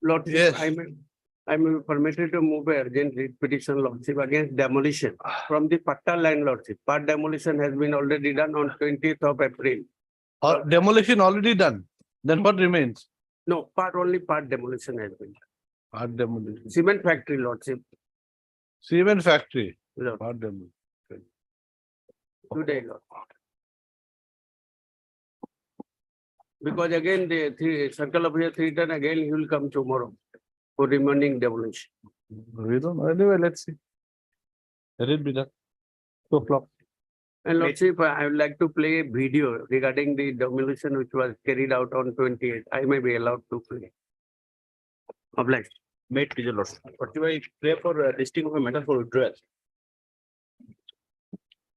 Lordship, Yes. I'm permitted to move a urgent writ petition, Lordship, against demolition from the Patta land, Lordship. Part demolition has been already done on 20th of April. Demolition already done. Then what remains? No, only part demolition has been done. Part demolition. Cement factory, Lordship. Cement factory. Lord. Part demolition. Today, Lord. Because again, the circle of here 3 ton, again, he will come tomorrow for remaining demolition. We don't know. Anyway, let's see. Let it be done. 2 o'clock. And Lordship, I would like to play a video regarding the demolition which was carried out on 28th. I may be allowed to play. Obliged. Made to the Lordship. What do I pray for listing of a matter for withdrawal?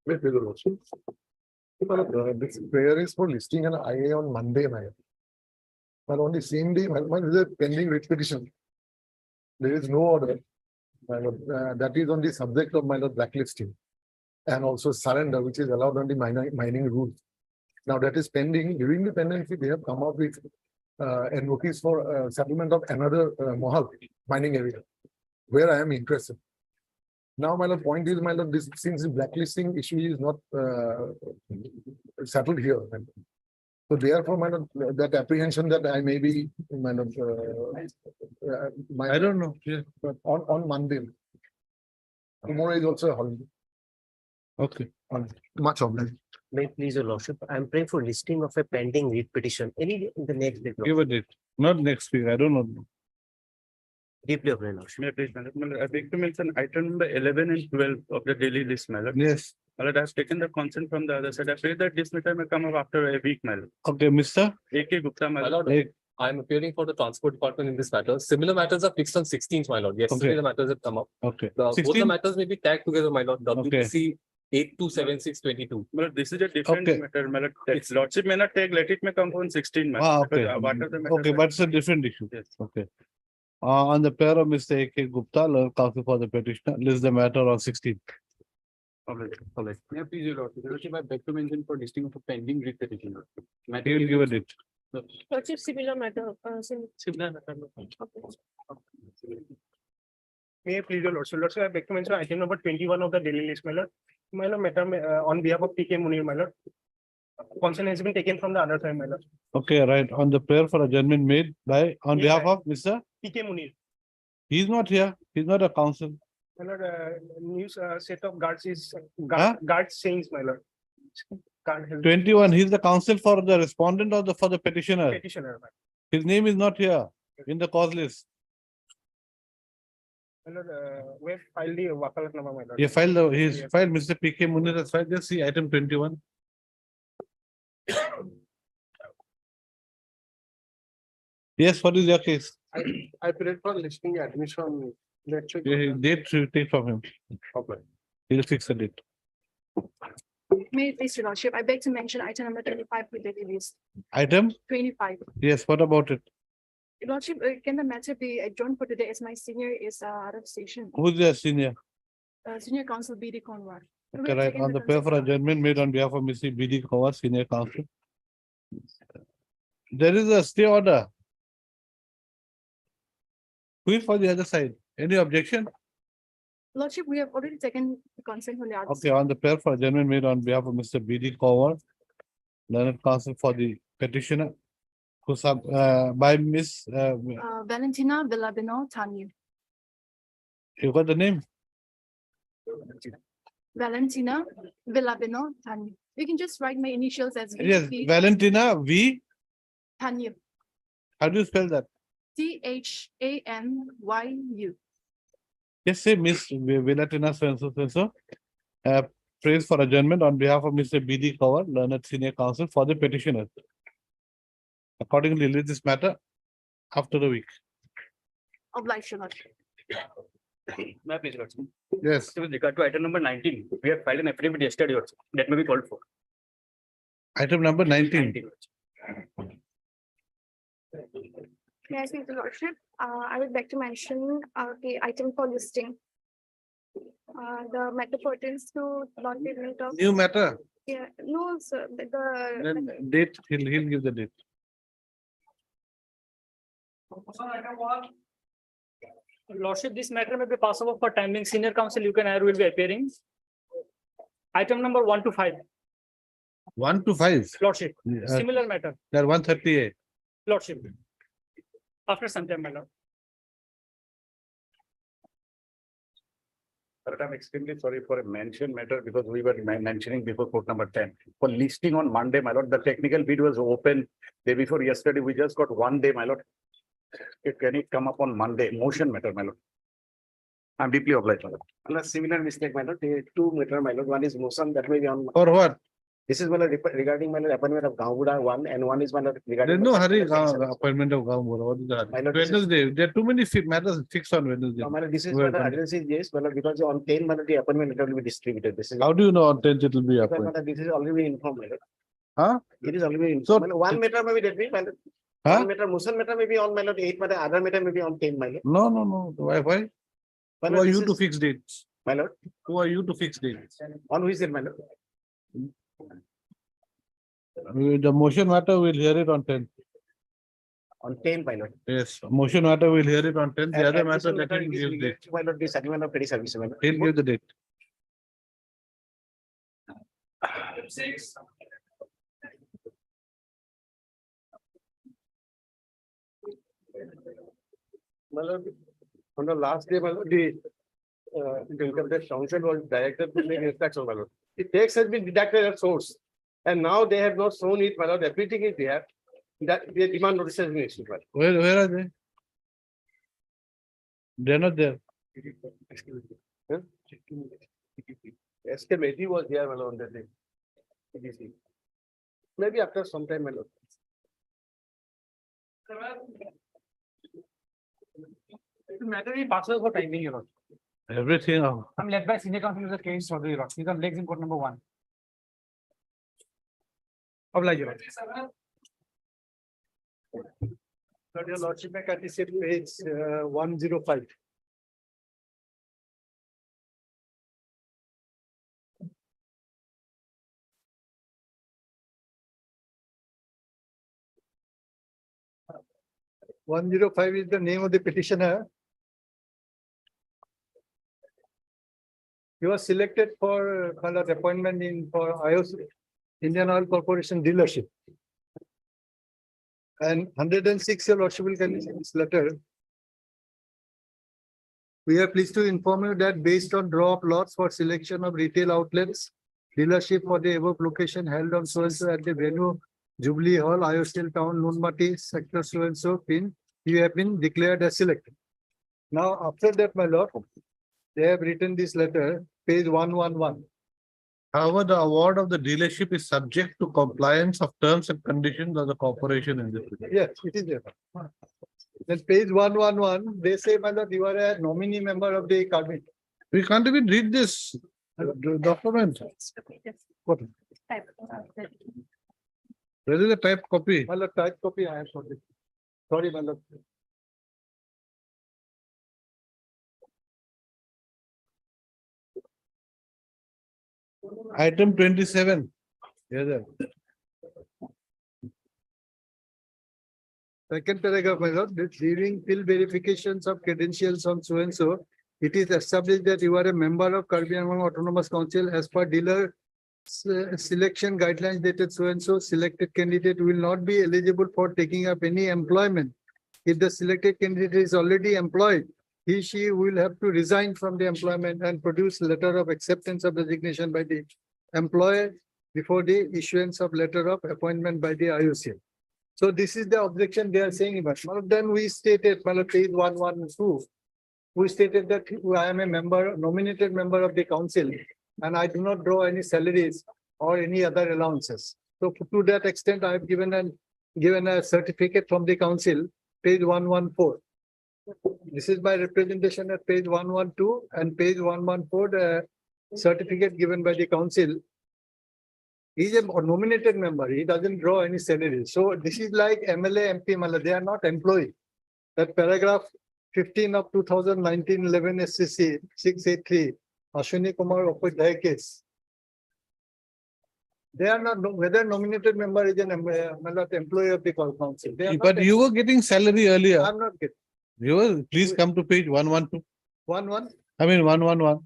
This prayer is for listing an IA on Monday, man. But on the same day, man, is a pending writ petition. There is no order. That is on the subject of my blacklisting and also surrender, which is allowed on the mining rules. Now that is pending. During the pendency, they have come up with advocates for settlement of another Mohal mining area, where I am interested. Now, my lord, point is, my lord, this since the blacklisting issue is not settled here. So therefore, my lord, that apprehension that I may be, my lord, I don't know. Yeah. on Monday. Tomorrow is also a holiday. Okay. Much obliged. May it please your Lordship. I'm praying for listing of a pending writ petition. Any day in the next day. Give a date. Not next week. I don't know. Deeply of my Lordship. May I please, I beg to mention item number 11 and 12 of the daily list, my lord. Yes. My lord, I have taken the consent from the other side. I pray that this matter may come up after a week, my lord. Okay, Mr. A.K. Gupta, my My lord. lord, I am appearing for the transport department in this matter. Similar matters are fixed on 16th, my lord. Yesterday Okay. the matters have come up. Okay. Both the 16? matters may be tagged together, my lord. WPC 827622. My lord, this is a different Okay. matter, my lord. Lordship may not take, let it may come on 16, my lord. Okay. Because, what are the matters Okay, that- but it's a different issue. Yes. Okay. On the pair of Mr. A.K. Gupta, learned counsel for the petitioner, list the matter on 16th. Obliged. May I please, your Lordship? Lordship, I beg to mention for listing of a pending writ petition. He will give a date. Lordship, similar matter. Similar matter. May I please, your Lordship? Lordship, I beg to mention item number 21 of the daily list, my lord. My lord, matter on behalf of P.K. Munir, my lord. Consent has been taken from the other side, my lord. Okay, right. On the prayer for adjournment made by, on Yes, behalf sir. of Mr. P.K. Munir. He's not here. He's not a counsel. My lord, news set of guards is Huh? guards saying, my lord. Can't help 21, he's the counsel for the respondent or for the petitioner. petitioner. His name is not here in the cause list. My lord, we have filed the wakalat number, my lord. He filed, his filed, Mr. P.K. Munir has filed, just see item 21. Yes, what is your case? I prayed for listing admission. Let's check. Date should take from him. Okay. He'll fix the date. May it please, your Lordship, I beg to mention item number 25 with the list. Item? 25. Yes, what about it? Your Lordship, can the matter be adjourned for today as my senior is out of station? Who's the senior? Senior counsel B.D. Conrad. Okay, right. On the prayer for adjournment made on behalf of Mr. B.D. Kawar, senior counsel. There is a stay order. Who is for the other side? Any objection? Lordship, we have already taken the consent from the other Okay, on the prayer for adjournment made on behalf of Mr. B.D. Kawar, learned counsel for the petitioner, who by Miss, Valentina Villabino Tanyu. you got the name? Valentina Villabino Tanyu. You can just write my initials as V. Yes, please. Valentina V. Tanyu. How do you spell that? THANYU. Yes, say Miss Valentina so. Praise for adjournment on behalf of Mr. B.D. Kawar, learned senior counsel for the petitioner. Accordingly, leave this matter after the week. Obliged, your Lordship. May I please, Lordship? Yes. With regard to item number 19, we have filed an affidavit yesterday also. That may be called for. Item number 19. May I speak to Lordship? I would beg to mention the item for listing. The matter pertains to non-payment of. New matter. Yeah, no, sir, the. Then date, he'll give the date. Lordship, this matter may be passed over for time being. Senior counsel, you can add will be appearing. Item number 1 to 5, 1 to 5. Lordship, Yeah, similar matter, There are 138. Lordship. After some time, my lord. But I'm extremely sorry for a mention matter because we were mentioning before court number 10. For listing on Monday, my lord, the technical bid was open day before yesterday. We just got 1 day, my lord. Can it come up on Monday? Motion matter, my lord. I'm deeply obliged, my lord. A similar mistake, my lord. There are two matter, my lord. One is motion that may be on. For what? This is my lord regarding my lord appointment of Gahuda one, and one is my lord There's regarding. no hurry. Appointment of Gaumura. What is that? My lord, this is- Wednesday. There are too many matters fixed on Wednesday. My lord, this is Well what the done. address is, yes, my lord, because on 10, my lord, the appointment letter will be distributed. This is. How do you know on 10th it will be Because, my appointed? lord, this is already been informed, my lord. Huh? It is already been So- informed. My lord, one matter may be that way, my lord. Huh? One matter, motion matter may be on my lord 8 matter, other matter may be on 10, my lord. No. Why? My Who lord, are this you to is- fix dates? My lord, Who are you to fix dates? on which date, my lord? The motion matter will hear it on 10th. On 10, my lord. Yes, motion matter will hear it on 10th. The other And matter additional let matter him it is give related date. to, my lord, the settlement of petty service, my lord. He'll give the date. My lord, on the last day, my lord, the income tax council was directed to make inspection, my lord. The tax has been deducted at source, and now they have not shown it, my lord, everything is there. That the demand notice has been issued, my lord. Where are they? They're not there. Huh? SK was here, my lord, on that day. EDC. Maybe after some time, my lord. Matter is passed over for time being, your lord. Everything. I'm led by senior counsel in the case for the lord. He's on legs in court number 1. Oblige, your lord. Lord, your lordship, I can see page 105. (105) is the name of the petitioner. He was selected for appointment for IOC, Indian Oil Corporation dealership. And 106, your lordship will carry this letter. We are pleased to inform you that based on draw of lots for selection of retail outlets, dealership for the above location held on so and so at the venue Jubilee Hall, IOCL Town, Nunmati, sector so and so pin, you have been declared as selected. Now, after that, my lord, they have written this letter, page 111. However, the award of the dealership is subject to compliance of terms and conditions of the corporation in this. Yes, it is there. Then page 111, they say, my lord, you are a nominee member of the committee. We can't even read this document. What? Where is the type copy? My lord, type copy I have for this. Sorry, my lord. Item 27. Yes, sir. Second paragraph, my lord, that during field verifications of credentials on so and so, it is established that you are a member of Karbi Anglong Autonomous Council as per dealer selection guidelines dated so and so, selected candidate will not be eligible for taking up any employment. If the selected candidate is already employed, she will have to resign from the employment and produce letter of acceptance of resignation by the employer before the issuance of letter of appointment by the IOCL. So this is the objection they are saying, but then we stated, page 112, we stated that I am a member, nominated member of the council, and I do not draw any salaries or any other allowances. So to that extent, I have given a certificate from the council, page 114. This is my representation at page 112 and page 114, the certificate given by the council. He is a nominated member. He doesn't draw any salary. So this is like MLA, MP, they are not employee. That paragraph 15 of 2019-11 SCC 683, Ashwini Kumar Upadhyay case. They are not, whether nominated member is an employee of the council. They are not But you were getting salary earlier. I'm not getting. You were, please come to page 112. 1-1. I mean, 111.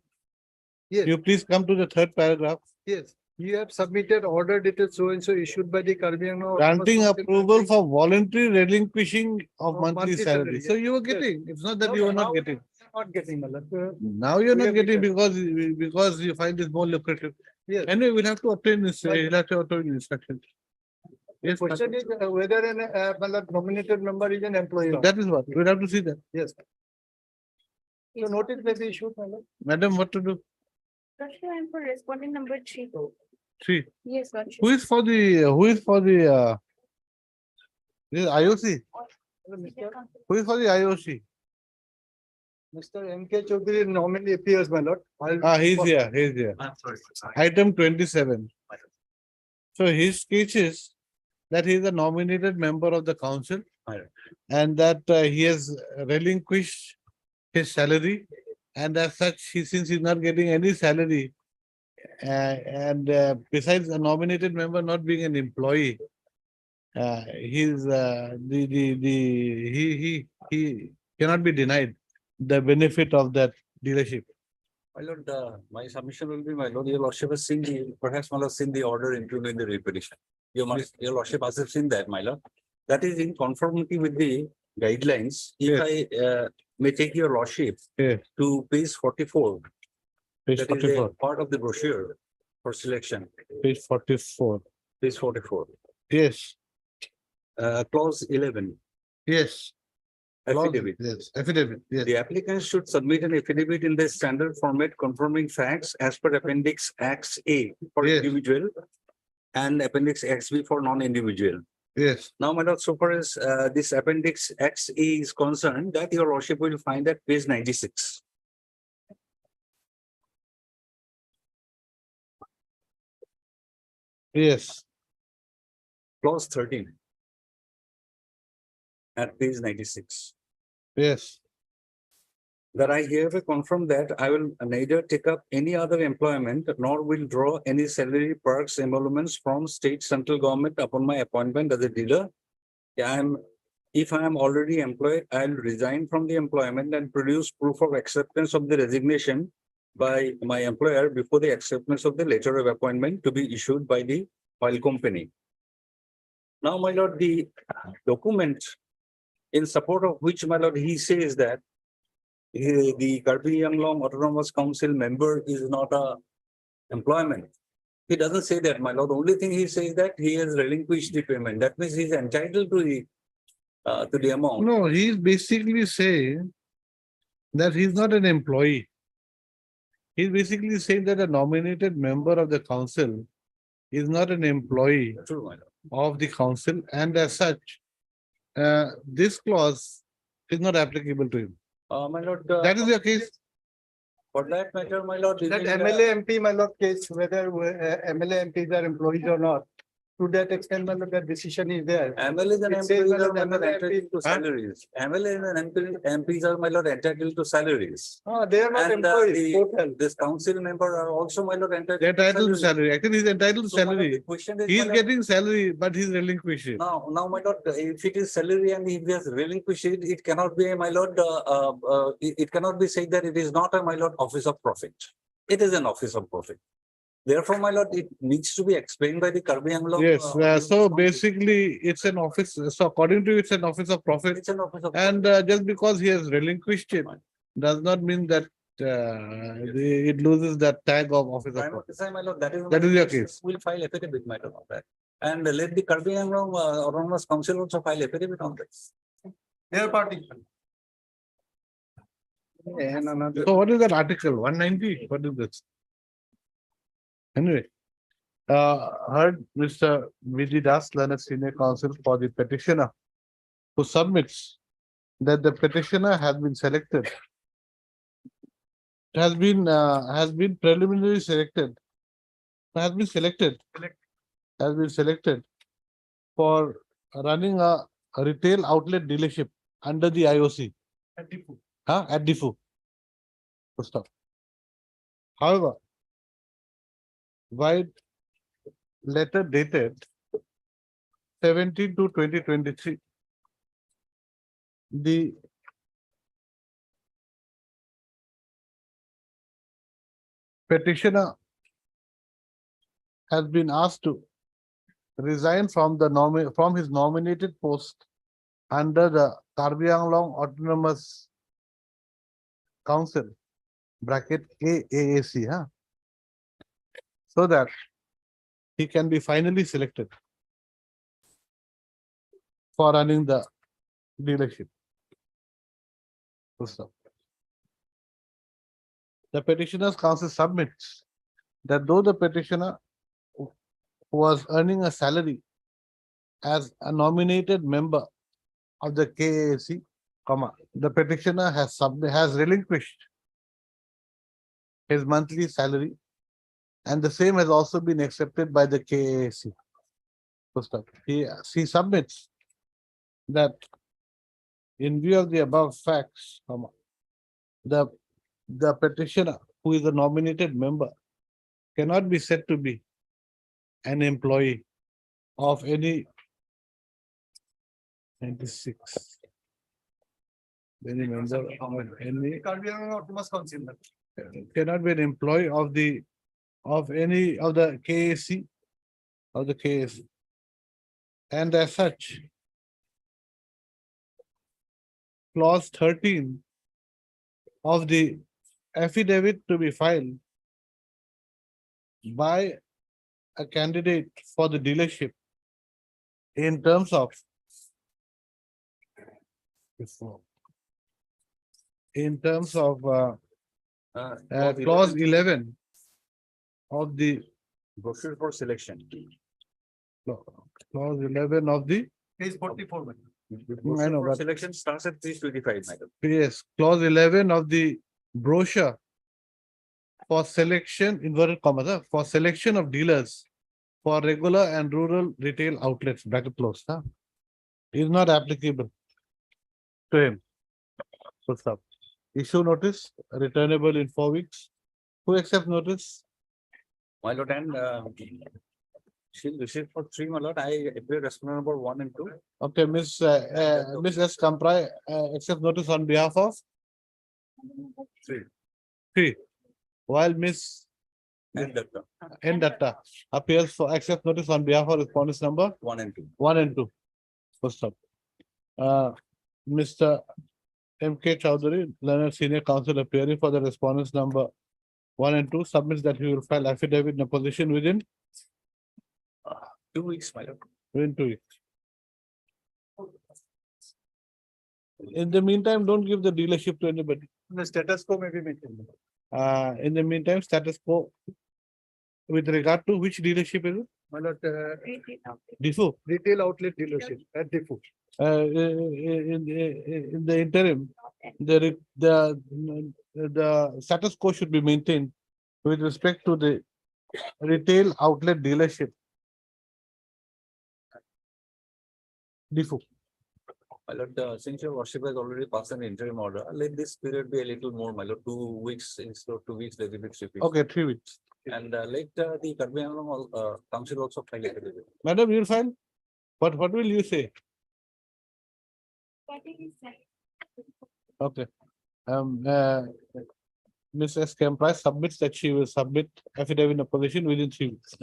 Yes. You please come to the third paragraph. Yes, you have submitted order dated so and so issued by the Karbi Anglong Granting Autonomous Council approval for voluntary relinquishing of Of monthly monthly salary. salary, So yes. you were Yes. getting, it's not that No, you were now not getting. Not getting, Malak. Now you're We not have getting written. because you find this more lucrative. Yes. Anyway, we'll have to obtain this, But- you'll have to obtain instructions. Yes, Question is whether an nominated member is an employee. or not. that is what, we'll have to see that. Yes. So notice may be issued, Malak. Madam, what to do? Lordship, I'm for responding number 3. 3. Yes, Lordship. Who is for the this IOC? Who is for the IOC? Mr. M.K. Chaudhary nominally appears, my lord. He's here. I'm sorry. Item 27. So his case is that he is a nominated member of the council Right. and that he has relinquished his salary and as such, since he's not getting any salary and besides a nominated member not being an employee, he's he cannot be denied the benefit of that dealership. My lord, my submission will be, my lord, your lordship has seen perhaps my lord seen the order included in the repetition. Your lordship must have seen that, my lord. That is in conformity with the guidelines. If I may take your lordship Yes. to page 44. Page That is a 44. part of the brochure for selection, Page 44. page 44. Yes. Clause 11, Yes. affidavit. Yes. Affidavit. Yes. The applicant should submit an affidavit in the standard format confirming facts as per Appendix X A for Yes. individual and Appendix X B for non-individual. Yes. Now, my lord, so far as this Appendix X A is concerned, that your lordship will find at page 96. Yes. Clause 13. At page 96. Yes. That I hereby confirm that I will neither take up any other employment nor will draw any salary, perks, emoluments from state central government upon my appointment as a dealer. If I am already employed, I'll resign from the employment and produce proof of acceptance of the resignation by my employer before the acceptance of the letter of appointment to be issued by the oil company. Now, my lord, the document in support of which, my lord, he says that the Karbi Anglong Autonomous Council member is not a employment. He doesn't say that, my lord. The only thing he says that he has relinquished the payment. That means he's entitled to the amount. No, he's basically saying that he's not an employee. He's basically saying that a nominated member of the council is not an employee True, my lord. of the council and as such, this clause is not applicable to him. My lord. That is your case. For that matter, my lord. That even, MLA MP, my lord, case, whether MLA MPs are employees or not. To that extent, my lord, that decision is there. MLAs and It says, MPs my are lord, my lord, MLA entitled to Huh? salaries. MLAs and MPs are my lord entitled to salaries. They are not And employees, total. this council member are also my lord entitled. They're entitled to salary. Actually, he's entitled to So, my lord, the salary. question is, He's my lord, getting salary, but he's relinquishing. now, my lord, if it is salary and if he has relinquished it, it cannot be, my lord, it cannot be said that it is not a, my lord, office of profit. It is an office of profit. Therefore, my lord, it needs to be explained by the Karbi Anglong. Yes, so basically, it's an office, so according to you, it's an office of profit. It's an office of. And just because he has relinquished it, does not mean that it loses that tag of office of I profit. would say, my lord, that is. That is your case. We'll file affidavit, my lord, on that. And let the Karbi Anglong Autonomous Council also file affidavit on this. Their party. So what is that article? 190? What is this? Anyway, heard Mr. V.D. Das, learned senior counsel for the petitioner, who submits that the petitioner has been selected, has been preliminarily selected, has been selected for running a retail outlet dealership under the IOC. At Diffu. Full stop. However, letter dated 17/2/2023. The petitioner has been asked to resign from from his nominated post under the Karbi Anglong Autonomous Council bracket AAC, so that he can be finally selected for running the dealership. Full stop. The petitioner's counsel submits that though the petitioner was earning a salary as a nominated member of the KAC, the petitioner has relinquished his monthly salary, and the same has also been accepted by the KAC. Full stop. He submits that in view of the above facts, the petitioner, who is a nominated member, cannot be said to be an employee of any 96. Any member of any Karbi Anglong Autonomous Council. cannot be an employee of any of the KAC of the KAC. And as such, clause 13 of the affidavit to be filed by a candidate for the dealership in terms of clause 11 of the Brochure for selection. clause 11 of the Page 44. madam. I know, For but selection starts at 325, madam. yes, clause 11 of the brochure for selection, inverted commas, for selection of dealers for regular and rural retail outlets, bracket close, is not applicable to him. Full stop. Issue notice, returnable in 4 weeks. Who accepts notice? My lord, and she'll receive for 3, my lord. I appear respondent number 1 and 2. Okay, Miss S. Kamprai accepts notice on behalf of 3. While Miss And that, N. Datta appears for accept notice on behalf of respondents number 1 and 2. 1 and 2. First up. Mr. M.K. Chowdhury, learned senior counsel appearing for the respondents number 1 and 2, submits that he will file affidavit in opposition within 2 weeks, my lord. 2 weeks. In the meantime, don't give the dealership to anybody. The status quo may be maintained. In the meantime, status quo with regard to which dealership is it? My lord, Diffu. retail outlet dealership at Diffu. In the interim, the status quo should be maintained with respect to the retail outlet dealership. Diffu. My lord, since your worship has already passed an interim order, let this period be a little more, my lord, 2 weeks instead of 2 weeks, let it be 3 weeks. Okay, 3 weeks. And let the Karbi Anglong council also file affidavit. Madam, you'll file? What will you say? Okay. Ms. S. Kemprai submits that she will submit affidavit in opposition within 3 weeks.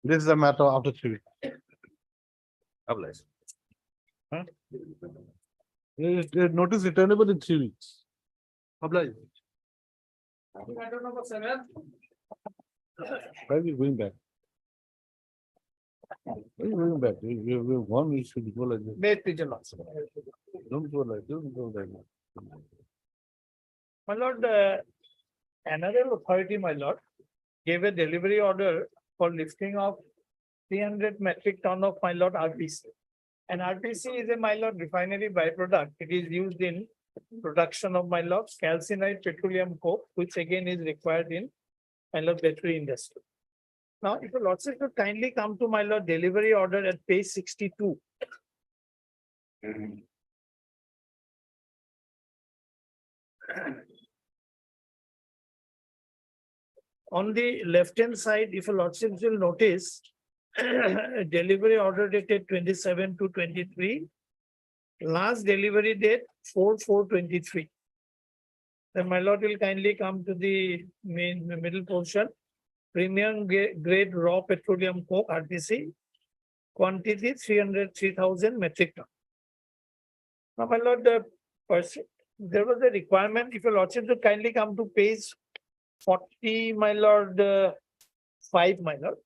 This is a matter after 3 weeks. Obliged. Notice returnable in 3 weeks. Obliged. Matter number 7. Why are we going back? Why are you going back? We've gone, we should go like this. May pigeon also. Don't go like this, don't go like that. My lord, another authority, my lord, gave a delivery order for lifting of 300 metric ton of my lord RPC. And RPC is a my lord refinery byproduct. It is used in production of my lord calcined petroleum coke, which again is required in my lord battery industry. Now, if you lordship to kindly come to my lord delivery order at page 62. On the left-hand side, if a lordship will notice, delivery order dated 27/2/23, last delivery date 4/4/23. Then my lord will kindly come to the middle portion. Premium grade raw petroleum coke RPC, quantity 303,000 metric ton. Now, my lord, there was a requirement, if your lordship to kindly come to page 40, my lord, 5, my lord.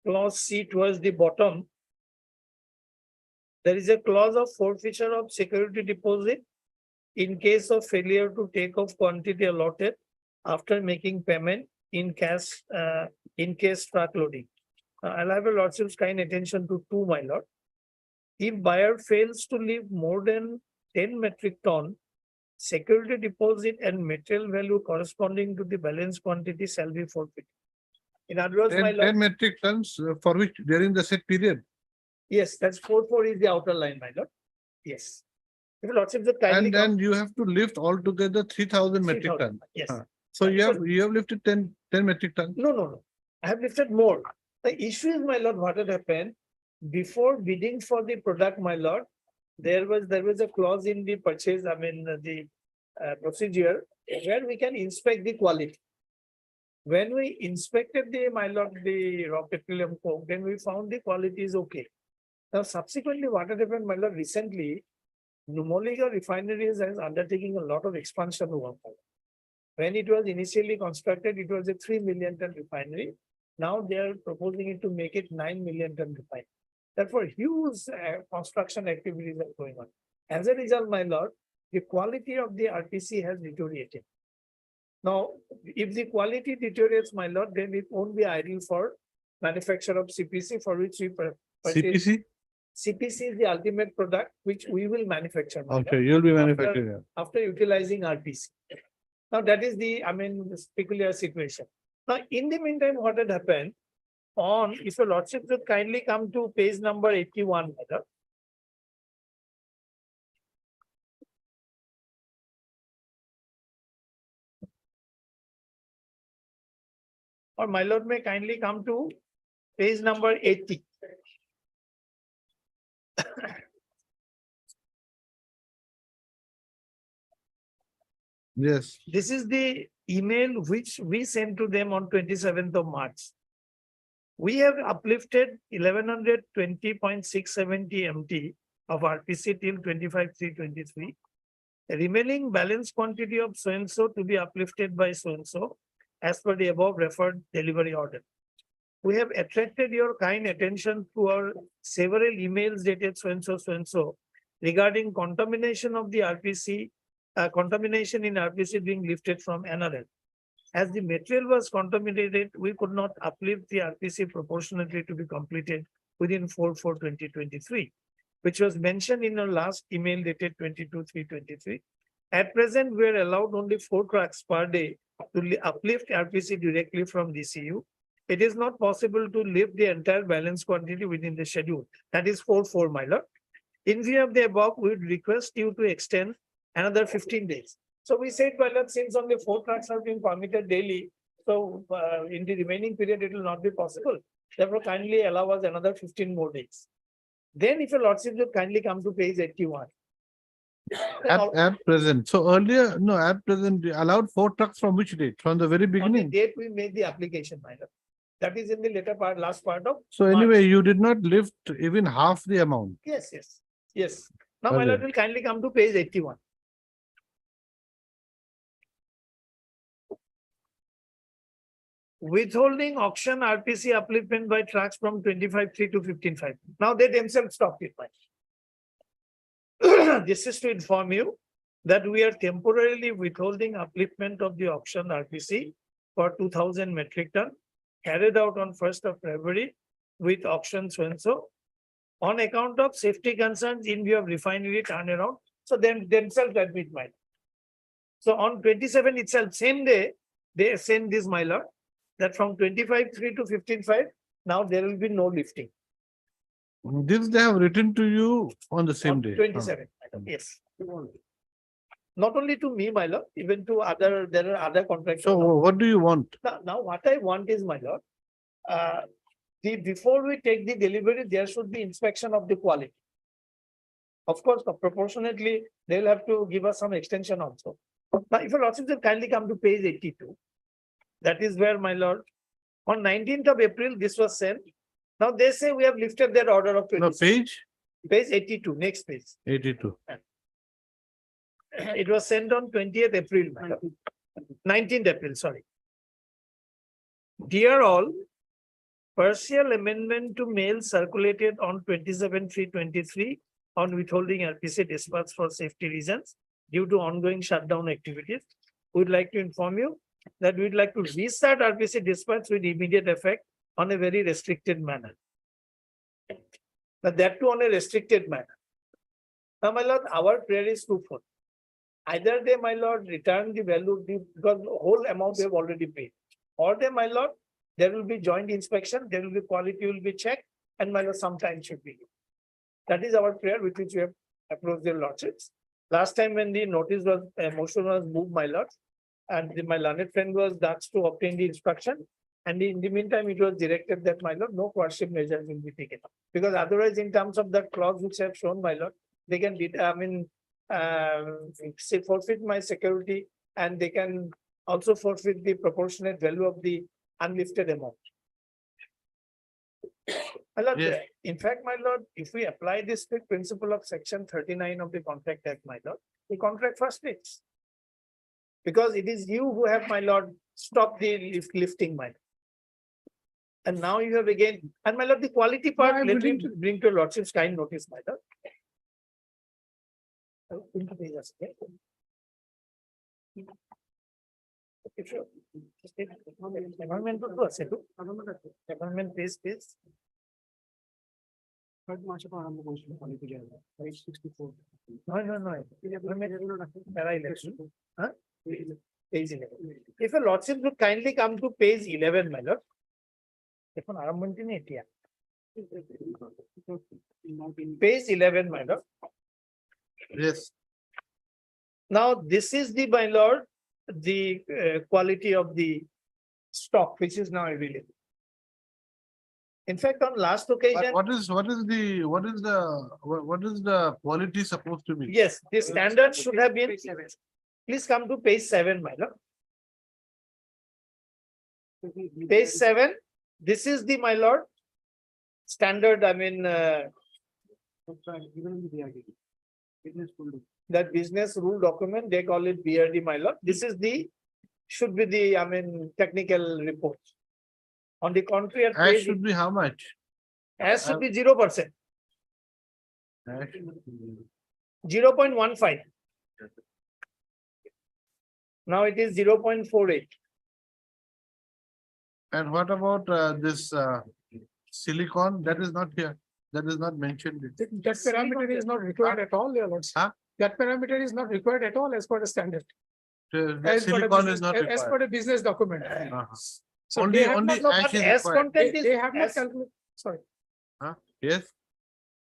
Clause C towards the bottom. There is a clause of forfeiture of security deposit in case of failure to take off quantity allotted after making payment in case truck loading. I'll have a lordship's kind attention to 2, my lord. If buyer fails to leave more than 10 metric ton, security deposit and material value corresponding to the balance quantity shall be forfeited. In other words, my 10 lord, metric tons for which during the set period. yes, that's 4/4 is the outer line, my lord. Yes. If lordship would kindly And then you have to lift altogether 3,000 metric 3,000, ton. yes. So you have lifted 10 metric ton. No. I have lifted more. The issue is, my lord, what had happened before bidding for the product, my lord, there was a clause in the purchase, the procedure where we can inspect the quality. When we inspected the raw petroleum coke, then we found the quality is okay. Now, subsequently, what had happened, my lord, recently, Numaligarh Refinery is undertaking a lot of expansion work. When it was initially constructed, it was a 3 million ton refinery. Now they are proposing it to make it 9 million ton refinery. Therefore, huge construction activities are going on. As a result, my lord, the quality of the RPC has deteriorated. Now, if the quality deteriorates, my lord, then it won't be ideal for manufacture of CPC, for which we purchase. CPC? CPC is the ultimate product which we will manufacture. my lord, Okay, you'll be manufacturing. after utilizing RPC. Now, that is the, this peculiar situation. Now, in the meantime, what had happened if your lordship would kindly come to page number 81, madam. Or my lord may kindly come to page number 80. Yes. This is the email which we sent to them on 27th of March. We have uplifted 1120.670 MT of RPC till 25/3/23. The remaining balance quantity of so-and-so to be uplifted by so-and-so as per the above referred delivery order. We have attracted your kind attention to our several emails dated so-and-so regarding contamination of the RPC, contamination in RPC being lifted from NRL. As the material was contaminated, we could not uplift the RPC proportionately to be completed within 4/4/2023, which was mentioned in our last email dated 22/3/23. At present, we are allowed only 4 trucks per day to uplift RPC directly from DCU. It is not possible to lift the entire balance quantity within the schedule. That is 4/4, my lord. In view of the above, we would request you to extend another 15 days. So we said, my lord, since only 4 trucks are being permitted daily, so in the remaining period, it will not be possible. Therefore, kindly allow us another 15 more days. Then if your lordship will kindly come to page 81. At present. So earlier, no, at present, they allowed 4 trucks from which date? From the very On the beginning? date we made the application, my lord. That is in the later part, last part of. So March. anyway, you did not lift even half the amount. Yes. Now, my Okay. lord will kindly come to page 81. Withholding auction RPC upliftment by trucks from 25/3 to 15/5. Now they themselves stopped it. This is to inform you that we are temporarily withholding upliftment of the auction RPC for 2,000 metric ton carried out on 1st of February with auction so-and-so on account of safety concerns in view of refinery turnaround. So then themselves admit, my lord. So on 27 itself, same day, they send this, my lord, that from 25/3 to 15/5, now there will be no lifting. This they have written to you on the same On day. 27, yes. Not only to me, my lord, even to there are other contractors. So what do you want? Now what I want is, my lord, before we take the delivery, there should be inspection of the quality. Of course, proportionately, they'll have to give us some extension also. Now, if your lordship will kindly come to page 82, that is where, my lord, on 19th of April, this was sent. Now they say we have lifted their order of No, 26. page Page 82, next page. 82. It was sent on 20th April, my lord. 19th April, sorry. Dear all, partial amendment to mail circulated on 27/3/23 on withholding RPC dispatch for safety reasons due to ongoing shutdown activities. We'd like to inform you that we'd like to restart RPC dispatch with immediate effect on a very restricted manner. But that too on a restricted manner. Now, my lord, our prayer is twofold. Either they, my lord, return the value of the, because the whole amount they have already paid. Or they, my lord, there will be joint inspection, there will be quality will be checked, and my lord, some time should be given. That is our prayer with which we have approached their lordships. Last time when the notice was, motion was moved, my lord, and my learned friend was asked to obtain the instruction. And in the meantime, it was directed that, my lord, no coercive measures will be taken. Because otherwise, in terms of that clause which I have shown, my lord, they can be, say forfeit my security, and they can also forfeit the proportionate value of the unlifted amount. My lord, Yes. in fact, my lord, if we apply this strict principle of section 39 of the Contract Act, my lord, the contract frustrates. Because it is you who have, my lord, stopped the lifting, my lord. And now you have again, and my lord, the quality part, I'm let me willing to- bring to lordship's kind notice, my lord. Into pages, okay? Okay, sure. Just take environment to us, environment page, please. No. Para election. Huh? Page 11. If a lordship would kindly come to page 11, my lord. If an arrangement in it, yeah. Page 11, my lord. Yes. Now, this is the, my lord, the quality of the stock which is now available. In fact, on last occasion, What is the quality supposed to be? yes, the standard should have been. Please come to page 7, my lord. Page 7, this is the, my lord, standard, I mean, that business rule document, they call it BRD, my lord. This is the, should be the, I mean, technical report. On the contrary, at Ash page, should be how much? as should be 0%, Ash. 0.15. Now it is 0.48. And what about this silicon? That is not here. That is not mentioned. That parameter is not required at all, your lords. Huh? That parameter is not required at all as per the standard. The As per the silicon business- is not as per required. the business document. Uh-huh. So Only they have only not- ash is As required. content They is. they have not as- calculated, sorry, Yes.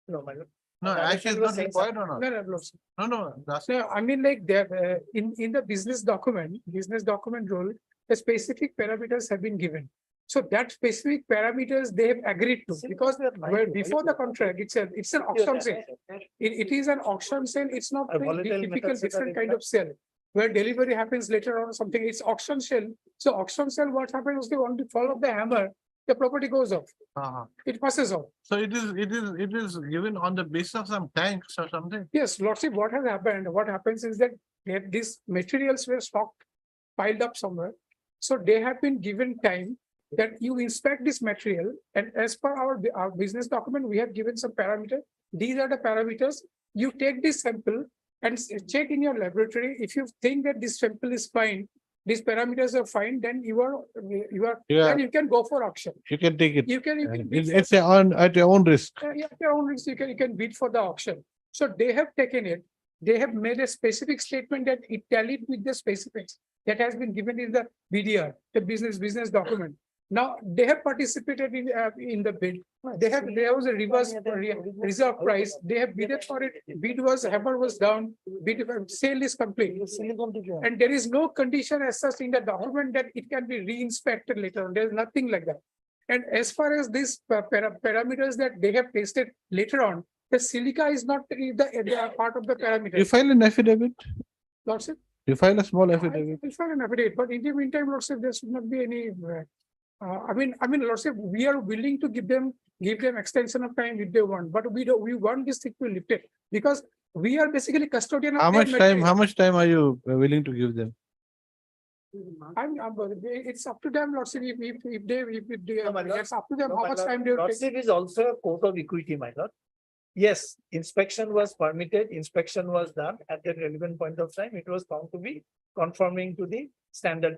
No, my lord. No, Other ash is side was not saying required or not? no, no, lords. No. That's No, I mean like there, in the business document rule, the specific parameters have been given. So that specific parameters they have agreed to, because where before the contract, it's an auction sale. It is an auction sale, it's not A the volatile typical metal different set kind of sale. Where delivery happens later on or something, it's auction sale. So auction sale, what happens is they want to follow the hammer, the property goes off, uh-huh. it passes off. So it is given on the basis of some tanks or something. Yes, lordship, what has happened, what happens is that these materials were stocked, piled up somewhere. So they have been given time that you inspect this material, and as per our business document, we have given some parameter. These are the parameters. You take this sample and check in your laboratory. If you think that this sample is fine, these parameters are fine, then Yeah. then you can go for auction. You can take it. You can bid for- It's at your own risk. yeah, your own risk, you can bid for the auction. So they have taken it. They have made a specific statement that it tallied with the specifics that has been given in the BDR, the business document. Now, they have participated in the bid. There was a reserve price. They have bidded for it. Hammer was down, sale is complete. And there is no condition as such in the document that it can be re-inspected later on. There's nothing like that. And as far as these parameters that they have tested later on, the silica is not the part of the parameter. You file an affidavit, Lordship, you file a small affidavit. I'll file an affidavit, but in the meantime, Lordship, there should not be any. I mean, Lordship, we are willing to give them extension of time if they want, but we want this thing to be lifted because we are basically custodian of How their much time, material. how much time are you willing to give them? It's up to them, Lordship, if they, No, my lord. it's up to them, No, how my much lord, time they will take. Lordship is also a court of equity, my lord. Yes, inspection was permitted, inspection was done at the relevant point of time. It was found to be conforming to the standard,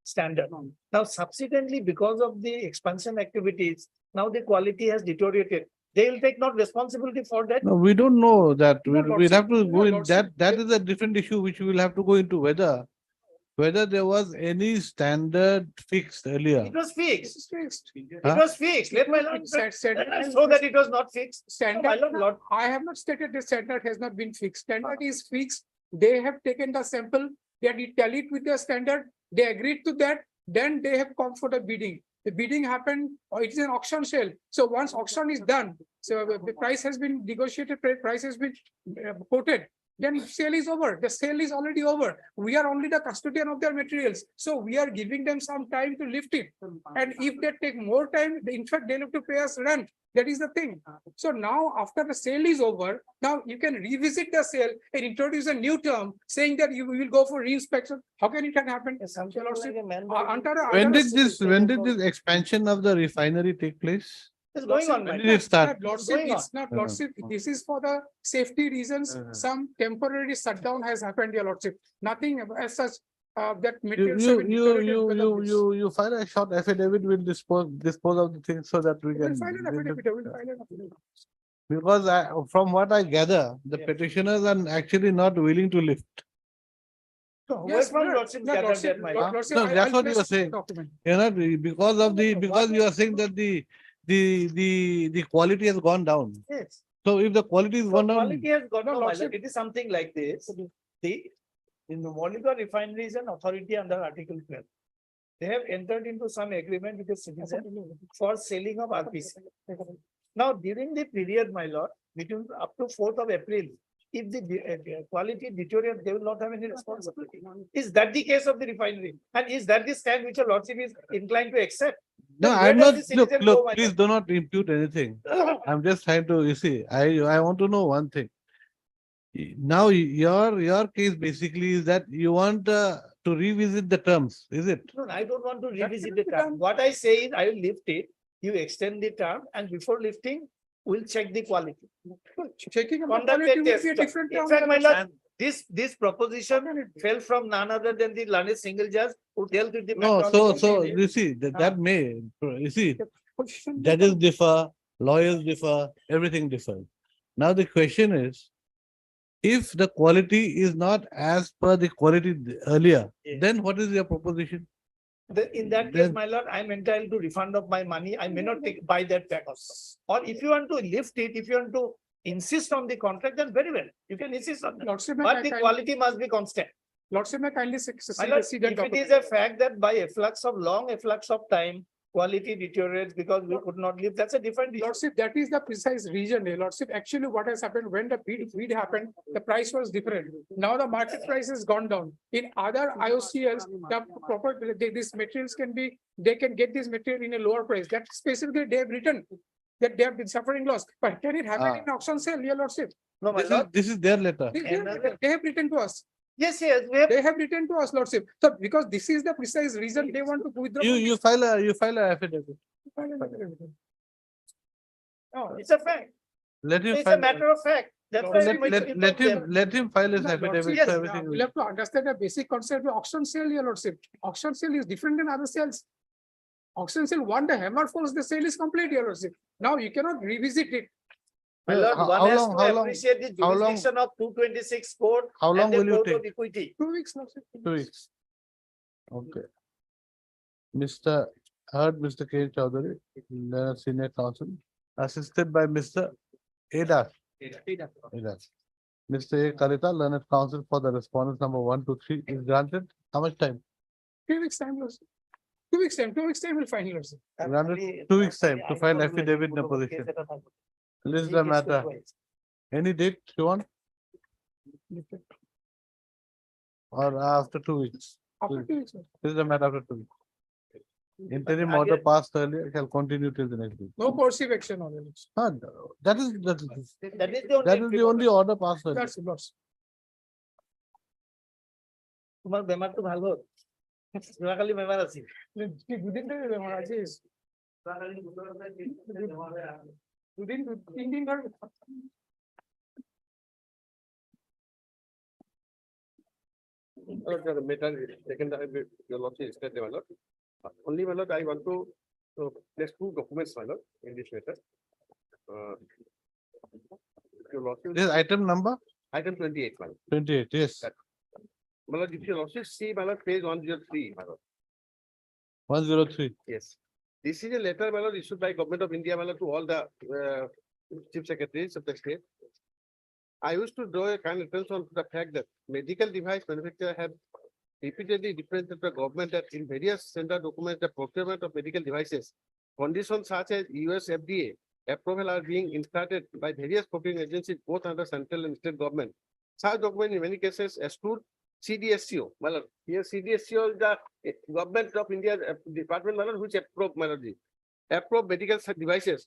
standard. Now subsequently, because of the expansion activities, now the quality has deteriorated. They will take not responsibility for that. No, we don't know that. No, We'll have to Lordship, go no, in, Lordship. that is a different issue which we will have to go into whether there was any standard fixed earlier. It was fixed. It's fixed. It Huh? was fixed. Let my lord show that it was not fixed. My Standard, lord, I have not stated the standard has not been fixed. Standard is fixed. They have taken the sample, they tell it with the standard, they agreed to that, then they have come for the bidding. The bidding happened, or it is an auction sale. So once auction is done, so the price has been negotiated, price has been quoted, then sale is over. The sale is already over. We are only the custodian of their materials. So we are giving them some time to lift it. And if they take more time, in fact, they have to pay us rent. That is the thing. So now after the sale is over, now you can revisit the sale and introduce a new term saying that you will go for re-inspection. How can it happen? When did this expansion of the refinery take place? it's going on. my When did lord. it start? Lordship, Going it's not Lordship. This is for the safety reasons. Some temporary shutdown has happened, your Lordship. Nothing as such, that material. You file a short affidavit, will dispose of the things so that we We'll can. file an affidavit, we'll file an affidavit. Because from what I gather, the petitioners are actually not willing to lift. So where Yes, from no, lordship no, gathered Lordship, that, my Lord- lord? Lordship, No, that's I'll what you place are saying. document. You know, because the quality has gone down. Yes. So if the quality has So gone down, quality has got, No, no, my lordship. lord, it is something like this. In the Monica Refinery is an authority under Article 12. They have entered into some agreement with the citizen for selling of RPC. Now, during the period, my lord, between up to 4th of April, if the quality deteriorates, they will not have any responsibility. Is that the case of the refinery? And is that the stand which your lordship is inclined to accept? no, Then where I'm does not, the citizen go, look, my please lord? do not impute anything. I'm just trying to, you see, I want to know one thing. Now, your case basically is that you want to revisit the terms, is it? No, I don't want to revisit the be term. done. What I say is I will lift it, you extend the term, and before lifting, we'll check the quality. Checking of the Conduct quality a will be a test. different In term, fact, your my Lordship. lord, this proposition fell from none other than the learned single judge who dealt with the. No, matter so, of so the- you see, that may, you see, Position judges differ, lawyers differ, everything differs. Now the question is, if the quality is not as per the quality earlier, Yes. then what is your proposition? In that case, Then- my lord, I am entitled to refund of my money. I may not buy that back also. Or if you want to lift it, if you want to insist on the contract, then very well, you can insist on that. Lordship, may But I the kindly- quality must be constant. Lordship, may kindly My lord, see that if it is document. a fact that by long efflux of time, quality deteriorates because we could not live, that's a different issue. Lordship, that is the precise reason, Lordship. Actually, what has happened when the bid happened, the price was different. Now the market price has gone down. In other IOCLs, the proper, these materials they can get this material in a lower price. That specifically they have written that they have been suffering loss. But can it happen in auction sale, your Lordship? No, my lord, This is their letter. They have written to us. yes, we have. They have written to us, Lordship. So because this is the precise reason they want to withdraw. You file a affidavit. No, it's a fact. Let him It's a file. matter of fact. That's why I mentioned it to them. Let him file his No, affidavit. Lordship, so yes, everything will- we'll have to understand the basic concept of auction sale, your Lordship. Auction sale is different than other sales. Auction sale, one the hammer falls, the sale is complete, your Lordship. Now you cannot revisit it. My lord, How one has long- to how long- appreciate the how long- jurisdiction of 226 court How long and the will you court of take? equity. 2 weeks, Lordship. 2 weeks. Okay. Mr. heard Mr. K. Chowdhury, senior counsel, assisted by Mr. Adas. Adas. Mr. A. Kalita, learned counsel for the respondents number 1 to 3 is granted. How much time? 2 weeks time, Lordship. 2 weeks time, 2 weeks time will find, Lordship. Granted 2 weeks time to file affidavit deposition. List the matter. Any date you want? Or after 2 weeks? After 2 weeks, sir. This is the matter after 2 weeks. Interim order passed earlier shall continue till the next week. No coercive action on it. That is the only order passed earlier. That's it, Lordship. তোমার বেমারটো ভাল হ'ল যোৱাকালি বেমাৰ আছিল দুদিন ধরে বেমার আছিস। দুদিন 3 দিন ধরে। Only my lord, I want to, there's 2 documents, my lord, in this matter. Your lordship, This item number item 28, my lord. 28, yes. My lord, if your lordship see, my lord, page 103, my lord. 103. Yes. This is a letter, my lord, issued by Government of India, my lord, to all the chief secretaries of the state. I used to draw a kind of attention to the fact that medical device manufacturers have repeatedly represented the government that in various standard documents, the procurement of medical devices, conditions such as US FDA approval are being inserted by various procuring agencies, both under central and state government. Such document in many cases exclude CDSCO. Well, here CDSCO is the government of India department, which approve medical devices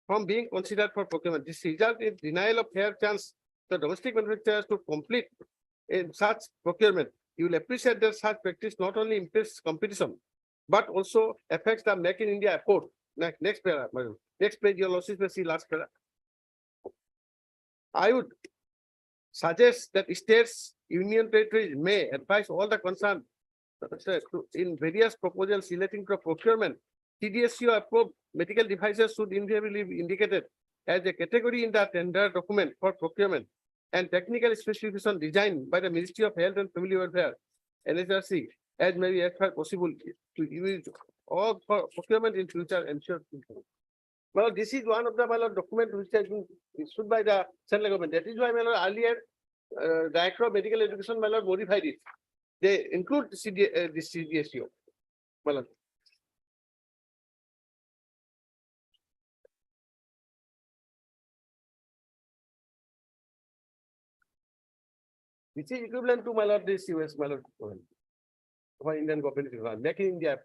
from being considered for procurement. This result in denial of fair chance to domestic manufacturers to complete in such procurement. You will appreciate that such practice not only impedes competition, but also affects the Make in India effort. Next page, your losses may see last para. I would suggest that states, union territories may advise all the concerned in various proposals relating to procurement. TDSCO approved medical devices should invariably be indicated as a category in the tender document for procurement and technical specification designed by the Ministry of Health and Family Welfare, NHRC, as may be as far possible to use all for procurement in future ensure. Well, this is one of the document which has been issued by the central government. That is why earlier Director of Medical Education modified it. They include this CDSCO. Which is equivalent to this US for Indian government, Make in India.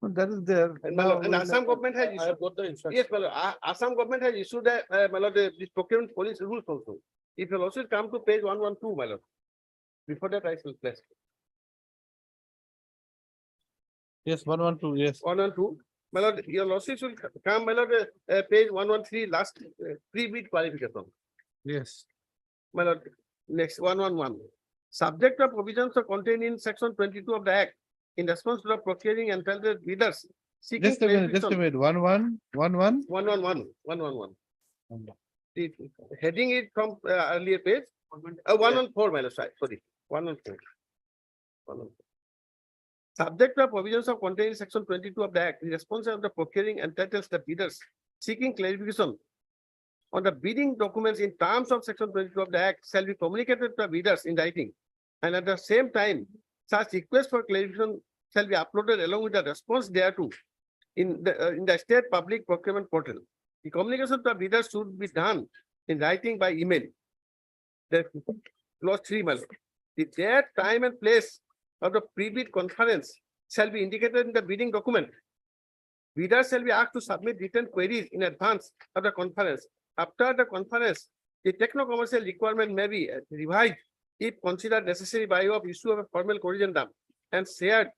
That is there. And Assam government has I issued, have got the instruction. yes, Assam government has issued this procurement policy rules also. If you also come to page 112, my lord. Before that, I shall place. Yes, 112, yes. 112. My lord, your losses will come, my lord, page 113, last pre-bid qualification. Yes. My lord, next 111. Subject of provisions are contained in section 22 of the Act in response to the procuring and entitled bidders. Seeking Just a minute, 1111. 111. The heading is from earlier page. 114, my lord, sorry, 114. Subject of provisions of contained in section 22 of the Act in response of the procuring and entitles the bidders seeking clarification on the bidding documents in terms of section 22 of the Act shall be communicated to the bidders in writing. And at the same time, such request for clarification shall be uploaded along with the response thereto in the state public procurement portal. The communication to the bidders should be done in writing by email. The clause 3, my lord. The date, time, and place of the pre-bid conference shall be indicated in the bidding document. Bidders shall be asked to submit written queries in advance of the conference. After the conference, the techno-commercial requirement may be revised if considered necessary by way of issue of a formal corrigendum and shared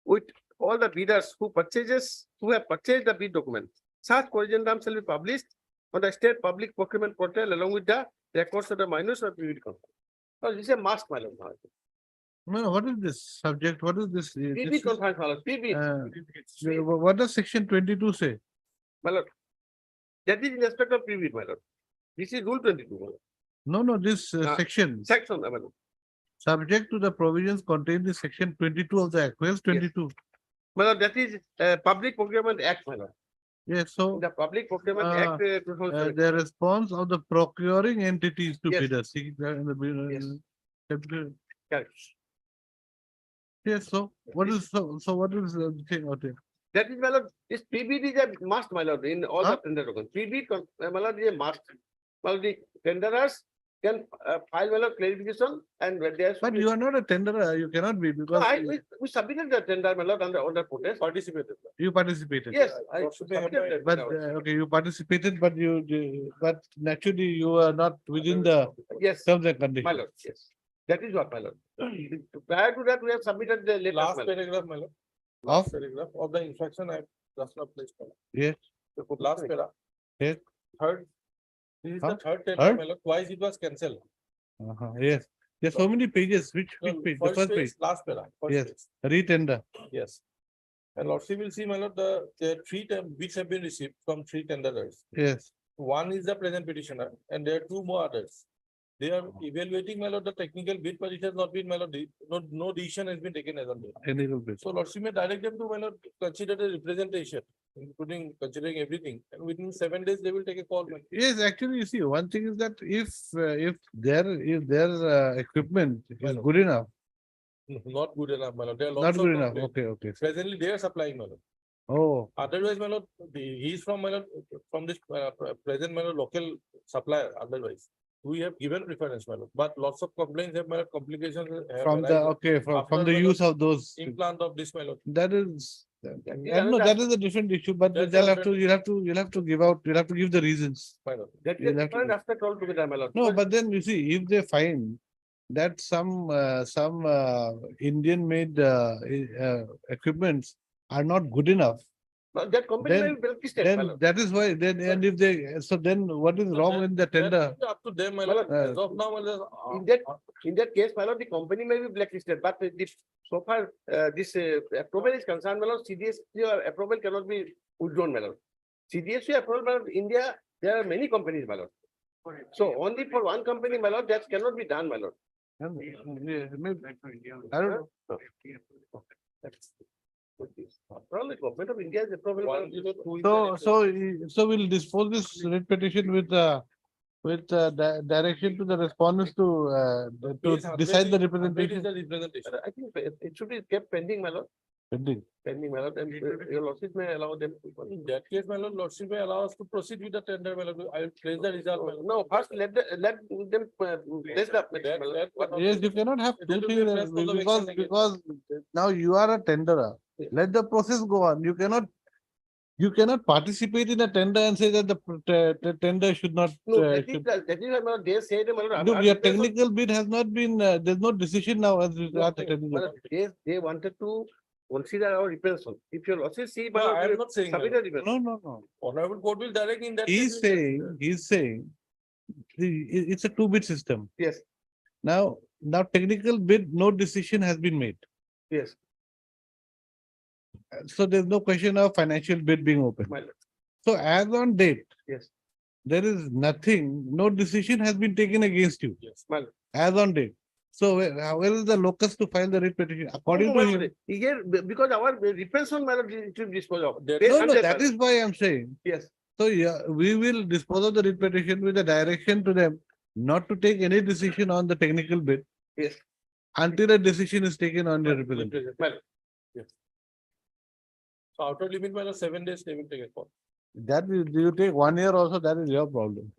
with all the bidders who have purchased the bid document. Such corrigendum shall be published on the state public procurement portal along with the records of the minors of pre-bid conference. So this is a must, my lord. No, what is this subject? What is this? Pre-bid conference, my lord. Pre-bid. What does section 22 say? My lord. That is in respect of pre-bid, my lord. This is rule 22. My lord. No, this section. Section, my lord. Subject to the provisions contained in section 22 of the Act. Where's 22? My lord, that is Public Procurement Act, my lord. Yes, so The Public Procurement Act. 2007. the response of the procuring entities to Yes. bidder, seeking that in the bidder. Correct. Yes, so what is, so what is the thing out there? That is, my lord, this PBD is a must, my lord, in all the Huh? tender documents. PBD, my lord, is a must. My lord, the tenderers can file, my lord, clarification and there. But you are not a tenderer, you cannot be No, because we submitted the tender, my lord, under protest. Participated. you participated. Yes, I submitted that. But, okay, you participated, but but naturally you are not within the Yes, terms and my conditions. lord, yes. That is what, my lord. Prior to that, we have submitted the letter. Last my lord. paragraph, my lord. Of? Last paragraph of the infraction I have just now placed. my lord. Yes. Last paragraph. Yes. Third. This is Huh? the third tender, Third? my lord. Twice it was cancelled. Yes, there's so many pages, which No, page, the first page, Last paragraph. first Yes. page. retender. Yes. And lordship will see, my lord, the three which have been received from three tenderers. Yes, One is the present petitioner and there are two more others. They are evaluating, my lord, the technical bid, but it has not been, my lord, no decision has been taken as on date. any little bit. So lordship may direct them to, my lord, consider the representation, including considering everything, and within 7 days, they will take a call. my lord. Yes, actually, you see, one thing is that if their equipment is Well, good enough, Not good enough, my lord. There are not lots of good enough, complaints. okay, okay. Presently, they are supplying, my lord. Oh, Otherwise, my lord, he is from, my lord, from this present, my lord, local supplier, otherwise. We have given preference, my lord, but lots of complaints have, my lord, complications. have from the, arisen okay, from after, the my use lord, of those, Implant of this, my lord. that is, is I know another that is a different issue, but That's they'll a have to, you'll have to give out, you'll have to give the reasons. My lord. That is You'll a have to different do- aspect altogether, my lord. No, but then you see, if they find that some Indian made equipments are not good enough, But that company may then- be blacklisted, my then lord. that is why, then, and if they, so then what is So wrong that- in the that tender? is Up to them, my My lord. lord, As of now, my lord. In that case, my lord, the company may be blacklisted, but this, so far, this approval is concerned, my lord, CDSC approval cannot be withdrawn, my lord. CDSC approval, my lord, India, there are many companies, my lord. So only for one company, my lord, that cannot be done, my lord. Yeah, maybe- I don't know. Probably government of India is approval. my lord. 102 is So we'll dispose this writ petition with direction to the respondents to Page 100 decide the is- 100 is representation. the representation. I think it should be kept pending, my lord, Pending. my lord, and your lordship may allow them. In that case, my lord, lordship may allow us to proceed with the tender, my lord. I will place the result. my lord. No, first let them place the application, my lord. That- Yes, you cannot have That two will be things, a place for the because, action again. because now you are a tenderer. Let the process go on. You cannot participate in a tender and say that the tender should not. No, should- that is, my lord, they said, my lord. Look, your technical bid has not been, there's no decision now as regards the My technical. lord, they wanted to consider our representation. If your losses see, my No, lord, I am you not saying. my submit lord. a representation. No. Honorable court will direct in that. He's case, saying, it's a two-bid system. Yes, Now technical bid, no decision has been made. yes, So there's no question of financial bid being open. my lord, So as on date. Yes. There is nothing, no decision has been taken against you. Yes. my lord. As on date. So where is the locus to file the writ petition? According No, to my him. lord, here, because our representation, my lord, it will dispose of. That- Pay No, 100, my that lord. is why I'm saying. Yes, So yeah, we will dispose of the writ petition with a direction to them not to take any decision on the technical bid yes, until a decision is taken on the representation. my lord. So outer limit, my lord, 7 days, they will take a call. That is, you take 1 year also, that is your problem.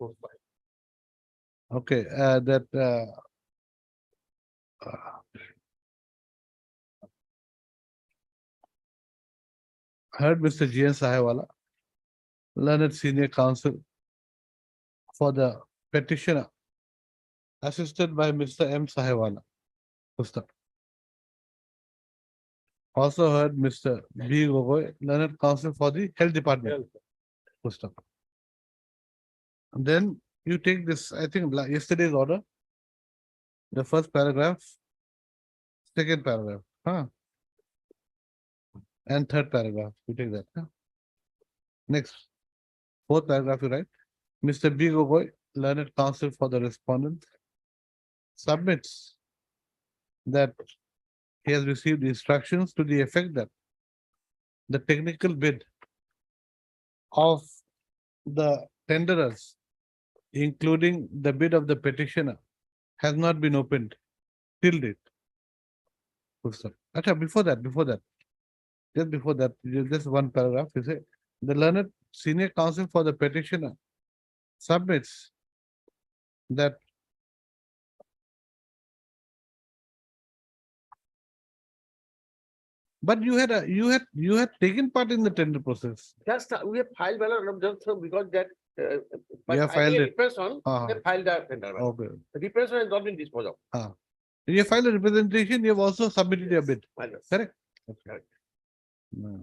Okay, heard Mr. G. N. Sahewala, learned senior counsel for the petitioner, assisted by Mr. M. Sahewala. Pustak. Also heard Mr. B. Gogoi, learned counsel for the health department. Pustak. And then you take this, I think yesterday's order, the first paragraph, second paragraph, and third paragraph, you take that. Next, fourth paragraph, you write, Mr. B. Gogoi, learned counsel for the respondent, submits that he has received instructions to the effect that the technical bid of the tenderers, including the bid of the petitioner, has not been opened till date. Full stop. Acha, before that, just before that, just one paragraph, you say, the learned senior counsel for the petitioner submits that but you had taken part in the tender process. Just, we have filed, my lord, just because that. You have filed it. Repression, Uh-huh. they filed a tender. My lord. Okay. The repression has not been disposed of. You filed a representation, you have also submitted your bid, My lord. correct? Correct. No.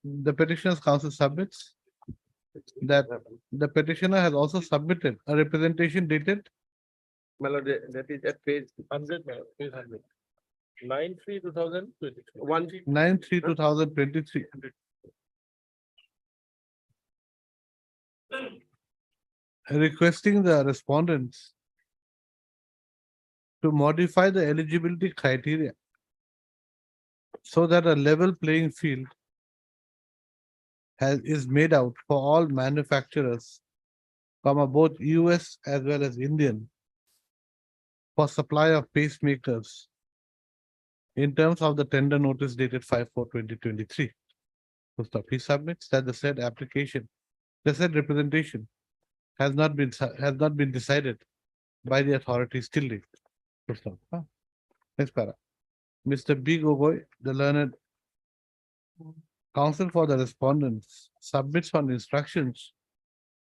The petitioner's counsel submits that the petitioner has also submitted a representation dated My lord, that is at page 100, my lord, page 100. 9/3/2023. 9/3/2023. Requesting the respondents to modify the eligibility criteria so that a level playing field is made out for all manufacturers, both US as well as Indian, for supply of pacemakers in terms of the tender notice dated 5/4/2023. Full stop. He submits that the said application, the said representation has not been decided by the authorities till date. Full stop. Next para. Mr. B. Gogoi, the learned counsel for the respondents, submits on instructions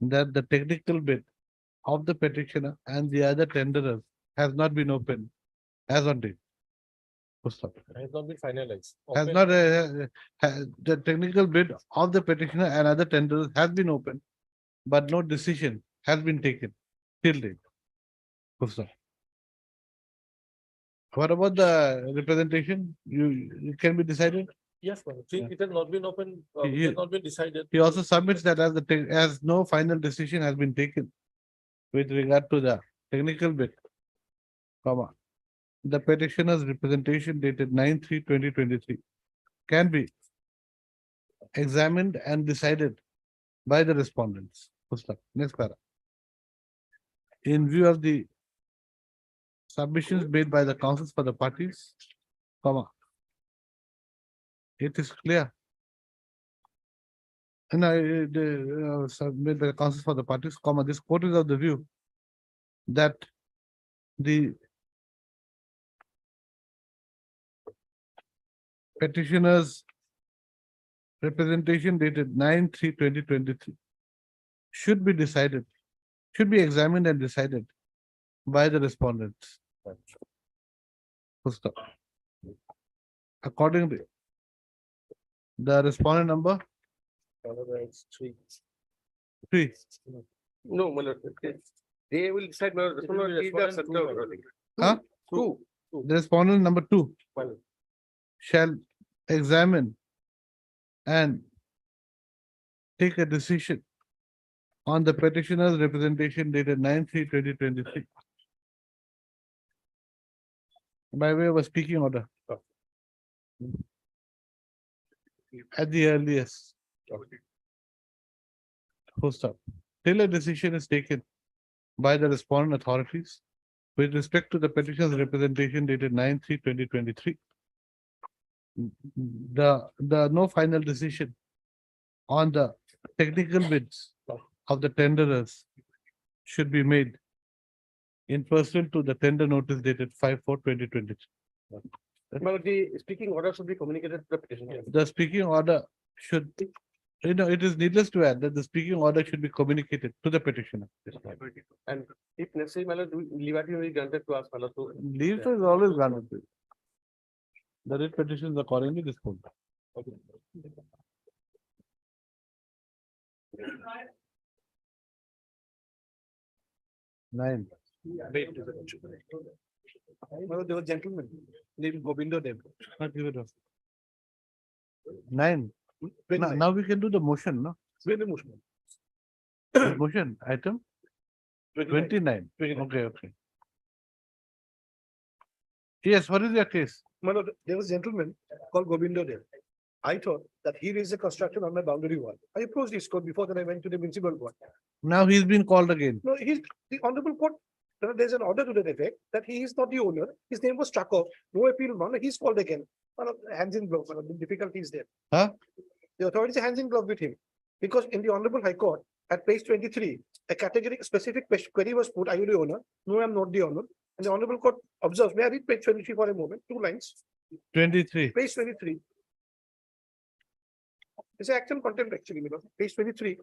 that the technical bid of the petitioner and the other tenderers has not been opened as on date. Full stop. Has not been finalized. Has Open- not, the technical bid of the petitioner and other tenderers has been opened, but no decision has been taken till date. Full stop. What about the representation? It can be decided? Yes, my lord. See, it has not been open, it He- has not been decided. He also submits that as no final decision has been taken with regard to the technical bid, the petitioner's representation dated 9/3/2023 can be examined and decided by the respondents. Full stop. Next para. In view of the submissions made by the counsels for the parties, it is clear. And submit the counsels for the parties, this court is of the view that the petitioner's representation dated 9/3/2023 should be decided, should be examined and decided by the respondents. Full stop. Accordingly, the respondent number It's 3. 3. No, my lord, they will decide, my lord, It will be respondent two, my lord. Huh? Two. The respondent number 2 Well, shall examine and take a decision on the petitioner's representation dated 9/3/2023 by way of a speaking order at the earliest. Full stop. Till a decision is taken by the respondent authorities with respect to the petitioner's representation dated 9/3/2023. The no final decision on the technical bids of the tenderers should be made in pursuant to the tender notice dated 5/4/2023. My lord, the speaking order should be communicated to the petitioner. The speaking order should, it is needless to add that the speaking order should be communicated to the petitioner. And if necessary, my lord, liberty will be granted to us, my lord, to. Leave is always granted. The writ petition is accordingly disposed. Nine. Well, they were gentlemen, named Govindo Dev. Not give it up. Nine. Now we can do the motion, no? Very emotional. Motion item 29. Okay, okay. Yes, what is your case? My lord, there was a gentleman called Gobindo Dev. I thought that he raised a construction on my boundary wall. I approached his court before that I went to the municipal court. Now he's been called again. No, he's the honorable court. There's an order to that effect that he is not the owner. His name was struck off. No appeal, no, he's called again. One of hands in glove, one of the difficulties there. Huh? The authorities are hands in glove with him. Because in the honorable high court, at page 23, a category specific query was put, are you the owner? No, I'm not the owner. And the honorable court observes, may I read page 23 for a moment? 2 lines. 23. Page 23. It's an action content actually, page 23.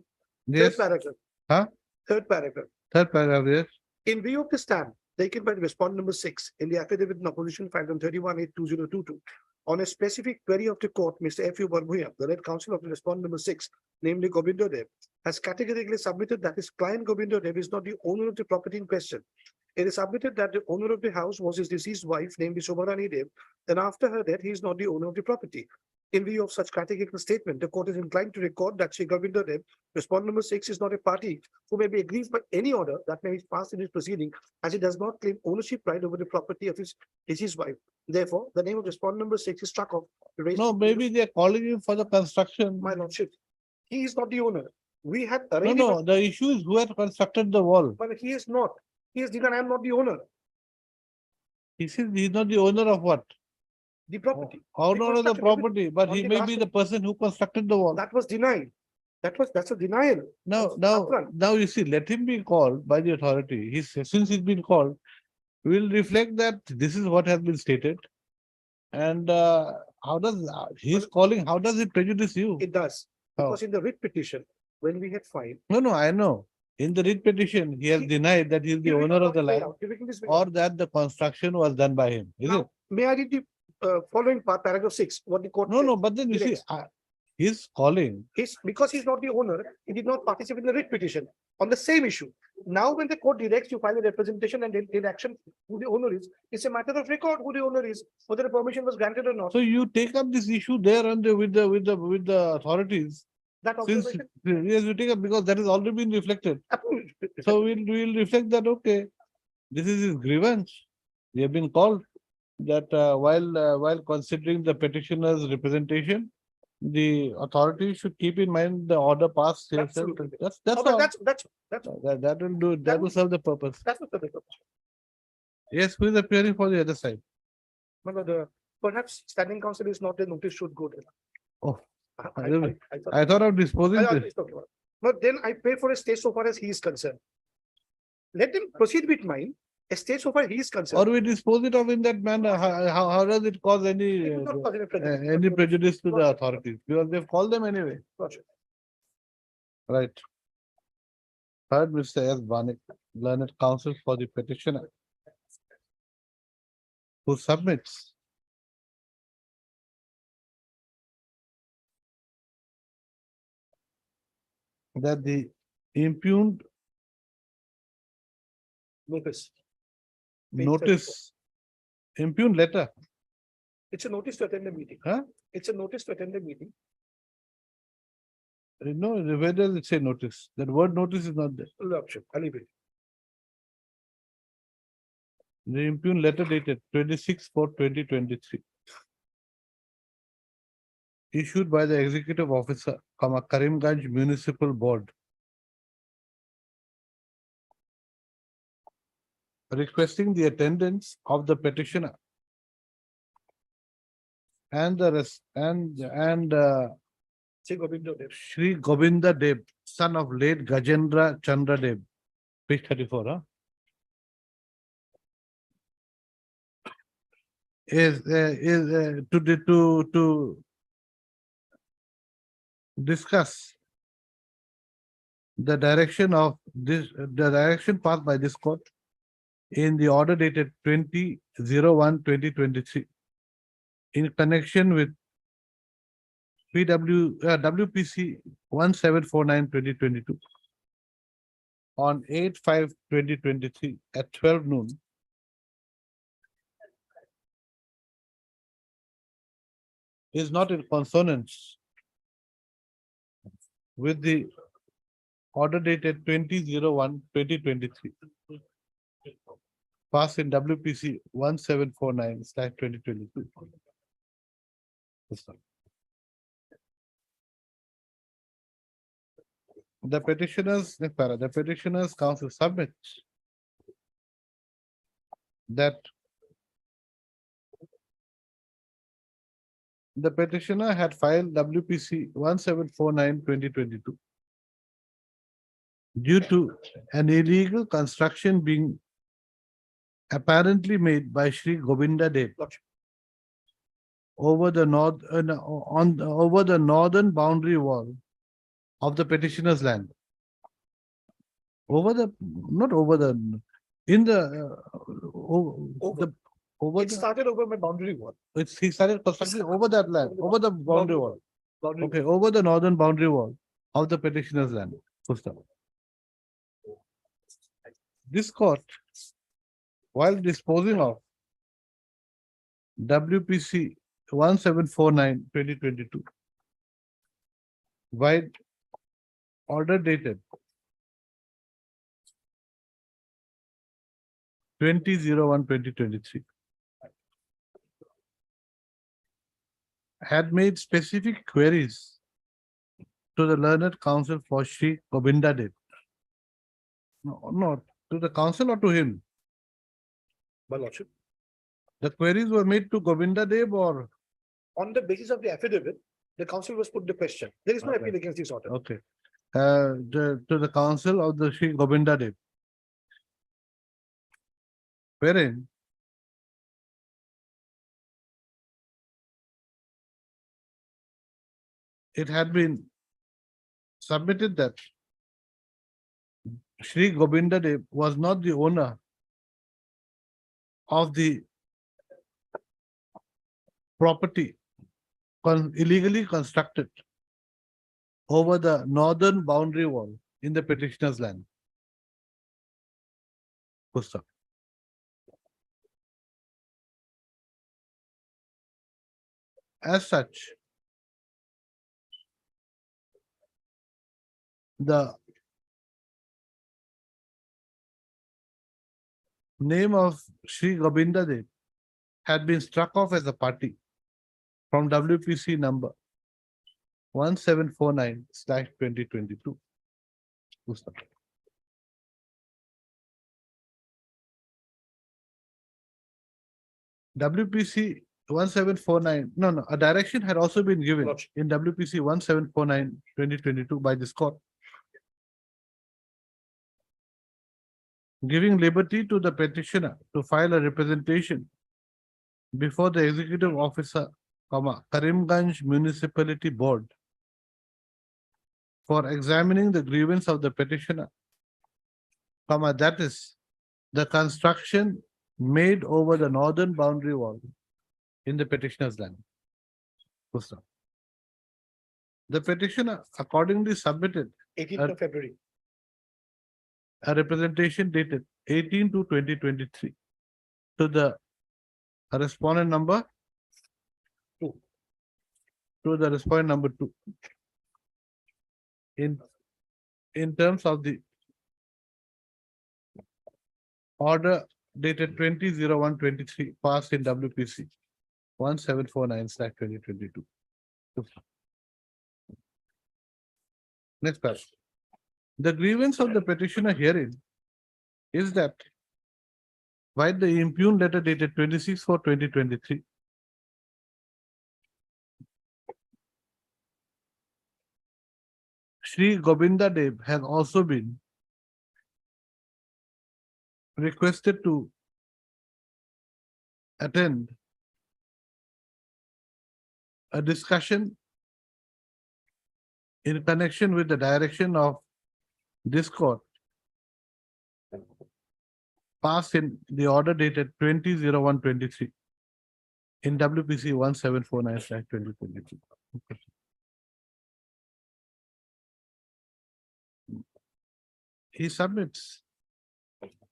Yes. Third paragraph. Huh? Third paragraph. Third paragraph, yes. In view of the stand taken by the respondent number 6 in the affidavit in opposition filed on 31/8/2022 on a specific query of the court, Mr. F. U. Barbuya, the lead counsel of the respondent number 6, namely Gobindo Dev, has categorically submitted that his client Gobindo Dev is not the owner of the property in question. It is submitted that the owner of the house was his deceased wife, namely Shobharani Dev, and after her death, he is not the owner of the property. In view of such categorical statement, the court is inclined to record that Sri Gobindo Dev, respondent number 6, is not a party who may be aggrieved by any order that may be passed in his proceeding, as he does not claim ownership right over the property of his deceased wife. Therefore, the name of respondent number 6 is struck off. No, maybe they're calling him for the construction. My lordship, he is not the owner. We had No, arranged. no, the issue is who had constructed the wall. But he is not. He is denied, I am not the owner. He says he's not the owner of what? The property. Owner of the constructed property, but on he the may last be one. the person who constructed the wall. That was denied. That's a denial. Now, upfront. now you see, let him be called by the authority. Since he's been called, we'll reflect that this is what has been stated. And how does he's calling, how does it prejudice you? It does. How? Because in the writ petition, when we had filed. No, I know. In the writ petition, he has denied that he is the owner of the land or that the construction was done by him. Is it? Now, may I read the following part, paragraph 6, what the court. No, said? but then you see, Directs. he's calling. Because he's not the owner, he did not participate in the writ petition on the same issue. Now, when the court directs you file a representation and in action who the owner is, it's a matter of record who the owner is, whether the permission was granted or not. So you take up this issue there and with the authorities. That Since observation. yes, we take up because that has already been reflected. approved. So we'll reflect that, okay, this is his grievance. We have been called that while considering the petitioner's representation, the authority should keep in mind the order passed. Absolutely. That's Okay, all. that's That will do, that will serve the purpose. what the purpose. Yes, who is appearing for the other side? Perhaps standing counsel is not a notice should go there. Oh, I I thought of disposing I- this. okay, but then I pray for a stay so far as he is concerned. Let him proceed with mine, a stay so far he is Or concerned. we dispose it of in that manner. How does it cause It any will not cause any any prejudice to the authorities? Because they've called them anyway. Gotcha. Right. Third, Mr. S. Banik, learned counsel for the petitioner, who submits that the impugned Notice. notice, impugned letter, It's a notice to attend the meeting. huh? It's a notice to attend the meeting. No, where does it say notice? That word notice is not there. Lordship, I'll leave it. The impugned letter dated 26/4/2023. Issued by the executive officer, Karimganj Municipal Board. Requesting the attendance of the petitioner. And the rest, and Say Gobindo Dev. Shri Govinda Dev, son of late Gajendra Chandra Dev. Page 34, huh? Is to discuss the direction of this, the direction passed by this court in the order dated 20/01/2023 in connection with WPC 1749/2022 on 8/5/2023 at 12 noon. Is not in consonance with the order dated 20/01/2023. passed in WPC 1749/2022. The petitioners counsel submits that the petitioner had filed WPC 1749/2022 due to an illegal construction being apparently made by Shri Govinda Dev over the over the northern boundary wall of the petitioner's land. Not over the, in the, over It the, started over my boundary wall. he started constructing over that land, over the boundary wall. Okay, over the northern boundary wall of the petitioner's land. Full stop. This court, while disposing of WPC 1749/2022, by order dated 20/01/2023, had made specific queries to the learned counsel for Shri Govinda Dev. No, to the counsel or to him? My lordship, The queries were made to Govinda Dev or? on the basis of the affidavit, the council was put the question. There is no Okay. appeal against this order. Okay. To the counsel of the Shri Govinda Dev. Wherein it had been submitted that Shri Govinda Dev was not the owner of the property illegally constructed over the northern boundary wall in the petitioner's land. Pusta. As such, the name of Shri Govinda Dev had been struck off as a party from WPC number 1749/2022. WPC 1749, no, a direction had also been given in WPC 1749/2022 by this court, giving liberty to the petitioner to file a representation before the executive officer, Karimganj Municipality Board, for examining the grievance of the petitioner, that is, the construction made over the northern boundary wall in the petitioner's land. The petitioner accordingly submitted 18th of February. a representation dated 18/2/2023 to the respondent number 2. To the respondent number 2. In terms of the order dated 20/01/23 passed in WPC 1749/2022. Next paragraph. The grievance of the petitioner herein is that by the impugned letter dated 26/4/2023, Shri Govinda Dev has also been requested to attend a discussion in connection with the direction of this court passed in the order dated 20/01/23 in WPC 1749/2022. He submits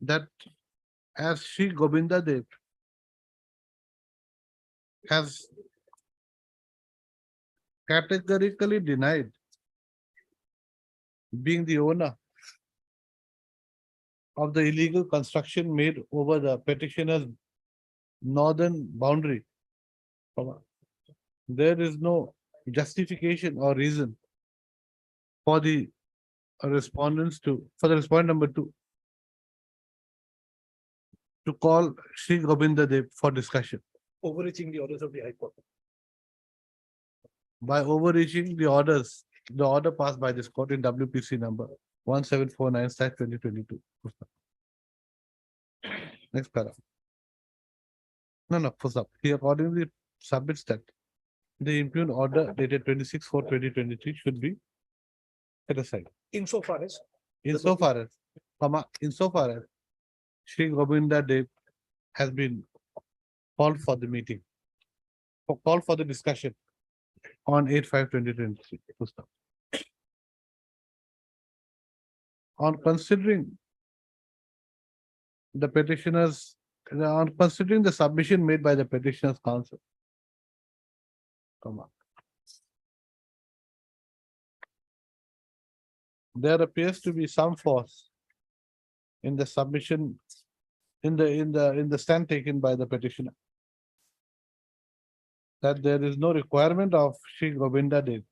that as Shri Govinda Dev has categorically denied being the owner of the illegal construction made over the petitioner's northern boundary, comma, there is no justification or reason for the respondents for the respondent number 2 to call Sri Govinda Dev for discussion. Overreaching the orders of the High Court. By overreaching the orders, the order passed by this court in WPC number 1749/2022. Next paragraph. No, full stop. He accordingly submits that the impugned order dated 26/4/2023 should be set aside. Insofar as Insofar as Sri Govinda Dev has been called for the meeting, called for the discussion on 8/5/2023. Full stop. On considering the submission made by the petitioner's counsel, comma, there appears to be some force in the submission, in the stand taken by the petitioner, that there is no requirement of Sri Govinda Dev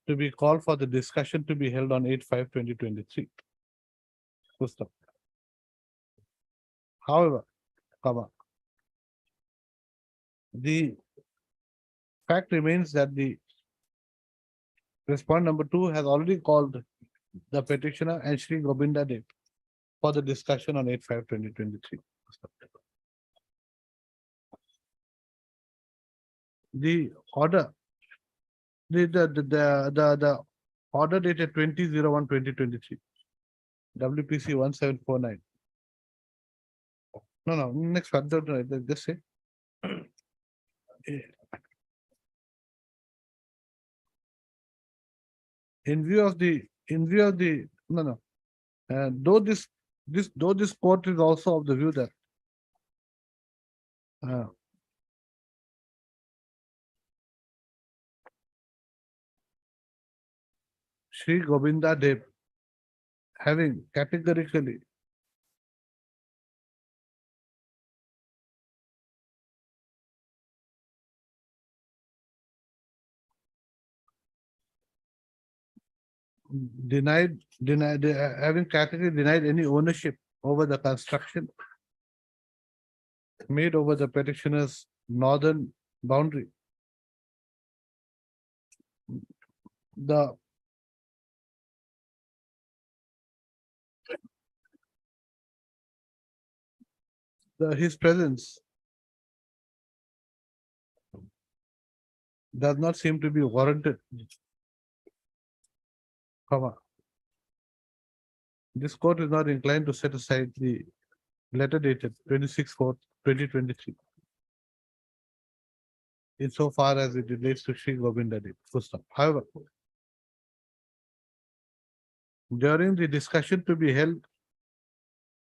to be called for the discussion to be held on 8/5/2023. Full stop. However, comma, the fact remains that the respondent number 2 has already called the petitioner and Sri Govinda Dev for the discussion on 8/5/2023. The order, the order dated 20/01/2023, WPC 1749. No, next one, just say. In view of the, though this court is also of the view that Sri Govinda Dev having categorically having categorically denied any ownership over the construction made over the petitioner's northern boundary. His presence does not seem to be warranted. Comma. This court is not inclined to set aside the letter dated 26/4/2023 insofar as it relates to Sri Govinda Dev. Full stop. However, during the discussion to be held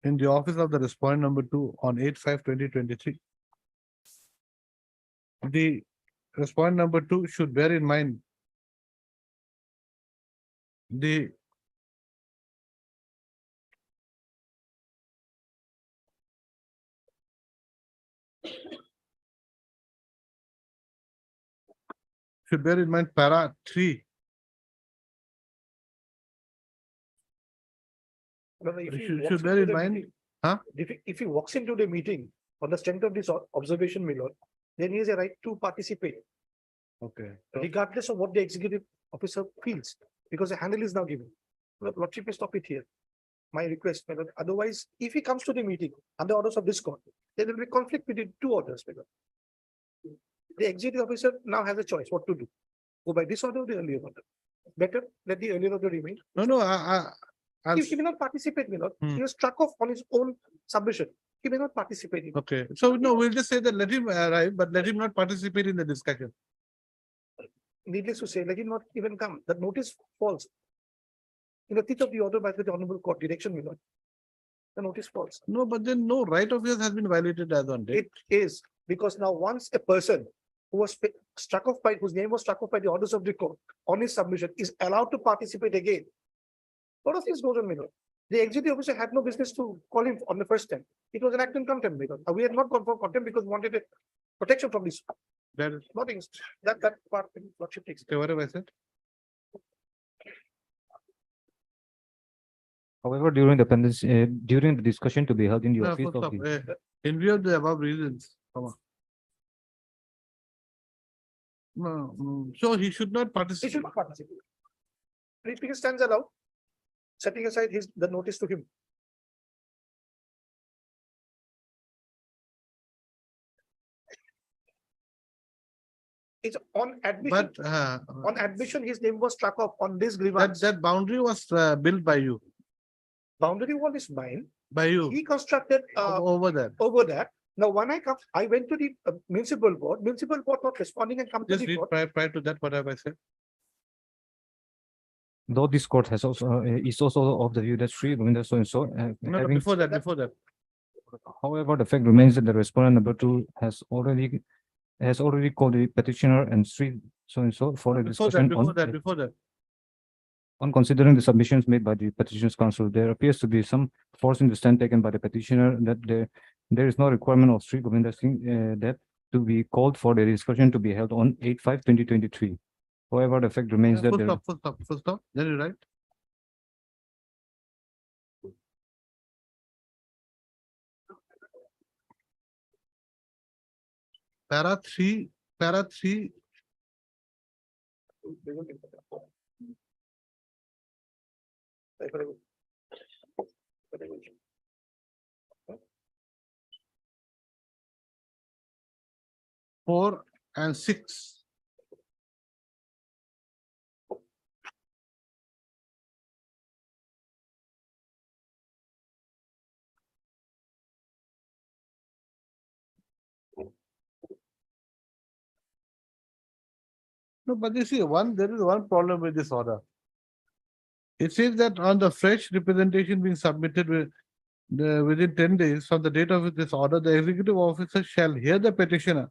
in the office of the respondent number 2 on 8/5/2023, the respondent number 2 should bear in mind the para 3. Should bear in mind, If he walks into the meeting on the strength of this observation, my lord, then he has a right to participate, okay. regardless of what the executive officer feels, because the handle is now given. Lordship may stop it here. My request, my lord. Otherwise, if he comes to the meeting under orders of this court, there will be conflict between two orders, my lord. The executive officer now has a choice what to do. Go by this order or the earlier order. Better let the earlier order remain. No, He may not participate, my lord. He was struck off on his own submission. He may not participate. in it. okay. So no, we'll just say that let him arrive, but let him not participate in the discussion. Needless to say, let him not even come. The notice falls. In the teeth of the order by the honorable court direction, my lord. The notice falls. No, but then no right of yours has been violated as on date. It is because now once a person who was struck off by, whose name was struck off by the orders of the court on his submission is allowed to participate again. Lot of things goes on, my lord. The executive officer had no business to call him on the first time. It was an act in contempt because we had not gone for contempt because we wanted a protection from this. That is, Nothing, that part, lordship takes. okay, what have I said? However, during the discussion to be held in the No, office full of stop. the In view of the above reasons, come on. No, so he should not He participate. should not participate. If he stands allowed, setting aside the notice to him. It's on admission, But on admission, his name was struck off on this that grievance. that boundary was built by you, Boundary wall is mine. by you He constructed over there. over that. Now, when I went to the municipal board not responding and come to Just the read court. prior to that, what have I said? though this court has also is also of the view that Sri Govinda so and so No, having, before that, before that. however, the fact remains that the respondent number 2 has already called the petitioner and Sri so and so for a Before discussion that, before that. on considering the submissions made by the petitioner's counsel. There appears to be some force in the stand taken by the petitioner that there is no requirement of Sri Govinda Singh that to be called for the discussion to be held on 8/5/2023. However, the fact remains that Full there stop, full stop, full stop. Then you write. Para 3. Four and 6. No, but you see, there is one problem with this order. It says that on the fresh representation being submitted within 10 days from the date of this order, the executive officer shall hear the petitioner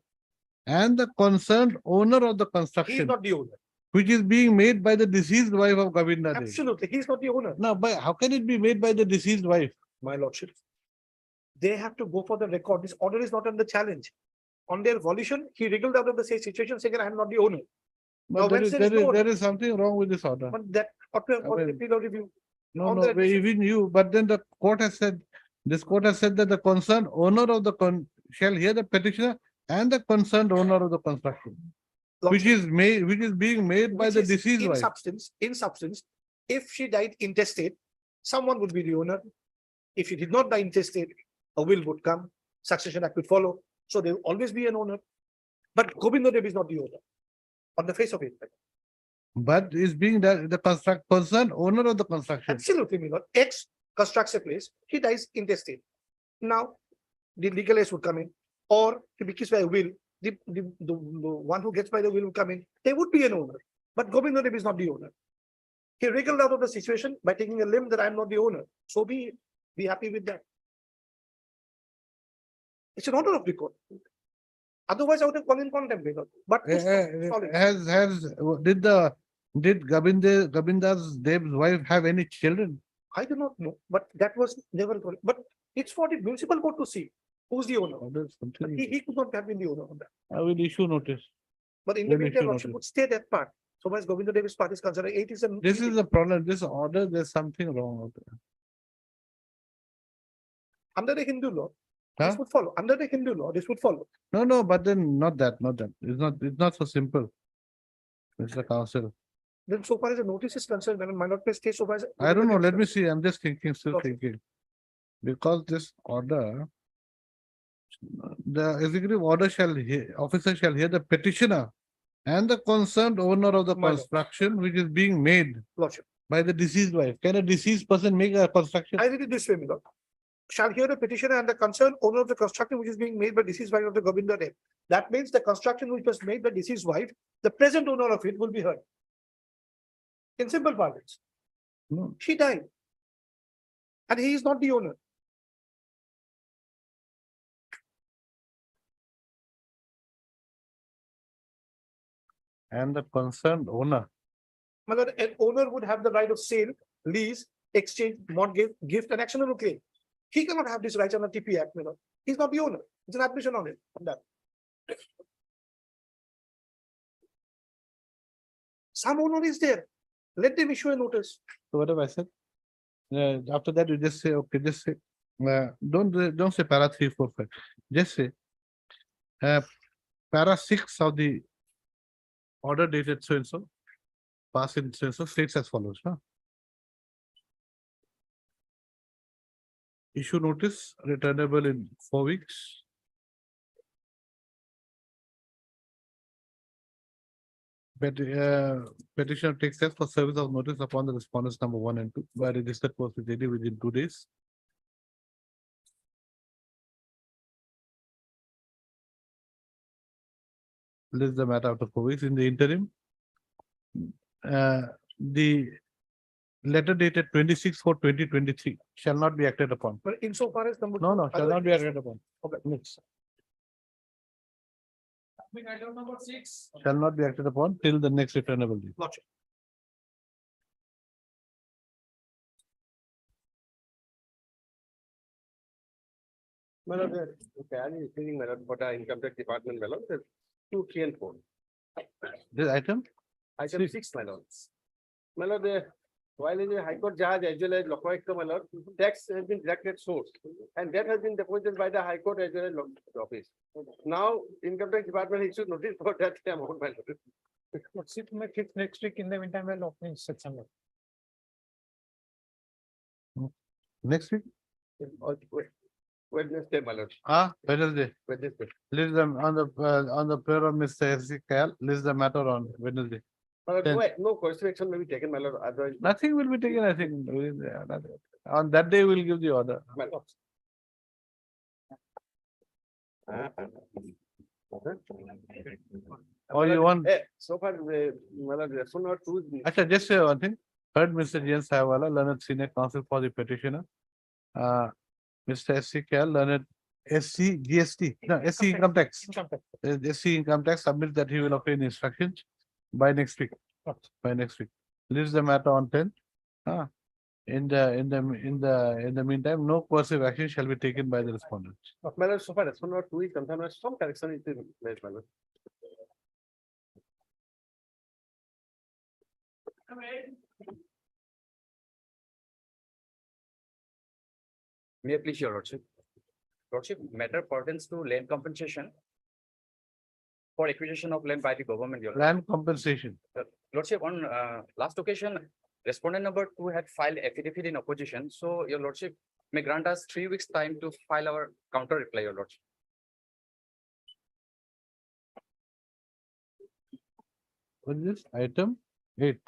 and the concerned owner of the He is construction, not the owner. which is being made by the deceased wife of Govinda Dev. Absolutely, he is not the owner, Now, but how can it be made by the deceased wife? my lordship. They have to go for the record. This order is not under challenge. On their volition, he wriggled out of the situation saying, I am not the owner. But Now, there when is, there there is is, no- there is something wrong with this order. But that ought to have got I a mean- appeal or review. No, on no, the admission. even you, but then the court has said, this court has said that the concerned owner of the shall hear the petitioner and the concerned owner of the construction, which Lordship, is being made by which the is deceased in wife. substance, if she died intestate, someone would be the owner. If she did not die intestate, a will would come, succession act would follow. So there will always be an owner. But Govinda Dev is not the owner on the face of it. But is being the concerned owner of the construction. Absolutely, my lord. X constructs a place, he dies intestate. Now, the legal heirs would come in, or to be kissed by a will, the one who gets by the will will come in. There would be an owner, but Govinda Dev is not the owner. He wriggled out of the situation by taking a limb that I am not the owner. So be happy with that. It's an order of the court. Otherwise, I would have gone in contempt, my lord. But sorry. Did Govinda's Dev's wife have any children? I do not know, but that was never, but it's for the municipal court to see who's the owner. There's something- He could not have been the owner of that. I will issue notice. But in the Really meantime, should lordship not would stay that part. So much Govinda Devi's part is concerned, it is a. This is the problem, this order, there's something wrong out there. Under the Hindu law, Huh? this would follow. Under the Hindu law, this would follow. No, but then not that. It's not so simple. Mr. Council. Then so far as the notice is concerned, when might not stay so far as. I don't know, let me see, I'm just thinking, still Okay. thinking. Because this order, the executive order officer shall hear the petitioner and the concerned owner of the My lord. construction which is being made Lordship, by the deceased wife. Can a deceased person make a construction? I read it this way, my lord. Shall hear the petitioner and the concerned owner of the construction which is being made by deceased wife of the Govinda Dev. That means the construction which was made by deceased wife, the present owner of it will be heard. In simple parlance, No. she died. And he is not the owner. And the concerned owner. My lord, an owner would have the right of sale, lease, exchange, mortgage, gift, and actionable claim. He cannot have this rights on a TP Act, He's not the owner. It's an admission on it, on that. Some owner is there. Let them issue a notice. So what have I said? After that, you just say, okay, just say, don't say para 3, 4, 5. Just say, para 6 of the order dated so and so, pass in so and so, states as follows, no? Issue notice returnable in 4 weeks. Petitioner takes steps for service of notice upon the respondents number 1 and 2 by registered post with AD within 2 days. List the matter after 4 weeks. In the interim, the letter dated 26/4/2023 shall not be acted upon. But insofar as number. No, shall not be acted upon. Okay. Next. Item number 6. Shall not be acted upon till the next returnable date. Lordship. For the income tax department, 2, 3, and 4. This item, Item 6, my lord. My lord, while in the High Court judge as well as Lokoyakta, my lord, tax has been directed source, and that has been deposited by the High Court as well as office. Now, income tax department issued notice for that amount, my lord. What's it make it next week in the meantime while opening section? next week, Wednesday, my lord. Wednesday. Wednesday. List them on the prayer of Mr. S.C. Kayal, list the matter on Wednesday. My lord, Then- no course action may be taken, my lord, otherwise. Nothing will be taken, I think. On that day, we'll give the order. My lord. Or you want, So far, my lord, so not two. actually, just say one thing. Heard Mr. J. N. Sahawala, learned senior counsel for the petitioner. Mr. S.C. Kayal, learned SC GST, no, SC income tax. SC income tax submit that he will obtain instructions by next week. By next week. Leaves the matter on 10th. In the meantime, no coercive action shall be taken by the respondents. My lord, so far, so not two is confirmed, some correction is made, my lord. May I please, your lordship? Lordship, matter pertains to land compensation for acquisition of land by the government, your lordship. Land compensation. Lordship, on last occasion, respondent number 2 had filed affidavit in opposition, so your lordship may grant us 3 weeks time to file our counter reply, your lordship. What is this? Item 8.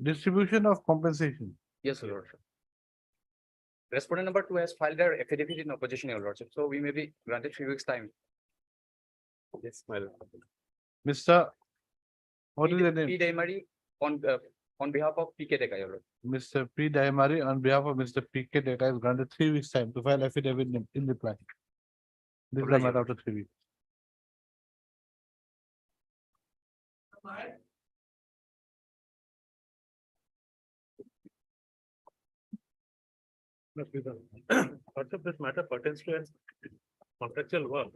Distribution of compensation. Yes, your lordship. Respondent number 2 has filed their affidavit in opposition, your lordship, so we may be granted 3 weeks time. Yes, my lord. Mr. What is the name? P. Daimari on behalf of PK Deka, your lordship. Mr. P. Daimari on behalf of Mr. P.K. Deka is granted 3 weeks time to file affidavit in reply. This is the matter after 3 weeks. Part of this matter pertains to a contractual work.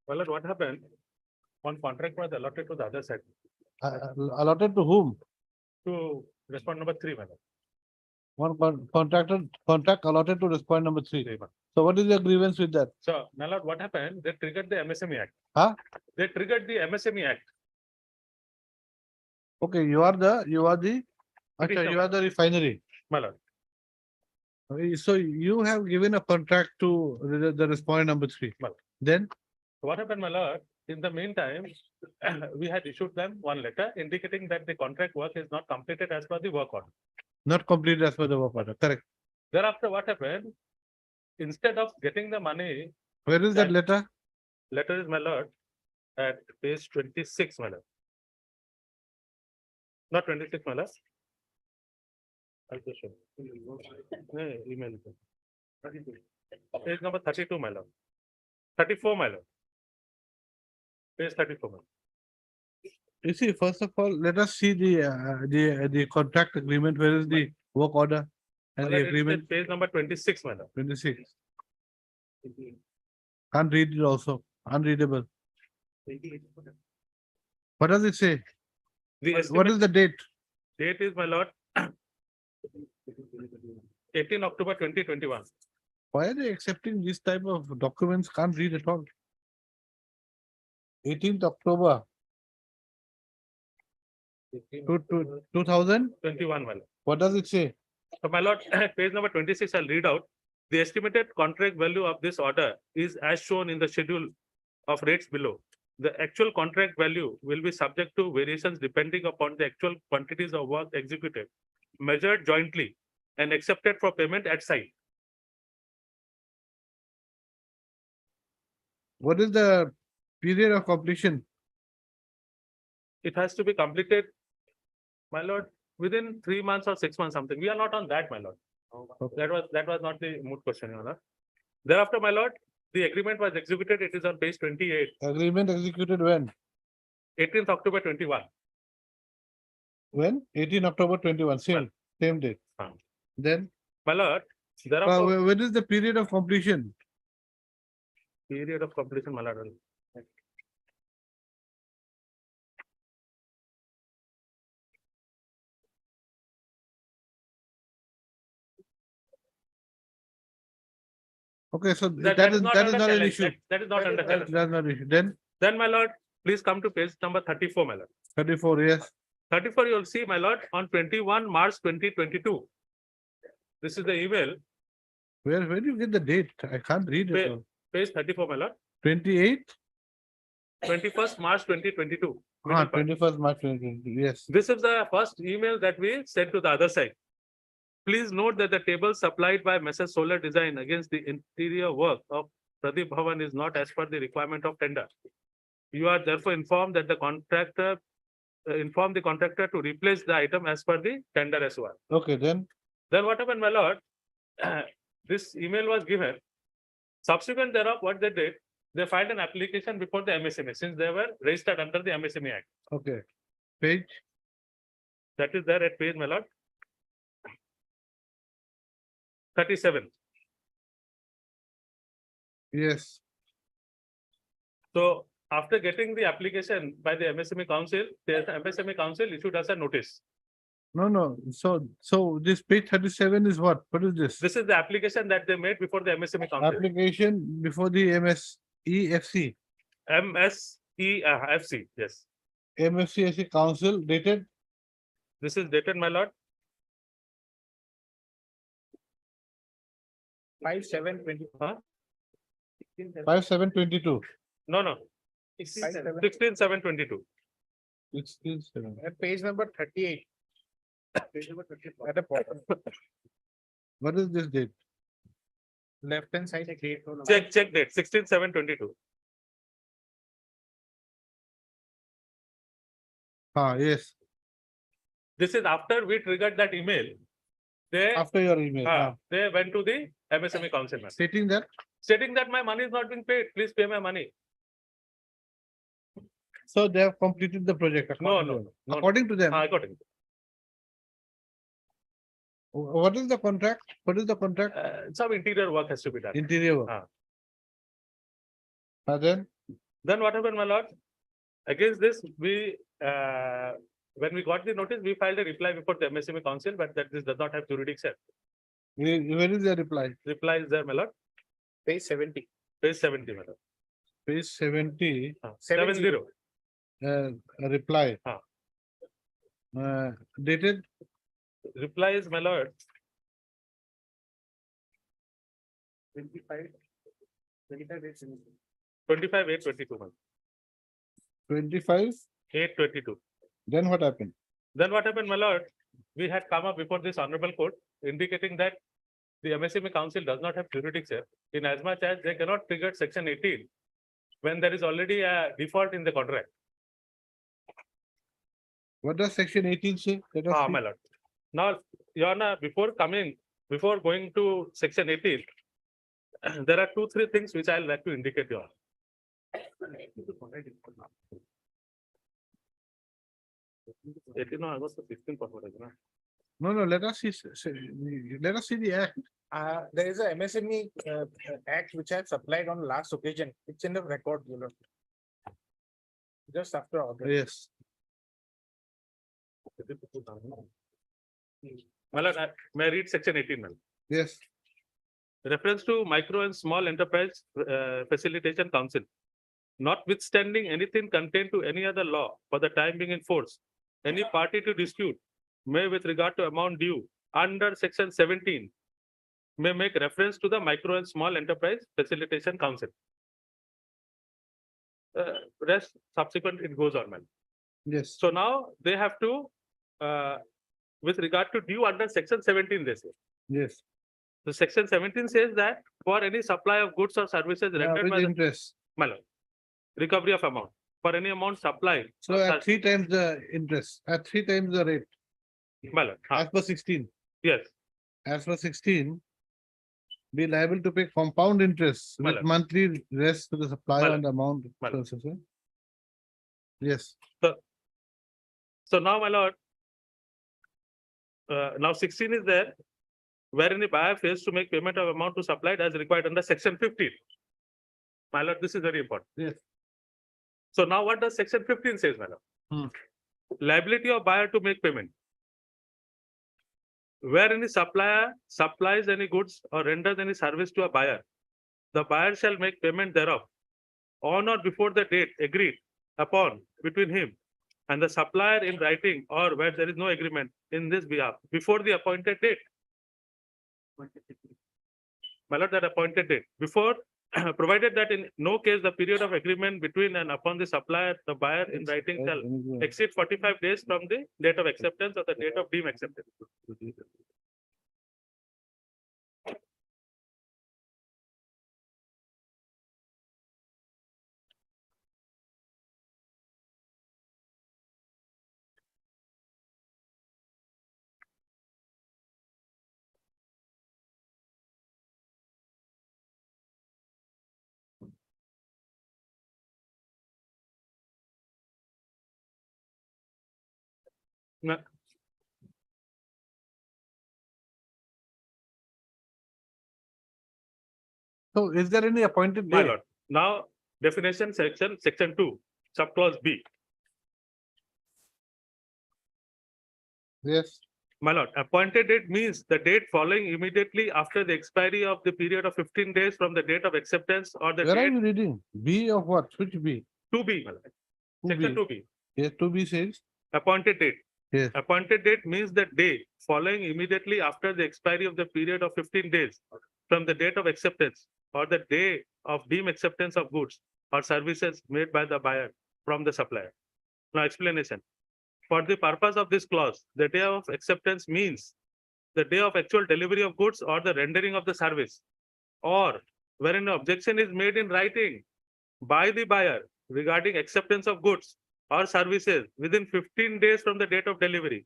Well, what happened? One contract was allotted to the other side, Allotted to whom? to respond number 3, madam. One contract allotted to respondent number 3. So what is the grievance with that? So, my lord, what happened? They triggered the MSME Act. They triggered the MSME Act. Okay, you are the refinery. My lord. So you have given a contract to the respondent number 3. Well. Then What happened, my lord? In the meantime, we had issued them one letter indicating that the contract work is not completed as per the work order. not completed as per the work order. Correct. Thereafter, what happened? Instead of getting the money, Where is that letter? letter is, my lord, at page 26, my lord. Not 26, my lord. I'll just show you. Email. Page number 32, my lord. 34, my lord. Page 34, my lord. You see, first of all, let us see the contract agreement. Where is the work order? And the agreement Page number 26, madam. 26. Can't read it also, unreadable. What does it say? The What estimate is the date? date is, my lord, 18 October 2021. Why are they accepting this type of documents? Can't read at all. 18th October 2000. 21, my lord. What does it say? So, my lord, page number 26, I'll read out. The estimated contract value of this order is as shown in the schedule of rates below. The actual contract value will be subject to variations depending upon the actual quantities of work executed, measured jointly and accepted for payment at site. What is the period of completion? It has to be completed, my lord, within 3 months or 6 months, something. We are not on that, my lord. That was not the moot question, your honor. Thereafter, my lord, the agreement was executed. It is on page 28, Agreement executed when? 18th October 21. When? 18 October 21, same date. Then, My lord, thereafter, when is the period of completion? period of completion, my lord. Okay, so That that is not not under an challenge. issue. That is not under challenge. That's not an issue. Then Then, my lord, please come to page number 34, my lord. 34, yes. 34, you will see, my lord, on 21 March 2022. This is the email, Where do you get the date? I can't read it. all. page 34, my lord, 28? 21st March 2022. middle part. 21st March 2022, yes. This is the first email that we sent to the other side. Please note that the table supplied by Messrs. Solar Design against the interior work of Pradeep Bhavan is not as per the requirement of tender. You are therefore informed that the contractor inform the contractor to replace the item as per the tender as well. Okay, then, Then what happened, my lord? This email was given. Subsequent thereof, what they did, they filed an application before the MSME since they were registered under the MSME Act. okay. Page, That is there at page, my lord. 37. yes. So after getting the application by the MSME Council, the MSME Council issued us a notice. No. So this page 37 is what? What is this? This is the application that they made before the MSME Council. Application before the MSEFC. MSEFC, yes. MFCSC Council dated This is dated, my lord. 5/7/20. 5722. No. 16/7/22. 16/7. At page number 38. Page number 38. At the bottom, What is this date? left hand side. Check date, 16/7/22. Yes, This is after we triggered that email. They, after your email. they went to the MSME Council, man, Stating that, stating that my money is not being paid. Please pay my money. so they have completed the project. according to them. No. According to them, I got it. what is the contract? What is the contract? Some interior work has to be done. Interior work. Then, Then what happened, my lord? Against this, we, when we got the notice, we filed a reply before the MSME Council, but that this does not have jurisdiction. where is the reply? Reply is there, my lord. Page 70. Page 70, my lord. Page 70, 70. reply. Ah. Dated Reply is, my lord. 25/8/22, man. 25, 8/22. then what happened? Then what happened, my lord? We had come up before this honorable court indicating that the MSME Council does not have jurisdiction in as much as they cannot trigger section 18 when there is already a default in the contract. What does section 18 say? Let us see. My lord. Now, your honor, before going to section 18, there are 2-3 things which I will like to indicate, your honor. 18 or August 16 purpose, na? No, let us see, let us see the act. There is a MSME Act which I have supplied on last occasion. It's in the record, you know. Just after August. Yes. My lord, may I read section 18, ma'am? Yes. Reference to micro and small enterprise facilitation council. Notwithstanding anything contained to any other law for the time being in force, any party to dispute may, with regard to amount due under section 17, may make reference to the micro and small enterprise facilitation council. Rest subsequent it goes on, ma'am. Yes. So now they have to, with regard to due under section 17, they say. Yes. The section 17 says that for any supply of goods or services rendered With by the interest. my lord, recovery of amount for any amount supplied. So at 3 times the interest, at 3 times the rate, My lord, as per 16. yes, As per 16, be liable to pay compound interest My with lord. monthly rest to the supplier My on the amount. My lord. Yes. so now my lord, now 16 is there, where any buyer fails to make payment of amount to supplied as required under section 15. My lord, this is very important. Yes. So now what does section 15 says, my lord? Liability of buyer to make payment. Where any supplier supplies any goods or renders any service to a buyer, the buyer shall make payment thereof on or before the date agreed upon between him and the supplier in writing, or where there is no agreement in this behalf before the appointed date. My lord, that appointed date before, provided that in no case the period of agreement between and upon the supplier, the buyer in writing shall exceed 45 days from the date of acceptance or the date of deemed acceptance. Now, So is there any appointed my date? lord, now definition section 2, subclause B. Yes. My lord, appointed date means the date following immediately after the expiry of the period of 15 days from the date of acceptance or the Where are date you reading? B of what? Which B? 2B, my lord. Section 2B, Yes, 2B says. appointed date. Yes. Appointed date means the day following immediately after the expiry of the period of 15 days from the date of acceptance or the day of deemed acceptance of goods or services made by the buyer from the supplier. Now explanation. For the purpose of this clause, the day of acceptance means the day of actual delivery of goods or the rendering of the service, or wherein an objection is made in writing by the buyer regarding acceptance of goods or services within 15 days from the date of delivery,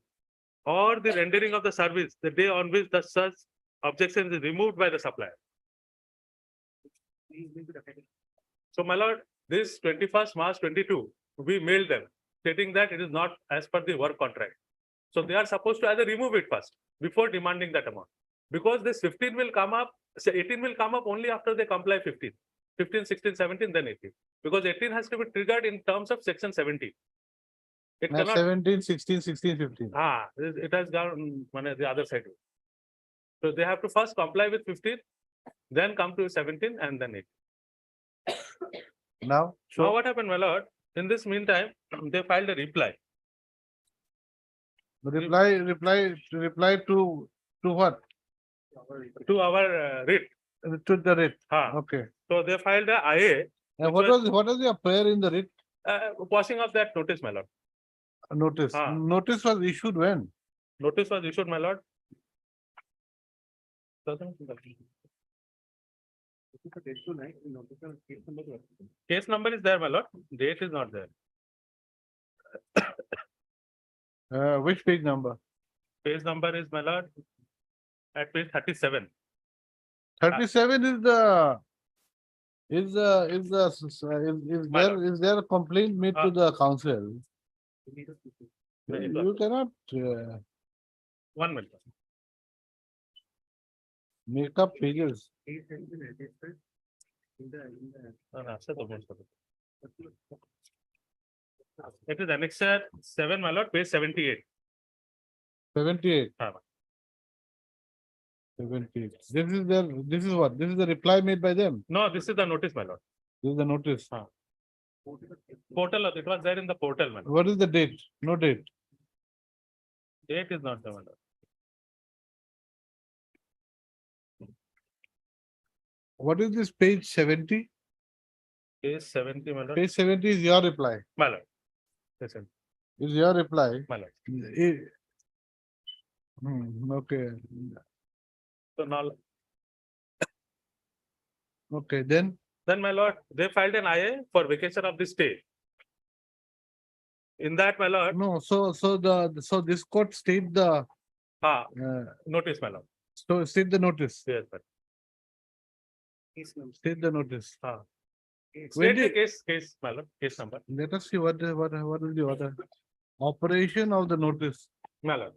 or the rendering of the service, the day on which the such objection is removed by the supplier. So my lord, this 21st March 22, we mailed them stating that it is not as per the work contract. So they are supposed to either remove it first before demanding that amount. Because this 15 will come up, say 18 will come up only after they comply 15. 15, 16, 17, then 18. Because 18 has to be triggered in terms of section 17. It Now cannot, 17, 16, 16, 15. it has gone on the other side. So they have to first comply with 15, then come to 17 and then 18. Now, Now what happened, my lord? In this meantime, they filed a reply. reply to what? To our writ. To the writ. Huh. Okay. So they filed a IA. And which what was your prayer in the writ? Passing of that notice, my lord. Notice. Notice was issued when? Notice was issued, my lord. Case number is there, my lord. Date is not there. Which page number? Page number is, my lord, at page 37. 37 is the is My there a complaint made to the council You cannot One minute. make up pages. It is annexure 7, my lord, page 78. 78. Ah. 78. This is what? This is the reply made by them. No, this is the notice, my lord. This is the notice. Portal, it was there in the portal, my lord. What is the date? No date. Date is not the one. What is this page 70? Page 70, my lord. Page 70 is your reply. My lord. Listen, Is your reply. my lord. Okay. So now, Okay, then my lord, they filed an IA for vacation of the stay. In that, my lord, no. So this court state the notice, my lord. so state the notice. Yes, sir. State the notice. State the did- case, my lord, case number, Let us see what is the order. Operation of the notice. my lord.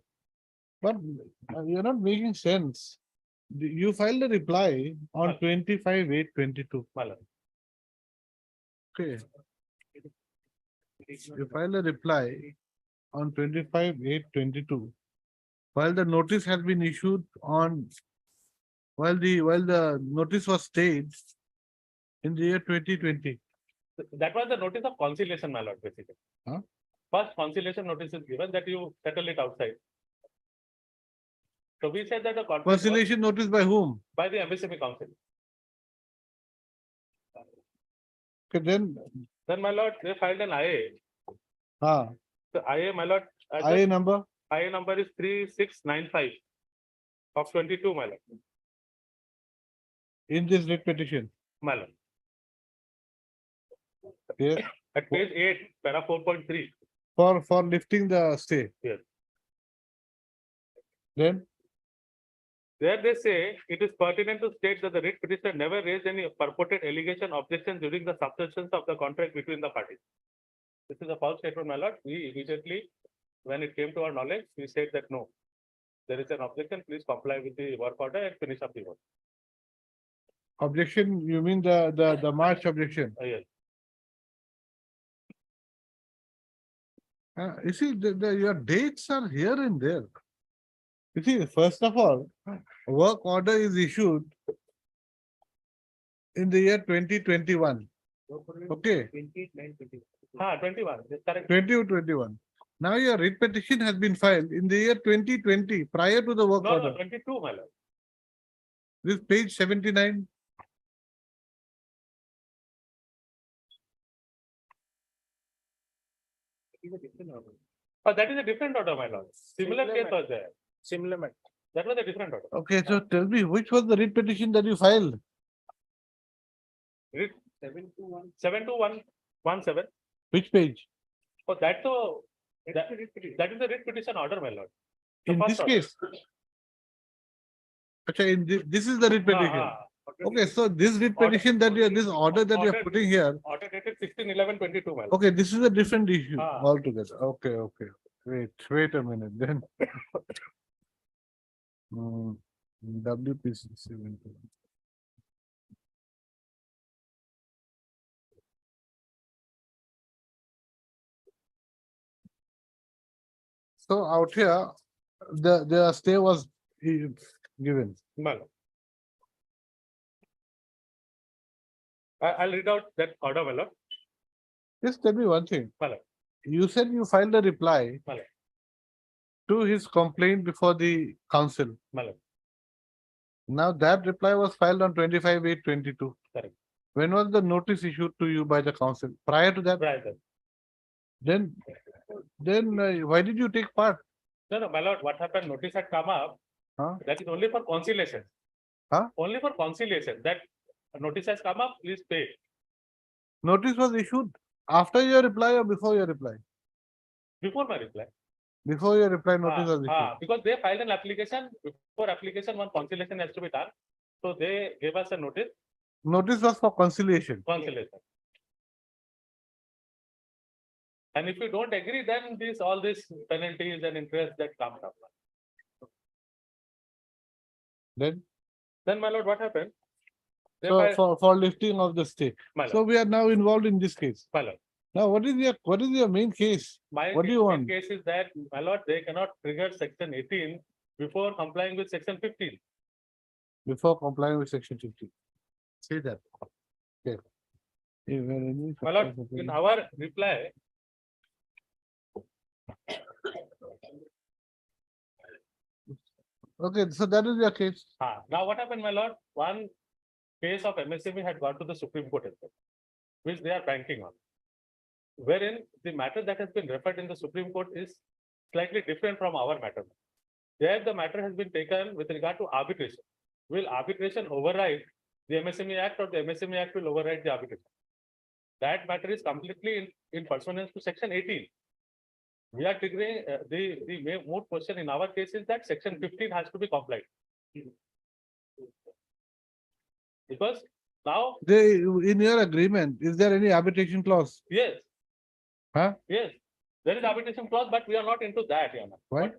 But you're not making sense. You filed a reply on 25/8/22. My lord. Okay. You filed a reply on 25/8/22. While the notice had been issued on, while the notice was stayed in the year 2020. That was the notice of conciliation, my lord, basically. Huh? First conciliation notice is given that you settle it outside. So we said that the contract was Conciliation notice by whom? by the MSME council. Okay, then, Then, my lord, they filed an IA. The IA, my lord, IA number, IA number is 3695 of 22, my lord. in this writ petition. My lord. Yes, At page 8, para 4.3. for lifting the stay. Yes. Then, There they say it is pertinent to state that the writ petitioner never raised any purported allegation objection during the substance of the contract between the parties. This is a false statement, my lord. We immediately, when it came to our knowledge, we said that no. There is an objection, please comply with the work order and finish up the work. objection, you mean the March objection? Yes. You see, your dates are here and there. You see, first of all, work order is issued in the year 2021. Okay, 21, that's correct. 2021. Now your writ petition has been filed in the year 2020, prior to the work No, order. 22, my lord. This page 79. Oh, that is a different order, my lord. Similar case was there. Similar matter. That was a different order. Okay, so tell me, which was the writ petition that you filed? Writ 72117. Which page? Oh, that is the writ petition order, my lord. The In first this order. case? Okay, this is the writ petition. Okay, so this writ Order- petition this order that you are Order- putting here, Order dated 16/11/22, my lord. okay, this is a different issue Ah. altogether. Okay. Wait a minute, then. WPC 17. So out here, the stay was given. My lord. I'll read out that order, my lord. Just tell me one thing. My lord. You said you filed a reply My lord. to his complaint before the council. My lord. Now that reply was filed on 25/8/22. Correct. When was the notice issued to you by the council? Prior to that? Right, sir. Then why did you take part? No, my lord, what happened, notice had come up. Huh? That is only for conciliation. Huh? Only for conciliation, that notice has come up, please pay. Notice was issued after your reply or before your reply? Before my reply. Before your reply, notice was issued. Because they filed an application, before application, one conciliation has to be done. So they gave us a notice, Notice was for conciliation. conciliation. And if you don't agree, then all these penalties and interest that come up. Then, Then, my lord, what happened? so Thereby- for lifting of the stay. My So we are now involved in this case. My lord, Now, what is your main case? my What do you main want? case is that, my lord, they cannot trigger section 18 before complying with section 15. Before complying with section 50. Say that. Okay. My lord, in our reply, Okay, so that is your case. now what happened, my lord? One case of MSME had gone to the Supreme Court as well, which they are banking on. Wherein the matter that has been referred in the Supreme Court is slightly different from our matter. There, the matter has been taken with regard to arbitration. Will arbitration override the MSME Act, or the MSME Act will override the arbitration? That matter is completely in pursuance to section 18. We are triggering the main moot question in our case is that section 15 has to be complied. Because now, In your agreement, is there any arbitration clause? yes. Huh? Yes, there is arbitration clause, but we are not into that, Yana. Why?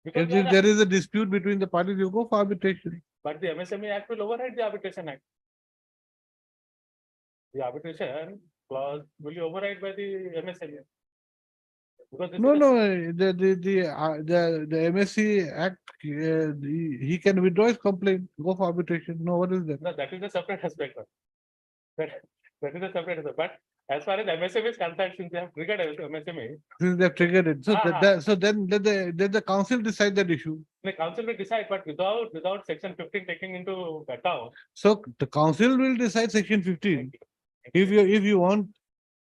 Because If we are there is a dispute between the parties, you go for arbitration. but the MSME Act will override the Arbitration Act. The arbitration clause will be override by the MSME. Because this No, is a- no, the MSC Act, he can withdraw his complaint, go for arbitration. No, what is that? No, that is a separate aspect. That is a separate aspect. But as far as MSME is concerned, since they have triggered MSME, Since they've triggered it. So so then let the council decide that issue. the council will decide, but without section 15 taking into account. So the council will decide section 15. If you want,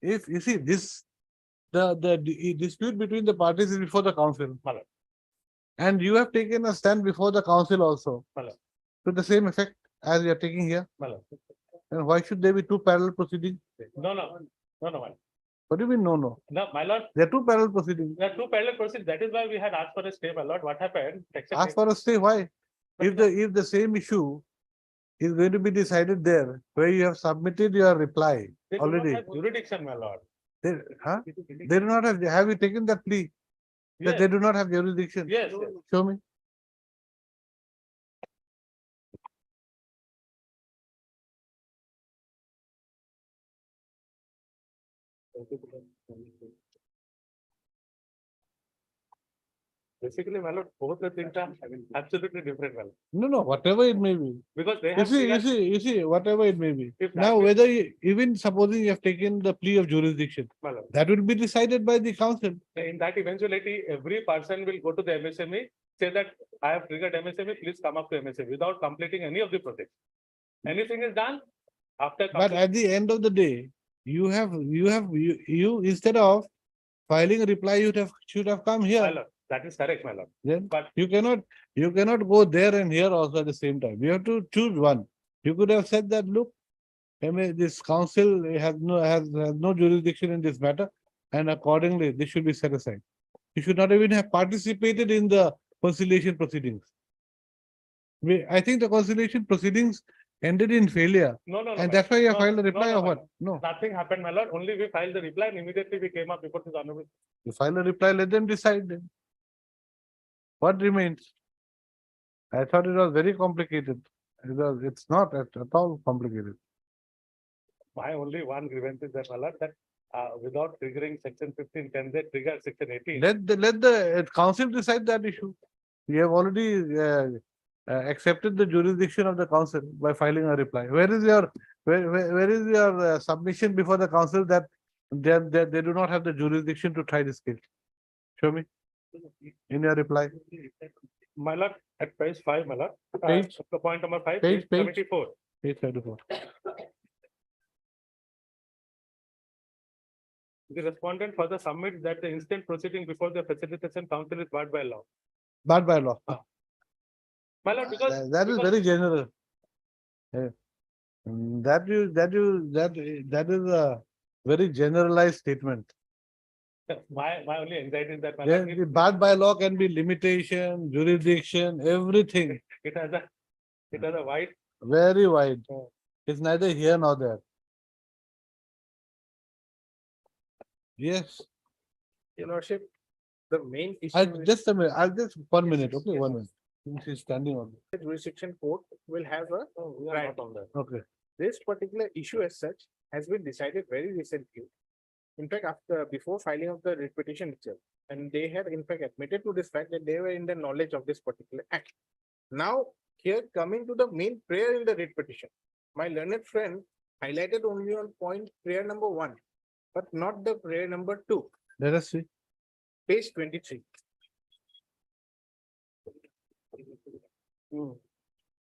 if you see this, the dispute between the parties is before the council. Malad. And you have taken a stand before the council also. Malad. To the same effect as you are taking here. Malad. And why should there be two parallel proceedings? No, my lord. What do you mean, no? No, my lord, There are two parallel proceedings. there are two parallel proceedings. That is why we had asked for a stay, my lord. What happened? Section Ask for a stay, why? If the same issue is going to be decided there, where you have submitted your reply They do not already. have jurisdiction, my lord. They do not have you taken that plea? That Yes, they do not have jurisdiction? yes. Show me. Basically, my lord, both the things are absolutely different, my lord. No, whatever it may be. Because they You have. see, whatever it may be. If that Now, is- whether even supposing you have taken the plea of jurisdiction, My lord, that will be decided by the council. in that eventuality, every person will go to the MSME, say that I have triggered MSME, please come up to MSME without completing any of the projects. Anything is done after. But at the end of the day, you instead of filing a reply, should have come My here. lord, that is correct, my lord. Then But you cannot go there and here also at the same time. You have to choose one. You could have said that, look, this council has no jurisdiction in this matter, and accordingly, this should be set aside. You should not even have participated in the conciliation proceedings. I think the conciliation proceedings ended in failure, no, and my that's why you lord. filed a No, reply no, or my what? lord. No, Nothing happened, my lord. Only we filed the reply and immediately we came up before this honorable. you file a reply, let them decide then. What remains? I thought it was very complicated. It's not at all complicated. My only one grievance is that, my lord, that without triggering section 15, can they trigger section 18? Let the council decide that issue. We have already accepted the jurisdiction of the council by filing a reply. Where is your submission before the council that they do not have the jurisdiction to try this case? Show me in your reply. My lord, at page 5, my lord. Page? Point number 5, Page. 74. Page 34. The respondent further submits that the instant proceeding before the facilitation council is barred by law. Barred by law. My lord, because. That is because- very general. That is a very generalized statement. My only anxiety is that, my Then lord, the barred by law can be limitation, jurisdiction, everything, it has a wide. very wide. Oh. It's neither here nor there. Yes, Your Lordship, the main issue I is just a minute, I'll just 1 minute, okay, 1 minute. Since he's standing on. the jurisdiction court will have a right on that. Okay. This particular issue as such has been decided very recently. In fact, before filing of the writ petition itself, and they had in fact admitted to this fact that they were in the knowledge of this particular act. Now, here coming to the main prayer in the writ petition, my learned friend highlighted only on point prayer number 1, but not the prayer number 2, Let us see. page 23.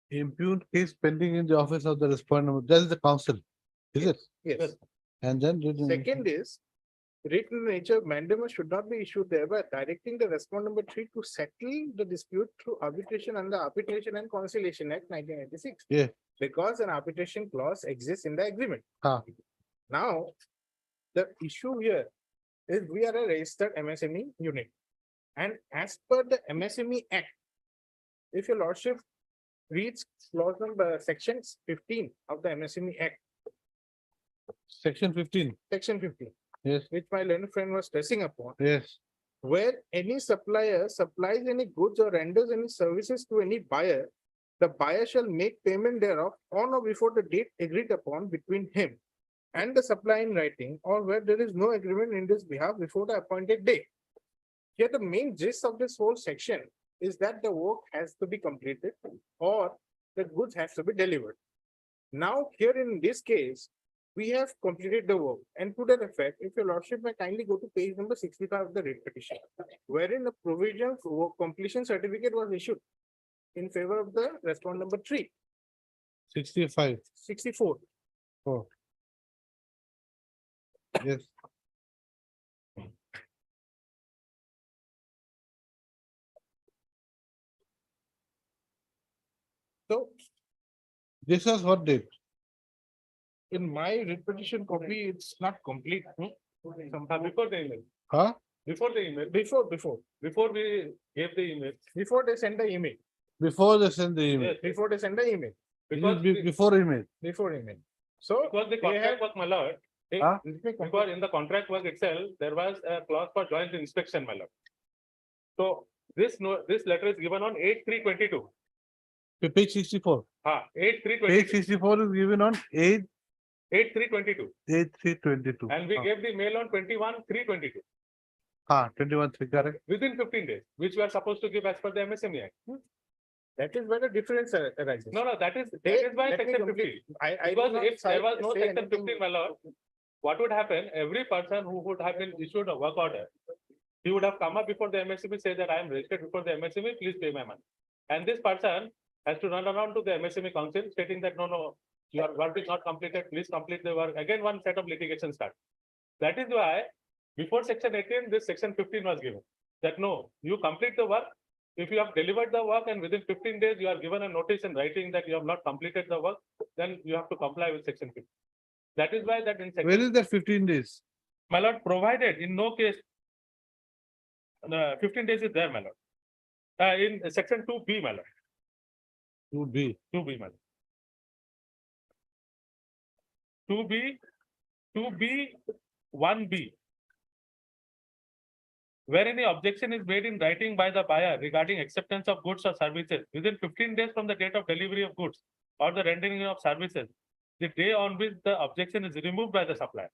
Impugned case pending in the office of the respondent, that is the council, is it? Yes. And then. Second is, written nature mandamus should not be issued thereby directing the respondent number 3 to settle the dispute through arbitration under Arbitration and Conciliation Act 1996. Yeah. Because an arbitration clause exists in the agreement. Now, the issue here is we are a registered MSME unit. And as per the MSME Act, if your lordship reads clause number sections 15 of the MSME Act, Section 15, section 15, yes, which my learned friend was stressing upon, yes, where any supplier supplies any goods or renders any services to any buyer, the buyer shall make payment thereof on or before the date agreed upon between him and the supplier in writing, or where there is no agreement in this behalf before the appointed date. Here, the main gist of this whole section is that the work has to be completed or the goods has to be delivered. Now, here in this case, we have completed the work, and to that effect, if your lordship may kindly go to page number 65 of the writ petition, wherein the provisional work completion certificate was issued in favor of the respondent number 3, 65, 64. oh. Yes, So, this was what date? in my writ petition copy, it's not complete. Before the email, Huh? before the email, before we gave the email. Before they send the email, Before they send the email, Yes, before they send the email, it is because before email. before email. So, because the they contract have, was, my lord, Huh? because in the contract work itself, there was a clause for joint inspection, my lord. So this letter is given on 8/3/22. Page 64. 8/3/22. Page 64 is given on 8/3/22. 8/3/22. And we gave the mail on 21/3/22, 21, correct. within 15 days, which we are supposed to give as per the MSME Act. that is where the difference arises. No, that is why Let me section complete. 15. I will Because not if there was no say section anything. 15, my lord, what would happen? Every person who would have been issued a work order, he would have come up before the MSME, say that I am registered before the MSME, please pay my money. And this person has to run around to the MSME council stating that, no, your work is not completed, please complete the work. Again, one set of litigation starts. That is why before section 18, this section 15 was given. That no, you complete the work. If you have delivered the work and within 15 days, you are given a notice in writing that you have not completed the work, then you have to comply with section 15. That is why that in section. Where is that 15 days? My lord, provided in no case. 15 days is there, my lord. In section 2B, my lord. 2B. 2B, my lord. 2B, 1B. Where any objection is made in writing by the buyer regarding acceptance of goods or services within 15 days from the date of delivery of goods or the rendering of services, the day on which the objection is removed by the supplier.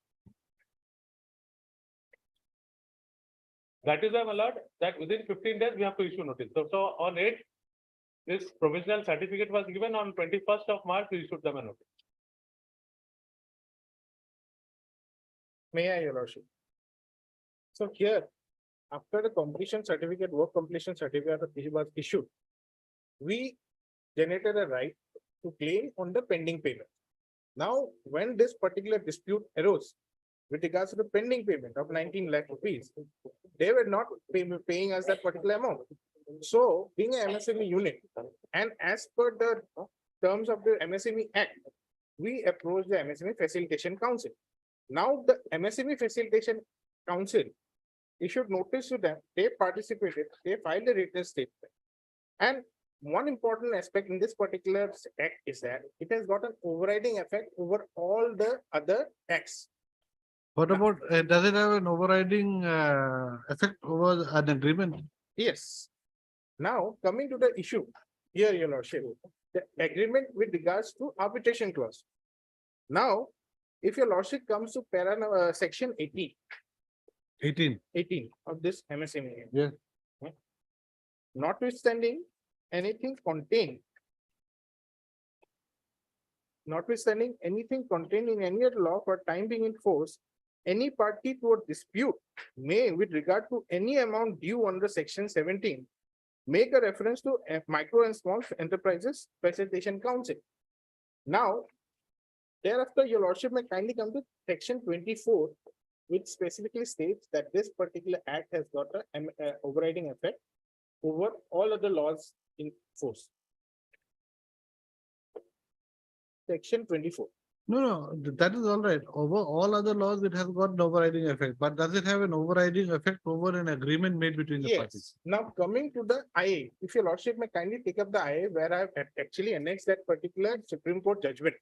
That is why, my lord, that within 15 days we have to issue notice. So on 8, this provisional certificate was given. On 21st of March, we issued them a notice. May I, your lordship? So here, after the completion certificate, work completion certificate was issued, we generated a right to claim on the pending payment. Now, when this particular dispute arose with regards to the pending payment of 19 lakh rupees, they were not paying us that particular amount. So, being an MSME unit, and as per the terms of the MSME Act, we approached the MSME Facilitation Council. Now, the MSME Facilitation Council issued notice to them, they participated, they filed a written statement. And one important aspect in this particular act is that it has got an overriding effect over all the other acts. What about, does it have an overriding effect over an agreement? Yes. Now, coming to the issue, here, your lordship, the agreement with regards to arbitration clause. Now, if your lordship comes to section 18 18. of this MSME Act. Yeah. Notwithstanding anything contained. Notwithstanding anything contained in any other law for time being in force, any party to a dispute may, with regard to any amount due under section 17, make a reference to a micro and small enterprises facilitation council. Now, thereafter, your lordship may kindly come to section 24, which specifically states that this particular act has got an overriding effect over all other laws in force. Section 24. No, that is all right. Over all other laws, it has got an overriding effect, but does it have an overriding effect over an agreement made between the parties? Yes. Now coming to the IA, if your lordship may kindly take up the IA where I have actually annexed that particular Supreme Court judgment.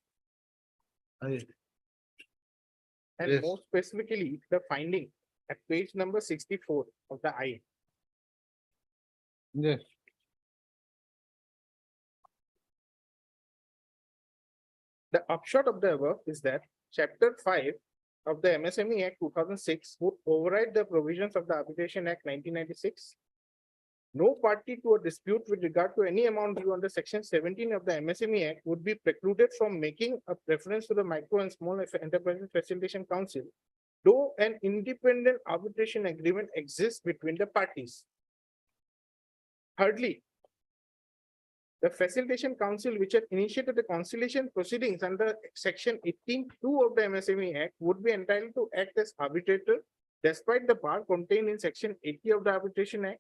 Aye. And Yes. more specifically, the finding at page number 64 of the IA. Yes. The upshot of the above is that chapter 5 of the MSME Act 2006 would override the provisions of the Arbitration Act 1996. No party to a dispute with regard to any amount due under section 17 of the MSME Act would be precluded from making a reference to the Micro and Small Enterprises Facilitation Council, though an independent arbitration agreement exists between the parties. Thirdly, the Facilitation Council, which had initiated the conciliation proceedings under section 18(2) of the MSME Act, would be entitled to act as arbitrator despite the bar contained in section 80 of the Arbitration Act.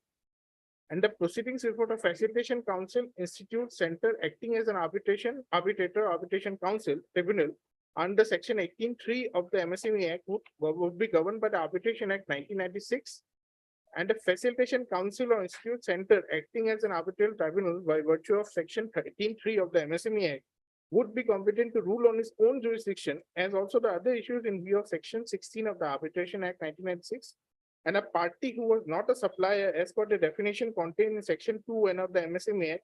And the proceedings report of Facilitation Council Institute Center acting as an arbitration council tribunal under section 18(3) of the MSME Act would be governed by the Arbitration Act 1996. And the Facilitation Council or Institute Center acting as an arbitral tribunal by virtue of section 13(3) of the MSME Act would be competent to rule on its own jurisdiction, as also the other issues in view of section 16 of the Arbitration Act 1996. And a party who was not a supplier as per the definition contained in section 2(n) of the MSME Act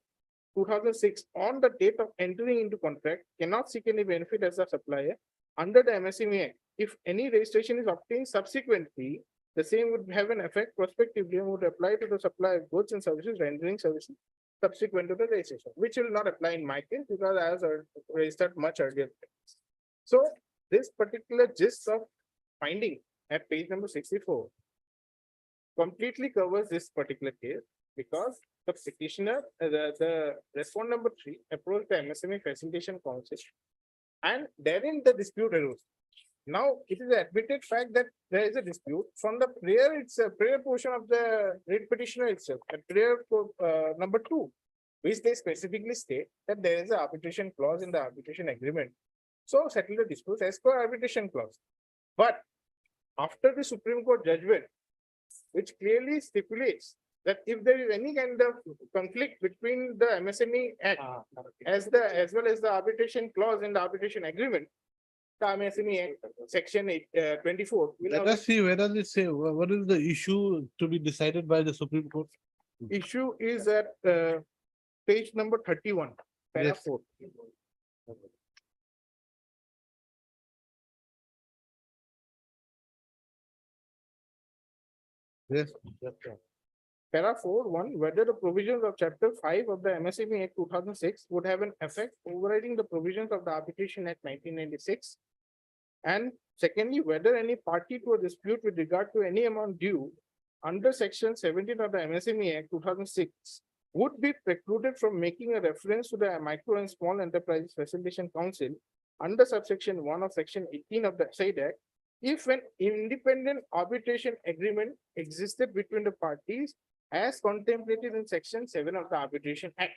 2006 on the date of entering into contract cannot seek any benefit as a supplier under the MSME Act. If any registration is obtained subsequently, the same would have an effect prospectively and would apply to the supply of goods and services rendering services subsequent to the registration, which will not apply in my case because I was registered much earlier. So this particular gist of finding at page number 64 completely covers this particular case because the petitioner, the respondent number 3 approached the MSME Facilitation Council and therein the dispute arose. Now, it is an admitted fact that there is a dispute from the prayer, it's a prayer portion of the writ petitioner itself, and prayer number 2, which they specifically state that there is an arbitration clause in the arbitration agreement. So settle the dispute as per arbitration clause. But after the Supreme Court judgment, which clearly stipulates that if there is any kind of conflict between the MSME Act as well as the arbitration clause in the arbitration agreement, the MSME Act section 24. Let us see, where does it say, what is the issue to be decided by the Supreme Court? Issue is at page number 31, para Yes. 4. Yes. Para 4(1), whether the provisions of chapter 5 of the MSME Act 2006 would have an effect overriding the provisions of the Arbitration Act 1996. And secondly, whether any party to a dispute with regard to any amount due under section 17 of the MSME Act 2006 would be precluded from making a reference to the Micro and Small Enterprises Facilitation Council under subsection 1 of section 18 of the said Act if an independent arbitration agreement existed between the parties as contemplated in section 7 of the Arbitration Act.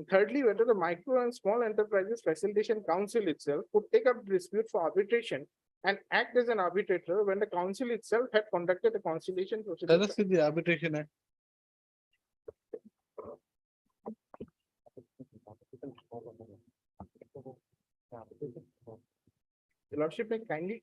Thirdly, whether the Micro and Small Enterprises Facilitation Council itself could take up the dispute for arbitration and act as an arbitrator when the council itself had conducted a conciliation procedure. Let us see the Arbitration Act. Your Lordship may kindly.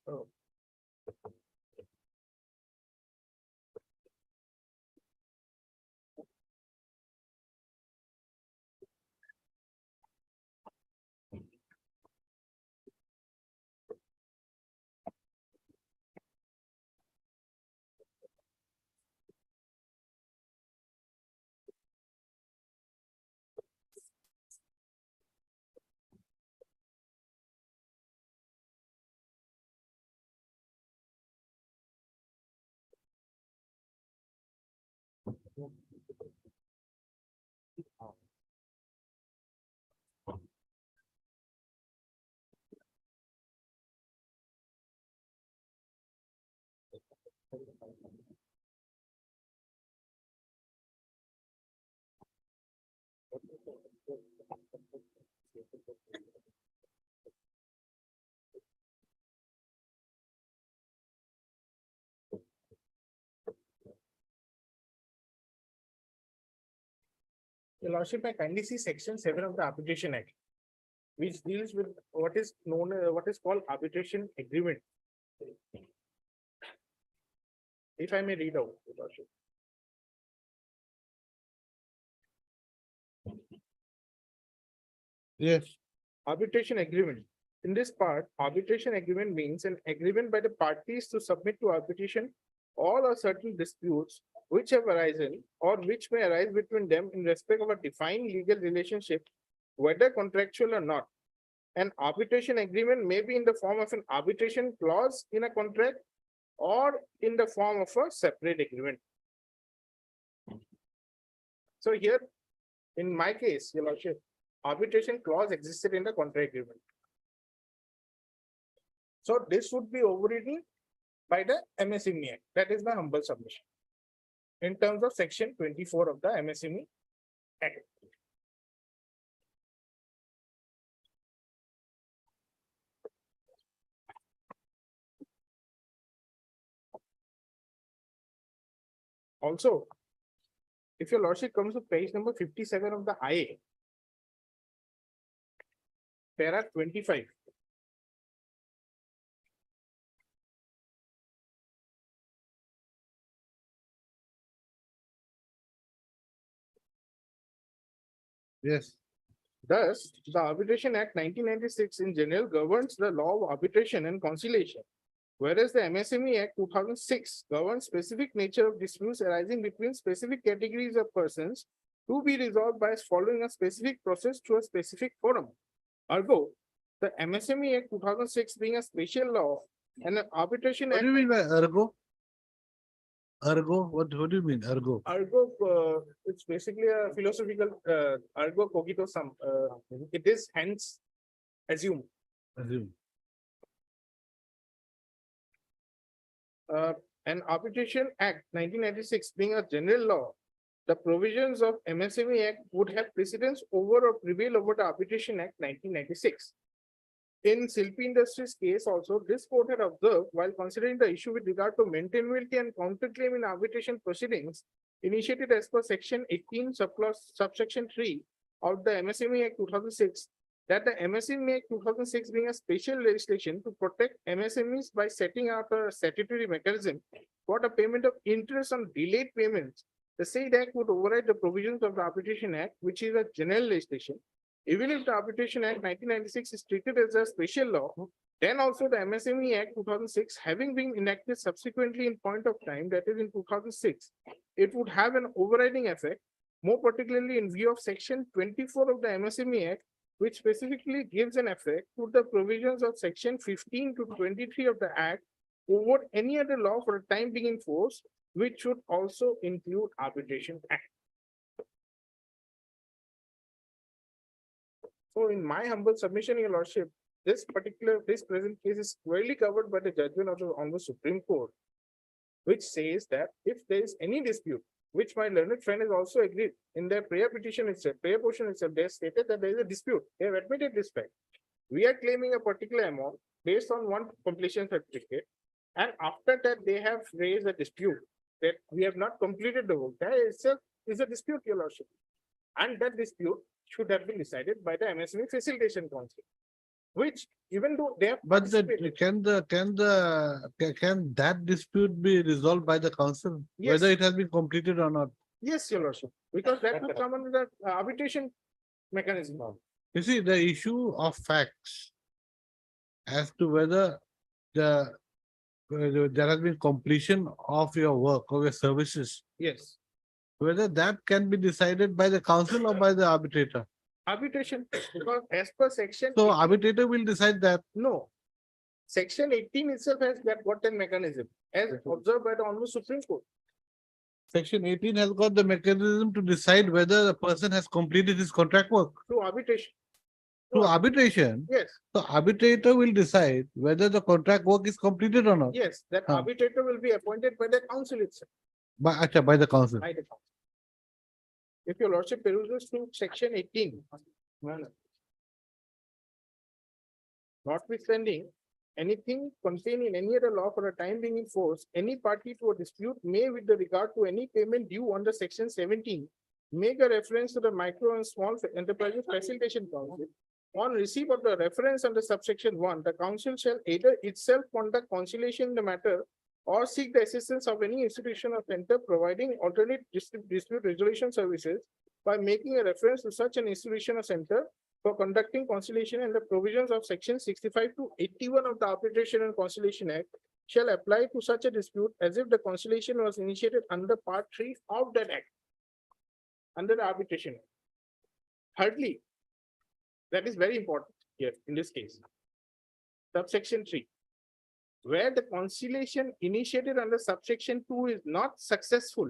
Your Lordship, may kindly see section 7 of the Arbitration Act, which deals with what is known what is called arbitration agreement. If I may read out, Your Lordship. Yes. Arbitration agreement. In this part, arbitration agreement means an agreement by the parties to submit to arbitration all or certain disputes which have arisen or which may arise between them in respect of a defined legal relationship, whether contractual or not. An arbitration agreement may be in the form of an arbitration clause in a contract or in the form of a separate agreement. So here, in my case, Your Lordship, arbitration clause existed in the contract agreement. So this would be overridden by the MSME Act. That is my humble submission. In terms of section 24 of the MSME Act. Also, if Your Lordship comes to page number 57 of the IA, para 25. Yes. Thus, the Arbitration Act 1996 in general governs the law of arbitration and conciliation, whereas the MSME Act 2006 governs specific nature of disputes arising between specific categories of persons to be resolved by following a specific process through a specific forum. Ergo, the MSME Act 2006 being a special law and an Arbitration What Act. do you mean by ergo? Ergo, what do you mean, ergo? Ergo, it's basically a philosophical, ergo cogito sum. It is hence assume. Assume. An Arbitration Act 1996 being a general law, the provisions of MSME Act would have precedence over or prevail over the Arbitration Act 1996. In Silpi Industries case also, this court had observed while considering the issue with regard to maintainability and counterclaim in arbitration proceedings initiated as per section 18 subsection 3 of the MSME Act 2006, that the MSME Act 2006 being a special legislation to protect MSMEs by setting up a statutory mechanism for the payment of interest on delayed payments. The said act would override the provisions of the Arbitration Act, which is a general legislation. Even if the Arbitration Act 1996 is treated as a special law, then also the MSME Act 2006 having been enacted subsequently in point of time, that is in 2006, it would have an overriding effect, more particularly in view of section 24 of the MSME Act, which specifically gives an effect to the provisions of section 15 to 23 of the Act over any other law for a time being in force, which should also include Arbitration Act. So in my humble submission, Your Lordship, this present case is squarely covered by the judgment of the Honorable Supreme Court, which says that if there is any dispute, which my learned friend has also agreed in their prayer petition itself, prayer portion itself, they stated that there is a dispute. They have admitted this fact. We are claiming a particular amount based on one completion certificate, and after that they have raised a dispute that we have not completed the work. That itself is a dispute, Your Lordship, and that dispute should have been decided by the MSME Facilitation Council. which even though they have. But participated- can that dispute be resolved by the council? Whether Yes. it has been completed or not? Yes, your lordship, because that would correct. come under the arbitration mechanism. You see, the issue of facts as to whether there has been completion of your work, of your services, Yes, whether that can be decided by the council or by the arbitrator. arbitration, because as per section. So 18 arbitrator will decide that. No. Section 18 itself has got a mechanism as observed by the Honorable Supreme Court. Section 18 has got the mechanism to decide whether the person has completed his contract work. Through arbitration. Through arbitration, Yes, the arbitrator will decide whether the contract work is completed or not. yes, that Huh. arbitrator will be appointed by the council itself, By the council. by the council. If your lordship peruses through section 18. Notwithstanding, anything contained in any other law for a time being in force, any party to a dispute may, with the regard to any payment due under section 17, make a reference to the micro and small enterprises facilitation council. On receipt of the reference under subsection 1, the council shall either itself conduct conciliation in the matter or seek the assistance of any institution or center providing alternate dispute resolution services by making a reference to such an institution or center for conducting conciliation, and the provisions of section 65 to 81 of the Arbitration and Conciliation Act shall apply to such a dispute as if the conciliation was initiated under part 3 of that act. Under the arbitration. Act. Thirdly, that is very important here in this case. Subsection 3. Where the conciliation initiated under subsection 2 is not successful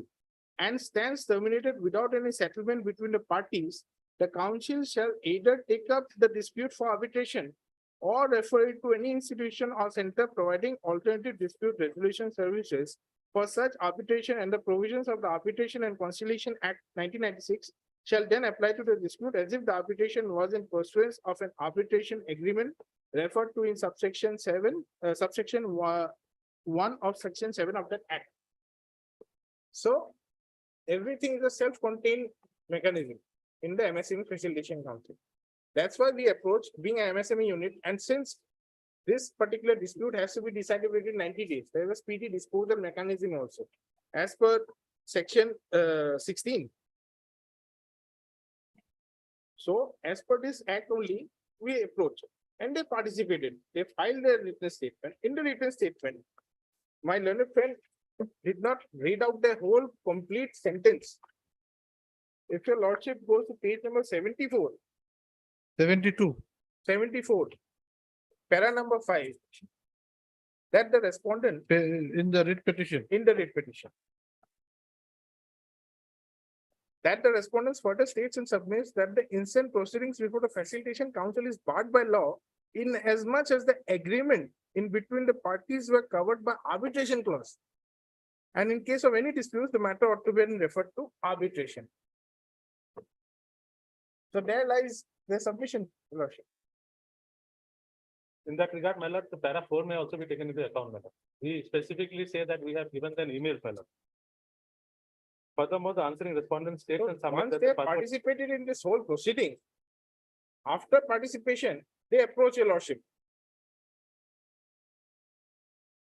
and stands terminated without any settlement between the parties, the council shall either take up the dispute for arbitration or refer it to any institution or center providing alternative dispute resolution services for such arbitration, and the provisions of the Arbitration and Conciliation Act 1996 shall then apply to the dispute as if the arbitration was in pursuance of an arbitration agreement referred to in subsection 7, subsection 1 of section 7 of that act. So everything is a self-contained mechanism in the MSME Facilitation Council. That's why we approach being an MSME unit, and since this particular dispute has to be decided within 90 days, there is a speedy disposal mechanism also. As per section 16. So as per this act only, we approach and they participated. They filed their written statement. In the written statement, my learned friend did not read out the whole complete sentence. If your lordship goes to page number 74, 72. 74, para number 5, that the respondent In the writ petition. in the writ petition. That the respondents further states and submits that the instant proceedings before the Facilitation Council is barred by law in as much as the agreement in between the parties were covered by arbitration clause. And in case of any disputes, the matter ought to be referred to arbitration. So there lies the submission, Your Lordship. In that regard, my lord, the para 4 may also be taken into account, my lord. We specifically say that we have given an email, my lord. Furthermore, the answering respondent states So and submits once that they the purpose- participated in this whole proceeding, after participation, they approach Your Lordship.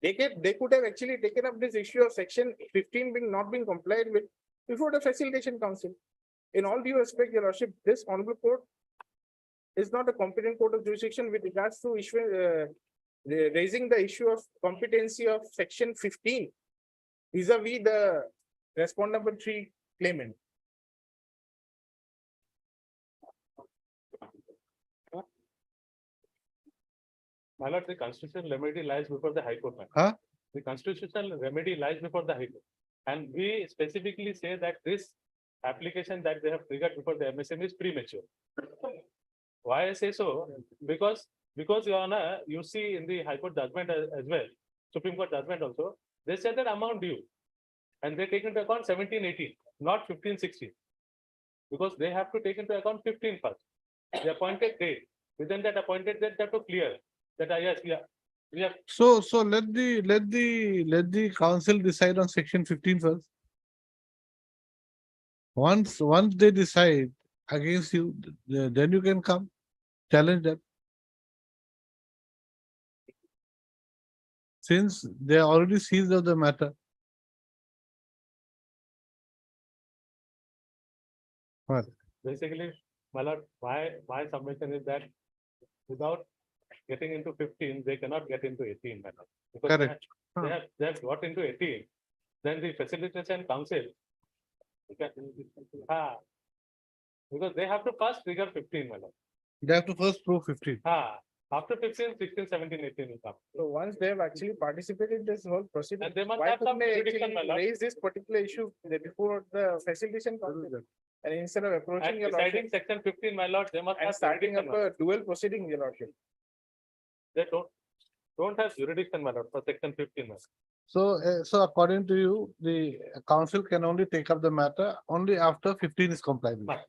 They could have actually taken up this issue of section 15 being not being complied with before the Facilitation Council. In all due respect, Your Lordship, this honorable court is not a competent court of jurisdiction with regards to raising the issue of competency of section 15 vis-a-vis the respondent number 3 claimant. My lord, the constitutional remedy lies before the High Court, my lord. Huh? The constitutional remedy lies before the High Court. And we specifically say that this application that they have triggered before the MSME is premature. Why I say so? Because Your Honor, you see in the High Court judgment as well, Supreme Court judgment also, they said that amount due. And they take into account 17-18, not 15-16. Because they have to take into account 15 first. The appointed date, within that appointed date, they have to clear that, yes, yeah. So let the council decide on section 15 first. Once they decide against you, then you can come challenge them. since they are already seized of the matter. What? Basically, my lord, my submission is that without getting into 15, they cannot get into 18, my lord. Because Correct. they have got into 18, then the facilitation council. Because they have to first trigger 15, my lord. They have to first prove 15. After 15, 16, 17, 18 will come. So once they have actually participated in this whole procedure, And they must why have some couldn't they jurisdiction, my actually lord. raise this particular issue before the facilitation council? And instead of approaching And your deciding lordship section 15, my lord, they must and have starting up jurisdiction, my lord. a dual proceeding, your lordship. They don't have jurisdiction, my lord, for section 15, my lord. So according to you, the council can only take up the matter only after 15 is complied with.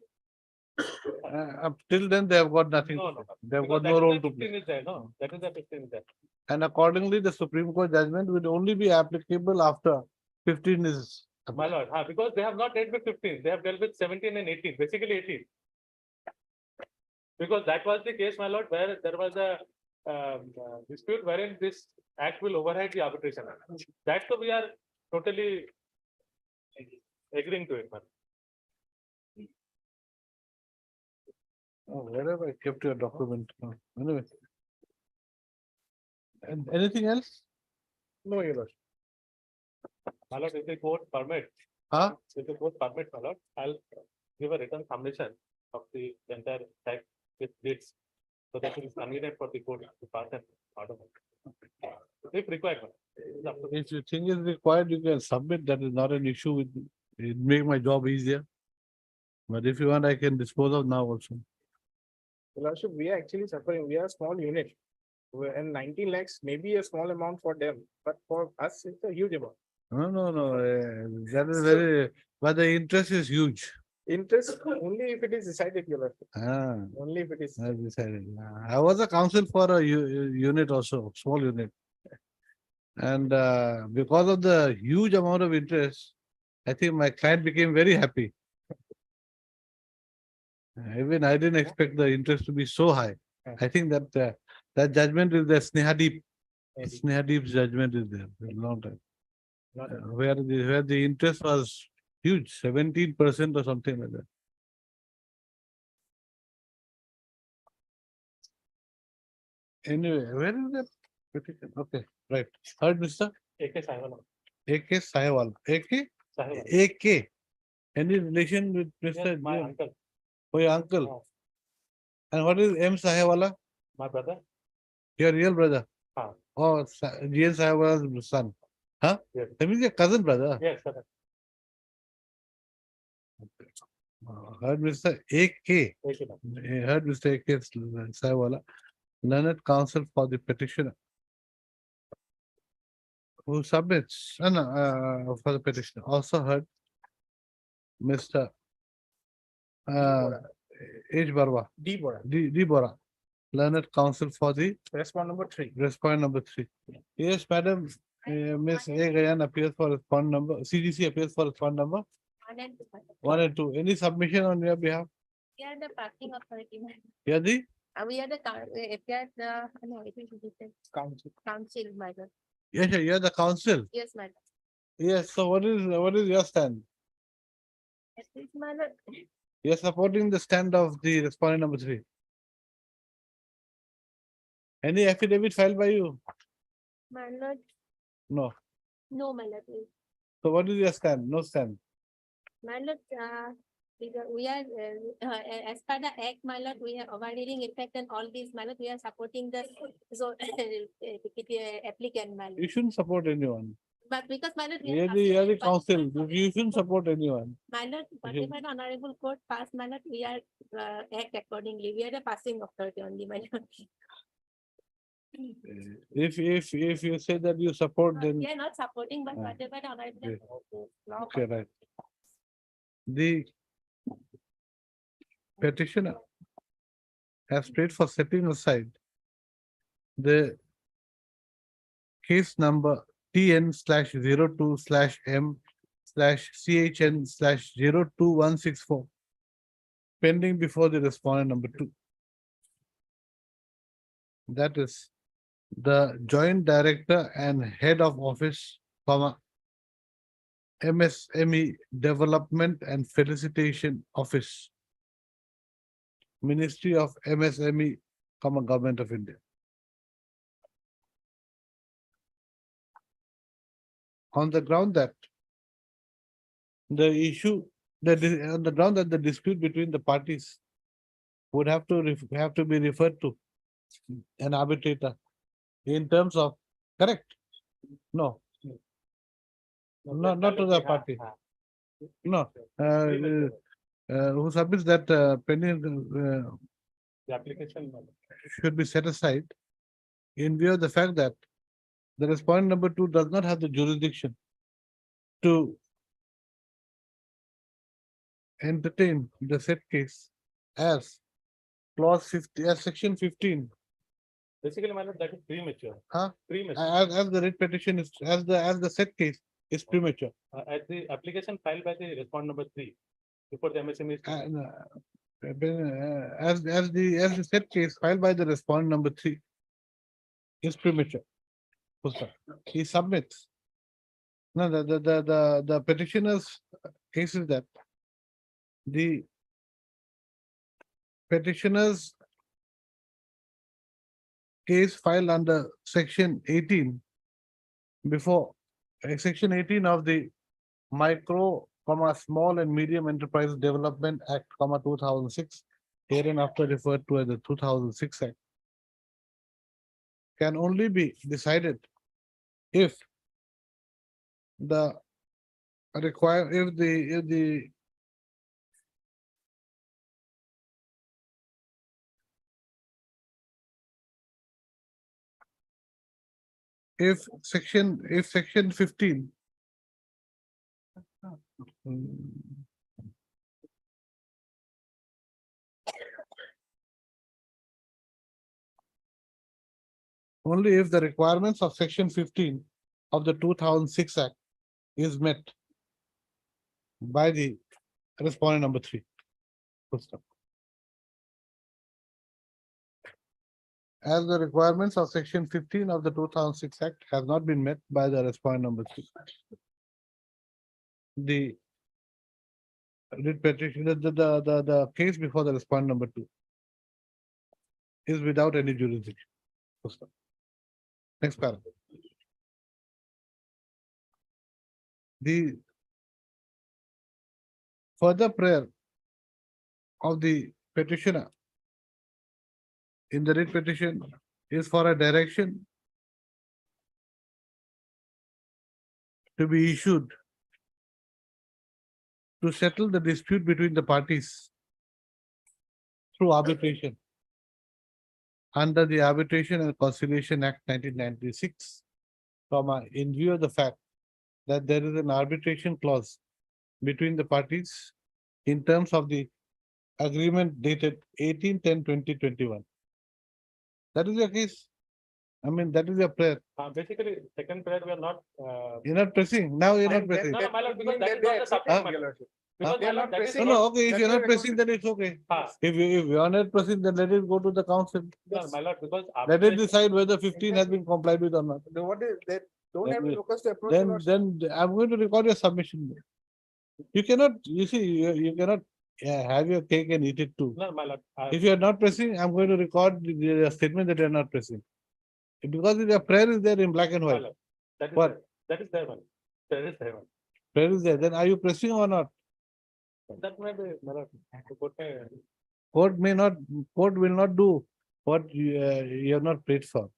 Up till then, they have got nothing. No, to no. say. They have Because got that no is role the to 15 play. is there, no? That is the 15 is there. And accordingly, the Supreme Court judgment will only be applicable after 15 is. My lord, because they have not dealt with 15, they have dealt with 17 and 18, basically 18. Because that was the case, my lord, where there was a dispute wherein this act will override the arbitration. That's so we are totally agreeing to it, my lord. Oh, where have I kept your document? Oh, anyway. And anything else? No, your lordship. My lord, if the court permits, Huh? if the court permits, my lord, I'll give a written submission of the entire text with dates. So that it is convenient for the court to pass an order. If required, my lord. It's up to the- If you think is required, you can submit. That is not an issue with, it make my job easier. But if you want, I can dispose of now also. Your lordship, we are actually suffering. We are a small unit. And 19 lakhs may be a small amount for them, but for us, it's a huge amount. No, that is very, but the interest is huge. Interest only if it is decided, your lordship. Ah, Only if it is. I decided. I was a counsel for a unit also, small unit. And because of the huge amount of interest, I think my client became very happy. Even I didn't expect the interest to be so high. I think that that judgment is the Snehadeep's judgment is there for a long time. Where the interest was huge, 17% or something like that. Anyway, where is that petition? Okay, right. Heard, Mr. AK Sahiwala. AK Sahiwal. AK? Sahiwala. AK. Any relation with Yes, Mr. my Jim? uncle, Oh, your uncle. And what is M. Sahiwala? my brother. Your real brother? Ah. Oh, G. N. Sahiwala's son. Huh? Yes. That means your cousin brother. Yes, sir. Heard Mr. AK. AK, ma'am. Heard Mr. AK Sahiwala, learned counsel for the petitioner. Who submits, for the petition. Also heard Mr. H. Barwa, D. Bora. D. Bora, learned counsel for the Respond number 3. respondent number 3. Yes, madam, Ms. A. Gayan appears for respondent number, CDC appears for respondent number 1 and 2. Any submission on your behalf? We are the parking authority, ma'am. Yeah, the We are no, it is Council. council, madam. yes, you are the counsel. Yes, madam. Yes, so what is your stand? Yes, please, madam. You are supporting the stand of the respondent number 3. Any affidavit filed by you? Madam, No. no, madam. So what is your stand? No stand. Madam, we are, as per the act, my lord, we are overriding effect and all these, my lord, we are supporting the, so, applicant, my lord. You shouldn't support anyone. But because, my lord, we You are the but- counsel. You shouldn't support anyone. My lord, whatever the honorable court passed, my lord, we are, act accordingly. We are the passing authority only, my lord. If you say that you support, then We are not supporting, but Ah. whatever the honorable Okay. law. okay, right. The petitioner has prayed for setting aside the case number TN/02/M/CHN/02164 pending before the respondent number 2. That is the joint director and head of office, comma, MSME Development and Felicitation Office, Ministry of MSME, comma, Government of India. On the ground that the issue, on the ground that the dispute between the parties would have to be referred to an arbitrator in terms of, correct? No. No, not to the party. No, who submits that pending The application. should be set aside in view of the fact that the respondent number 2 does not have the jurisdiction to entertain the said case as clause 50, as section 15, Basically, my lord, that is premature. Huh? Premature. as the writ petition is, as the said case is premature. As the application filed by the respondent number 3 before the MSME. And, as the said case filed by the respondent number 3 is premature. Full stop. He submits. No, the petitioner's case is that the petitioner's case filed under section 18 before section 18 of the Micro, Small and Medium Enterprise Development Act, 2006, hereinafter referred to as the 2006 Act, can only be decided if the if section 15 only if the requirements of section 15 of the 2006 Act is met by the respondent number 3. Full stop. As the requirements of section 15 of the 2006 Act have not been met by the respondent number 3. The writ petition, the case before the respondent number 2 is without any jurisdiction. Full stop. Next paragraph. The further prayer of the petitioner in the writ petition is for a direction to be issued to settle the dispute between the parties through arbitration under the Arbitration and Conciliation Act 1996, in view of the fact that there is an arbitration clause between the parties in terms of the agreement dated 18/10/2021. That is your case. I mean, that is your prayer. Basically, second prayer, we are not. You're not pressing. Now you're not pressing. No, no, my lord, because that is not the subject matter. Because my lord, that is No, not- no, okay, if you're not pressing, then it's okay. If you're not pressing, then let it go to the council. No, my lord, because. Let it decide whether 15 has been complied with or not. What is that? Don't Let have me- locus to approach. Then I'm going to record your submission. You cannot, you see, you cannot have your cake and eat it too. No, my lord. If you are not pressing, I'm going to record the statement that you are not pressing. Because your prayer is there in black and my white. lord, that is What? there. That is there one. There is there one. Prayer is there. Then are you pressing or not? That may be, my lord. The court may- Court will not do what you have not prayed for.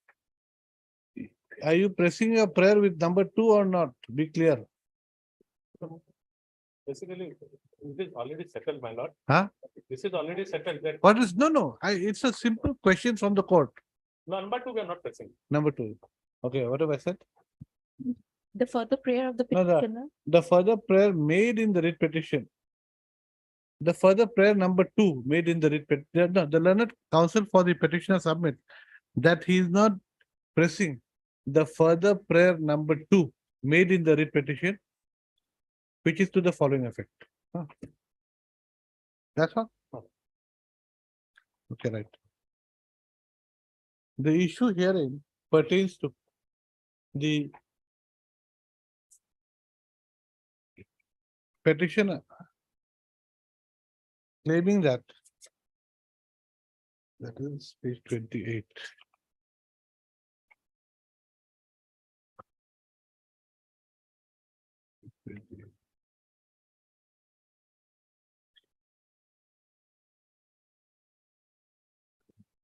Are you pressing your prayer with number 2 or not? Be clear. Basically, it is already settled, my lord. Huh? This is already settled. That What is, no, it's a simple question from the court. number 2, we are not pressing. Number 2. Okay, what have I said? The further prayer of the No, petitioner. the further prayer made in the writ petition. The further prayer number 2 made in the writ petition, the learned counsel for the petitioner submit that he is not pressing the further prayer number 2 made in the writ petition, which is to the following effect. Huh. That's all? Okay, right. The issue herein pertains to the petitioner claiming that is page 28.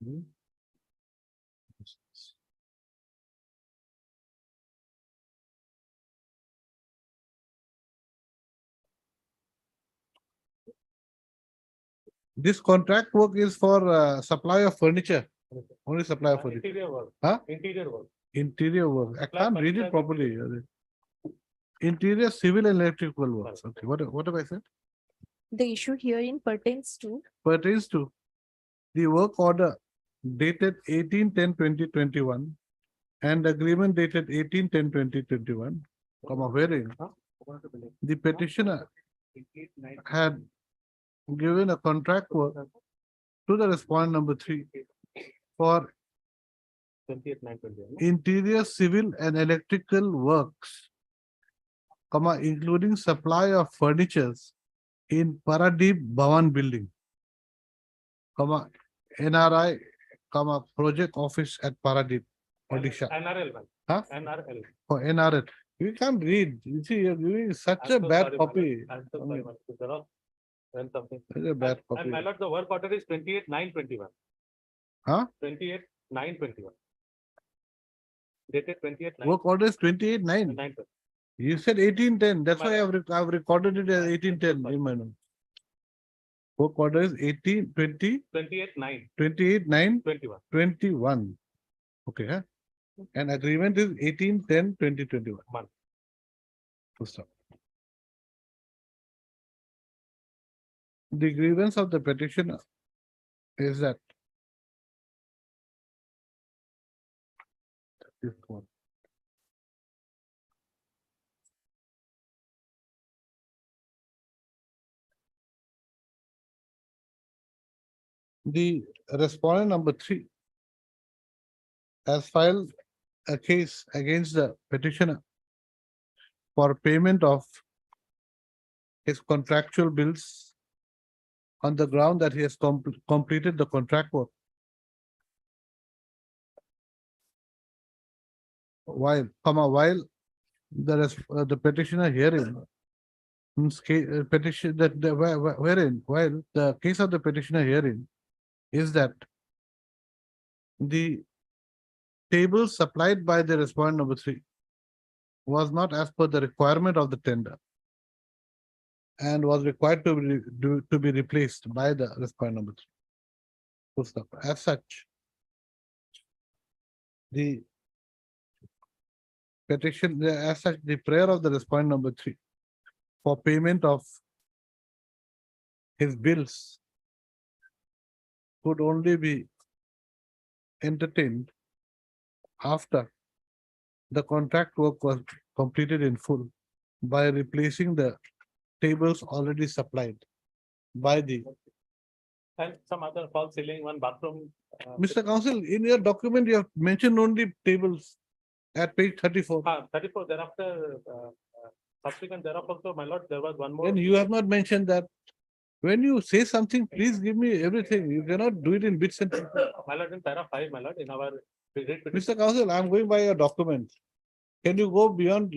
Hmm. This contract work is for supply of furniture, only supply of furniture, Interior work. Huh? Interior work. interior work. I Supply can't read furniture it properly. Interior, civil and electrical works. Okay, what have I said? The issue herein pertains to. Pertains to the work order dated 18-10-2021 and agreement dated 18-10-2021, comma, wherein the petitioner had given a contract work to the respondent number 3 for 28/9/21. interior civil and electrical works, comma, including supply of furnitures in Paradeep Bhavan building, comma, NRI, comma, project office at Paradeep, Odisha. NRL one. Huh? NRL. For NRL. You can't read. You see, you're giving such I'm a so bad sorry, my lord. copy. I'm so sorry, my lord. There are- when something. Such a bad And copy. my lord, the work order is 28/9/21. Huh? 28/9/21. Dated 28/9. Work order is 28-9. 9. You said 18-10. That's My why I've recorded it as 18-10 in my note. Work order is 18-20, 28/9/21. 28-9-21. Okay, huh? And agreement is 18-10-2021. Month. Full stop. The grievance of the petitioner is that the respondent number 3 has filed a case against the petitioner for payment of his contractual bills on the ground that he has completed the contract work. While the petitioner hearing petition that wherein while the case of the petitioner hearing is that the table supplied by the respondent number 3 was not as per the requirement of the tender and was required to be replaced by the respondent number 3. Full stop. As such, the petition, as such, the prayer of the respondent number 3 for payment of his bills could only be entertained after the contract work was completed in full by replacing the tables already supplied by the. And some other false ceiling, one bathroom. Mr. Counsel, in your document, you have mentioned only tables at page 34. 34, thereafter, subsequent thereafter also, my lord, there was one more. Then you have not mentioned that. When you say something, please give me everything. You cannot do it in bits and pieces. My lord, in para 5, my lord, in our. Mr. Counsel, I'm going by your document. Can you go beyond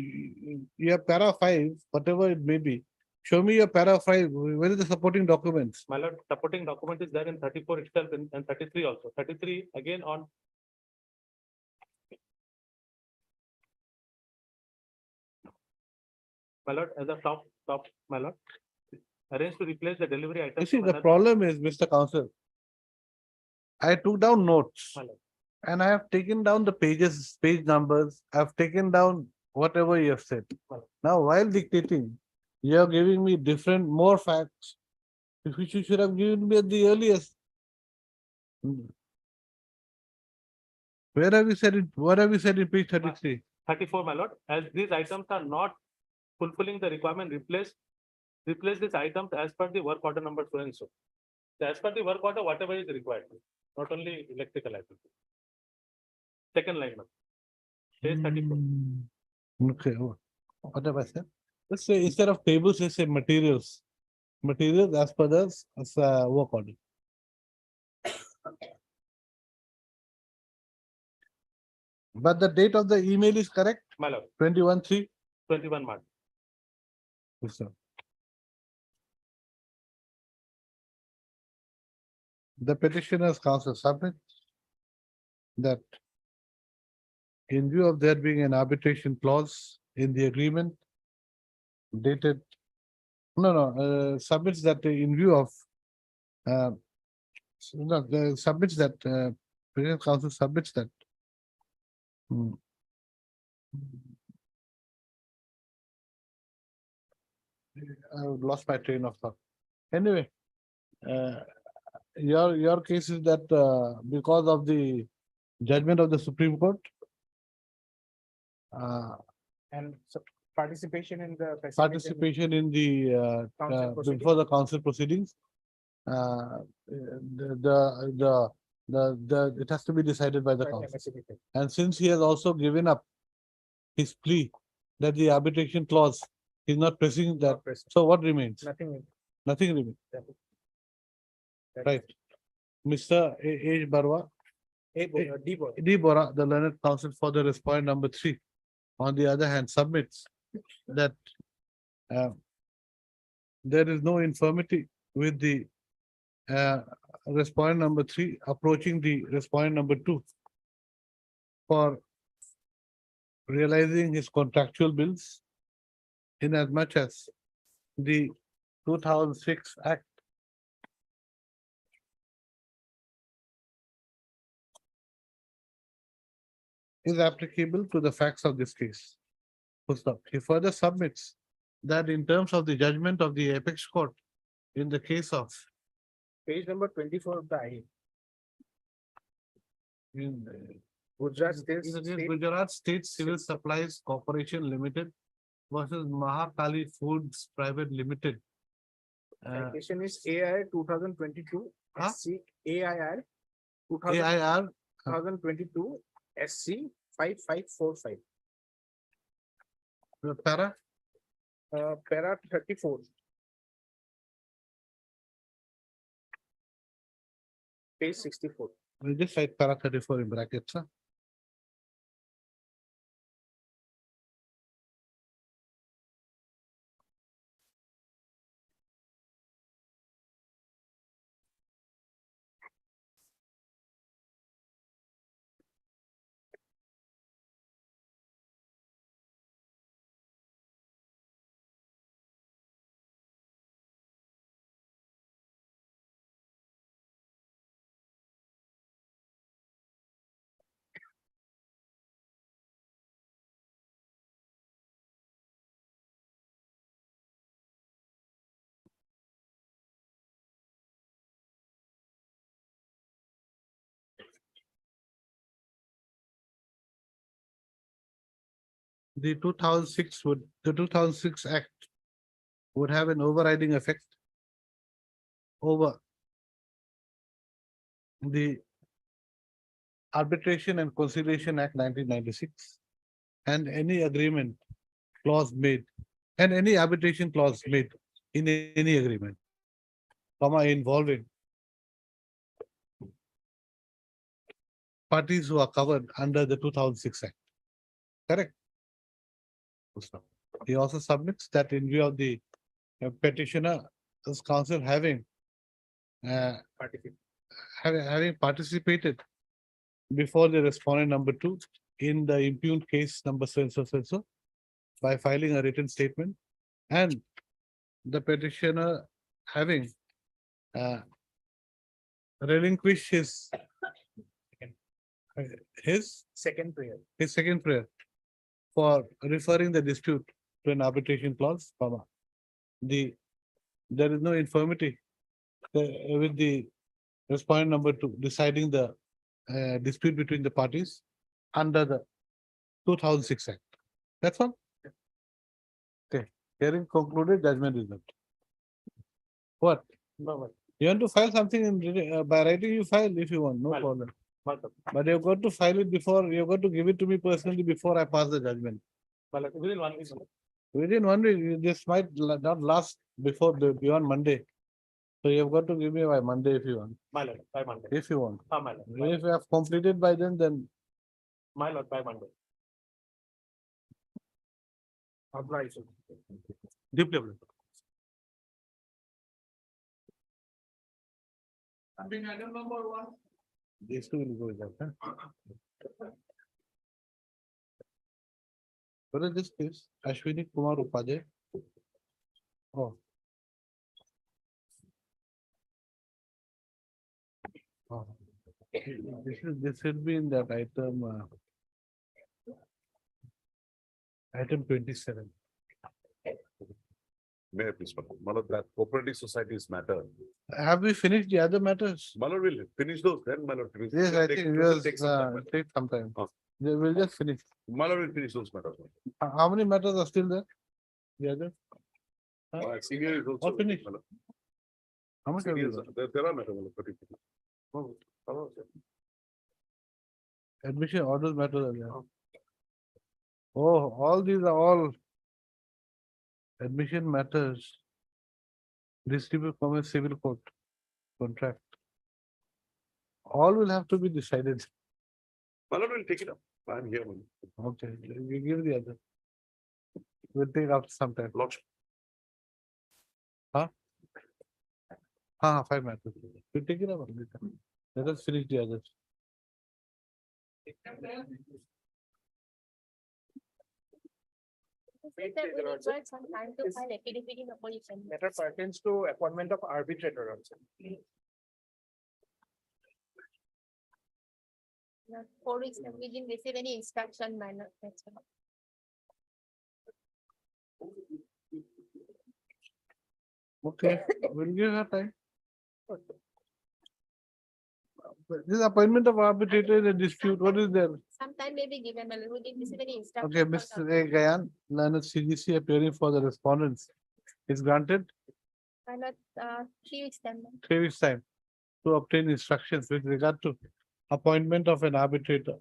your para 5, whatever it may be? Show me your para 5. Where is the supporting documents? My lord, supporting document is there in 34 itself and 33 also. 33 again on. My lord, as a top, my lord. Arrange to replace the delivery item. You see, the problem is, Mr. Counsel, I took down notes My lord. and I have taken down the pages, page numbers. I've taken down whatever you have said. Now, while dictating, you are giving me different, more facts, which you should have given me at the earliest. Where have you said it? What have you said in page 33? 34, my lord, as these items are not fulfilling the requirement, replace these items as per the work order number so and so. So as per the work order, whatever is required, not only electrical items. Second line, ma'am. Page 34. Okay, what have I said? Let's say instead of tables, let's say materials. Materials as per the work order. But the date of the email is correct, My lord, 21/3. 21 March. Yes, sir. The petitioner's counsel submits that in view of there being an arbitration clause in the agreement dated, submits that in view of submits that petitioner's counsel submits that hmm. I lost my train of thought. Anyway, your case is that because of the judgment of the Supreme Court, And so participation in the. participation in the Council proceedings. before the council proceedings, it has to be decided by the council. And since he has also given up his plea that the arbitration clause is not pressing that, so what remains? Nothing. Nothing remains. Right. Mr. A. Barwa, D. Bora, the learned counsel for the respondent number 3, on the other hand, submits that there is no infirmity with the respondent number 3 approaching the respondent number 2 for realizing his contractual bills in as much as the 2006 Act is applicable to the facts of this case. Full stop. He further submits that in terms of the judgment of the apex court in the case of Page number 24 of the IE. in Gujarat State. Gujarat State Civil Supplies Corporation Limited versus Mahakali Foods Private Limited. Citation is AIR 2022 Huh? SC AIR AIR 2022 SC 5545. para Para 34. Page 64. we just write para 34 in brackets. Huh? The 2006 Act would have an overriding effect over the Arbitration and Conciliation Act 1996 and any agreement clause made and any arbitration clause made in any agreement, involving parties who are covered under the 2006 Act. Correct? He also submits that in view of the petitioner's counsel having participated before the respondent number 2 in the impugned case number so by filing a written statement, and the petitioner having relinquished his Second prayer. second prayer for referring the dispute to an arbitration clause, there is no infirmity with the respondent number 2 deciding the dispute between the parties under the 2006 Act. That's all. Okay, hearing concluded, judgment is not. What? No. You want to file something in by writing, you file if you want, no File. problem. My lord, But you've got to file it before, you've got to give it to me personally before I pass the judgment. within 1 week. Within 1 week, this might not last beyond Monday. So you've got to give me by Monday if you want, My lord, by Monday. if you want. My lord, If you have completed by then my lord, by Monday. obliged. Deeply obliged. These two will go with that, huh? What is this case? Ashwini Kumar Upadhyay. Oh. Oh. This should be in that item 27. May I please, Malad, that cooperative societies matter. Have we finished the other matters? Malad will finish those, then Malad. Yes, I think it will take some time. take some time. Oh. We'll just finish. Malad will finish those matters. How many matters are still there? The other? Senior is also. All finished. Malad. How much have we Seniors, got? there are matters. Malad, particularly. Admission orders matter. Oh, all these are all admission matters. District Commerce Civil Court contract. All will have to be decided. Malad will take it up. I'm here. Malad. Okay, you give the other. We'll take up sometime. Lodge. 5 matters. We'll take it up. Let us finish the others. Said that we required some time to file affidavit in opposition. Matter pertains to appointment of arbitrator also. 4 weeks, and we didn't receive any instruction, my lord. That's all. Okay, we'll give her time. This appointment of arbitrator is a dispute. What is there? Sometime may be given, my lord. We didn't receive any instruction. Okay, Mr. A. Gayan, learned CGC appearing for the respondents is granted My lord, 3 weeks time. ma'am. 3 weeks time to obtain instructions with regard to appointment of an arbitrator.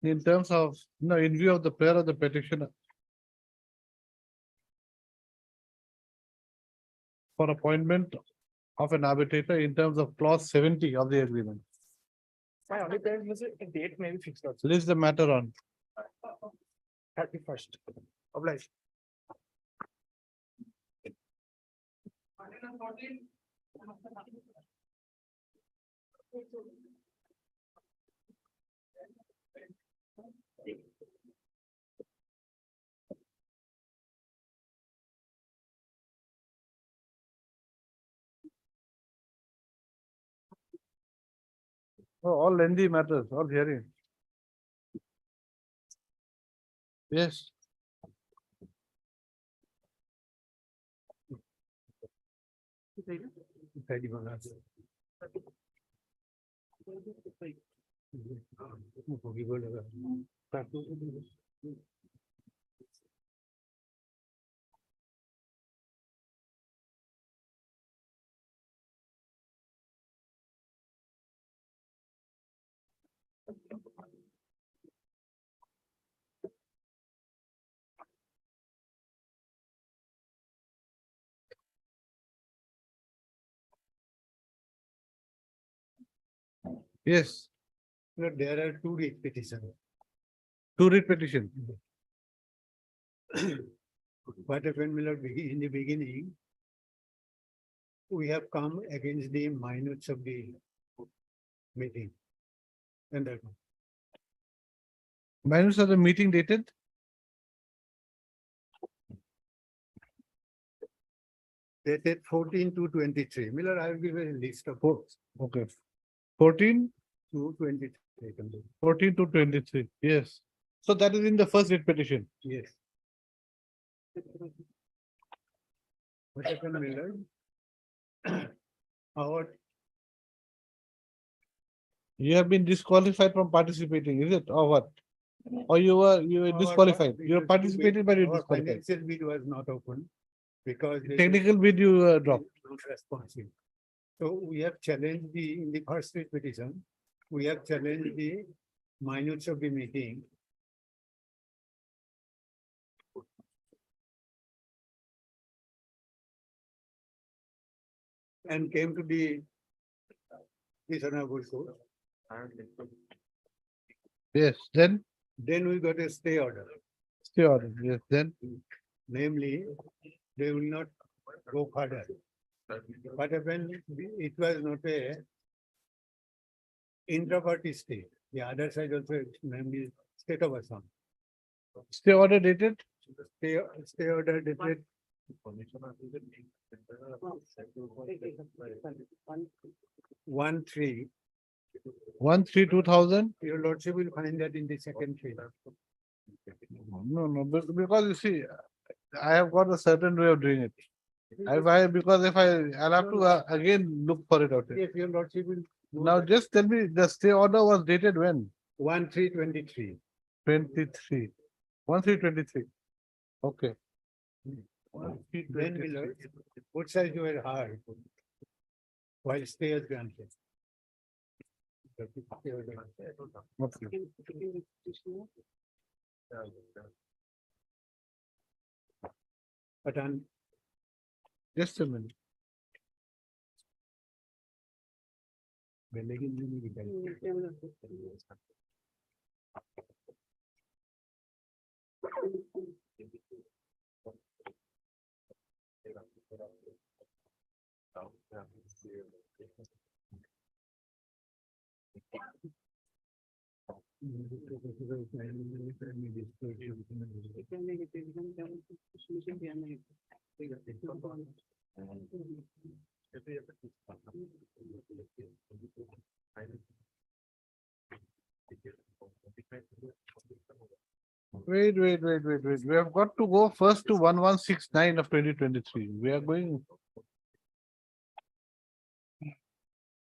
In terms of, no, in view of the prayer of the petitioner. For appointment of an arbitrator in terms of clause 70 of the agreement. My only point is a date may be fixed also. List the matter on. 31st. Obliged. Oh, all lengthy matters, all hearing. Yes. Yes, There are two writ petitions. to read petition. What happened, my lord, in the beginning, we have come against the minutes of the meeting. And that Minutes of the meeting dated dated 14 to 23. Miller, I will give a list of books okay. 14 to 23. 14 to 23, yes. So that is in the first writ petition. Yes. What happened, Miller? Our You have been disqualified from participating, is it, or what? Or you were disqualified, you were participating but you our disqualified. financial bid was not open. because. Technical bid you dropped. Not responsive. So we have challenged in the first writ petition, we have challenged the minutes of the meeting. And came to the dishonorable court. Yes, then Then we got a stay order, stay order. Yes, then namely, they will not go further. What happened, it was not a intra-party stay. The other side also, namely, state of Assam. stay order dated. Stay order dated 1/3. 1/3/2000. Your lordship will find that in the second page. No, because you see, I have got a certain way of doing it. Because if I'll have to again look for it out there. Yes, your lordship will. Now just tell me, the stay order was dated when? 1/3/23. 23. 1/3/23. Okay. Then below, both sides were hard. While stay is granted. Okay. But on Just a minute. Wait. We have got to go first to 1169 of 2023. We are going.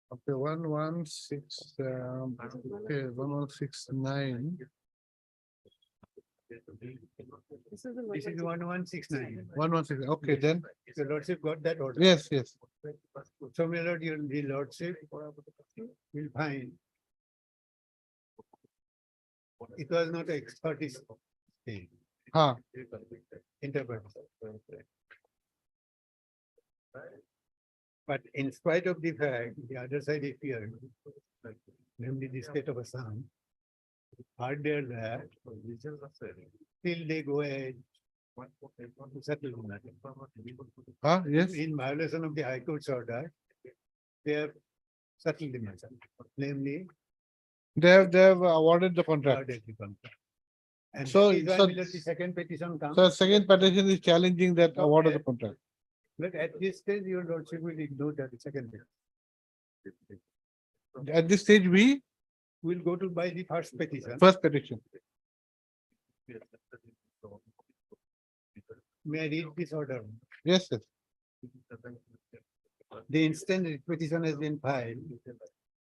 Okay, 1169. This is 1169. 116. Okay, then. The lordship got that order. Yes. So my lord, the lordship will find. It was not expertise thing. Interpret. But in spite of the fact, the other side appeared, namely the state of Assam, heard their that, till they go ahead to settle the matter. Yes. In violation of the High Court's order, they have settled the matter, namely. They have awarded the contract. awarded the contract. And So- that is why so- the second petition comes. So second petition is challenging that award of the Okay. contract. But at this stage, your lordship will ignore that second petition. At this stage, we We'll go to by the first petition. first petition. May I read this order? Yes. The instant writ petition has been filed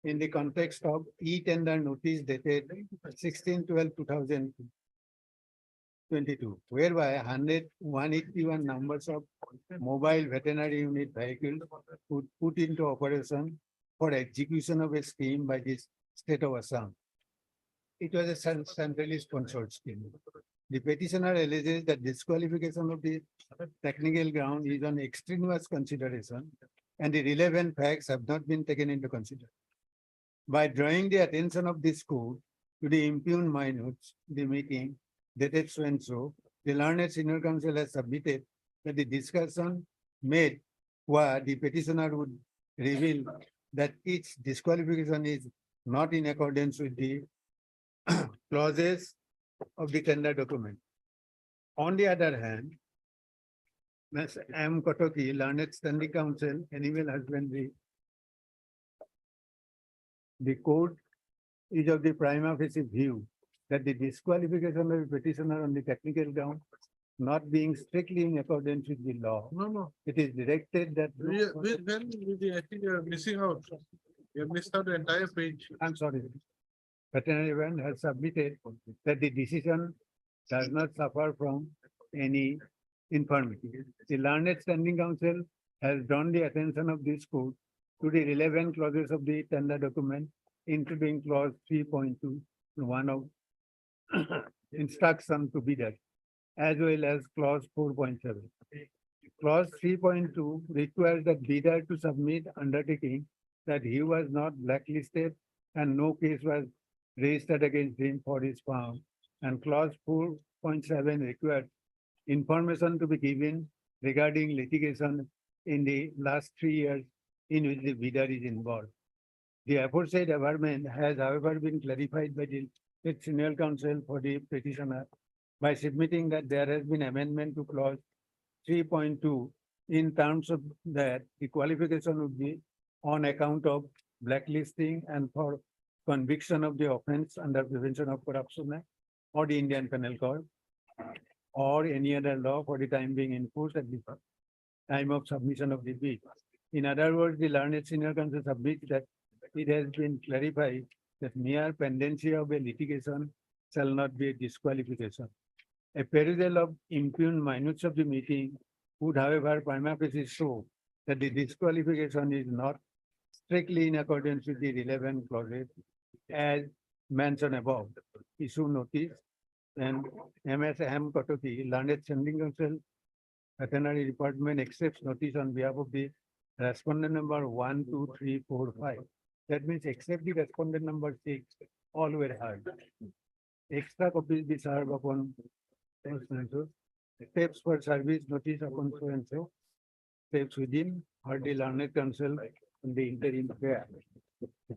in the context of e-tender notice dated 16/12/2022, whereby 181 numbers of mobile veterinary unit vehicles would put into operation for execution of a scheme by the state of Assam. It was a centrally sponsored scheme. The petitioner alleges that disqualification of the technical ground is on extraneous consideration and the relevant facts have not been taken into consideration. By drawing the attention of this court to the impugned minutes, the meeting dated so and so, the learned senior counsel has submitted that the discussion made where the petitioner would reveal that its disqualification is not in accordance with the clauses of the tender document. On the other hand, Ms. M. Kotoki, learned standing counsel, animal husbandry. The court is of the prima facie view that the disqualification of the petitioner on the technical ground not being strictly in accordance with the law. No. It is directed that. I think you are missing out. You have missed out the entire page. I'm sorry. Veterinary event has submitted that the decision does not suffer from any infirmity. The Learned Standing Council has drawn the attention of this court to the relevant clauses of the tender document, including clause 3.2, one of instruction to bidder, as well as clause 4.7. Clause 3.2 requires the bidder to submit undertaking that he was not blacklisted and no case was registered against him for his firm. And clause 4.7 requires information to be given regarding litigation in the last 3 years in which the bidder is involved. The aforesaid averment has, however, been clarified by the Senior Counsel for the petitioner by submitting that there has been amendment to clause 3.2 in terms of that the qualification would be on account of blacklisting and for conviction of the offense under Prevention of Corruption Act or the Indian Penal Code or any other law for the time being enforced at the time of submission of the bid. In other words, the Learned Senior Counsel submits that it has been clarified that mere pendency of a litigation shall not be a disqualification. A perusal of impugned minutes of the meeting would, however, prima facie show that the disqualification is not strictly in accordance with the relevant clauses as mentioned above. Issue notice and MSM Kotoki, Learned Standing Council, Veterinary Department accepts notice on behalf of the respondent number 1, 2, 3, 4, 5. That means except the respondent number 6, all were heard. Extra copies be served upon so steps for service notice upon so and so. Steps within or the Learned Counsel on the interim fair.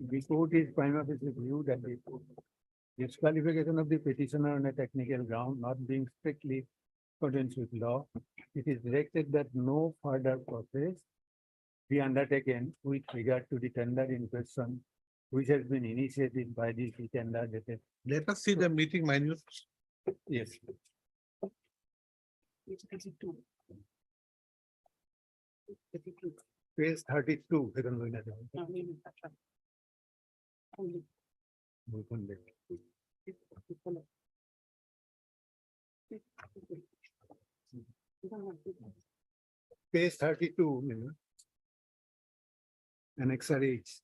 The court is prima facie view that the disqualification of the petitioner on a technical ground not being strictly accordance with law, it is directed that no further process be undertaken with regard to the tender in question, which has been initiated by the tender dated. Let us see the meeting minutes. Yes. Page 32. Page 32. Annexure H.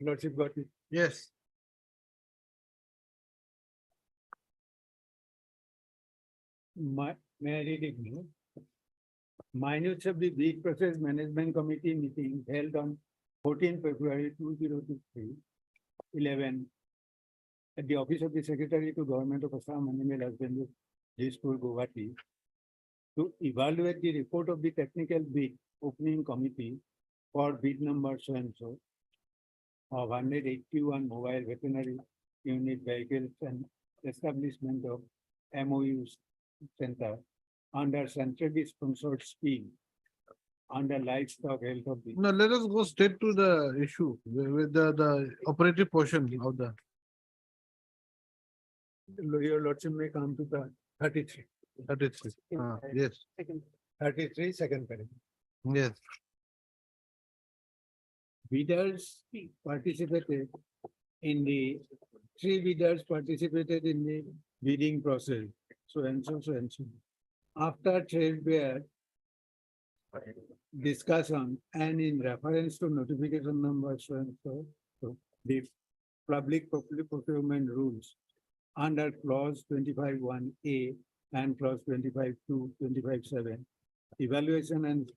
Lordship got it. Yes. May I read it? No? Minutes of the bid process management committee meeting held on 14 February 2023, 11 at the office of the Secretary to Government of Assam, Animal Husbandry, Jodhpur, Guwahati, to evaluate the report of the technical bid opening committee for bid number so and so of 181 mobile veterinary unit vehicles and establishment of MOU center under centrally sponsored scheme under livestock health of the. No, let us go straight to the issue with the operative portion of the. Your Lordship may come to the 33. 33. Yes, 33, second paragraph. yes. Bidders participated in the, 3 bidders participated in the bidding process. So and so, so and so. After trade fair discussion and in reference to notification number so and so, so the public procurement rules under clause 25(1)(a) and clause 25(2), 25(7), evaluation and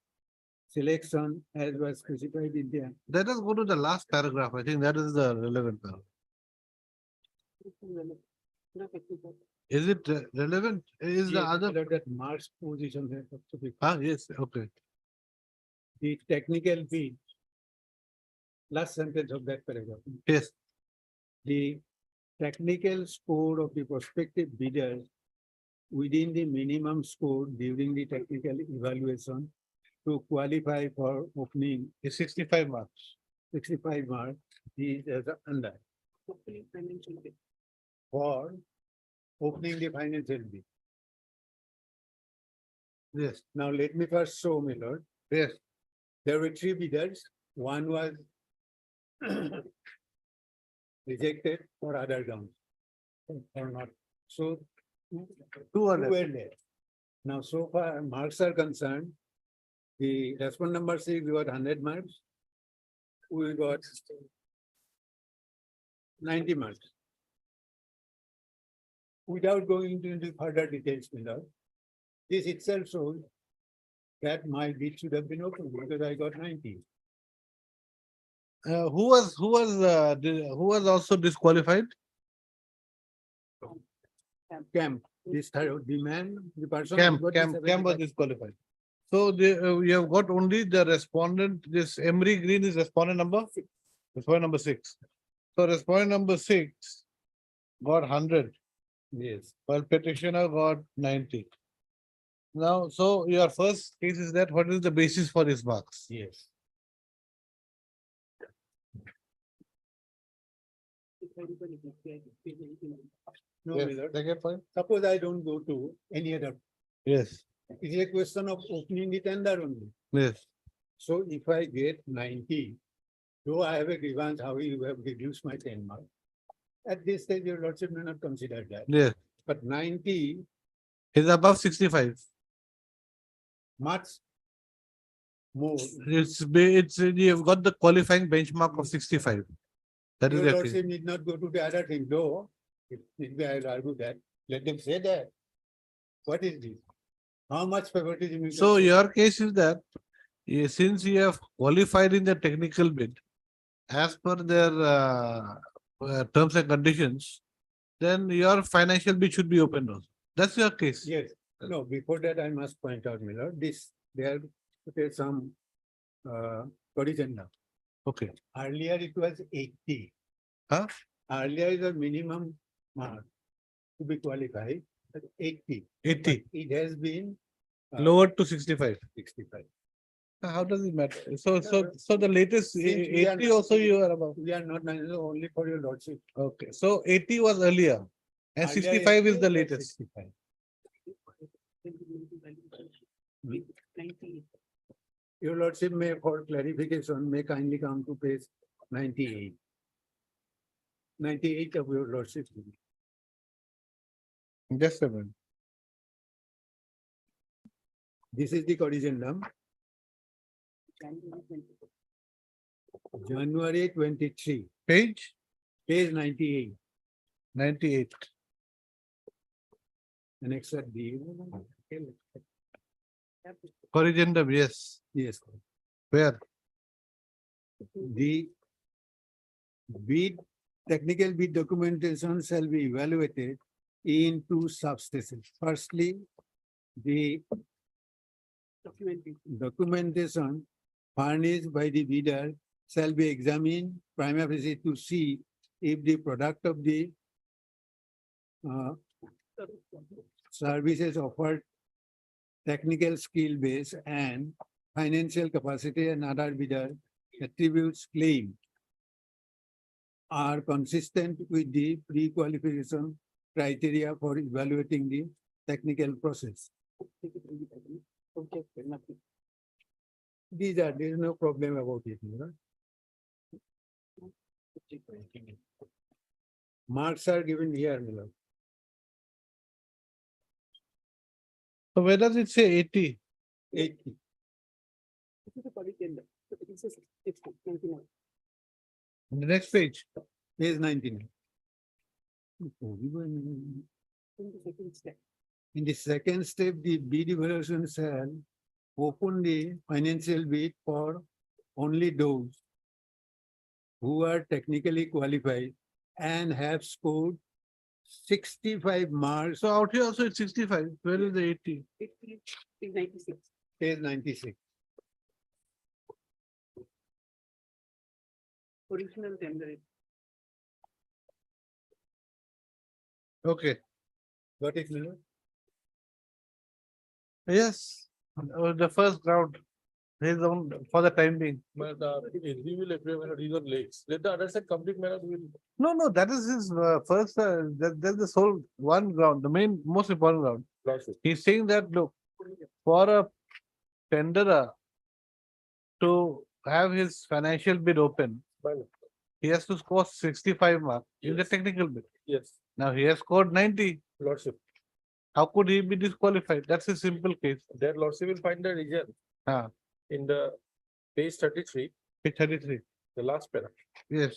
selection as was specified in the. Let us go to the last paragraph. I think that is the relevant paragraph. Is it relevant? Is the other? That Mark's position there. Yes, okay. The technical bid. Last sentence of that paragraph. Yes, The technical score of the prospective bidders within the minimum score during the technical evaluation to qualify for opening it's 65 marks. 65 marks is as under. For opening the financial bid. Yes, Now let me first show, my lord. yes. There were 3 bidders. One was rejected for other grounds. Or not. So Two are two left. were there. Now, so far marks are concerned, the response number 6, we got 100 marks. We got 90 marks. Without going into further details, Miller, this itself shows that my bid should have been open because I got 90. Who was also disqualified? Camp, this third, the man, the person. Camp, who got Camp, the Camp was 75. disqualified. So you have got only the respondent, this Emery Green is respondent number? Respondent number 6. So respondent number 6 got 100, Yes. while petitioner got 90. Now, so your first case is that what is the basis for these marks? Yes. No, Yes, Miller. second point? Suppose I don't go to any other, Yes, it is a question of opening the tender only. yes. So if I get 90, though I have a grievance, how you have reduced my 10 marks. At this stage, your lordship may not consider that, Yes, but 90, is above 65. much more. It's, you have got the qualifying benchmark of 65. That is Your the case. lordship need not go to the other thing, though, if I'll argue that, let them say that. What is this? How much favoritism? you can So show? your case is that since you have qualified in the technical bid as per their terms and conditions, then your financial bid should be opened also. That's your case. Yes, no, before that, I must point out, Miller, there's some collision now. Okay. Earlier it was 80. Huh? Earlier is the minimum mark to be qualified, at 80. 80, It has been lowered to 65. 65. How does it matter? So the latest Since we are 80 also you are above. We are not only for your lordship. Okay, so 80 was earlier and Earlier 65 is 80 the was latest. 65. Your lordship may, for clarification, may kindly come to page 98. 98 of your lordship. Just a minute. This is the corrigendum. January 23, Page page 98, 98. annexure D. Corrigendum, yes. Yes, Where? the bid, technical bid documentation shall be evaluated in two substations. Firstly, the documentation furnished by the bidder shall be examined prima facie to see if the product of the services offered, technical skill base and financial capacity and other bidder attributes claimed are consistent with the pre-qualification criteria for evaluating the technical process. There is no problem about it. No? Marks are given here, Miller. So where does it say 80? 80. In the next page. Page 99. In the second step, the bid evaluation shall open the financial bid for only those who are technically qualified and have scored 65 marks. So out here also it's 65. Where is the 80? Page 96. Original tender. Okay. Got it, Miller? Yes. The first ground. He's on for the time being. But he will appear when he's on legs. Let the other side complete manner will. No, that is his first. That's the sole one ground, the main, most important ground. He's saying that look, for a tenderer to have his financial bid open, he has to score 65 marks in the Yes. technical bit. Yes, Now he has scored 90. lordship, How could he be disqualified? That's a simple case. that lordship will find the reason Ah, in the page 33, page 33. the last paragraph. Yes.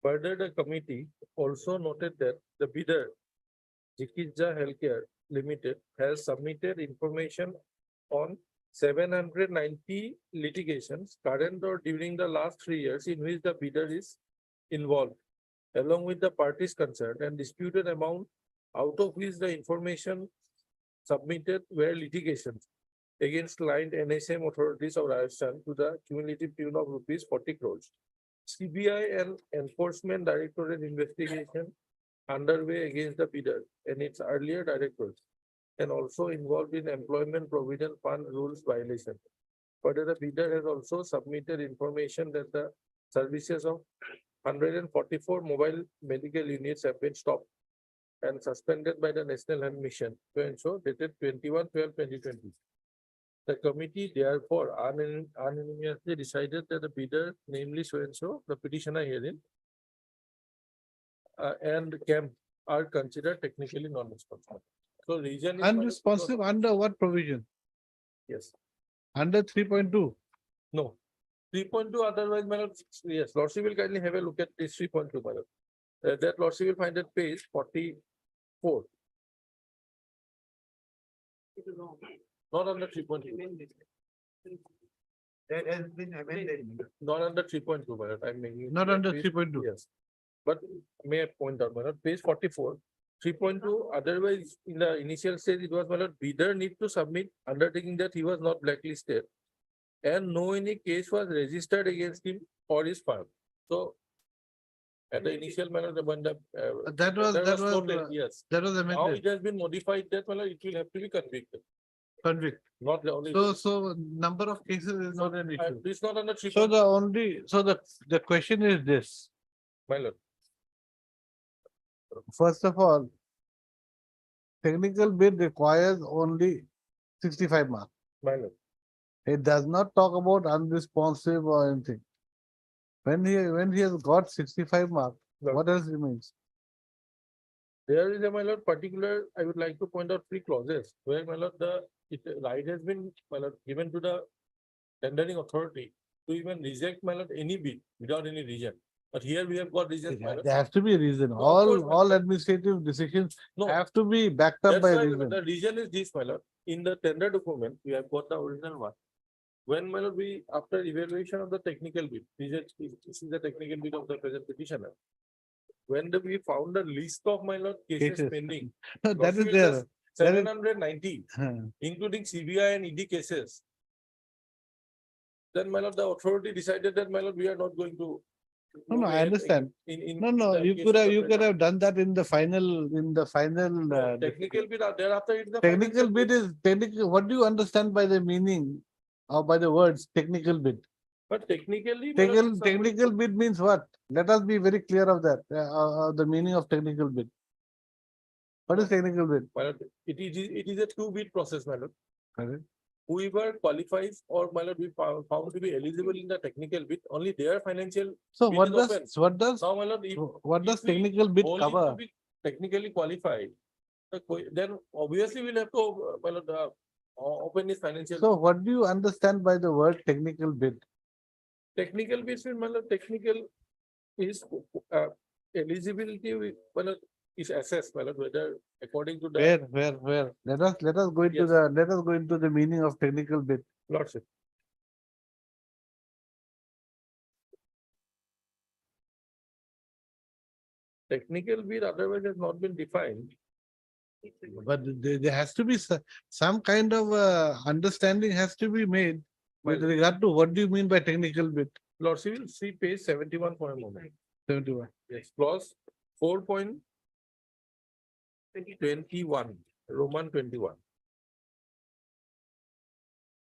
Further, the committee also noted that the bidder, Jikija Healthcare Limited, has submitted information on 790 litigations current or during the last 3 years in which the bidder is involved, along with the parties concerned and disputed amount, out of which the information submitted were litigations against client NSM authorities of Rajasthan to the cumulative tune of rupees 40 crores. CBI and Enforcement Directorate investigation underway against the bidder and its earlier directors, and also involved in employment provident fund rules violation. Further, the bidder has also submitted information that the services of 144 mobile medical units have been stopped and suspended by the National Health Mission to ensure dated 21/12/2020. The committee therefore unanimously decided that the bidder, namely so and so, the petitioner herein, and camp are considered technically non-responsible. So reason is. Unresponsive under what provision? Yes, Under 3.2. no. 3.2 otherwise, my lord, yes, lordship will kindly have a look at this 3.2, my lord. That lordship will find at page 44. Not under 3.2. That has been amended. Not under 3.2, my lord, I'm making. Not under page- 3.2. Yes. But may I point out, my lord, page 44, 3.2, otherwise, in the initial stage, it was, my lord, bidder need to submit undertaking that he was not blacklisted. And no any case was registered against him or his firm. So. At the initial manner, the when the. That was, noted, yes. that was Now amended. it has been modified that, my lord, it will have to be convicted, Convict. not the only. So number of cases is not an issue. It's not under 3. So the question is this. My lord, First of all, technical bid requires only 65 marks. my lord. It does not talk about unresponsive or anything. When he has got 65 marks, what else remains? There is a, my lord, particular, I would like to point out 3 clauses where, my lord, right has been, my lord, given to the tendering authority to even reject, my lord, any bid without any reason. But here we have got reasons, my lord. There has to be a reason. of course, my All lord. administrative decisions No, have to be backed up that's by why reason. the reason is this, my lord. In the tender document, we have got the original one. When, my lord, we, after evaluation of the technical bid, this is the technical bid of the present petitioner. When we found the list of, my lord, cases Cases. pending. No, that is Lordship, it there. was 790, Huh. including CBI and ED cases. Then, my lord, the authority decided that, my lord, we are not going to. No, move I ahead understand. in No, the you case could of have, the you could tender. have done that in the final, Technical bid, thereafter it's the. technical financial bid is technical. What do you understand by the meaning or by the words technical bid? But technically. my lord, if somebody- Technical bid means what? Let us be very clear of that, the meaning of technical bid. What is technical bid? my lord, it is a 2 bid process, my lord. Correct. Whoever qualifies or, my lord, we found to be eligible in the technical bid, only their financial. So bid what is does, open. what does, Now, my lord, if. what does if we technical bid only to cover? be Technically qualified. Then obviously we'll have to, my lord, open his financial. So what do you understand by the word technical bid? Technical bids, my lord, technical is eligibility, my lord, is assessed, my lord, whether according to the Where? Let us go into Yes. let us go into the meaning of technical bid. lordship. Technical bid otherwise has not been defined. But there has to be some kind of understanding has to be made with Well- regard to what do you mean by technical bid? Lordship, will see page 71 for a moment. 71. Yes, clause 4.21, Roman 21.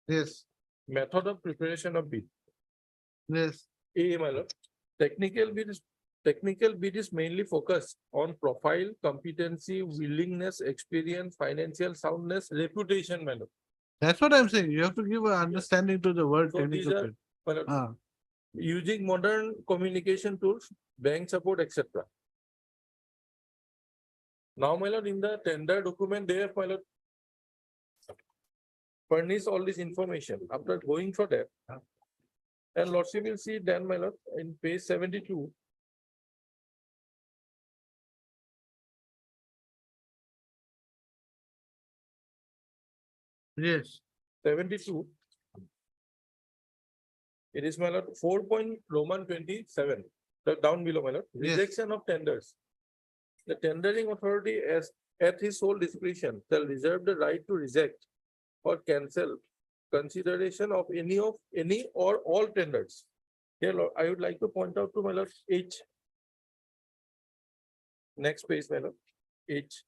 Yes, Method of preparation of bid. yes. A, my lord, technical bid is mainly focused on profile, competency, willingness, experience, financial soundness, reputation, my lord. That's what I'm saying. You have to give an understanding to the word So these technical are bid. Well, Ah, using modern communication tools, bank support, etc. Now, my lord, in the tender document, they have, my lord, furnish all this information after going for that. And lordship will see then, my lord, in page 72. yes, 72. It is, my lord, 4.27, the down below, my lord, Yes. rejection of tenders. The tendering authority as at his sole discretion shall reserve the right to reject or cancel consideration of any or all tenders. Here, lord, I would like to point out to my lord H. Next page, my lord, H.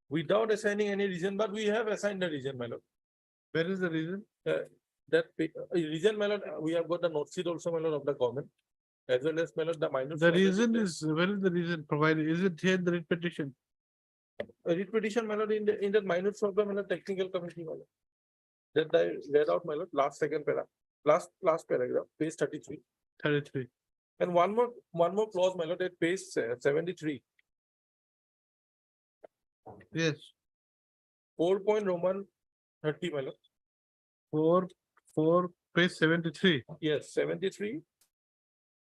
Without assigning any reason, but we have assigned the reason, my lord. where is the reason? Reason, my lord, we have got the note sheet also, my lord, of the government. As well as, my lord, the minor. The reason is, where is the reason provided? Is it here in the writ petition? Writ petition, my lord, in the minutes of the, my lord, technical committee, my lord. That I read out, my lord, last paragraph, page 33. 33. And one more clause, my lord, at page 73. Yes, 4 point Roman 30, my lord. page 73. Yes, 73.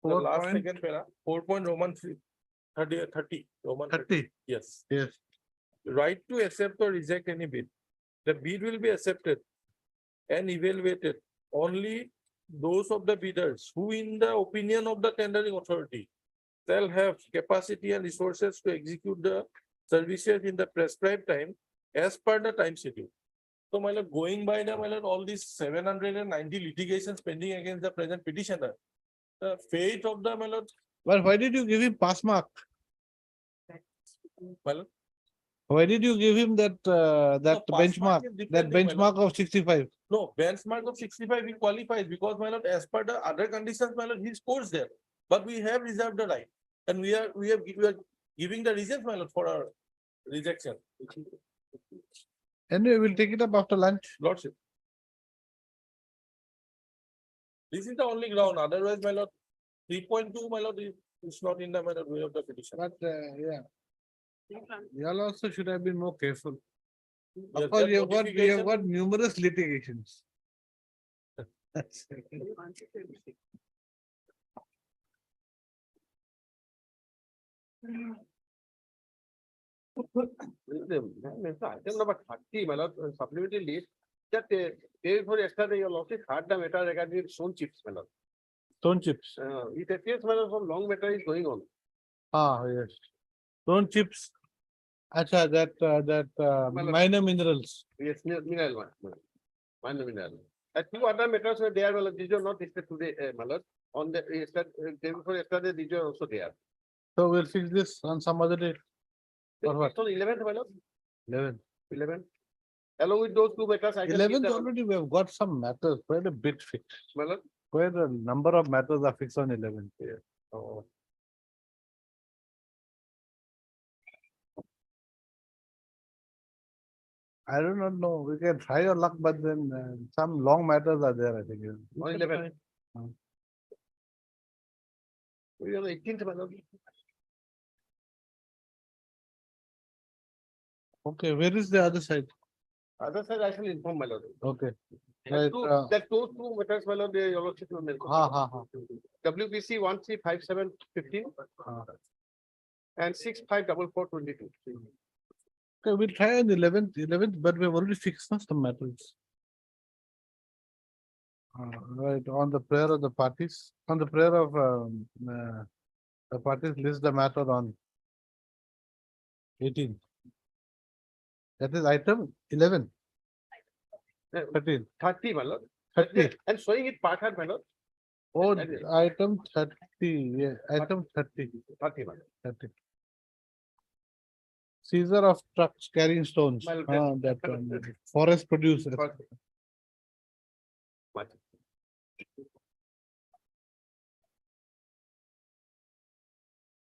The 4 last point second para, 4 point Roman 30, Roman 30. 30. Yes. Yes, Right to accept or reject any bid. The bid will be accepted and evaluated only those of the bidders who, in the opinion of the tendering authority, shall have capacity and resources to execute the services in the prescribed time as per the time schedule. So, my lord, going by the, my lord, all these 790 litigations pending against the present petitioner, the fate of the, my lord, but why did you give him pass mark? my lord, Why did you give him that, that pass benchmark, mark is different that thing, my lord. benchmark of 65? No, benchmark of 65 he qualifies because, my lord, as per the other conditions, my lord, he scores there. But we have reserved the right and we are giving the reasons, my lord, for our rejection. Anyway, we'll take it up after lunch. Lordship. This is the only ground. Otherwise, my lord, 3.2, my lord, is not in the, my lord, way of the petition. But, yeah. You all also should have been more careful. Yes, Of course, that you have notification- got numerous litigations. Item number 30, my lord, supplementary list, that day before yesterday, your lordship had the matter regarding stone chips, my lord. Stone chips. It appears, my lord, some long matter is going on. Ah, yes. Stone chips. Acha, minor minerals. Yes, mineral one. Minor mineral. Two other matters were there, my lord, these are not listed today, my lord. On the, day before yesterday, these are also there. So we'll fix this on some other day. Or what? On 11th, my lord, 11. 11. Along with those two matters, I can. give 11th them- already, we have got some matters, quite a bit fixed. My lord. Quite a number of matters are fixed on 11th. Oh. I do not know. We can try your luck, but then some long matters are there, I think. On 11th. Hmm. We are on 18th, my lord. Okay, where is the other side? Other side, I shall inform, my lord. Okay. That Right, two, that those two matters, my lord, they, your lordship will mention. WBC 135715 and 654422. Okay, we'll try on the 11th, but we have already fixed some matters. Right, on the prayer of the parties, on the prayer of the parties, list the matter on 18. That is item 11. 13. 30, my lord. 30. And showing it part had, my lord. Oh, That is- item 30, yeah, item 30. 30, my lord. 30. Seizure of trucks carrying stones. Well, That one. Forest produce. Much.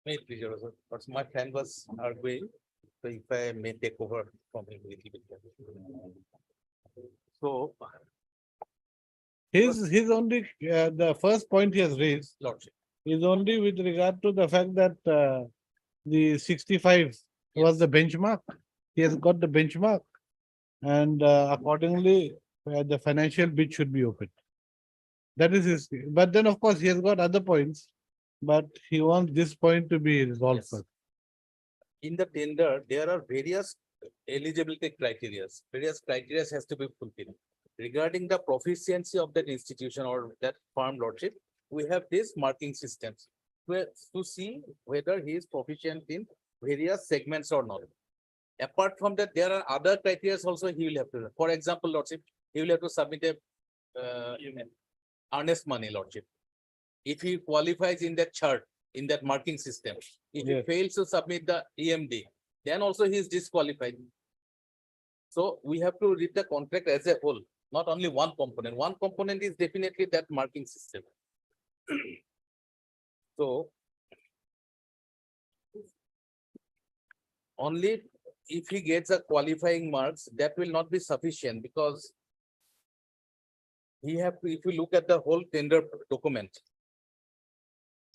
May please, Your Honor. But my plan was outgoing, so if I may take over from him a little bit. So His only, the first point he has raised Lordship. is only with regard to the fact that the 65 was the benchmark. He has got the benchmark. And accordingly, the financial bid should be opened. That is his, but then of course, he has got other points, but he wants this point to be resolved Yes. first. In the tender, there are various eligibility criteria. Various criteria has to be fulfilled. Regarding the proficiency of that institution or that firm lordship, we have this marking systems where to see whether he is proficient in various segments or not. Apart from that, there are other criteria also he will have to, for example, lordship, he will have to submit a earnest money lordship. If he qualifies in that chart, in that marking system, if he Yes. fails to submit the EMD, then also he is disqualified. So we have to read the contract as a whole, not only one component. One component is definitely that marking system. So only if he gets a qualifying marks, that will not be sufficient because he have to, if you look at the whole tender document,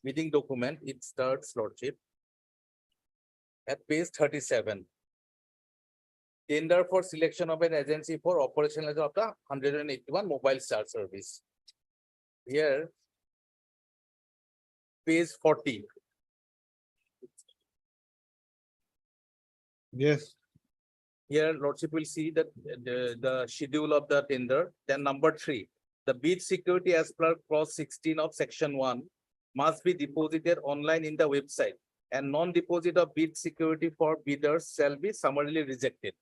bidding document, it starts lordship at page 37. Tender for selection of an agency for operationalization of the 181 mobile star service. Here, page 40. Yes, Here, lordship will see that the schedule of the tender. Then number 3, the bid security as per clause 16 of section 1 must be deposited online in the website, and non-deposit of bid security for bidders shall be summarily rejected.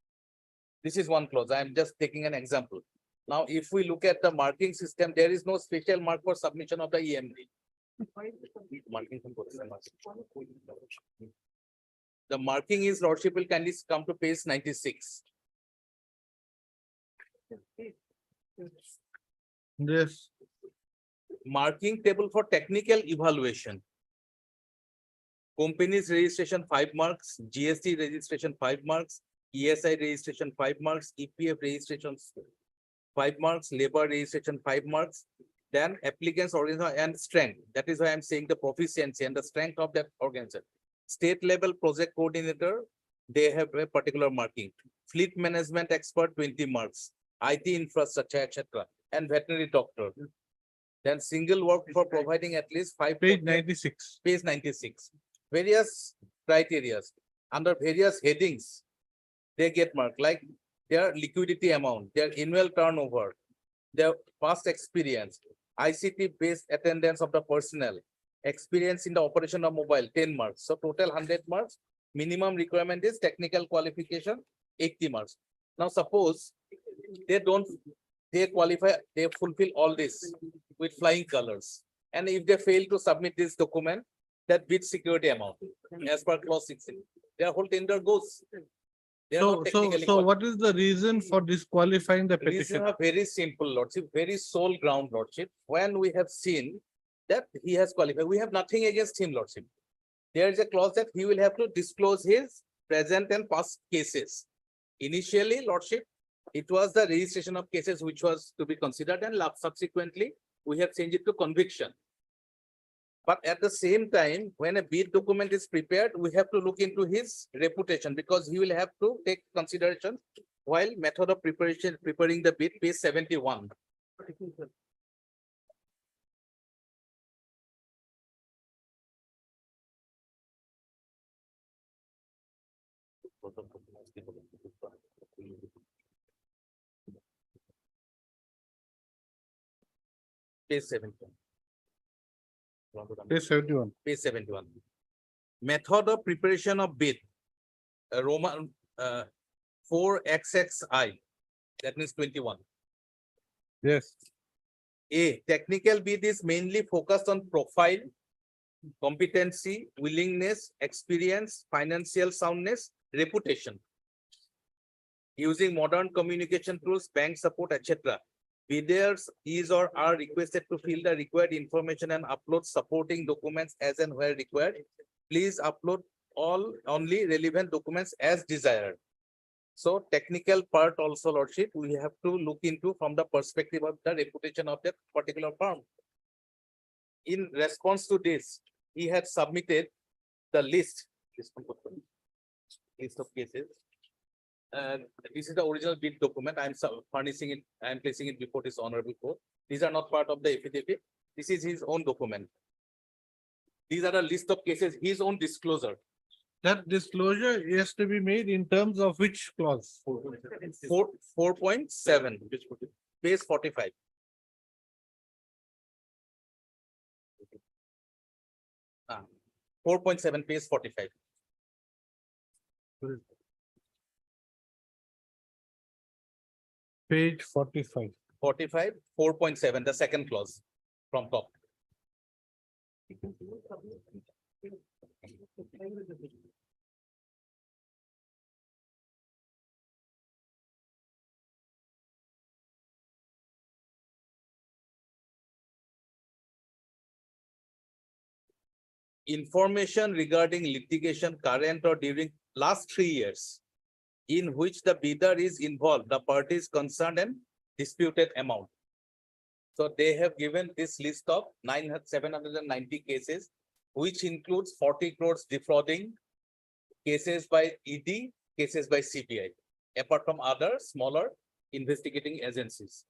This is one clause. I am just taking an example. Now, if we look at the marking system, there is no special mark for submission of the EMD. The marking is lordship will kindly come to page 96. yes, Marking table for technical evaluation. Company's registration 5 marks, GST registration 5 marks, ESI registration 5 marks, EPF registration 5 marks, labor registration 5 marks. Then applicants organization and strength. That is why I'm saying the proficiency and the strength of that organization. State level project coordinator, they have a particular marking. Fleet management expert 20 marks, IT infrastructure, etc. And veterinary doctor. Then single work for providing at least 5. page 96. Page 96. Various criteria under various headings, they get marked like their liquidity amount, their annual turnover, their past experience, ICT based attendance of the personnel, experience in the operation of mobile 10 marks. So total 100 marks. Minimum requirement is technical qualification 80 marks. Now suppose they qualify, they fulfill all this with flying colors. And if they fail to submit this document, that bid security amount as per clause 16, their whole tender goes. They are not technically So what is the reason for disqualifying the Reason petition? are very simple, lordship, very sole ground, lordship. When we have seen that he has qualified, we have nothing against him, lordship. There is a clause that he will have to disclose his present and past cases. Initially, lordship, it was the registration of cases which was to be considered, and subsequently we have changed it to conviction. But at the same time, when a bid document is prepared, we have to look into his reputation because he will have to take consideration while method of preparing the bid, page 71. Page 71. Page 71. Page 71. Method of preparation of bid. Roman 4XXI. That means 21. Yes, A, technical bid is mainly focused on profile, competency, willingness, experience, financial soundness, reputation. Using modern communication tools, bank support, etc. Bidders is or are requested to fill the required information and upload supporting documents as and where required. Please upload only relevant documents as desired. So technical part also, Lordship, we have to look into from the perspective of the reputation of that particular firm. In response to this, he had submitted the list of cases. And this is the original bid document. I am furnishing it, I am placing it before this honorable court. These are not part of the affidavit. This is his own document. These are a list of cases, his own disclosure. That disclosure has to be made in terms of which clause? 4.7, page 45. Ah, 4.7, page 45. Page 45. 45, 4.7, the second clause from top. Information regarding litigation current or during last 3 years in which the bidder is involved, the parties concerned and disputed amount. So they have given this list of 790 cases, which includes 40 crores defrauding, cases by ED, cases by CBI, apart from other smaller investigating agencies.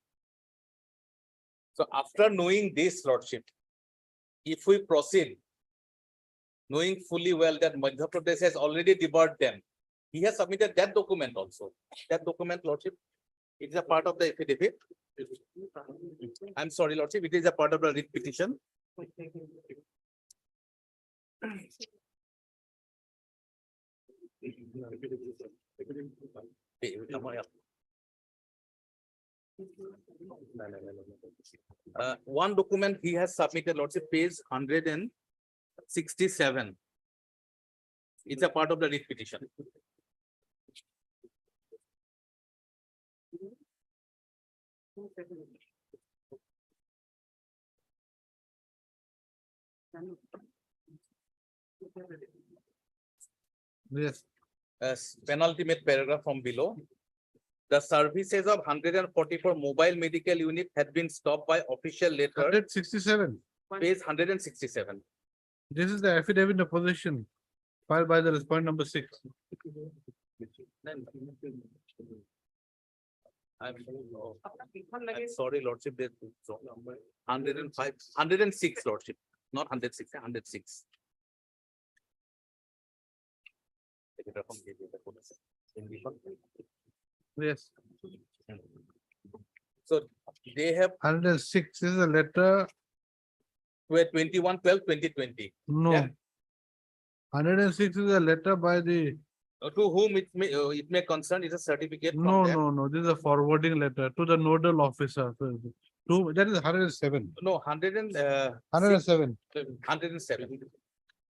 So after knowing this, Lordship, if we proceed, knowing fully well that Madhya Pradesh has already debarred them, he has submitted that document also. That document, Lordship, it is a part of the affidavit. I'm sorry, Lordship, it is a part of the writ petition. One document he has submitted, Lordship, page 167. It's a part of the writ petition. Yes. Penultimate paragraph from below. The services of 144 mobile medical unit had been stopped by official letter, 167. page 167. This is the affidavit of possession filed by the respondent number 6. I'm sorry, Lordship, there's 105, 106, Lordship, not 106, 106. Yes. So they have 106 is a letter. 21/12/2020. No. Yeah. 106 is a letter by the. To whom it may concern is a certificate from No, them. no. This is a forwarding letter to the nodal officer. That is 107. No, 107. 107.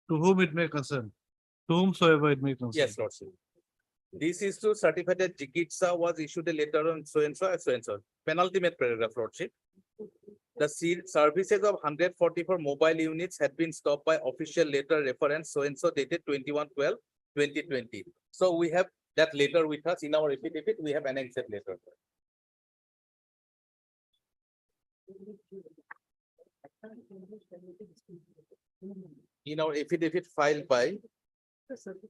To whom it may concern. To whomsoever it may concern. Yes, Lordship. This is to certify that Jigitsa was issued a letter on so and so and so and so. Penultimate paragraph, Lordship. The services of 144 mobile units had been stopped by official letter reference so and so dated 21/12/2020. So we have that letter with us in our affidavit. We have annexed that letter. In our affidavit filed by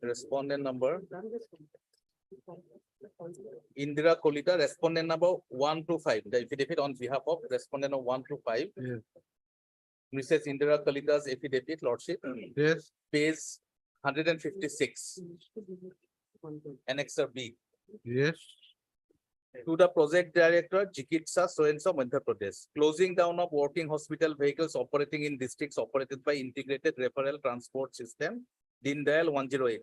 respondent number Indira Kolita, respondent number 1 to 5. The affidavit on behalf of respondent number 1 to 5. Yes. Mrs. Indira Kalita's affidavit, Lordship. Yes. Page 156. Annexure B. Yes. To the project director, Jigitsa so and so Madhya Pradesh. Closing down of working hospital vehicles operating in districts operated by integrated referral transport system, Deen Dayal 108.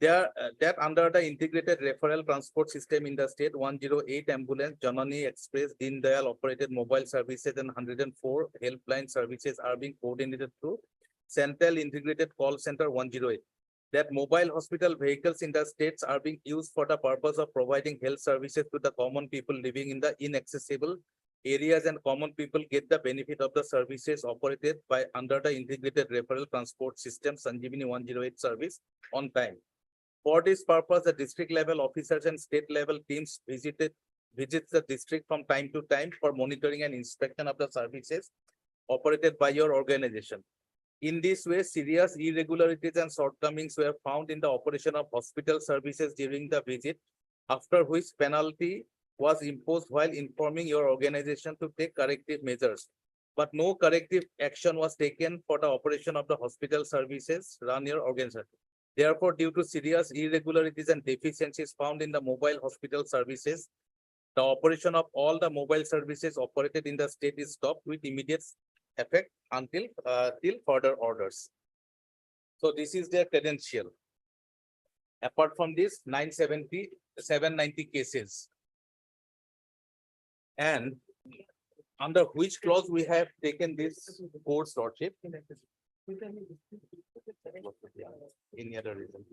That under the integrated referral transport system in the state, 108 ambulance, Janani Express, Deen Dayal operated mobile services and 104 helpline services are being coordinated through Central Integrated Call Center 108. That mobile hospital vehicles in the states are being used for the purpose of providing health services to the common people living in the inaccessible areas, and common people get the benefit of the services operated by under the integrated referral transport system Sanjeevani 108 service on time. For this purpose, the district level officers and state level teams visits the district from time to time for monitoring and inspection of the services operated by your organization. In this way, serious irregularities and shortcomings were found in the operation of hospital services during the visit, after which penalty was imposed while informing your organization to take corrective measures. But no corrective action was taken for the operation of the hospital services run your organization. Therefore, due to serious irregularities and deficiencies found in the mobile hospital services, the operation of all the mobile services operated in the state is stopped with immediate effect until till further orders. So this is their credential. Apart from this, 790 cases. And under which clause we have taken this course, Lordship? Any other reason?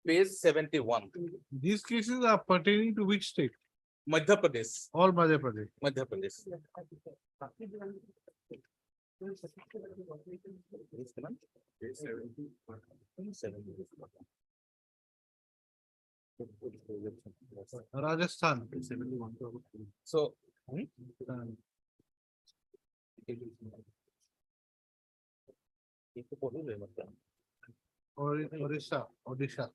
Page 71, These cases are pertaining to which state? Madhya Pradesh, All Madhya Pradesh. Madhya Pradesh. Rajasthan. So. Or Orissa, Odisha.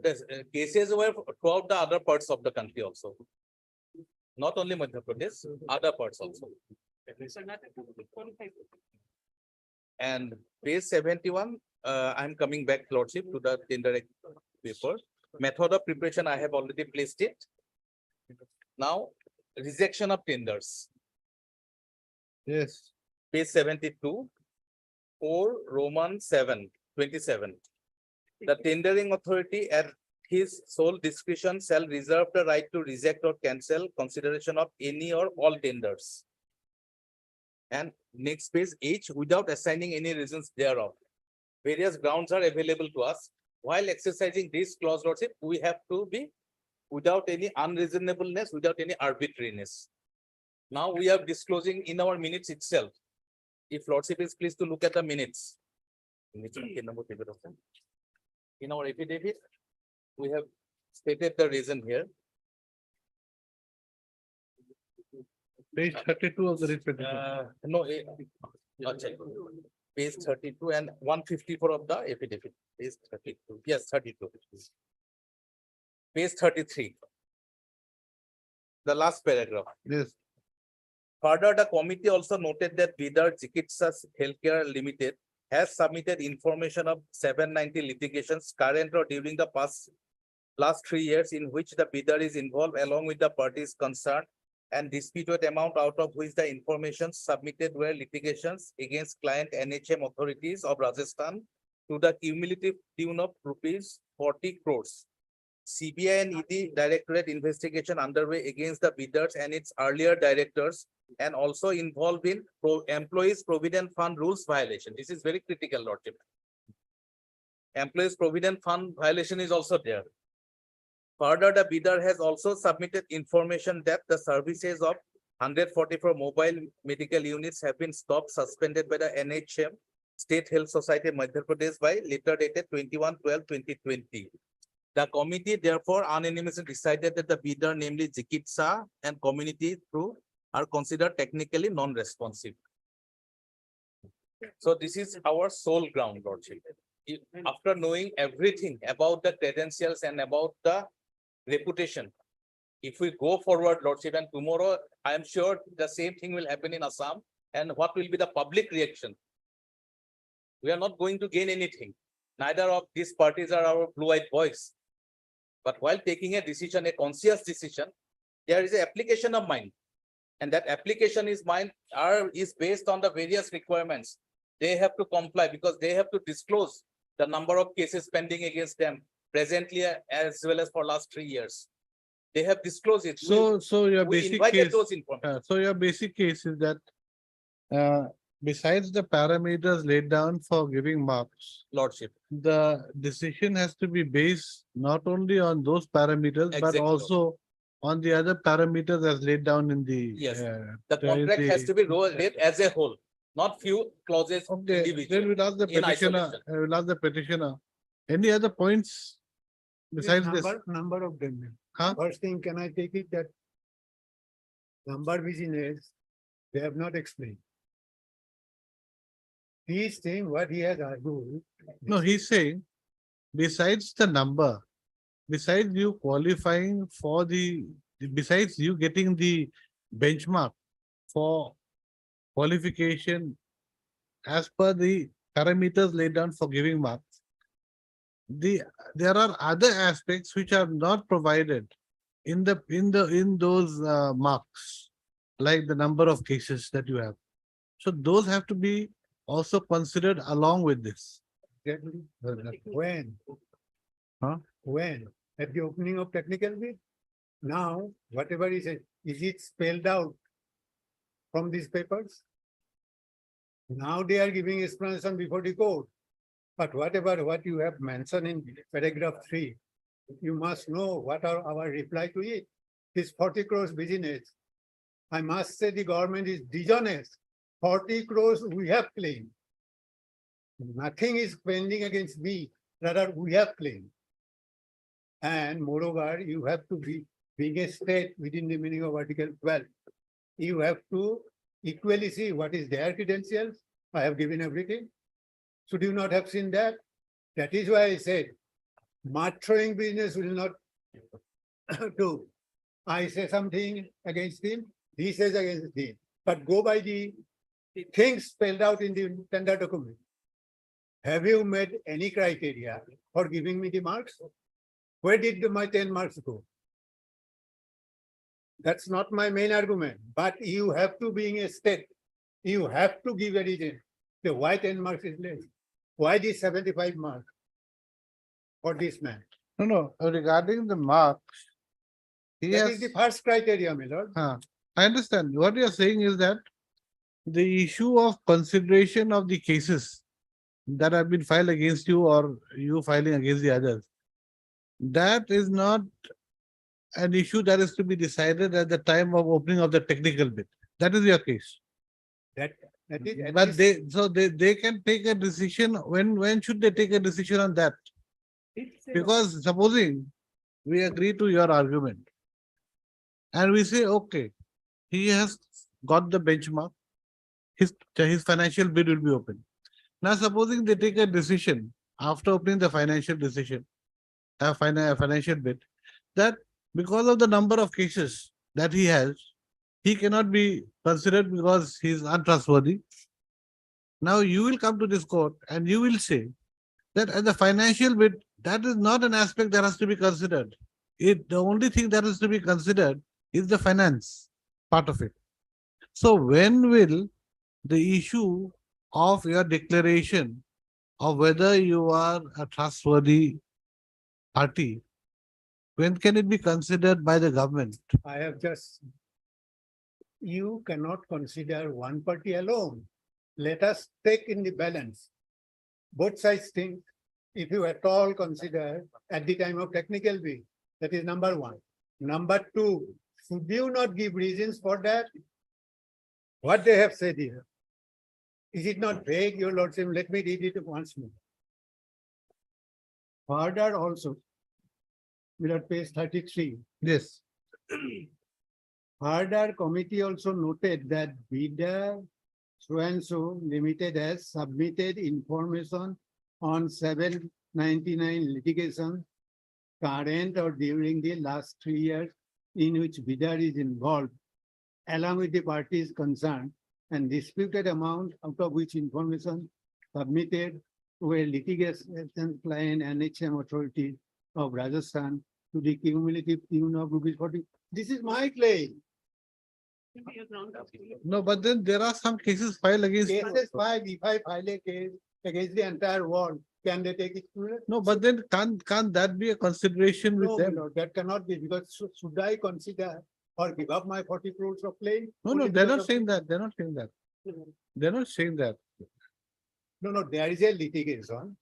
Yes, cases were throughout the other parts of the country also. Not only Madhya Pradesh, other parts also. And page 71, I'm coming back, Lordship, to the tender paper. Method of preparation, I have already placed it. Now, rejection of tenders. Yes. Page 72, 4 Roman 7, 27. The tendering authority at his sole discretion shall reserve the right to reject or cancel consideration of any or all tenders. And next page H, without assigning any reasons thereof. Various grounds are available to us. While exercising this clause, Lordship, we have to be without any unreasonableness, without any arbitrariness. Now we are disclosing in our minutes itself. If Lordship is pleased to look at the minutes. In our affidavit, we have stated the reason here. Page 32 of the writ petition. No, page 32 and 154 of the affidavit. Page 32. Yes, 32. Page 33. The last paragraph. Yes. Further, the committee also noted that Bidar Chikitsas Healthcare Limited has submitted information of 790 litigations current or during the last 3 years in which the bidder is involved along with the parties concerned, and disputed amount out of which the information submitted were litigations against client NHM authorities of Rajasthan to the cumulative tune of rupees 40 crores. CBI and ED Directorate investigation underway against the bidders and its earlier directors, and also involved in employees provident fund rules violation. This is very critical, Lordship. Employees provident fund violation is also there. Further, the bidder has also submitted information that the services of 144 mobile medical units have been stopped, suspended by the NHM State Health Society Madhya Pradesh by letter dated 21/12/2020. The committee therefore unanimously decided that the bidder, namely Chikitsa and community through, are considered technically non-responsive. So this is our sole ground, Lordship. After knowing everything about the credentials and about the reputation, if we go forward, Lordship, and tomorrow, I am sure the same thing will happen in Assam, and what will be the public reaction? We are not going to gain anything. Neither of these parties are our blue-eyed boys. But while taking a decision, a conscious decision, there is an application of mind. And that application is based on the various requirements. They have to comply because they have to disclose the number of cases pending against them presently as well as for last 3 years. They have disclosed it. So your We basic invited case, those information. so your basic case is that besides the parameters laid down for giving marks, Lordship. the decision has to be based not only on those parameters, but Exactly. also on the other parameters as laid down in the. Yes. The contract has to be read as a whole. not few clauses Okay, then individually. we'll ask the in petitioner, isolation. we'll ask the petitioner. Any other points besides this? Number of them. Huh? First thing, can I take it that number business, they have not explained. He is saying what he has argued. No, he's saying, besides the number, besides you qualifying for besides you getting the benchmark for qualification as per the parameters laid down for giving marks, there are other aspects which are not provided in those marks, like the number of cases that you have. So those have to be also considered along with this. When? Huh? When? At the opening of technical bid? Now, whatever is it spelled out from these papers? Now they are giving explanation before the court. But what you have mentioned in paragraph 3, you must know what are our reply to it. This 40 crores business. I must say the government is dishonest. 40 crores we have claimed. Nothing is pending against me, rather we have claimed. And moreover, you have to be, being a state within the meaning of Article 12, you have to equally see what is their credentials. I have given everything. Should you not have seen that? That is why I said, mud throwing business will not do. I say something against him, he says against him. But go by the things spelled out in the tender document. Have you made any criteria for giving me the marks? Where did my 10 marks go? That's not my main argument, but you have to, being a state, you have to give a reason. The why 10 marks is less? Why the 75 marks for this man? No, regarding the marks, he That has, is the first criteria, my lord. I understand. What you are saying is that the issue of consideration of the cases that have been filed against you or you filing against the others, that is not an issue that is to be decided at the time of opening of the technical bid. That is your case. That is, at But least they can take a decision. When should they take a decision on that? Because supposing we agree to your argument and we say, okay, he has got the benchmark, his financial bid will be open. Now, supposing they take a decision after opening the financial decision, a financial bid, that because of the number of cases that he has, he cannot be considered because he is untrustworthy. Now you will come to this court and you will say that as the financial bid, that is not an aspect that has to be considered. The only thing that is to be considered is the finance part of it. So when will the issue of your declaration of whether you are a trustworthy party, when can it be considered by the government? I have just, you cannot consider one party alone. Let us take in the balance. Both sides think, if you at all consider at the time of technical bid, that is number one. Number two, should you not give reasons for that? What they have said here. Is it not vague, your lordship? Let me read it once more. Further also, we are page 33. Yes. Further, committee also noted that bidder so and so limited has submitted information on 799 litigation current or during the last 3 years in which bidder is involved, along with the parties concerned, and disputed amount out of which information submitted to a litigation client NHM authority of Rajasthan to the cumulative tune of ₹40. This is my claim. No, but then there are some cases filed against. Cases filed, if I file a case against the entire world, can they take it? No, but then can't that be a consideration with No, them? no, that cannot be, because should I consider or give up my 40 crores of claim? No, only they're because not of- saying that. They're not saying that. They're not saying that. No, there is a litigation.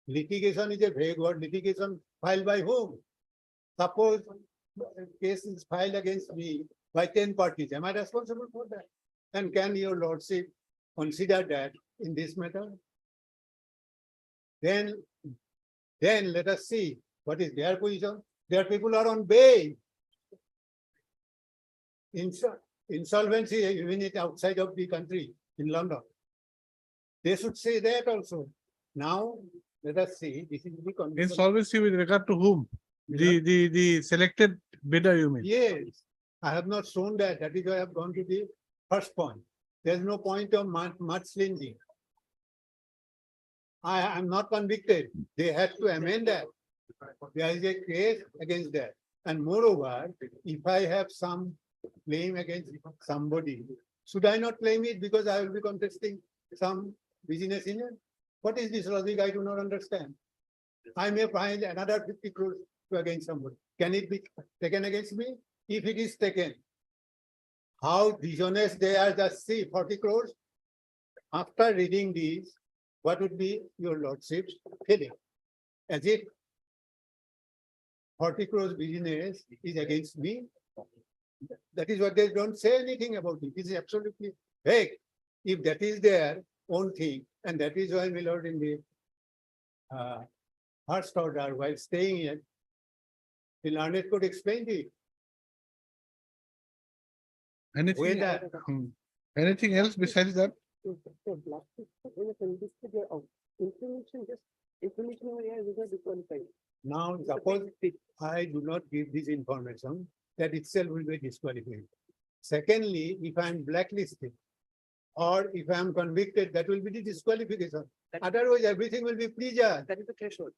Litigation is a vague word. Litigation filed by whom? Suppose a case is filed against me by 10 parties. Am I responsible for that? And can your lordship consider that in this matter? Then let us see what is their position. Their people are on bail. Insolvency unit outside of the country in London. They should say that also. Now, let us see, this is the condition. Insolvency with regard to whom? The selected bidder, you mean? Yes, I have not shown that. That is why I have gone to the first point. There's no point of mudslinging. I am not convicted. They had to amend that. There is a case against that. And moreover, if I have some claim against somebody, should I not claim it because I will be contesting some business in it? What is this logic? I do not understand. I may find another 50 crores against somebody. Can it be taken against me? If it is taken, how dishonest they are, just see 40 crores. After reading these, what would be your lordship's feeling? As if 40 crores business is against me. That is what they don't say anything about it. It is absolutely vague. If that is their own thing, and that is why my lord in the first order while staying here, the learned could explain it. Anything, anything else besides that? Now, suppose I do not give this information, that itself will be disqualified. Secondly, if I am blacklisted or if I am convicted, that will be the disqualification. Otherwise, everything will be prejudged. That is the threshold.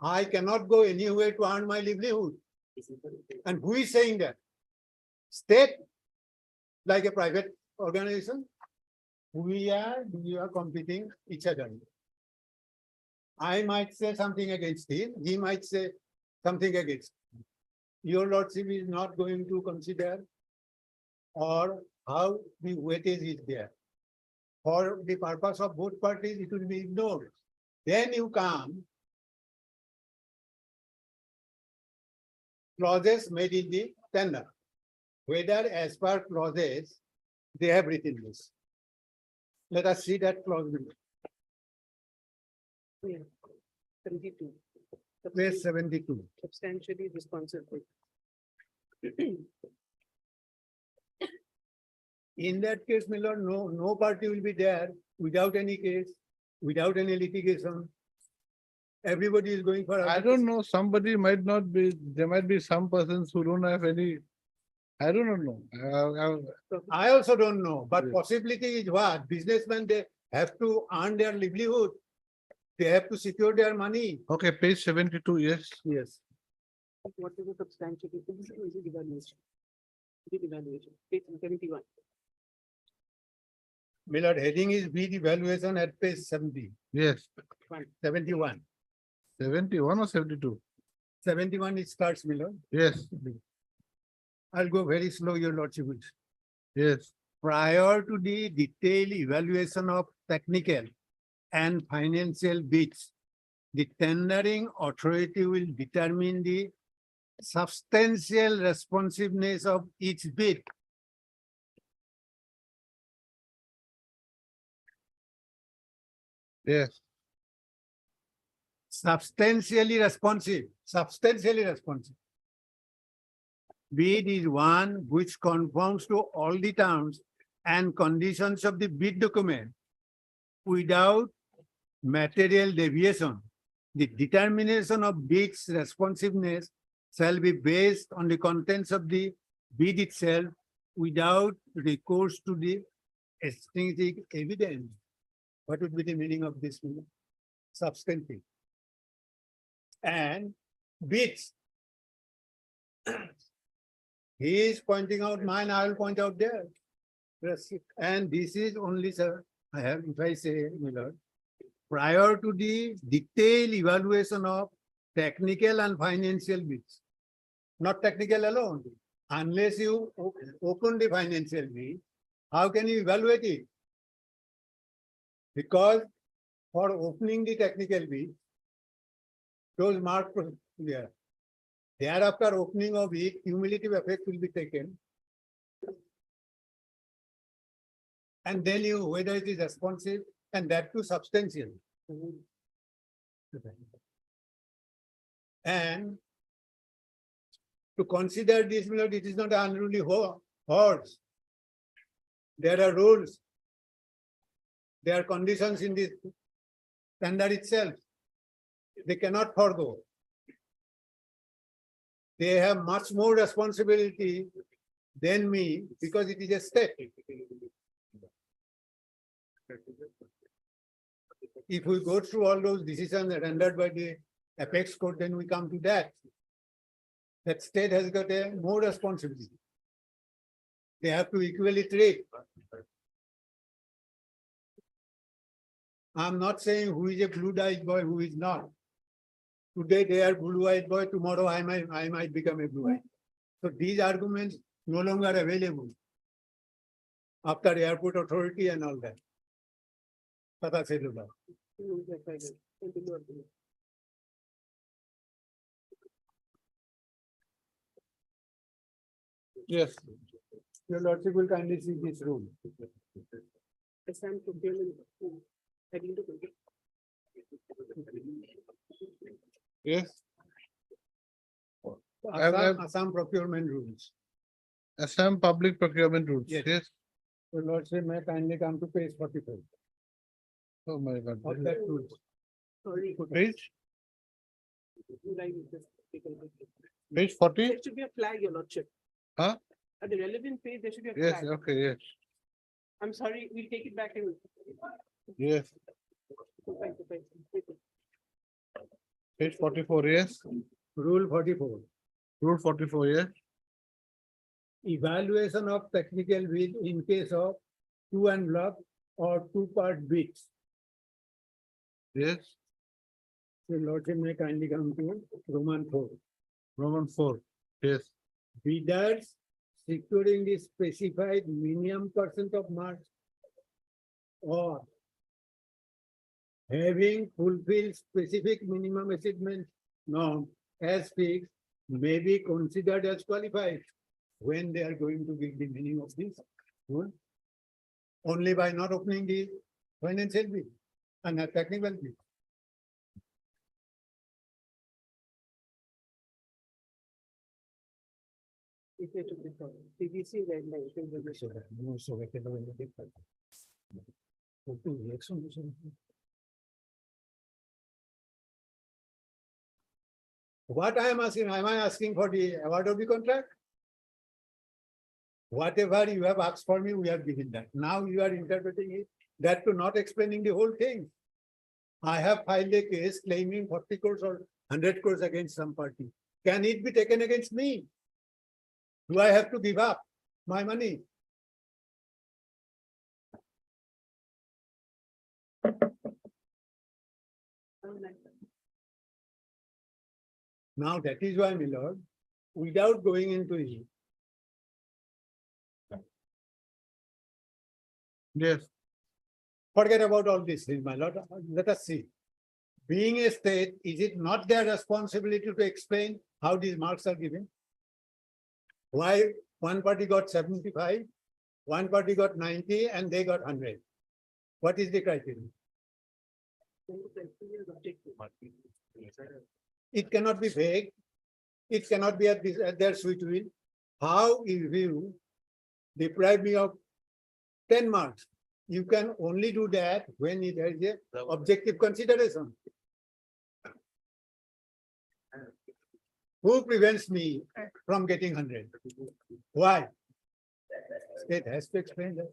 I cannot go anywhere to earn my livelihood. And who is saying that? State, like a private organization, we are competing each other. I might say something against him, he might say something against him. Your lordship is not going to consider or how the weightage is there. For the purpose of both parties, it will be ignored. Then you come clauses made in the tender. Whether as per clauses, they have written this. Let us see that clause. 72. Page 72. Substantially responsible. In that case, my lord, no party will be there without any case, without any litigation. Everybody is going for. I don't know, somebody might not be, there might be some persons who don't have any, I don't know. I also don't know, but Yes. possibility is what? Businessmen, they have to earn their livelihood. They have to secure their money. Okay, page 72, yes. Yes. What is the substantially? This is evaluation. Evaluation. Page 71. My lord, heading is bid evaluation at page 70, Yes, 71. 71 or 72? 71 it starts, my lord. Yes, I'll go very slow, your lordship. yes. Prior to the detailed evaluation of technical and financial bids, the tendering authority will determine the substantial responsiveness of each bid. Yes, Substantially responsive. Bid is one which conforms to all the terms and conditions of the bid document without material deviation. The determination of bid's responsiveness shall be based on the contents of the bid itself without recourse to the extrinsic evidence. What would be the meaning of this? Substantive. And bids. He is pointing out mine, I will point out there. Yes, and this is only, sir, I have, if I say, my lord, prior to the detailed evaluation of technical and financial bids. Not technical alone. Unless you open the financial bid, how can you evaluate it? Because for opening the technical bid, those marked there. Thereafter opening of it, cumulative effect will be taken. And then you, whether it is responsive and that too substantial. And to consider this, it is not an unruly horse. There are rules. There are conditions in this standard itself. They cannot forego. They have much more responsibility than me because it is a state. If we go through all those decisions rendered by the apex court, then we come to that. That state has got a more responsibility. They have to equally treat. I'm not saying who is a blue-eyed boy, who is not. Today they are blue-eyed boy, tomorrow I might become a blue-eyed. So these arguments no longer available after airport authority and all that. Tata Cellular. Yes. Your lordship will kindly see this rule. Assam procurement. Heading to procurement. Yes. Assam procurement rules. Assam public procurement rules. Yes. Yes. Your lordship may kindly come to page 44 Oh my God. of that rule. Sorry. Page, Right, just take a look. page 40? There should be a flag, your lordship. Huh? At the relevant page, there should be a Yes, flag. okay, yes, I'm sorry, we'll take it back and. yes. Thank you. Page 44, yes. Rule 44. Rule 44, yes. Evaluation of technical bid in case of two and block or two-part bids. Yes. Your lordship may kindly come to Roman 4. Roman 4, yes. Bidders securing the specified minimum % of marks or having fulfilled specific minimum achievement norm as fixed may be considered as qualified when they are going to give the meaning of this rule. Only by not opening the financial bid and a technical bid. CBC guidelines. What I am asking, am I asking for the award of the contract? Whatever you have asked for me, we have given that. Now you are interpreting it, that to not explaining the whole thing. I have filed a case claiming 40 crores or 100 crores against some party. Can it be taken against me? Do I have to give up my money? Now that is why, my lord, without going into it, Yes. forget about all these things, my lord. Let us see. Being a state, is it not their responsibility to explain how these marks are given? Why one party got 75, one party got 90, and they got 100? What is the criteria? It cannot be vague. It cannot be at their sweet will. How if you deprive me of 10 marks? You can only do that when there is a objective consideration. Who prevents me from getting 100? Why? State has to explain that.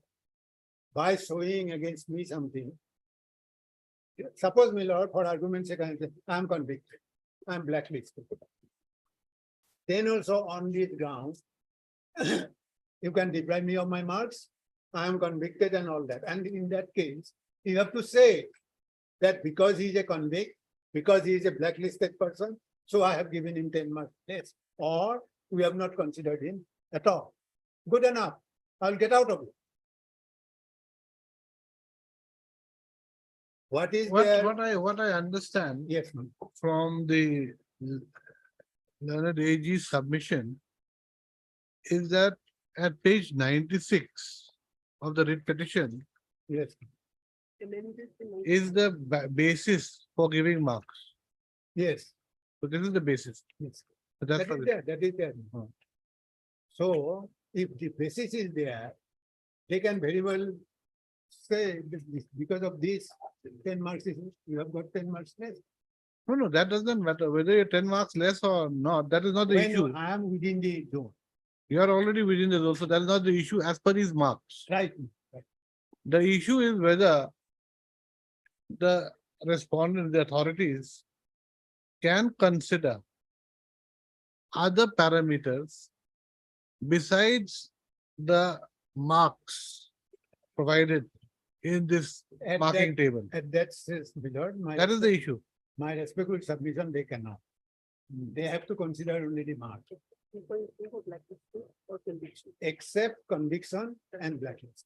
By showing against me something. Suppose, my lord, for argument's sake, I am convicted. I am blacklisted. Then also on this ground, you can deprive me of my marks. I am convicted and all that. And in that case, you have to say that because he is a convict, because he is a blacklisted person, so I have given him 10 marks less, or we have not considered him at all. Good enough. I'll get out of it. What is there? What I understand Yes, ma'am. from the learned AG submission is that at page 96, of the writ petition Yes, Amended the is the basis for giving marks. yes, So this is the basis. yes. So that's That for is this. there, that is there. So if the basis is there, they can very well say that because of this, 10 marks is, you have got 10 marks less. No, no, that doesn't matter whether you're 10 marks less or not. That is not the When issue. I am within the zone, You are already within the zone, so that is not the issue as per these marks. right? The issue is whether the respondent, the authorities can consider other parameters besides the marks provided in this At marking that, table. at that says, my lord, That is the issue. my respectful submission, they cannot. They have to consider only the mark, people who would like to sue or conviction. except conviction and blacklist.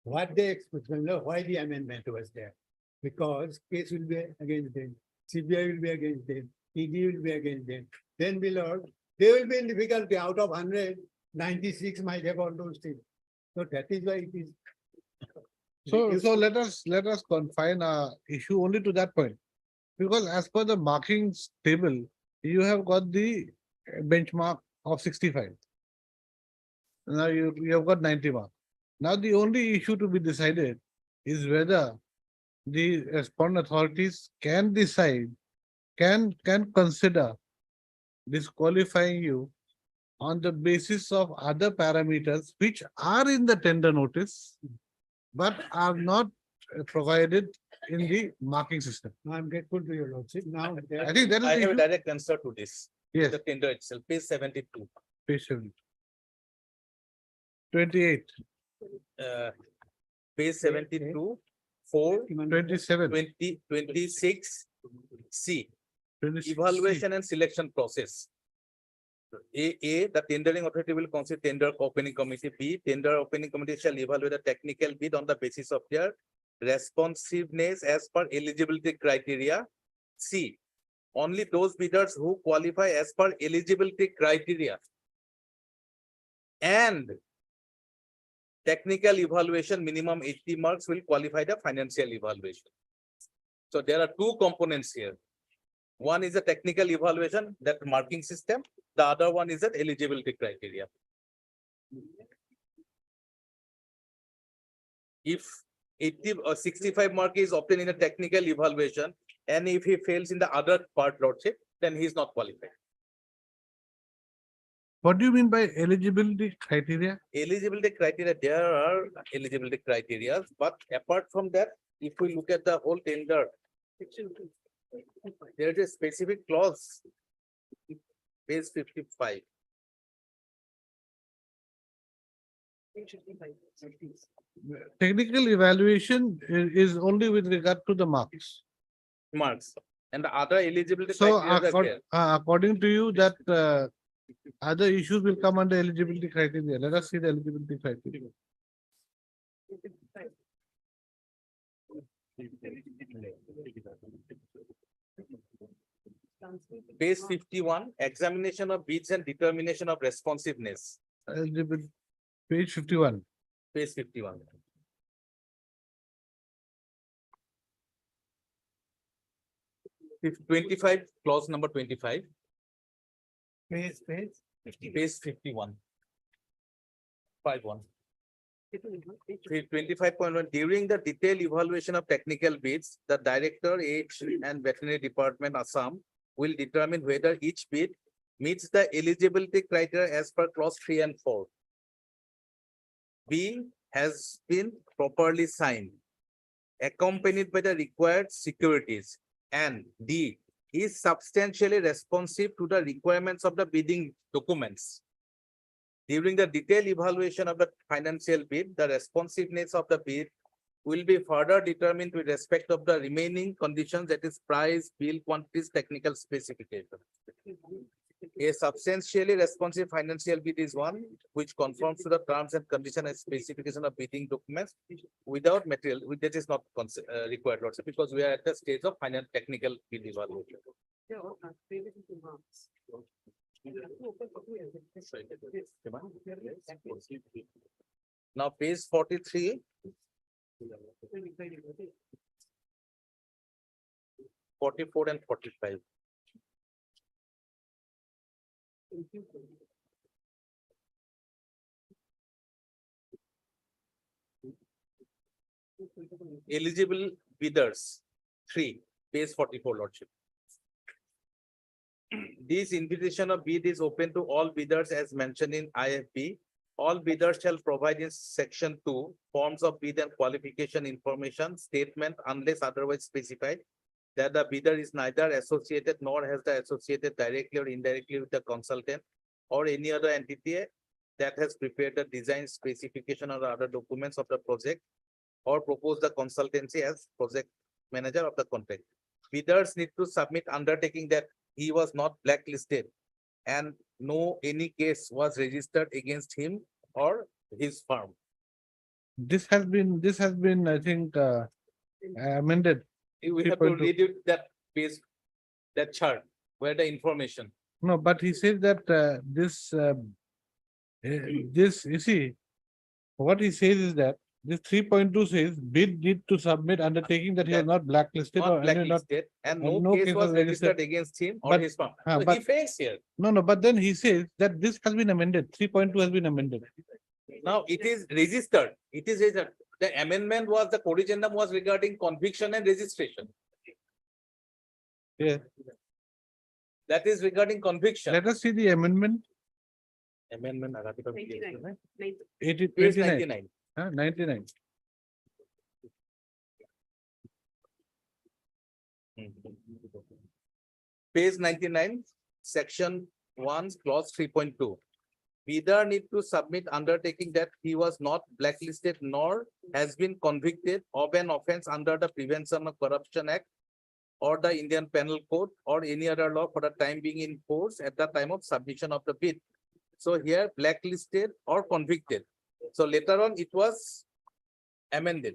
What they expect, why the amendment was there? Because case will be against them, CBI will be against them, ED will be against them. Then below, they will be in difficulty. Out of 196 might have all those things. So that is why it is. So let us confine our issue only to that point. Because as per the markings table, you have got the benchmark of 65. Now you have got 90 marks. Now the only issue to be decided is whether the respondent authorities can decide, can consider disqualifying you on the basis of other parameters which are in the tender notice, but are not provided in the marking system. I'm grateful to your lordship. Now. I think that is I the have a issue. direct answer to this. Yes, The tender itself, page 72. page 70. 28, Page 72, 4, 27, 20, 26, C. 26. Evaluation and selection process. A, the tendering authority will consider tender opening committee. B, tender opening committee shall evaluate the technical bid on the basis of their responsiveness as per eligibility criteria. C, only those bidders who qualify as per eligibility criteria and technical evaluation minimum 80 marks will qualify the financial evaluation. So there are two components here. One is a technical evaluation, that marking system. The other one is that eligibility criteria. If 80 or 65 mark is obtained in a technical evaluation, and if he fails in the other part, lordship, then he is not qualified. What do you mean by eligibility criteria? Eligibility criteria, there are eligibility criteria, but apart from that, if we look at the whole tender, Section 2. there is a specific clause. Page 55. Page 55. Technical evaluation is only with regard to the marks. Marks and the other eligibility So criteria are there. according to you, that other issues will come under eligibility criteria. Let us see the eligibility criteria. Page 51, examination of bids and determination of responsiveness. Eligibility, page 51. Page 51. If 25, clause number 25, Page. page 51. 51. Page 25.1, during the detailed evaluation of technical bids, the director H and veterinary department Assam will determine whether each bid meets the eligibility criteria as per clause 3 and 4. B has been properly signed, accompanied by the required securities, and D is substantially responsive to the requirements of the bidding documents. During the detailed evaluation of the financial bid, the responsiveness of the bid will be further determined with respect of the remaining conditions, that is price, bill quantities, technical specifications. A substantially responsive financial bid is one which conforms to the terms and conditions and specification of bidding documents without material, that is not required, Lordship, because we are at the stage of final technical bid evaluation. Yeah, favorite remarks. You have to open copy as it is. Now page 43, 44 and 45. Eligible bidders, 3, page 44, Lordship. This invitation of bid is open to all bidders as mentioned in IFB. All bidders shall provide in section 2 forms of bid and qualification information statement unless otherwise specified that the bidder is neither associated nor has the associated directly or indirectly with the consultant or any other entity that has prepared the design specification or other documents of the project or propose the consultancy as project manager of the contract. Bidders need to submit undertaking that he was not blacklisted and no any case was registered against him or his firm. This has been, I think, amended. We have to 3.2. read it that page, that chart, where the information. No, but he says that this, you see, what he says is that this 3.2 says bid need to submit undertaking that he was not blacklisted or Not blacklisted and and no case was registered against him or But- his firm. Ah, So but- he fails here. No, but then he says that this has been amended, 3.2 has been amended. Now it is registered. It is registered. The amendment was, the corrigendum was regarding conviction and registration. Yeah, That is regarding conviction. let us see the amendment, Amendment. 80, Page 29, 99. 99. Page 99, section 1, clause 3.2. Bidder need to submit undertaking that he was not blacklisted nor has been convicted of an offense under the Prevention of Corruption Act or the Indian Penal Code or any other law for the time being in force at the time of submission of the bid. So here blacklisted or convicted. So later on it was amended.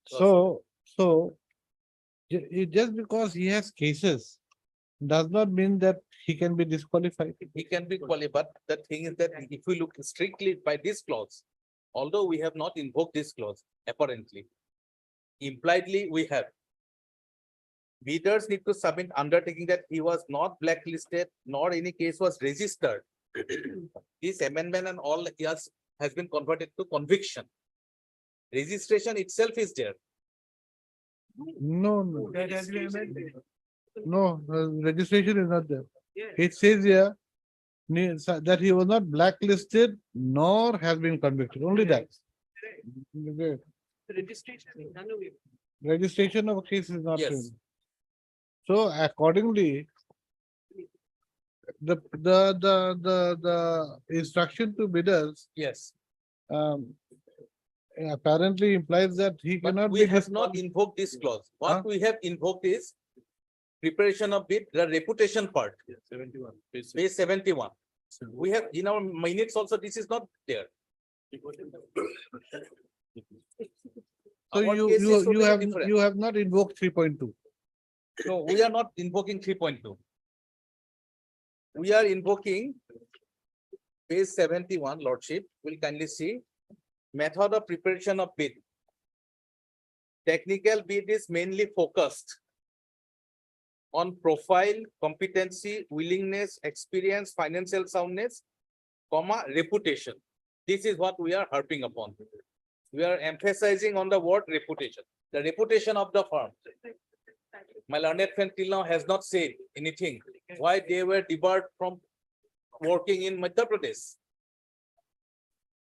So, just because he has cases does not mean that he can be disqualified. He can be qualified, but the thing is that if we look strictly by this clause, although we have not invoked this clause, apparently, impliedly we have. Bidders need to submit undertaking that he was not blacklisted nor any case was registered. This amendment and all yes has been converted to conviction. Registration itself is there. No, no, That has been amended. no, registration is not there. It says here that he was not blacklisted nor has been convicted, only that. Okay. Registration, none of it. Registration of a case is not. Yes. shown. So accordingly, the instruction to bidders Yes. apparently implies that he But cannot we be. have not invoked this clause. Huh? What we have invoked is preparation of bid, the reputation part. 71. Page 71. We have in our minutes also, this is not there. So Our you case is totally different. you have not invoked 3.2. No, we are not invoking 3.2. We are invoking page 71, Lordship, will kindly see method of preparation of bid. Technical bid is mainly focused on profile, competency, willingness, experience, financial soundness, comma, reputation. This is what we are harping upon. We are emphasizing on the word reputation, the reputation of the firm. My learned friend till now has not said anything, why they were debarred from working in Madhya Pradesh.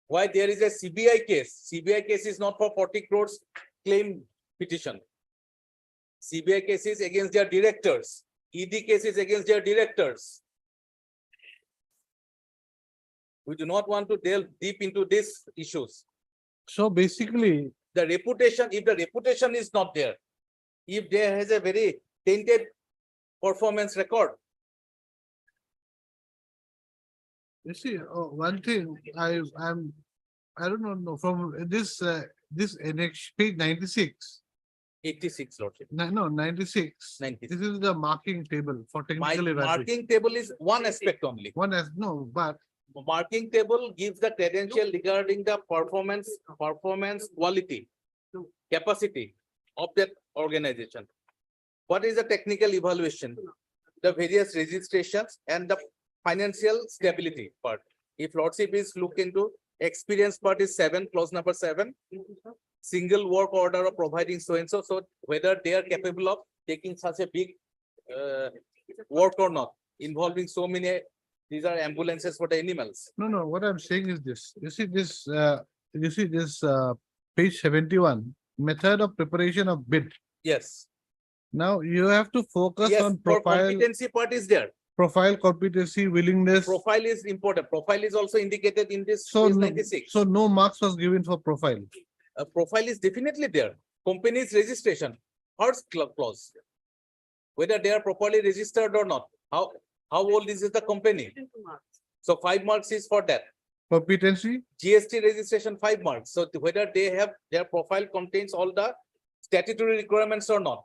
Why there is a CBI case. CBI case is not for 40 crores claim petition. CBI case is against their directors. ED case is against their directors. We do not want to delve deep into these issues. So basically, The reputation, if the reputation is not there, if there has a very tainted performance record, you see, one thing I don't know from this annex page 96. 86, Lordship. No, 96. 96. This is the marking table for My technical evaluation. marking table is one aspect only. One as no, but marking table gives the credential regarding the performance quality, capacity of that organization. What is the technical evaluation? The various registrations and the financial stability part. If Lordship is looking to experience part is 7, clause number 7. Single work order of providing so and so, so whether they are capable of taking such a big work or not, involving so many, these are ambulances for the animals. No, what I'm saying is this, you see this, page 71, method of preparation of bid. Yes, Now you have to focus yes, on for profile, competency part is there. competency, willingness. Profile is important. Profile is also indicated in this So, page no- 96. so no marks was given for profile. A profile is definitely there. Company's registration, first clause. Whether they are properly registered or not. How old is the company? So 5 marks is for that. Competency, GST registration 5 marks. So whether they have, their profile contains all the statutory requirements or not.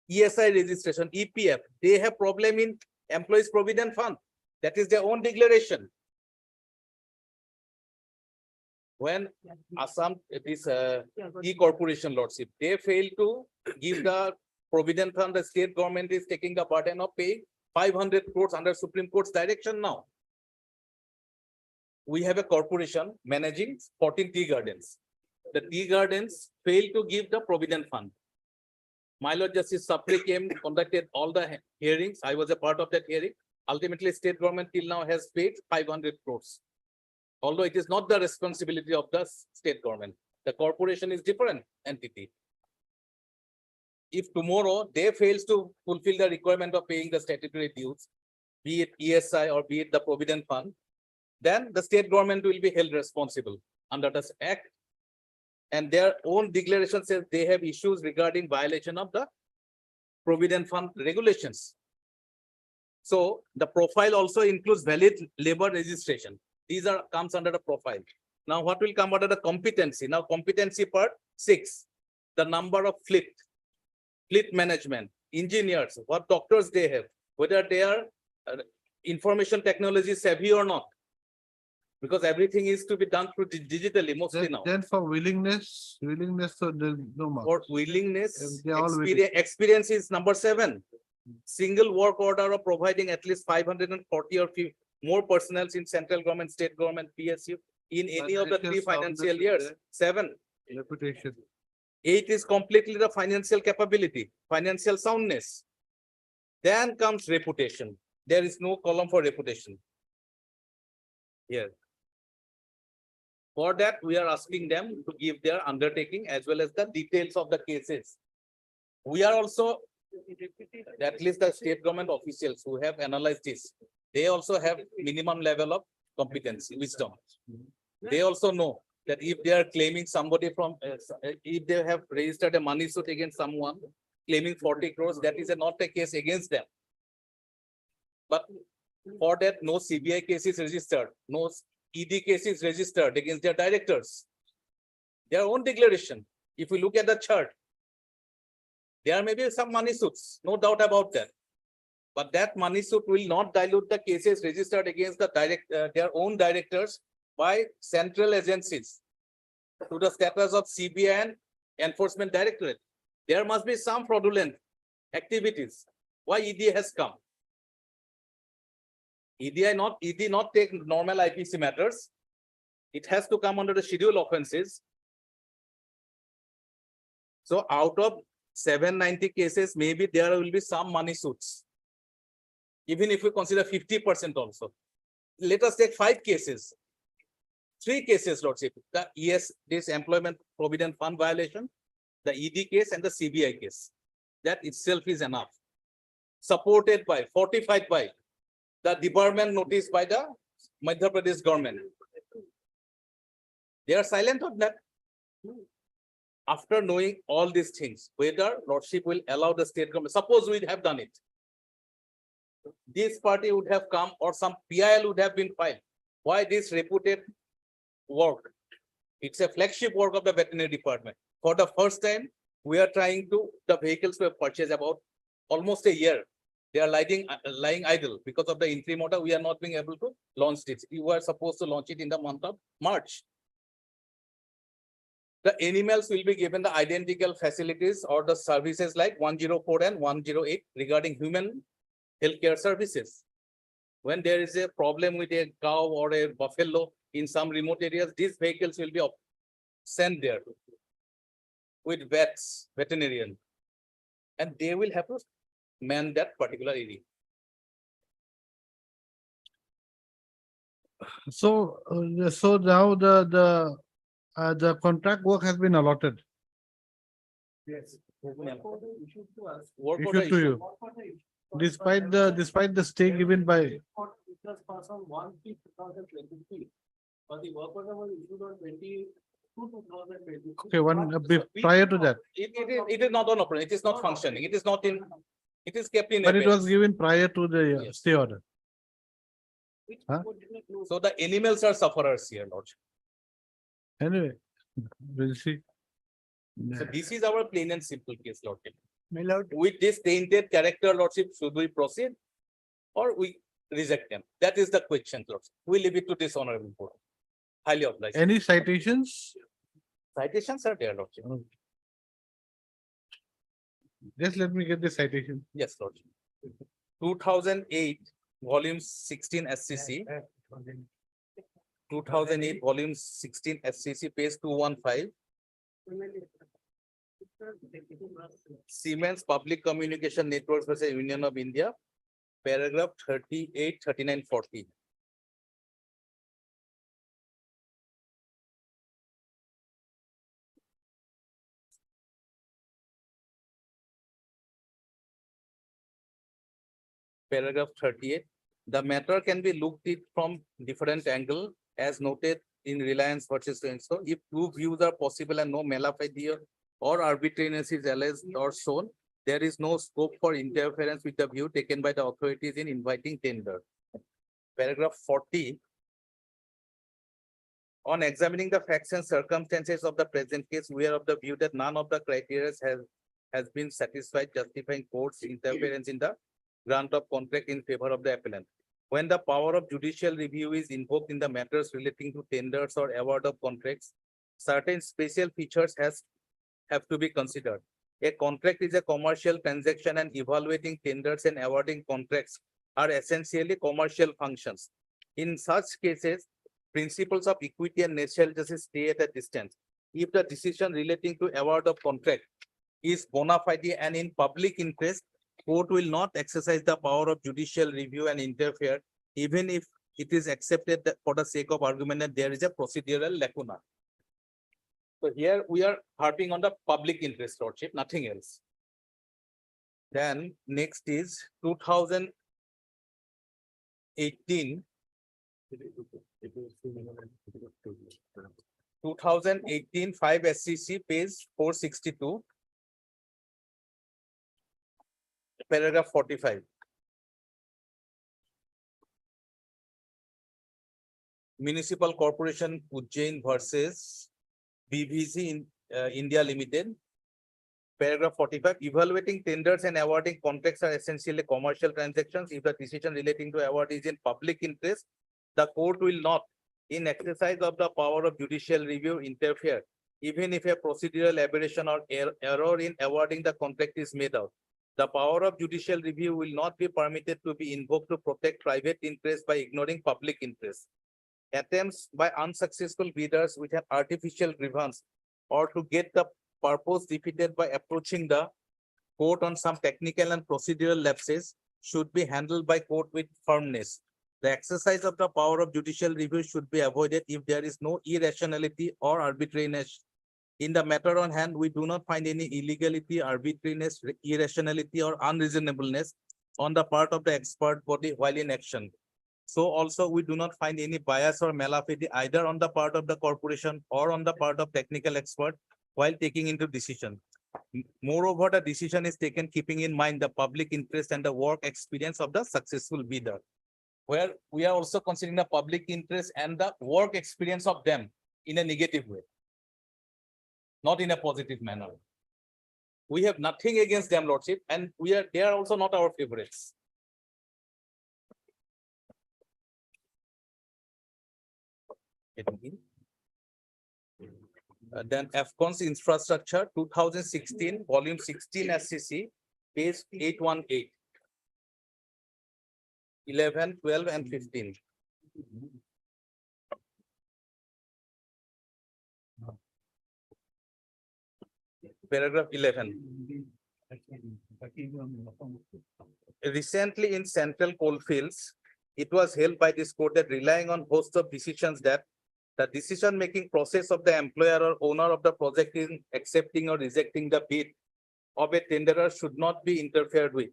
ESI registration, EPF, they have problem in employees provident fund. That is their own declaration. When Assam, this e-corporation lordship, they fail to give the provident fund, the state government is taking the burden of paying 500 crores under Supreme Court's direction now. We have a corporation managing 14 tea gardens. The tea gardens fail to give the provident fund. My Lord Justice Sapre came, conducted all the hearings. I was a part of that hearing. Ultimately, state government till now has paid 500 crores. Although it is not the responsibility of the state government. The corporation is different entity. If tomorrow they fails to fulfill the requirement of paying the statutory dues, be it ESI or be it the provident fund, then the state government will be held responsible under this act. And their own declaration says they have issues regarding violation of the provident fund regulations. So the profile also includes valid labor registration. These are comes under the profile. Now what will come under the competency? Now competency part 6, the number of fleet management, engineers, what doctors they have, whether they are information technology savvy or not. Because everything is to be done through digitally mostly now. then for willingness, so there's no mark. For willingness, They all willing. experience is number 7. Single work order of providing at least 540 or more personnel in central government, state government, PSU in any of the 3 financial years. 7. Reputation. 8 is completely the financial capability, financial soundness. Then comes reputation. There is no column for reputation. Here. For that, we are asking them to give their undertaking as well as the details of the cases. We are also, at least the state government officials who have analyzed this, they also have minimum level of competency, wisdom. They also know that if they are claiming somebody from, if they have registered a money suit against someone claiming 40 crores, that is not a case against them. But for that, no CBI case is registered, no ED case is registered against their directors. Their own declaration. If we look at the chart, there may be some money suits, no doubt about that. But that money suit will not dilute the cases registered against the their own directors by central agencies to the status of CBI and Enforcement Directorate. There must be some fraudulent activities. Why ED has come? ED not take normal IPC matters. It has to come under the schedule offenses. So out of 790 cases, maybe there will be some money suits. Even if we consider 50% also. Let us take 5 cases. 3 cases, Lordship. This employment provident fund violation, the ED case and the CBI case. That itself is enough. Supported by, fortified by the debarment notice by the Madhya Pradesh government. They are silent on that. After knowing all these things, whether Lordship will allow the state government, suppose we have done it. This party would have come or some PIL would have been filed. Why this reputed work? It's a flagship work of the veterinary department. For the first time, we are trying to, the vehicles were purchased about almost a year. They are lying idle because of the interim order. We are not being able to launch it. We were supposed to launch it in the month of March. The animals will be given the identical facilities or the services like 104 and 108 regarding human healthcare services. When there is a problem with a cow or a buffalo in some remote areas, these vehicles will be sent there with veterinarian, and they will have to man that particular area. So, so now the contract work has been allotted. Yes. Work order Issued to issue. you, despite the stay given by, It was passed on 1/5/2023, but the work order was issued on 22/2020. okay, prior to that, It is not on operation. It is not functioning. It is not in. It is kept in. but it was abeyance. given prior to the Yes. stay order. Which Huh? court did not close. So the animals are sufferers here, Lord. Anyway, we'll see. So this is our plain and simple case, Lordship. My lord, With this tainted character, Lordship, should we proceed or we reject them? That is the question, Lordship. We leave it to this honorable court. Highly obliged. Any citations? Citations are there, Lordship. Just let me get the citation. Yes, Lordship. 2008, volume 16 SCC. 2008, volume 16 SCC, page 215. Siemens Public Communication Networks versus Union of India, paragraph 38, 39, 40. Paragraph 38, the matter can be looked at from different angle as noted in Reliance versus so. If two views are possible and no malafide or arbitrariness is alleged or shown, there is no scope for interference with the view taken by the authorities in inviting tender. Paragraph 40. On examining the facts and circumstances of the present case, we are of the view that none of the criteria has been satisfied, justifying court's interference in the grant of contract in favor of the appellant. When the power of judicial review is invoked in the matters relating to tenders or award of contracts, certain special features have to be considered. A contract is a commercial transaction, and evaluating tenders and awarding contracts are essentially commercial functions. In such cases, principles of equity and natural justice stay at a distance. If the decision relating to award of contract is bona fide and in public interest, court will not exercise the power of judicial review and interfere, even if it is accepted that for the sake of argument that there is a procedural lacuna. So here we are harping on the public interest, Lordship, nothing else. Then next is 2018. 2018 5 SCC, page 462. Paragraph 45. Municipal Corporation Ujjain versus BVC in India Limited. Paragraph 45. Evaluating tenders and awarding contracts are essentially commercial transactions. If the decision relating to award is in public interest, the court will not, in exercise of the power of judicial review, interfere, even if a procedural aberration or error in awarding the contract is made out. The power of judicial review will not be permitted to be invoked to protect private interest by ignoring public interest. Attempts by unsuccessful bidders with an artificial grievance or to get the purpose defeated by approaching the court on some technical and procedural lapses should be handled by court with firmness. The exercise of the power of judicial review should be avoided if there is no irrationality or arbitrariness. In the matter on hand, we do not find any illegality, arbitrariness, irrationality, or unreasonableness on the part of the expert body while in action. So also we do not find any bias or malafide either on the part of the corporation or on the part of technical expert while taking into decision. Moreover, the decision is taken keeping in mind the public interest and the work experience of the successful bidder, where we are also considering the public interest and the work experience of them in a negative way, not in a positive manner. We have nothing against them, Lordship, and they are also not our favorites. Then Afcons Infrastructure, 2016, volume 16 SCC, page 818. 11, 12, and 15. Paragraph 11. Recently in Central Coalfields, it was held by this court that relying on host of decisions that the decision-making process of the employer or owner of the project in accepting or rejecting the bid of a tenderer should not be interfered with.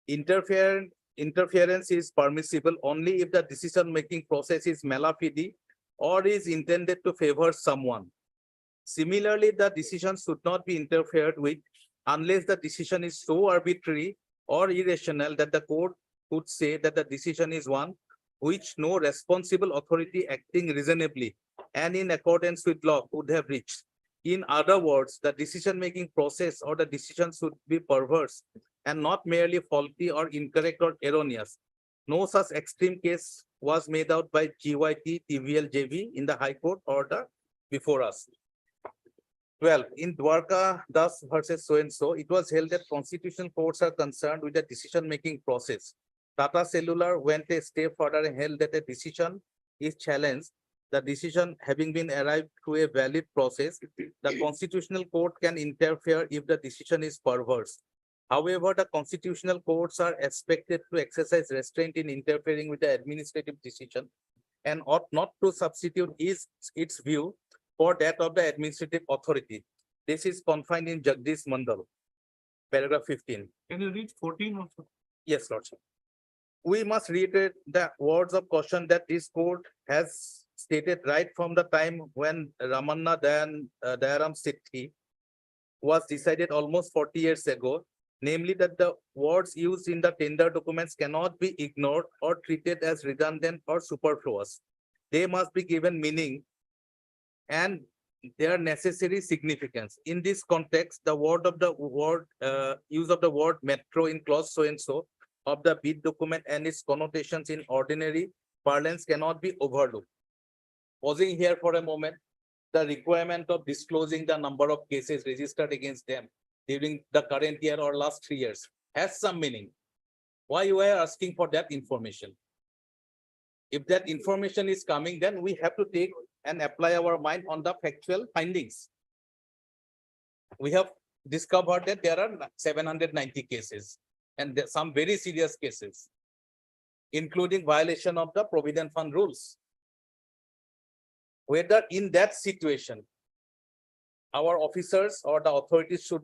Interference is permissible only if the decision-making process is mala fide or is intended to favor someone. Similarly, the decision should not be interfered with unless the decision is so arbitrary or irrational that the court could say that the decision is one which no responsible authority acting reasonably and in accordance with law would have reached. In other words, the decision-making process or the decision should be perverse and not merely faulty or incorrect or erroneous. No such extreme case was made out by GYT TVL JV in the High Court or the before us. 12. In Dwarka Das versus so-and-so, it was held that constitutional courts are concerned with the decision-making process. Tata Cellular went a step further and held that a decision is challenged. The decision having been arrived through a valid process, the constitutional court can interfere if the decision is perverse. However, the constitutional courts are expected to exercise restraint in interfering with the administrative decision and ought not to substitute its view for that of the administrative authority. This is confined in Jagdish Mandal, paragraph 15. Can you read 14 also? Yes, Lordship. We must reiterate the words of caution that this court has stated right from the time when Ramanna Dayaram Siddhi was decided almost 40 years ago, namely that the words used in the tender documents cannot be ignored or treated as redundant or superfluous. They must be given meaning and their necessary significance. In this context, the use of the word metro in clause so-and-so of the bid document and its connotations in ordinary parlance cannot be overlooked. Pausing here for a moment, the requirement of disclosing the number of cases registered against them during the current year or last 3 years has some meaning. Why you are asking for that information? If that information is coming, then we have to take and apply our mind on the factual findings. We have discovered that there are 790 cases and some very serious cases, including violation of the Provident Fund rules. Whether in that situation, our officers or the authorities should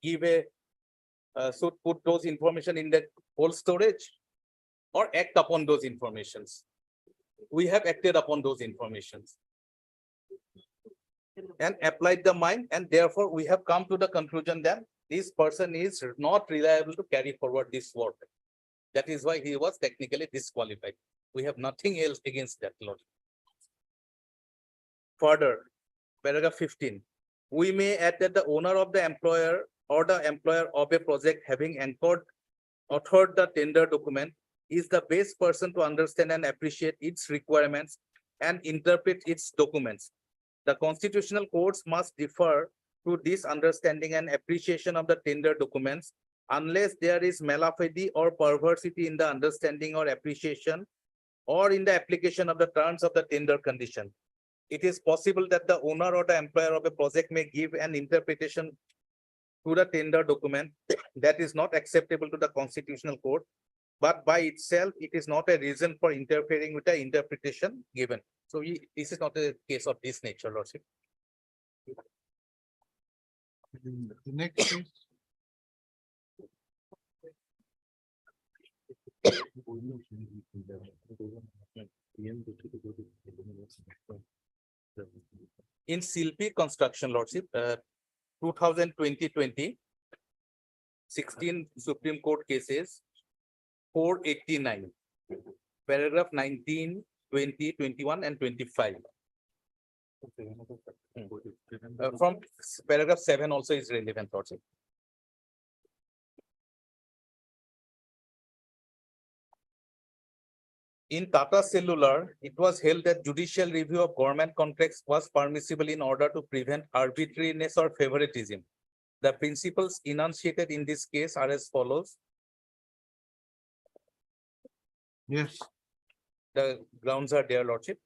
give should put those information in the cold storage or act upon those informations. We have acted upon those informations and applied the mind, and therefore we have come to the conclusion that this person is not reliable to carry forward this work. That is why he was technically disqualified. We have nothing else against that law. Further, paragraph 15. We may add that the owner of the employer or the employer of a project having authored the tender document is the best person to understand and appreciate its requirements and interpret its documents. The constitutional courts must defer to this understanding and appreciation of the tender documents unless there is mala fide or perversity in the understanding or appreciation or in the application of the terms of the tender condition. It is possible that the owner or the employer of a project may give an interpretation to the tender document that is not acceptable to the constitutional court, but by itself, it is not a reason for interfering with the interpretation given. So this is not a case of this nature, Lordship. The next is in Silpi construction, Lordship, 2020-20, 16 Supreme Court cases, 489, paragraph 19, 20, 21, and 25. From paragraph 7 also is relevant, Lordship. In Tata Cellular, it was held that judicial review of government contracts was permissible in order to prevent arbitrariness or favoritism. The principles enunciated in this case are as follows. Yes. The grounds are there, Lordship.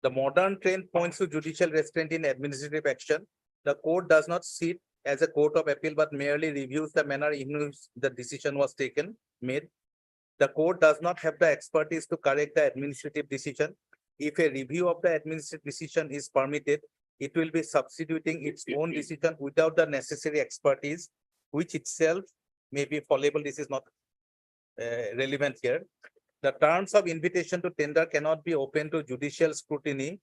The modern trend points to judicial restraint in administrative action. The court does not sit as a court of appeal, but merely reviews the manner in which the decision was made. The court does not have the expertise to correct the administrative decision. If a review of the administrative decision is permitted, it will be substituting its own decision without the necessary expertise, which itself may be fallible. This is not relevant here. The terms of invitation to tender cannot be open to judicial scrutiny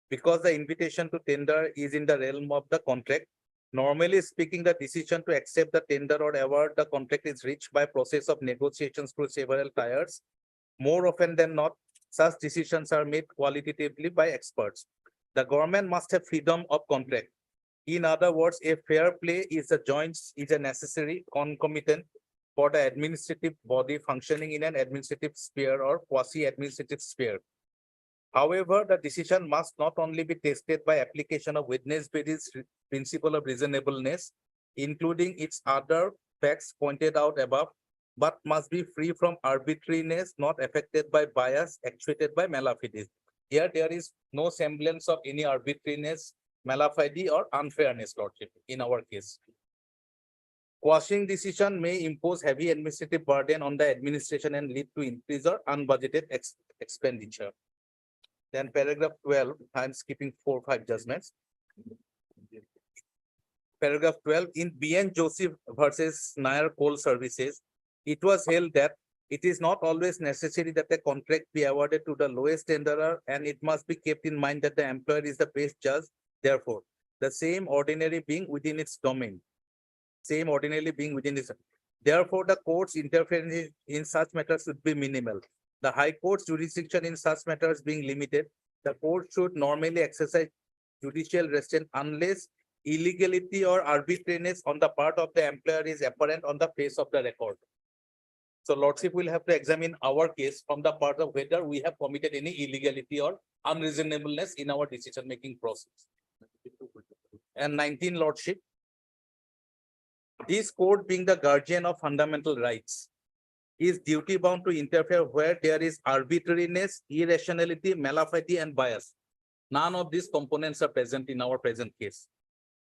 because the invitation to tender is in the realm of the contract. Normally speaking, the decision to accept the tender or award the contract is reached by process of negotiations through several tiers. More often than not, such decisions are made qualitatively by experts. The government must have freedom of contract. In other words, a fair play is a necessary concomitant for the administrative body functioning in an administrative sphere or quasi-administrative sphere. However, the decision must not only be tested by application of witness-based principle of reasonableness, including its other facts pointed out above, but must be free from arbitrariness, not affected by bias, actuated by malafide. Here, there is no semblance of any arbitrariness, malafide, or unfairness, Lordship, in our case. Quashing decision may impose heavy administrative burden on the administration and lead to increase or unbudgeted expenditure. Then paragraph 12, I'm skipping 4 or 5 judgments. Paragraph 12, in BN Joseph versus Nair Coal Services, it was held that it is not always necessary that a contract be awarded to the lowest tenderer, and it must be kept in mind that the employer is the best judge. Therefore, the same ordinary being within its domain. Therefore, the court's interference in such matters should be minimal. The High Court's jurisdiction in such matters being limited, the court should normally exercise judicial restraint unless illegality or arbitrariness on the part of the employer is apparent on the face of the record. So Lordship will have to examine our case from the part of whether we have committed any illegality or unreasonableness in our decision-making process. And 19, Lordship, this court being the guardian of fundamental rights is duty bound to interfere where there is arbitrariness, irrationality, malafide, and bias. None of these components are present in our present case.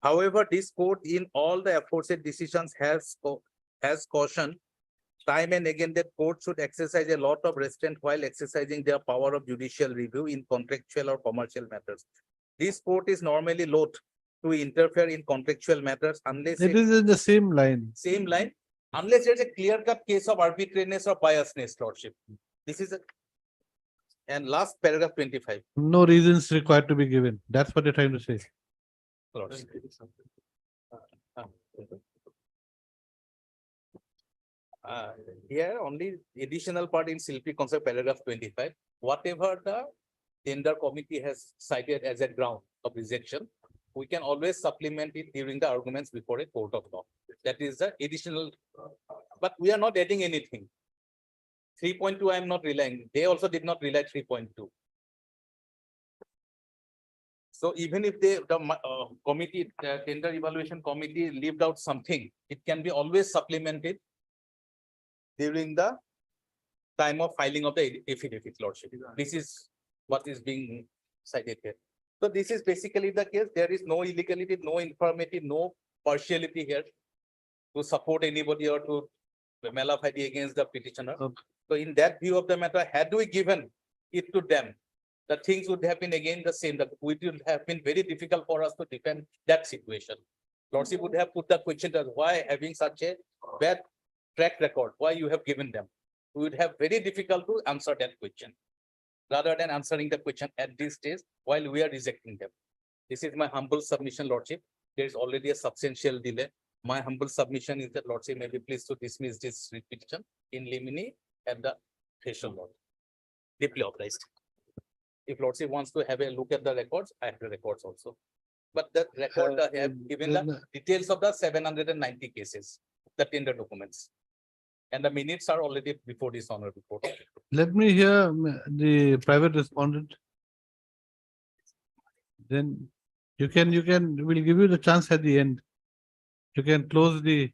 However, this court in all the aforesaid decisions has cautioned time and again that court should exercise a lot of restraint while exercising their power of judicial review in contractual or commercial matters. This court is normally loath to interfere in contractual matters unless It is in the same line. Unless there's a clear-cut case of arbitrariness or biasness, Lordship. This is and last paragraph 25. No reasons required to be given. That's what you're trying to say. Lordship. Here only additional part in Silpi concept paragraph 25. Whatever the tender committee has cited as a ground of rejection, we can always supplement it during the arguments before a court of law. That is the additional, but we are not adding anything. 3.2 I am not relying. They also did not rely 3.2. So even if the committee, tender evaluation committee leaved out something, it can be always supplemented during the time of filing of the affidavit, Lordship. This is what is being cited here. So this is basically the case. There is no illegality, no infirmity, no partiality here to support anybody or to malafide against the petitioner. So in that view of the matter, had we given it to them, the things would have been again the same. That it would have been very difficult for us to defend that situation. Lordship would have put the question as why having such a bad track record, why you have given them. We would have very difficult to answer that question, rather than answering the question at this stage while we are rejecting them. This is my humble submission, Lordship. There is already a substantial delay. My humble submission is that Lordship may be pleased to dismiss this petition in limine at the threshold. Lord. Deeply authorized. If Lordship wants to have a look at the records, I have the records also. But the record I have given the details of the 790 cases, the tender documents. And the minutes are already before this honorable court. Let me hear the private respondent. Then we'll give you the chance at the end. You can close the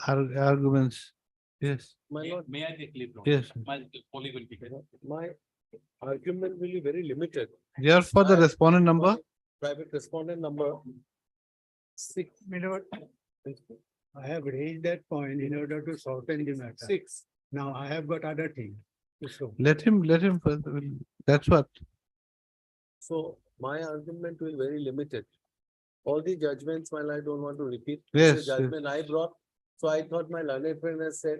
arguments. Yes, My lord, May I take leave? yes. My colleague will be here. my argument will be very limited. Here for the I- respondent number. Private respondent number 6. I have raised that point in order to soften the matter. 6. Now I have got other thing to show. Let him, that's what. So my argument will very limited. All the judgments, while I don't want to repeat. Yes, The judgment I brought, so I thought my learned friend has said,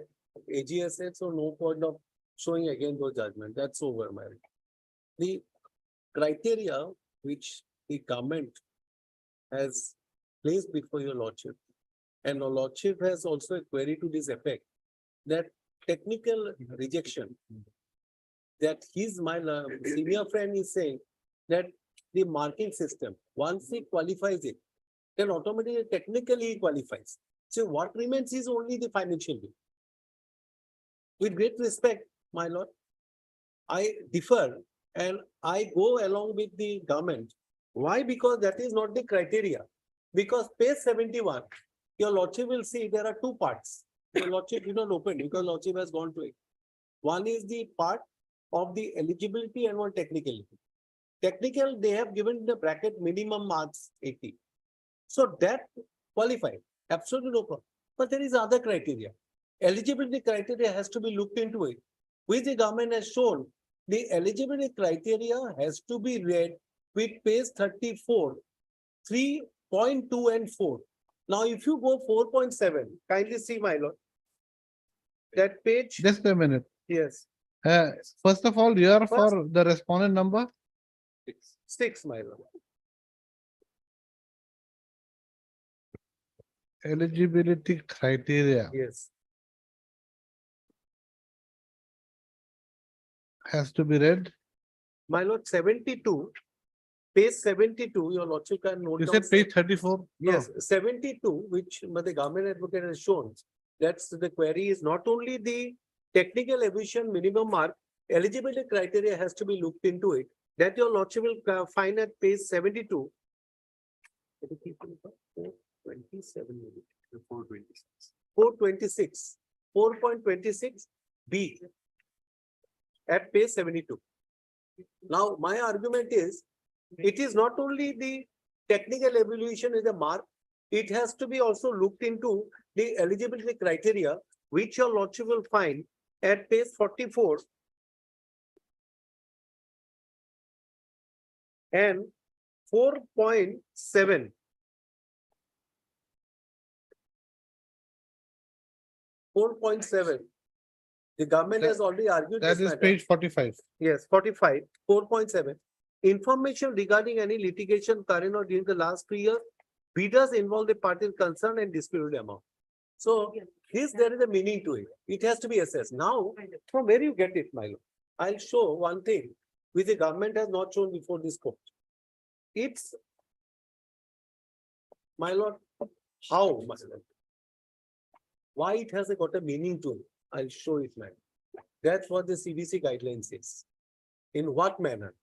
AG has said, so no point of showing again those judgment. That's over, my. The criteria which the government has placed before your lordship, and your lordship has also a query to this effect, that technical rejection, that senior friend is saying that the marking system, once he qualifies it, then automatically technically he qualifies. So what remains is only the financial bill. With great respect, my lord, I differ and I go along with the government. Why? Because that is not the criteria. Because page 71, your lordship will see there are two parts. Your lordship did not open because lordship has gone to it. One is the part of the eligibility and one technicality. Technical, they have given the bracket minimum marks 80. So that qualified, absolutely no problem. But there is other criteria. Eligibility criteria has to be looked into it, which the government has shown. The eligibility criteria has to be read with page 34, 3.2 and 4. Now, if you go 4.7, kindly see, my lord. That page, Just a minute. yes, First of all, you are for the respondent number. 6, my lord. Eligibility criteria Yes, has to be read. my lord, 72, page 72, your lordship can note You down. said page 34? No. Yes, 72, which the government advocate has shown. That's the query is not only the technical evaluation minimum mark, eligibility criteria has to be looked into it. That your lordship will find at page 72. 426. 4.26 B at page 72. Now, my argument is, it is not only the technical evaluation is a mark, it has to be also looked into the eligibility criteria, which your lordship will find at page 44 and 4.7. 4.7. The government has already argued That this is matter. page 45. Yes, 45, 4.7. Information regarding any litigation current or during the last 3 years, bidders involve the parties concerned and disputed amount. So this, there is a meaning to it. It has to be assessed. Now, from where you get it, my lord? I'll show one thing which the government has not shown before this court. It's, my lord, how, my lord? Why it has got a meaning to it? I'll show it, man. That's what the CBC guideline says. In what manner?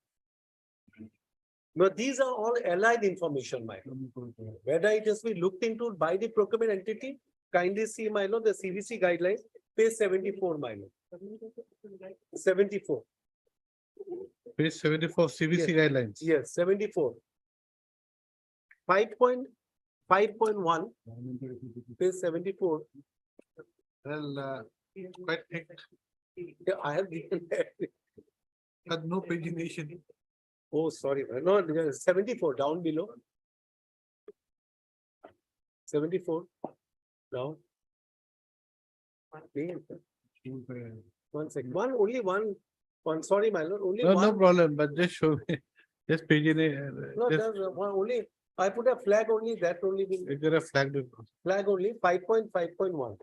But these are all allied information, my lord. Whether it has been looked into by the procurement entity, kindly see, my lord, the CBC guidelines, page 74, my lord. 74. Page 74 CBC guidelines. Yes, 74. 5.1, page 74. Well, quite thick, Yeah, I have written that. but no pagination. Oh, sorry, man. No, 74 down below. 74 down. One second. Only one. Sorry, my lord. Only No, one. no problem, but just show me. Just pagination. No, Just there's one only. I put a flag only. That only will you could have flagged it. flag only 5.5.1.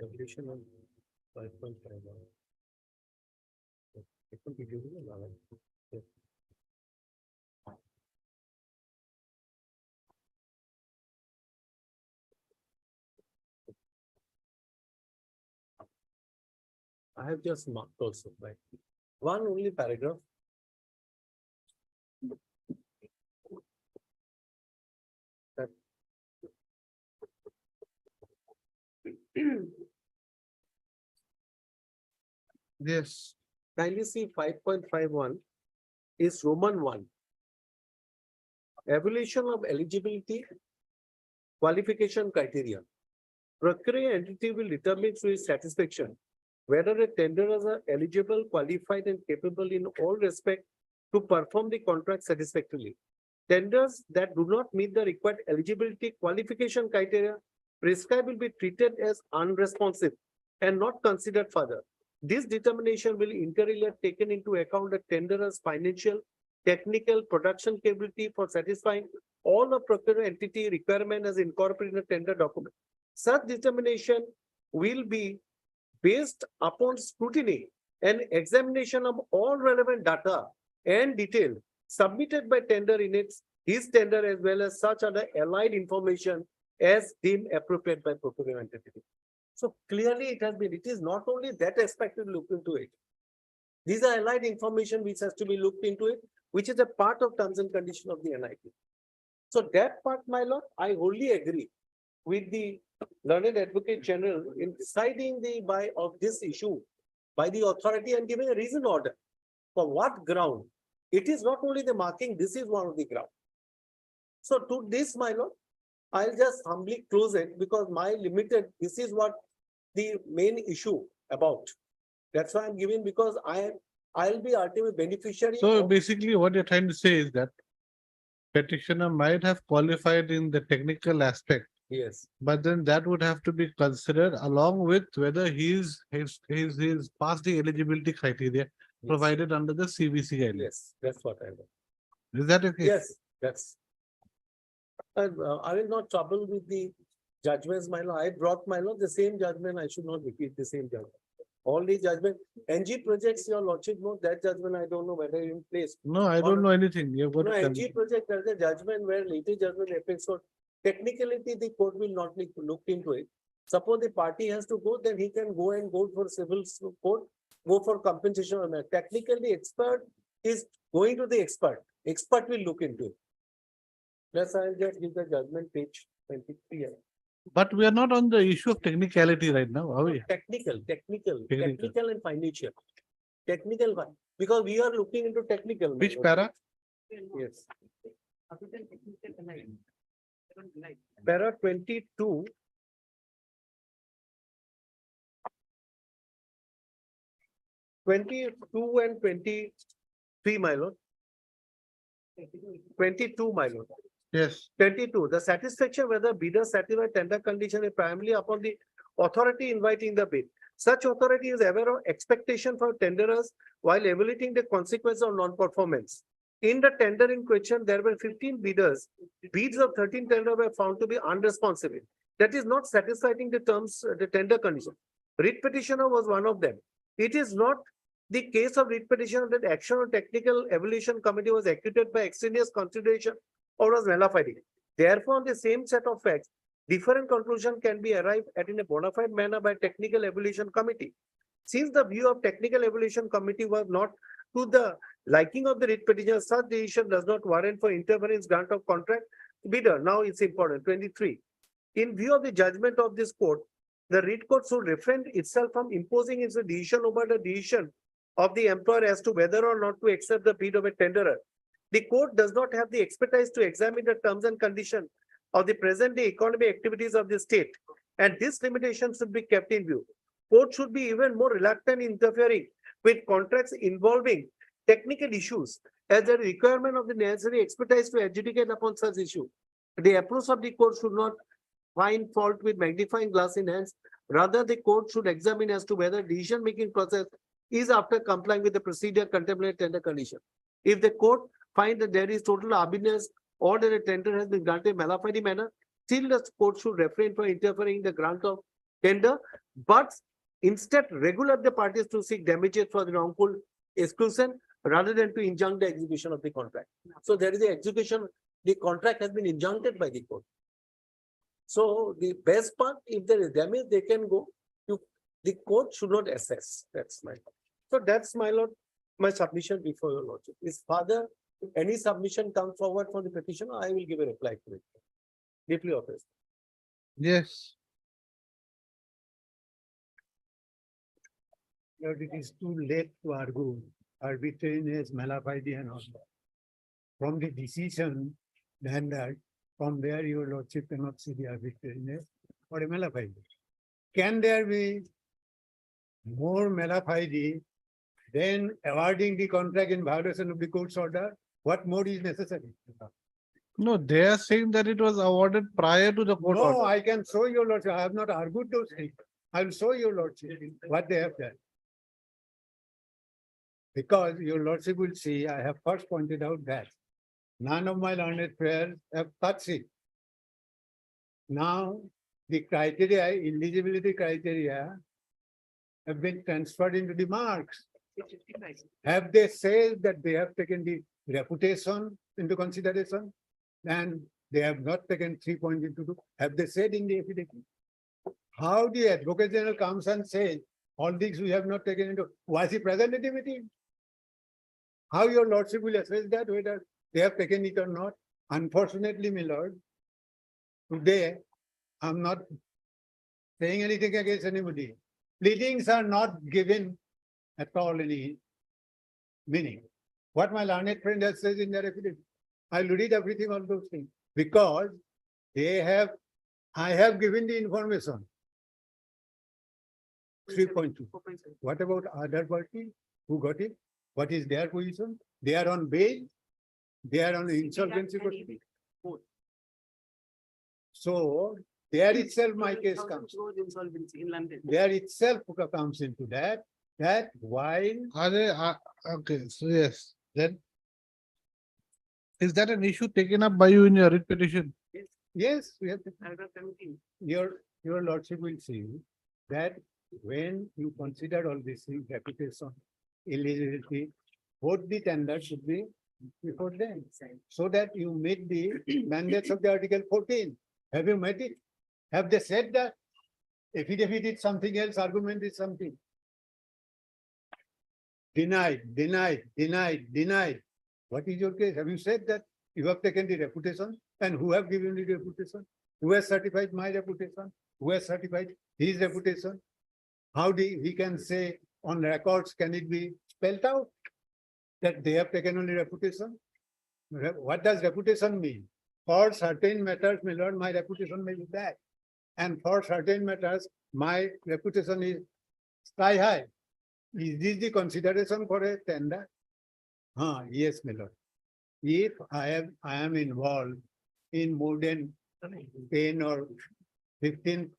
Evolution of 5.5. It will be given a lot. I have just marked also, right? One only paragraph. That Yes. kindly see 5.51 is Roman 1. Evaluation of eligibility, qualification criteria. Procuring entity will determine to its satisfaction whether the tenderers are eligible, qualified, and capable in all respect to perform the contract satisfactorily. Tenders that do not meet the required eligibility qualification criteria prescribed will be treated as unresponsive and not considered further. This determination will inter alia taken into account the tenderer's financial, technical, production capability for satisfying all the procurement entity requirement as incorporated in the tender document. Such determination will be based upon scrutiny and examination of all relevant data and detail submitted by tender in his tender as well as such other allied information as deemed appropriate by procurement entity. So clearly it is not only that aspect to look into it. These are allied information which has to be looked into it, which is a part of terms and condition of the NIP. So that part, my lord, I wholly agree with the learned advocate general in deciding the by of this issue by the authority and giving a reason order. For what ground? It is not only the marking, this is one of the ground. So to this, my lord, I'll just humbly close it because my limited, this is what the main issue about. That's why I'm giving because I'll be ultimate beneficiary. So of- basically what you're trying to say is that petitioner might have qualified in the technical aspect, Yes, but then that would have to be considered along with whether he's passed the eligibility criteria provided under the CBC guidelines. yes, that's what I want. Is that okay? Yes, that's. And I will not trouble with the judgments, my lord. I brought my lord the same judgment. I should not repeat the same judgment. All the judgment, NG projects, your lordship knows that judgment. I don't know whether in place. No, I don't know anything. You've got No, to tell NG me. project, there's a judgment where later judgment apex court. Technicality, the court will not look into it. Suppose the party has to go, then he can go and go for civil court, go for compensation on that. Technically, expert is going to the expert. Expert will look into it. Let's I'll just give the judgment page 23. But we are not on the issue of technicality right now, are we? Technical Technical. and financial. Technical one, because we are looking into technical. Which para? Yes. Para 22. 22 and 23, my lord. 22, my lord. Yes. 22, the satisfaction whether bidder satisfy tender condition is primarily upon the authority inviting the bid. Such authority is aware of expectation for tenderers while evaluating the consequence of non-performance. In the tender in question, there were 15 bidders. Bids of 13 tender were found to be unresponsive. That is not satisfying the terms, the tender condition. Writ petitioner was one of them. It is not the case of writ petitioner that action or technical evaluation committee was acquitted by extraneous consideration or was nullified. Therefore, on the same set of facts, different conclusion can be arrived at in a bona fide manner by technical evaluation committee. Since the view of technical evaluation committee was not to the liking of the writ petitioner, such decision does not warrant for interference grant of contract bidder. Now it's important. 23. In view of the judgment of this court, the writ court should refrain itself from imposing its decision over the decision of the employer as to whether or not to accept the bid of a tenderer. The court does not have the expertise to examine the terms and conditions of the present day economic activities of the state, and this limitation should be kept in view. Court should be even more reluctant in interfering with contracts involving technical issues as the requirement of the necessary expertise to adjudicate upon such issue. The approach of the court should not find fault with magnifying glass in hands. Rather, the court should examine as to whether decision-making process is after complying with the procedure contemplated tender condition. If the court find that there is total arbitrage or that a tender has been granted in malafide manner, still the court should refrain from interfering in the grant of tender, but instead regulate the parties to seek damages for the wrongful exclusion rather than to injunct the execution of the contract. So there is the execution, the contract has been injuncted by the court. So the best part, if there is damage, they can go to, the court should not assess. That's my, so that's my lord, my submission before your lordship. If further any submission comes forward for the petitioner, I will give a reply to it. Deeply obvious. Yes. Lord, it is too late to argue arbitrariness, malafide and all that. From the decision, then that, from there your lordship cannot see the arbitrariness or a malafide. Can there be more malafide than awarding the contract in violation of the court's order? What more is necessary? No, they are saying that it was awarded prior to the court No, order. I can show your lordship. I have not argued those things. I will show your lordship what they have done. Because your lordship will see, I have first pointed out that none of my learned friends have touched it. Now, the criteria, eligibility criteria have been transferred into the marks. Have they said that they have taken the reputation into consideration? And they have not taken 3 points into two. Have they said in the affidavit? How the Advocate General comes and says, all these we have not taken into, was he present at the meeting? How your lordship will assess that, whether they have taken it or not? Unfortunately, my lord, today, I'm not saying anything against anybody. Pleadings are not given at all any meaning. What my learned friend has said in their affidavit, I'll read everything on those things, because they have, I have given the information. 3.2. What about other party who got it? What is their position? They are on bail. They are on insolvency. So there itself my case comes. Insolvency in London. There itself comes into that while Are they, okay, so yes, then. Is that an issue taken up by you in your writ petition? yes, we have to, Paragraph 17. your lordship will see that when you consider all these things, reputation, eligibility, both the tenders should be before them, so that you meet the mandates of the Article 14. Have you met it? Have they said that? Affidavit is something else, argument is something. Denied. What is your case? Have you said that you have taken the reputation? And who have given the reputation? Who has certified my reputation? Who has certified his reputation? How he can say on records, can it be spelled out that they have taken only reputation? What does reputation mean? For certain matters, my lord, my reputation may be bad. And for certain matters, my reputation is sky high. Is this the consideration for a tender? Yes, my lord. If I am involved in more than 10 or 15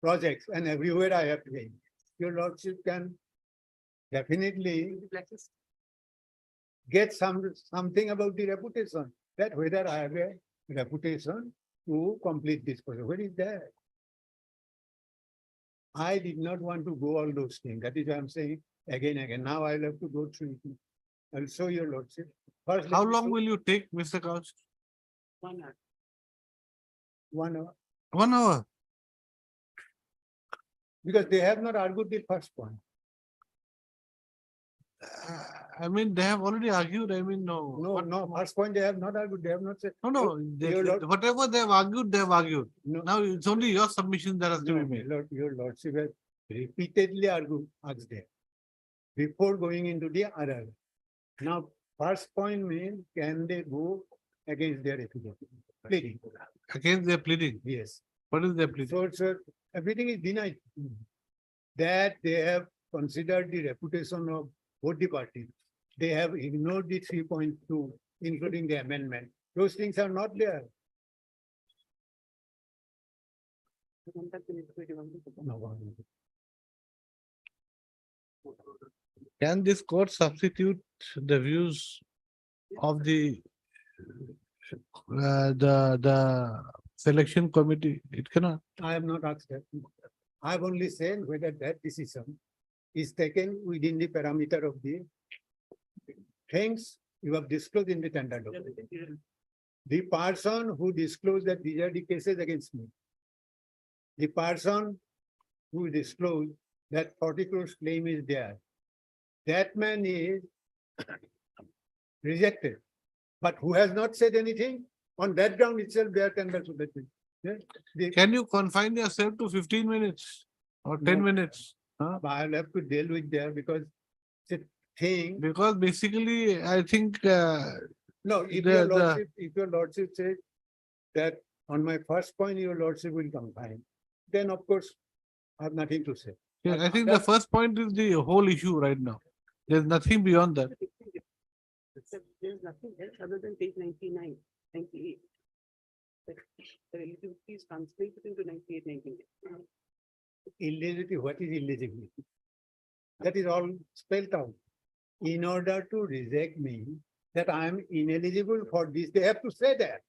projects and everywhere I have claimed, your lordship can definitely get something about the reputation, that whether I have a reputation to complete this project. Where is that? I did not want to go all those things. That is why I'm saying again. Now I'll have to go through it. I'll show your lordship. First, How let me long show- will you take, Mr. Couch? 1 hour. 1 hour. 1 hour. Because they have not argued the first point. I mean, they have already argued. I mean, no. No, first point they have not argued. They have not said. No, Your lord- whatever they have argued, they have argued. No. Now it's only your submission that has to be No, made. your lordship has repeatedly argued, asked them before going into the other. Now, first point means, can they go against their affidavit? Pleading. Against their pleading. Yes. What is their pleading? So everything is denied. That they have considered the reputation of both the parties. They have ignored the 3.2, including the amendment. Those things are not there. No. Can this court substitute the views of the selection committee? It cannot. I have not asked that. I've only said whether that decision is taken within the parameter of the things you have disclosed in the tender document. The person who disclosed that these are the cases against me, the person who disclosed that 40 crores claim is there, that man is rejected. But who has not said anything, on that ground itself, they are tender to that. Yeah? Can you confine yourself to 15 minutes or 10 No. minutes? Huh? I'll have to deal with there because it's a thing. Because basically, I think No, if The- your the- lordship, if your lordship says that on my first point, your lordship will confine, then of course, I have nothing to say. yeah, But I think the that- first point is the whole issue right now. There's nothing beyond that. There's nothing else other than page 99, 98. The eligibility is translated into 98, 99. Illegitimacy, what is illegitimacy? That is all spelled out. In order to reject me, that I am ineligible for this, they have to say that.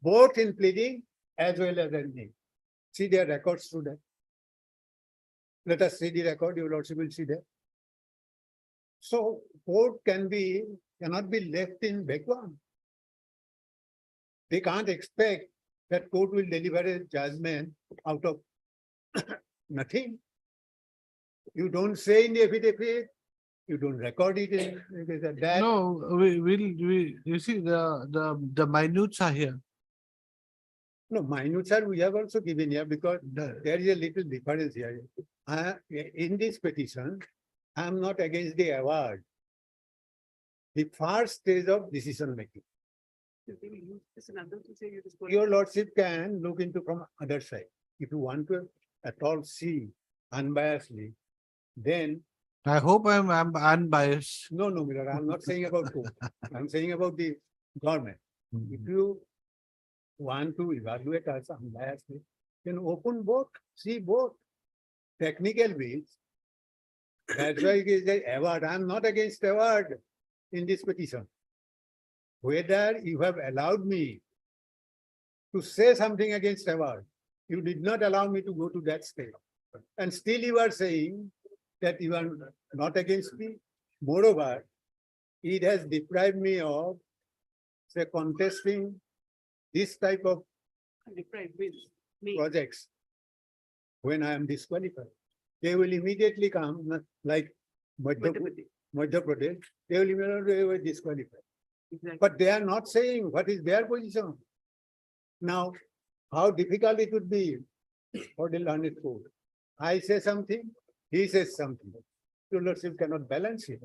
Both in pleading as well as in name. See their records through that. Let us see the record, your lordship will see that. So court cannot be left in vacuum. They can't expect that court will deliver a judgment out of nothing. You don't say in the affidavit, you don't record it in that. No, you see, the minutes are here. No, minutes are we have also given here because there is a little difference here. In this petition, I am not against the award. The first stage of decision making. If they use this and others to say you just. Your lordship can look into from other side. If you want to at all see unbiasedly, then I hope I'm unbiased. no, Miller, I'm not saying about court. I'm saying about the government. If you want to evaluate us unbiasedly, then open both, see both. Technical ways. That's why it is the award. I'm not against award in this petition. Whether you have allowed me to say something against award, you did not allow me to go to that stage. And still you are saying that you are not against me. Moreover, it has deprived me of, say, contesting this type of Deprived with me. projects when I am disqualified. They will immediately come, like Madhya Pradesh, they will immediately disqualify. Exactly. But they are not saying what is their position. Now, how difficult it would be for the learned court. I say something, he says something. Your lordship cannot balance it.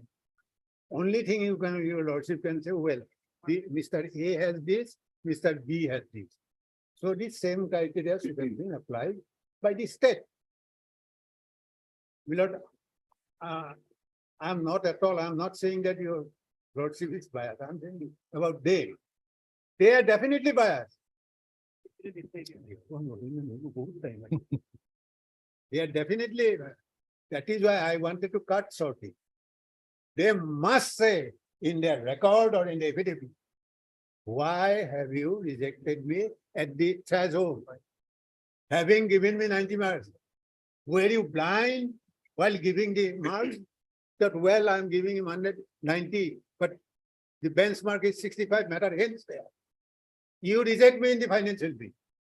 Only thing your lordship can say, well, Mr. A has this, Mr. B has this. So the same criteria should have been applied by the state. Willard, I'm not at all, I'm not saying that your lordship is biased. I'm saying about they. They are definitely biased. They are definitely, that is why I wanted to cut shortly. They must say in their record or in the affidavit, why have you rejected me at the threshold? Having given me 90 marks, were you blind while giving the marks? That, well, I'm giving him 190, but the benchmark is 65, matter hence there. You reject me in the financial fee.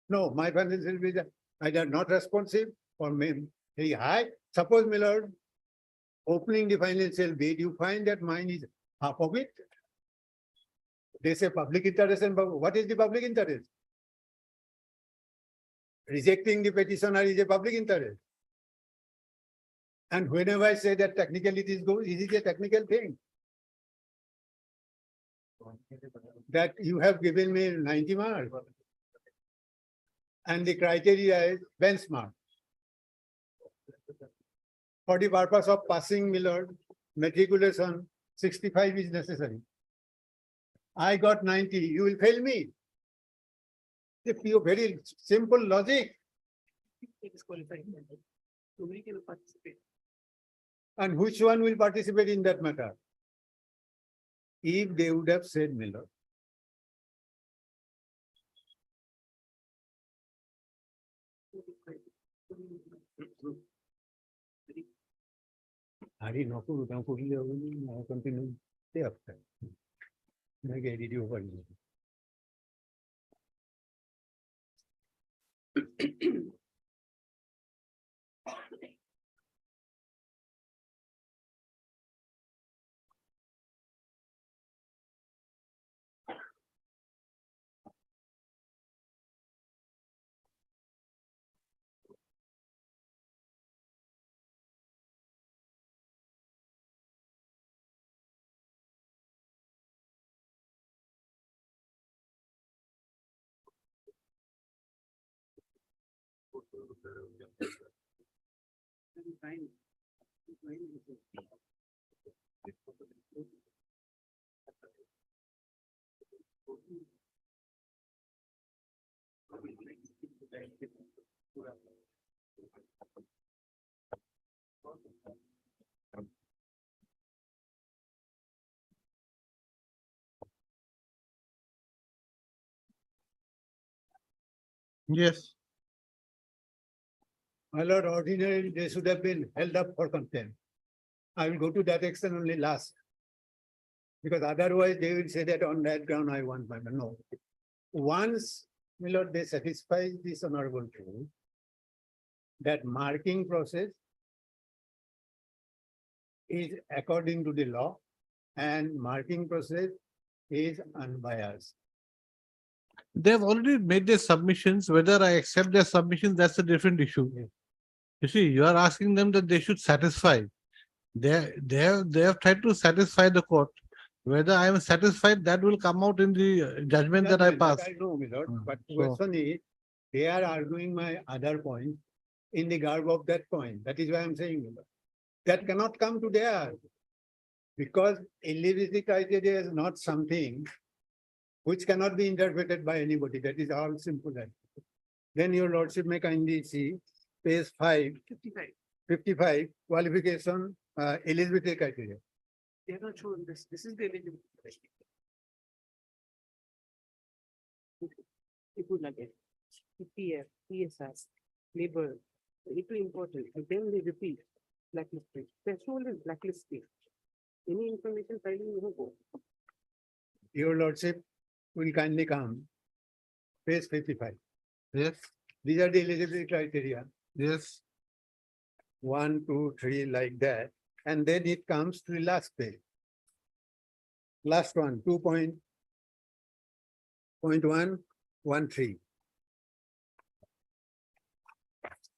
No, my financial fees are either not responsive or very high. Suppose, my lord, opening the financial bid, you find that mine is half of it. They say public interest, and what is the public interest? Rejecting the petitioner is a public interest. And whenever I say that technicalities go, is it a technical thing? That you have given me 90 marks. And the criteria is benchmark. For the purpose of passing, my lord, matriculation, 65 is necessary. I got 90, you will fail me. If you very simple logic. Disqualified. Nobody can participate. And which one will participate in that matter? If they would have said, my lord, Hari noku utang kuhi mau continue stay up. Make edit over. Fine. Yes. My lord, ordinarily they should have been held up for contempt. I will go to that extent only last. Because otherwise they will say that on that ground I want my, no. Once, my lord, they satisfy this honorable truth, that marking process is according to the law and marking process is unbiased. They've already made their submissions. Whether I accept their submissions, that's a different issue. Yeah. You see, you are asking them that they should satisfy. They have tried to satisfy the court. Whether I am satisfied, that will come out in the judgment that I pass. I know, my lord, but So- question is, they are arguing my other point in the garb of that point. That is why I'm saying, my lord. That cannot come to there. Because eligibility criteria is not something which cannot be interpreted by anybody. That is all simple. Then your lordship may kindly see page 55, qualification, eligibility criteria. They have not shown this. This is the eligibility. It would like it. PF, PSR, labor, it too important. And then they repeat blacklisting. Threshold is blacklisting. Any information filing you will go. Your lordship will kindly come. Page 55. Yes, These are the eligibility criteria. yes. 1, 2, 3, like that. And then it comes to the last page. Last one, 2.113.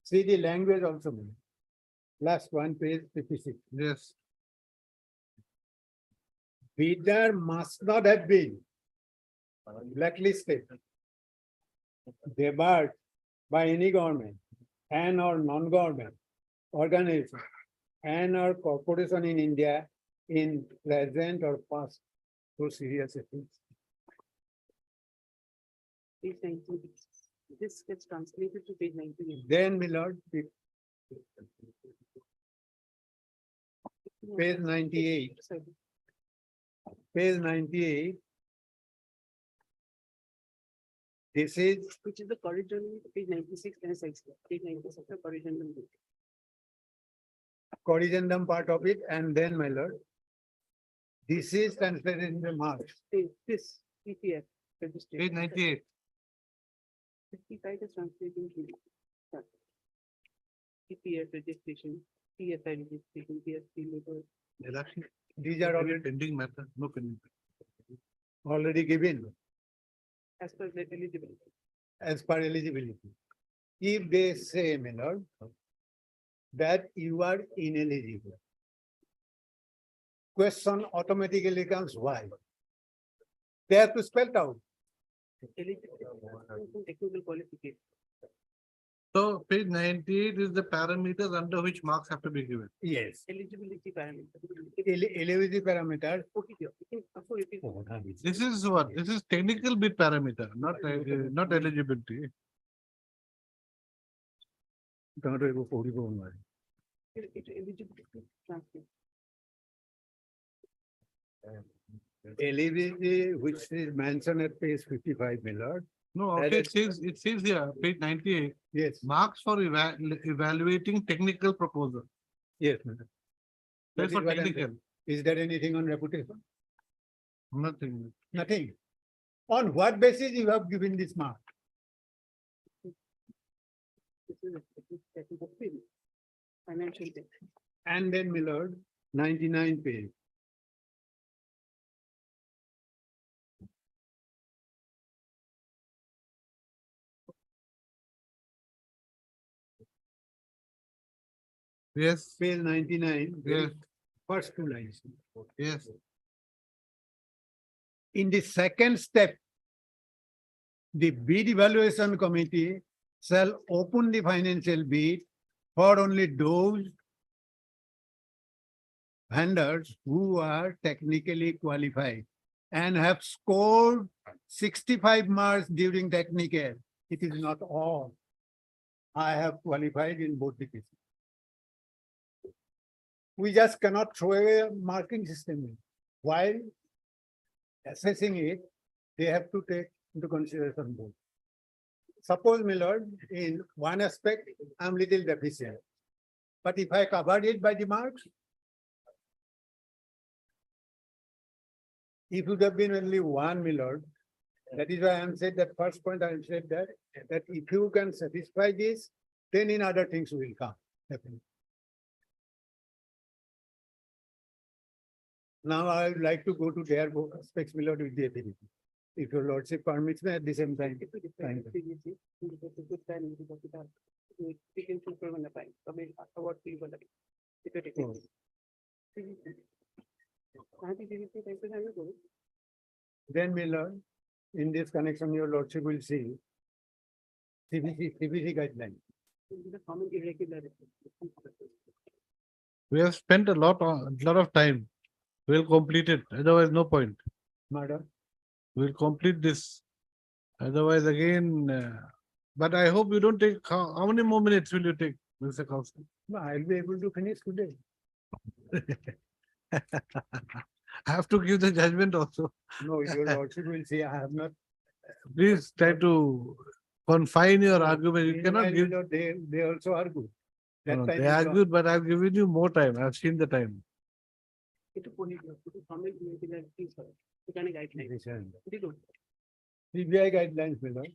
See the language also. ma'am. Last one, page 56. Yes. Bidder must not have been blacklisted, debarred by any government and or non-government organization and or corporation in India in present or past so serious offense. Page 19. This gets translated to page 19. Then, my lord, page 98. Page 98. This is Which is the corrigendum, page 96 and page 96 of the corrigendum. corrigendum part of it, and then, my lord, this is translated in the marks. This PPF registration. Page 98. 55 is translating to PPF registration, PSI registration, PSP labor. These are already, Pending matter, no pending. already given As per the eligibility. as per eligibility. If they say, my lord, that you are ineligible, question automatically comes, why? They have to spell it out. Eligibility, technical qualification. So page 98 is the parameters under which marks have to be given. Yes. Eligibility parameter. Eligibility parameter. Okay, you can also repeat. This is what? This is technical bit parameter, not eligibility. Eligibility translate. Eligibility, which is mentioned at page 55, my lord, No, okay, it says here, page 98, Yes, marks for evaluating technical proposal. yes, madam. That That's is for what I'm technical, saying. Is there anything on reputation? nothing. Nothing. On what basis you have given this mark? This is a technical field. Financial data. And then Millard, 99 page. Yes, Page 99, yes, first two lines. yes. In the second step, the bid evaluation committee shall open the financial bid for only those vendors who are technically qualified and have scored 65 marks during technical. It is not all. I have qualified in both the cases. We just cannot throw away a marking system. While assessing it, they have to take into consideration both. Suppose, my lord, in one aspect, I'm little deficient. But if I covered it by the marks, it would have been only one, my lord. That is why I am said that first point I am said that if you can satisfy this, then in other things will come. Definitely. Now I would like to go to their aspects, my lord, with the ability. If your lordship permits me at the same time. Thank you. Good time, we got it out. We can choose from the time. I mean, what we will like. If it is. I think we will take the time to go. Then my lord, in this connection, your lordship will see CBC guideline. The common irregularity. We have spent a lot of time. We'll complete it, otherwise no point. Madam, We'll complete this. Otherwise again, but I hope you don't take, how many more minutes will you take, Mr. Council? no, I'll be able to finish today. I have to give the judgment also. No, your lordship will see, I have not. Please try to confine your argument. You Meanwhile, cannot give. my lord, they also argue. That No, time they is argued, but I've given you more time. I've seen the time. It is only, it is common irregularity, sir. You can guideline. gone. It is good. CBI guidelines, my lord.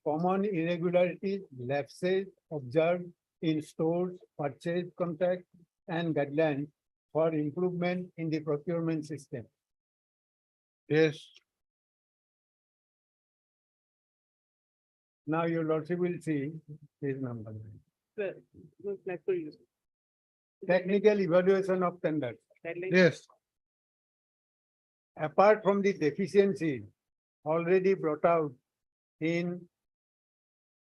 Common irregularities, lapses observed in stores, purchase contract, and guidelines for improvement in the procurement system. Yes, Now your lordship will see this number. Well, good flag for you. Technical evaluation of tenders. Guideline. yes. Apart from the deficiencies already brought out in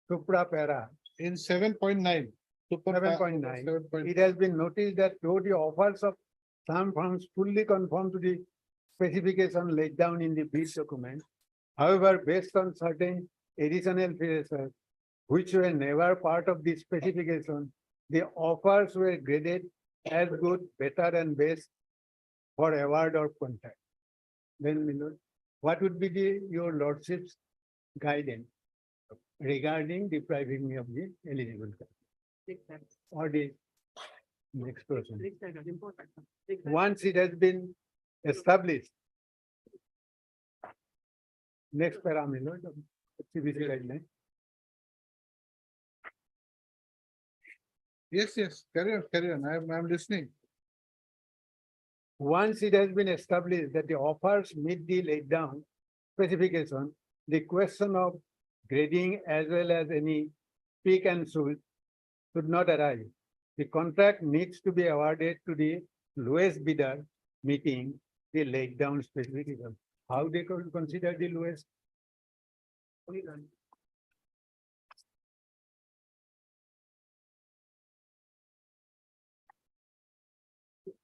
supra para In 7.9. 7.9, it has been noticed that though the offers of some firms fully conform to the specification laid down in the bid document, however, based on certain additional features which were never part of the specification, the offers were graded as good, better, and best for award or contract. Then, my lord, what would be your lordship's guidance regarding depriving me of the eligible Next time. or the next person? Next time is important. Next time. Once it has been established. Next parameter, CBC guideline. Yes, carry on. I'm listening. Once it has been established that the offers meet the laid down specification, the question of grading as well as any pick and choose should not arise. The contract needs to be awarded to the lowest bidder meeting the laid down specification. How they could consider the lowest?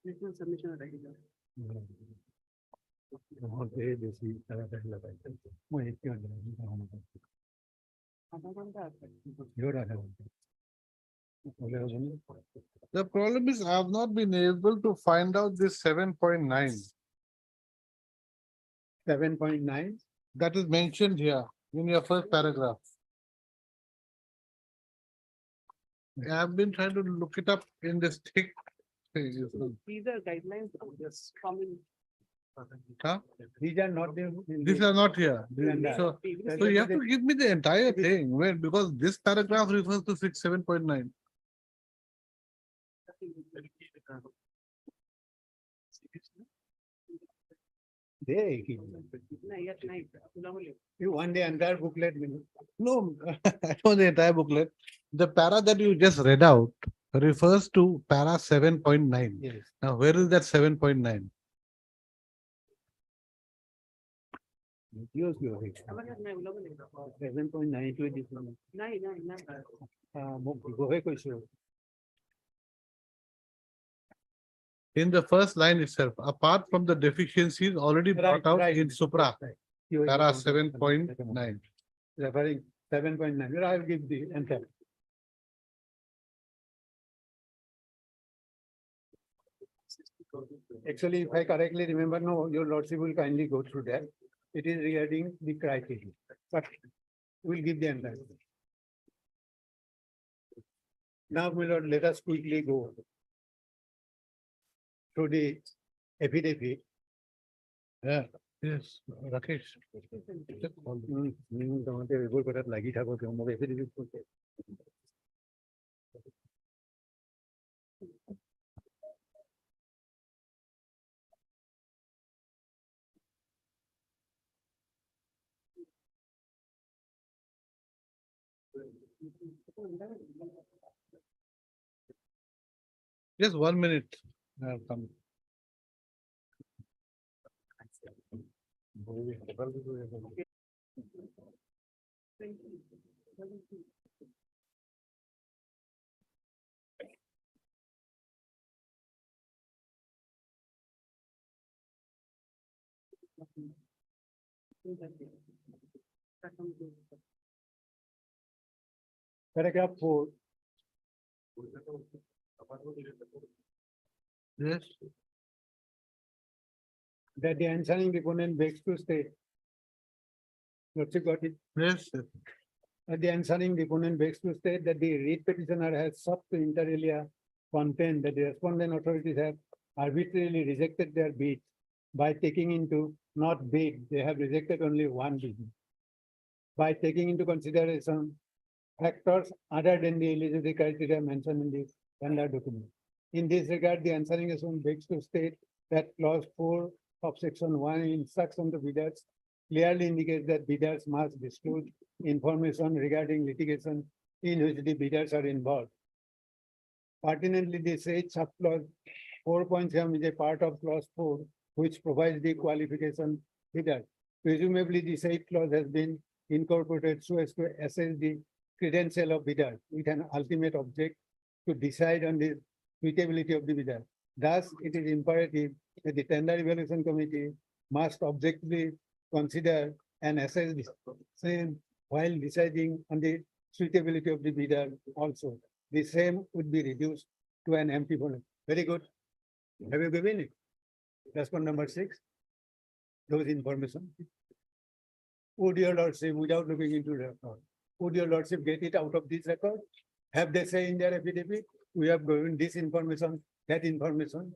Written submission or regular. The problem is I have not been able to find out this 7.9 7.9, that is mentioned here. in your first paragraph. I've been trying to look it up in this thick. Pages. These are guidelines of this common. Huh? These are not the. These are not here. Yeah. So, so you have to give me the entire thing, where, because this paragraph refers to 7.9. You want the entire booklet? No, I know the entire booklet. The para that you just read out refers to para 7.9. Yes. Now, where is that 7.9? Use your. 7.9 to this one. Go ahead, question. In the first line itself, apart from the deficiencies already brought out in Supra, para 7.9. Referring 7.9, I will give the answer. Actually, if I correctly remember, no, your lordship will kindly go through that. It is regarding the criteria, but we'll give the answer. Now, my lord, let us quickly go through the affidavit. Yeah, yes, Rakesh. তোমাদের এগুলো করার লাগি থাকো কেমন affidavit করতে। Just 1 minute. I'll come. Paragraph 4. Yes, That the answering deponent begs to state. Lordship got it? yes, That the answering deponent begs to state that the writ petitioner has sought to inter alia contend that the respondent authorities have arbitrarily rejected their bid by taking into, not bid, they have rejected only one bid. By taking into consideration factors other than the eligibility criteria mentioned in the tender document. In this regard, the answering deponent begs to state that clause 4 of section 1 instruction to bidders clearly indicates that bidders must disclose information regarding litigation in which the bidders are involved. Pertinently, the said subclause 4.7 is a part of clause 4, which provides the qualification bidder. Presumably, the said clause has been incorporated so as to assess the credential of bidder with an ultimate object to decide on the suitability of the bidder. Thus, it is imperative that the tender evaluation committee must objectively consider and assess the same while deciding on the suitability of the bidder also. The same would be reduced to an empty volume. Very good. Have you given it? Response number 6. Those information. Would your lordship, without looking into the record, would your lordship get it out of this record? Have they say in their affidavit, we have given this information, that information?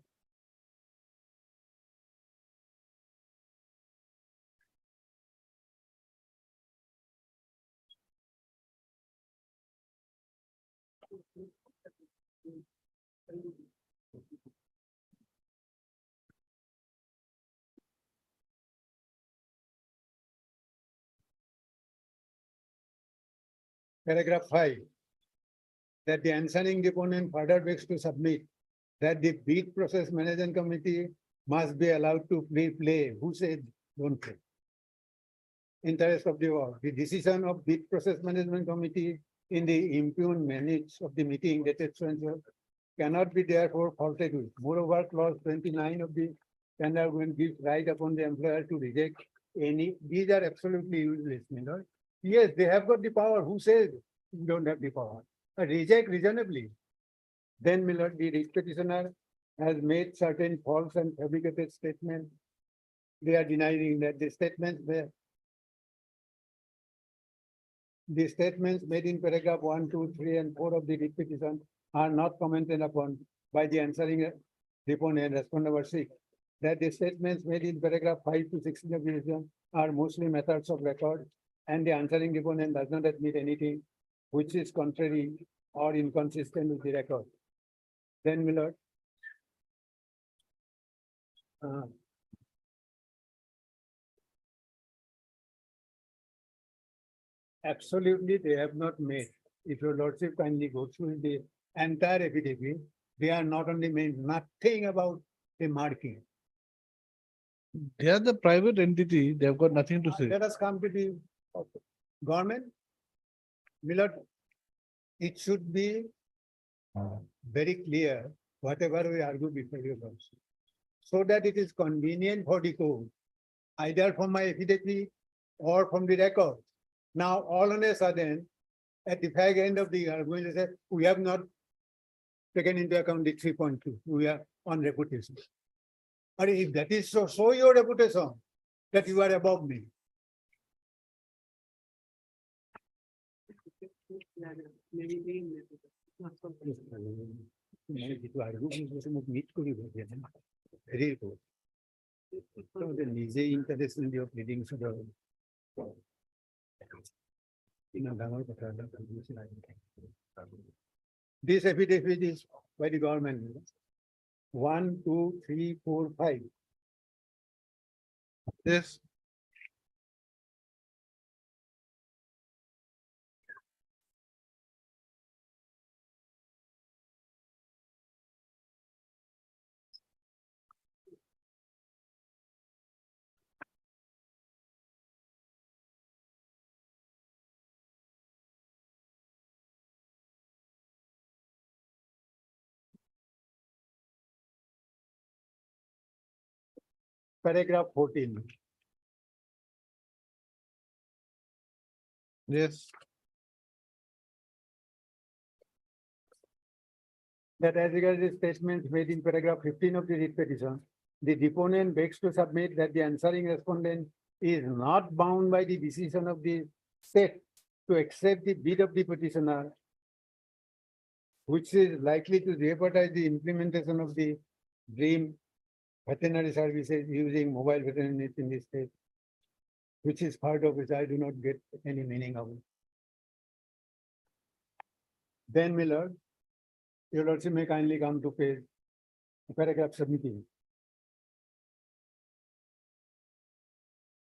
Paragraph 5. That the answering deponent further begs to submit that the bid process management committee must be allowed to play. Who said don't play? Interest of the war. The decision of bid process management committee in the impugned minutes of the meeting dated so and so cannot be therefore faulted with. Moreover, clause 29 of the tender agreement gives right upon the employer to reject any. These are absolutely useless, my lord. Yes, they have got the power. Who says you don't have the power? Reject reasonably. Then, my lord, the writ petitioner has made certain false and fabricated statements. They are denying that the statements were The statements made in paragraph 1, 2, 3, and 4 of the writ petition are not commented upon by the answering deponent, respondent number 6. That the statements made in paragraph 5 to 16 of the petition are mostly methods of record, and the answering deponent does not admit anything which is contrary or inconsistent with the record. Then, my lord. Absolutely, they have not made. If your lordship kindly go through the entire affidavit, they are not only made nothing about the marking. They are the private entity, they have got nothing to say. Let us come to the government. Millard, it should be very clear, whatever we argue before you also, so that it is convenient for the court, either from my affidavit or from the record. Now, all on a sudden, at the fag end of the argument, they say, we have not taken into account the 3.2, we are on reputation. But if that is so, show your reputation that you are above me. Maybe being. Very good. So the নিজেই interested of leading This affidavit is by the government. 1, 2, 3, 4, 5. Yes. Paragraph 14. Yes. That as regards the statements made in paragraph 15 of the writ petition, the deponent begs to submit that the answering respondent is not bound by the decision of the state to accept the bid of the petitioner, which is likely to jeopardize the implementation of the dream veterinary services using mobile veterinary in the state, which is part of which I do not get any meaning of it. Then, my lord, your lordship may kindly come to page paragraph 17.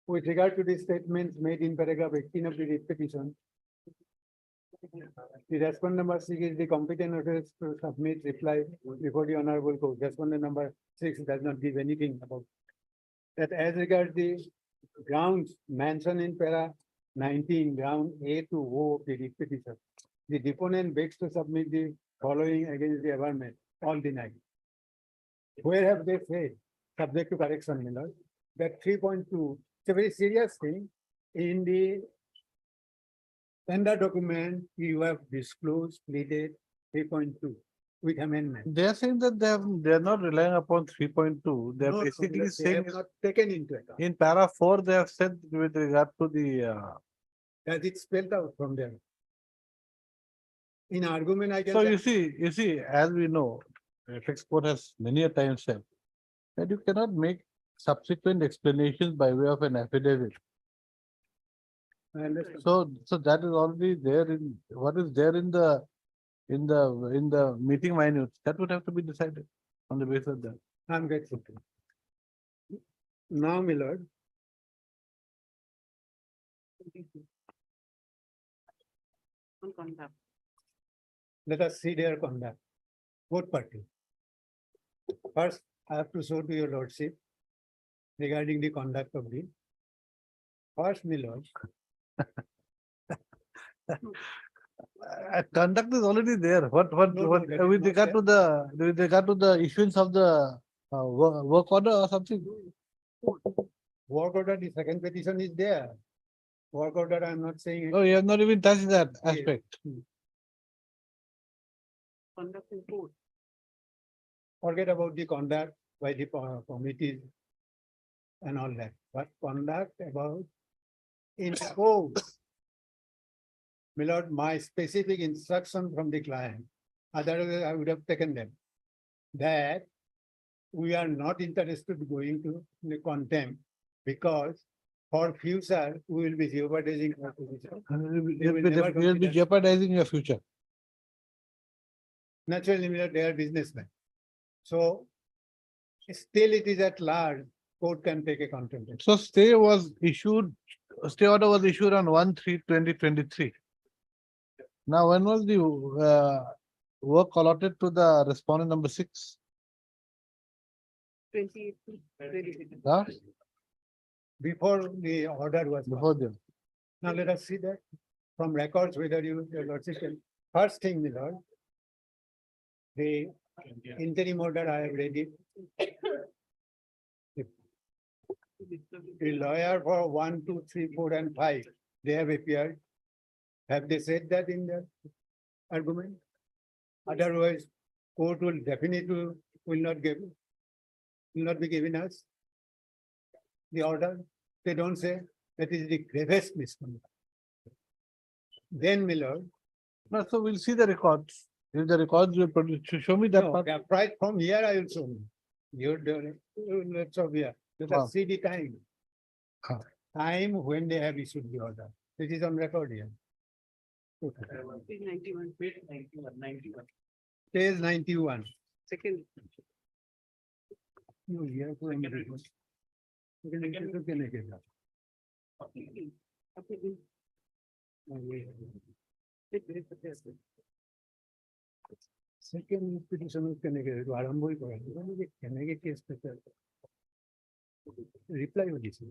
With regard to the statements made in paragraph 18 of the writ petition, the respondent number 6 is the competent notice to submit reply before the honorable court. Respondent number 6 does not give anything about that. As regards the grounds mentioned in para 19, ground A to O of the writ petition, the deponent begs to submit the following against the averment, all denied. Where have they said, subject to correction, my lord, that 3.2, it's a very serious thing. In the tender document, you have disclosed, pleaded 3.2 with amendment. They are saying that they are not relying upon 3.2. They are No, basically they saying have not taken into account. in para 4, they have said with regard to the That it's spelled out from there. In argument, I can. so say- you see, as we know, FX court has many a time said that you cannot make subsequent explanations by way of an affidavit. I understand. So that is already there in what is there in the meeting minutes. That would have to be decided on the basis of that. I'm grateful. Now, my lord, On conduct. let us see their conduct. Both parties. First, I have to show to your lordship regarding the conduct of the first, my lord. Conduct is already there. What No, that is with not regard to the issuance of the work order or something? Work order, the second petition is there. Work order, I'm not saying. Oh, you have not even touched that Yes. aspect. Conduct in court. Forget about the conduct by the committees and all that, but conduct about in court. My lord, my specific instruction from the client, otherwise I would have taken them. That we are not interested going to the contempt because for future, we will be jeopardizing our position. They will never You'll be consider- jeopardizing your future. Naturally, my lord, they are businessmen. So still it is at large, court can take a contempt. So stay order was issued on 1/3/2023. Now, when was the work allotted to the respondent number 6? 28. Huh? Before the order was. Before them. Now let us see that from records whether your lordship can. First thing, my lord. The interim order I have read it. The lawyer for 1, 2, 3, 4, and 5, they have appeared. Have they said that in their argument? Otherwise, court will definitely will not be giving us the order. They don't say that is the gravest misconduct. Then, my lord, No, so we'll see the records. If the records will produce, show me that no, part. yeah, right from here I will show you. You're doing it. Let's of here. Let Ah. us see the time. Ah. Time when they have issued the order. This is on record here. Page 91. Page 91. Page 91. Second. No, here for a minute. Second petition আরম্ভই করেন কেনেকে case পেতে reply দিছে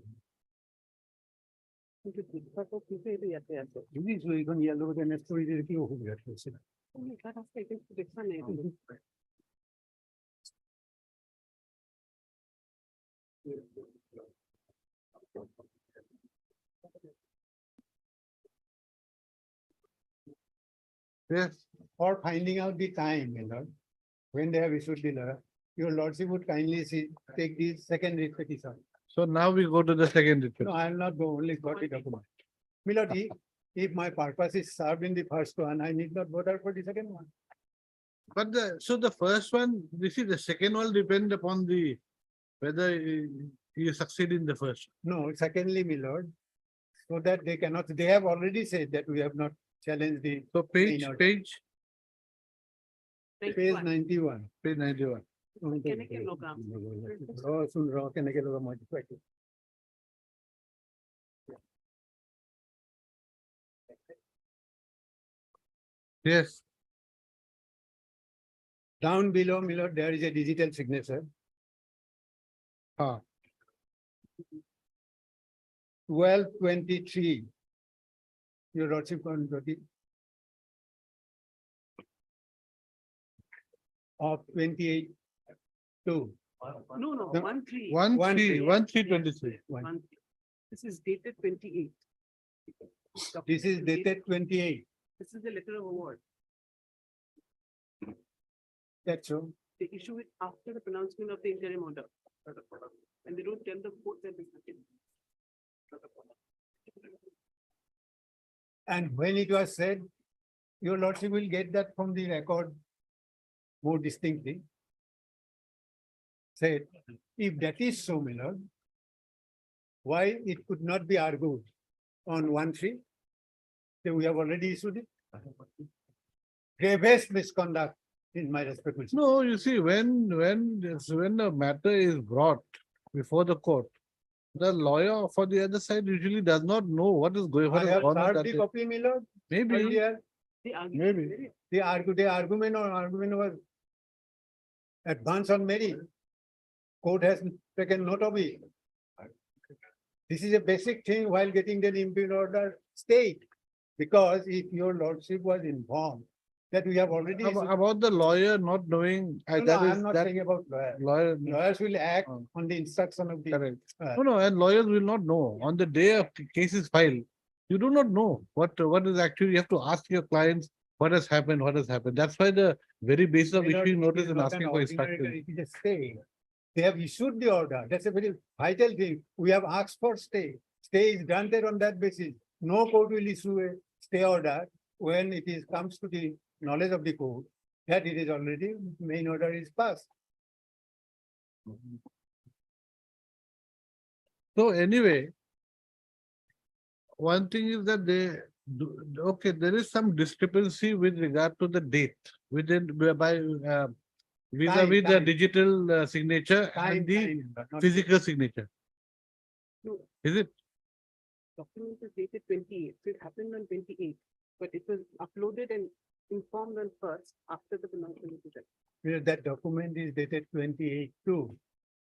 জিনিস ওইখন ইয়ার লগত এনে কৰি দিলে কি অসুবিধা হৈছে Yes. for finding out the time, my lord, when they have issued the letter, your lordship would kindly see, take the second petition. So now we go to the second No, report. I will not go, only got the document. My lord, if my purpose is served in the first one, I need not vote out for the second one. But so the first one, you see, the second one depend upon the whether you succeed in the first. No, secondly, my lord, so that they cannot, they have already said that we have not challenged the So page order. page 91. page 91. কেনেকে লগাম? শুন ৰ কেনেকে লগাম মই দেখুৱাই Yes. Down below, my lord, there is a digital signature. Ah. 12/23. Your lordship on of 28/2. No, No. 1/3. 1/3/23. This is dated 28. This is dated 28. This is the letter of award. That's so. They issue it after the pronouncement of the interim order. And they don't tell the court that this happened. And when it was said, your lordship will get that from the record more distinctly. Said, if that is so, my lord, why it could not be argued on 1/3? Then we have already issued it. Gravest misconduct in my respect. No, you see, when a matter is brought before the court, the lawyer for the other side usually does not know what is going I have on. served the copy, my lord. Maybe, Earlier, They argue. maybe. the argument was advance on merit. Court has taken note of it. This is a basic thing while getting the imperial order state. Because if your lordship was informed that we have already. About the lawyer not knowing. No, no, that I is am not that saying about lawyer. lawyer. Lawyers will act Oh. on the instruction of the. Correct. Uh, No, and lawyers will not know. On the day of the case is filed, you do not know what is actually, you have to ask your clients what has happened. That's why the very basis of may not- issuing it notice is and not an asking for ordinary- instructions. It is a stay. They have issued the order. That's a very vital thing. We have asked for stay. Stay is granted on that basis. No court will issue a stay order when it is comes to the knowledge of the court, that it is already main order is passed. So anyway, one thing is that okay, there is some discrepancy with regard to the date within by vis-a-vis the time. digital signature and the But not- physical signature. No. Is it? Document is dated 28th, so it happened on 28th, but it was uploaded and informed on first after the penalty was done. Where that document is dated 28/2,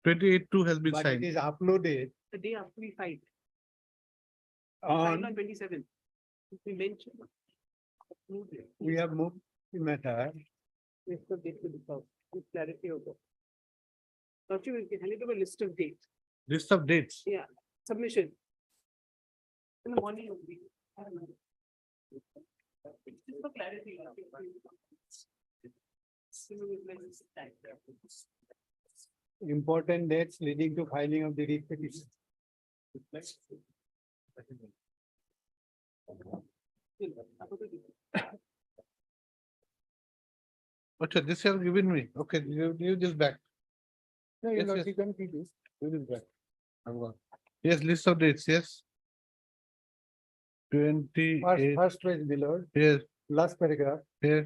28/2 has been but it signed. is uploaded The day after we filed, filed on on, 27th. We mentioned. uploaded. we have moved the matter. Yes, the date will be solved, with clarity over. Don't you will hand it over a list of dates, List of dates. submission. In the morning of the week. I don't know. Just for clarity. Important dates leading to filing of the writ petition. Okay, this you have given me. Okay, you this back. No, Yes, Lord, yes. you can keep this. Give this back. I'm gone. Yes, list of dates, yes. 28, First page below, yes, last paragraph, yes.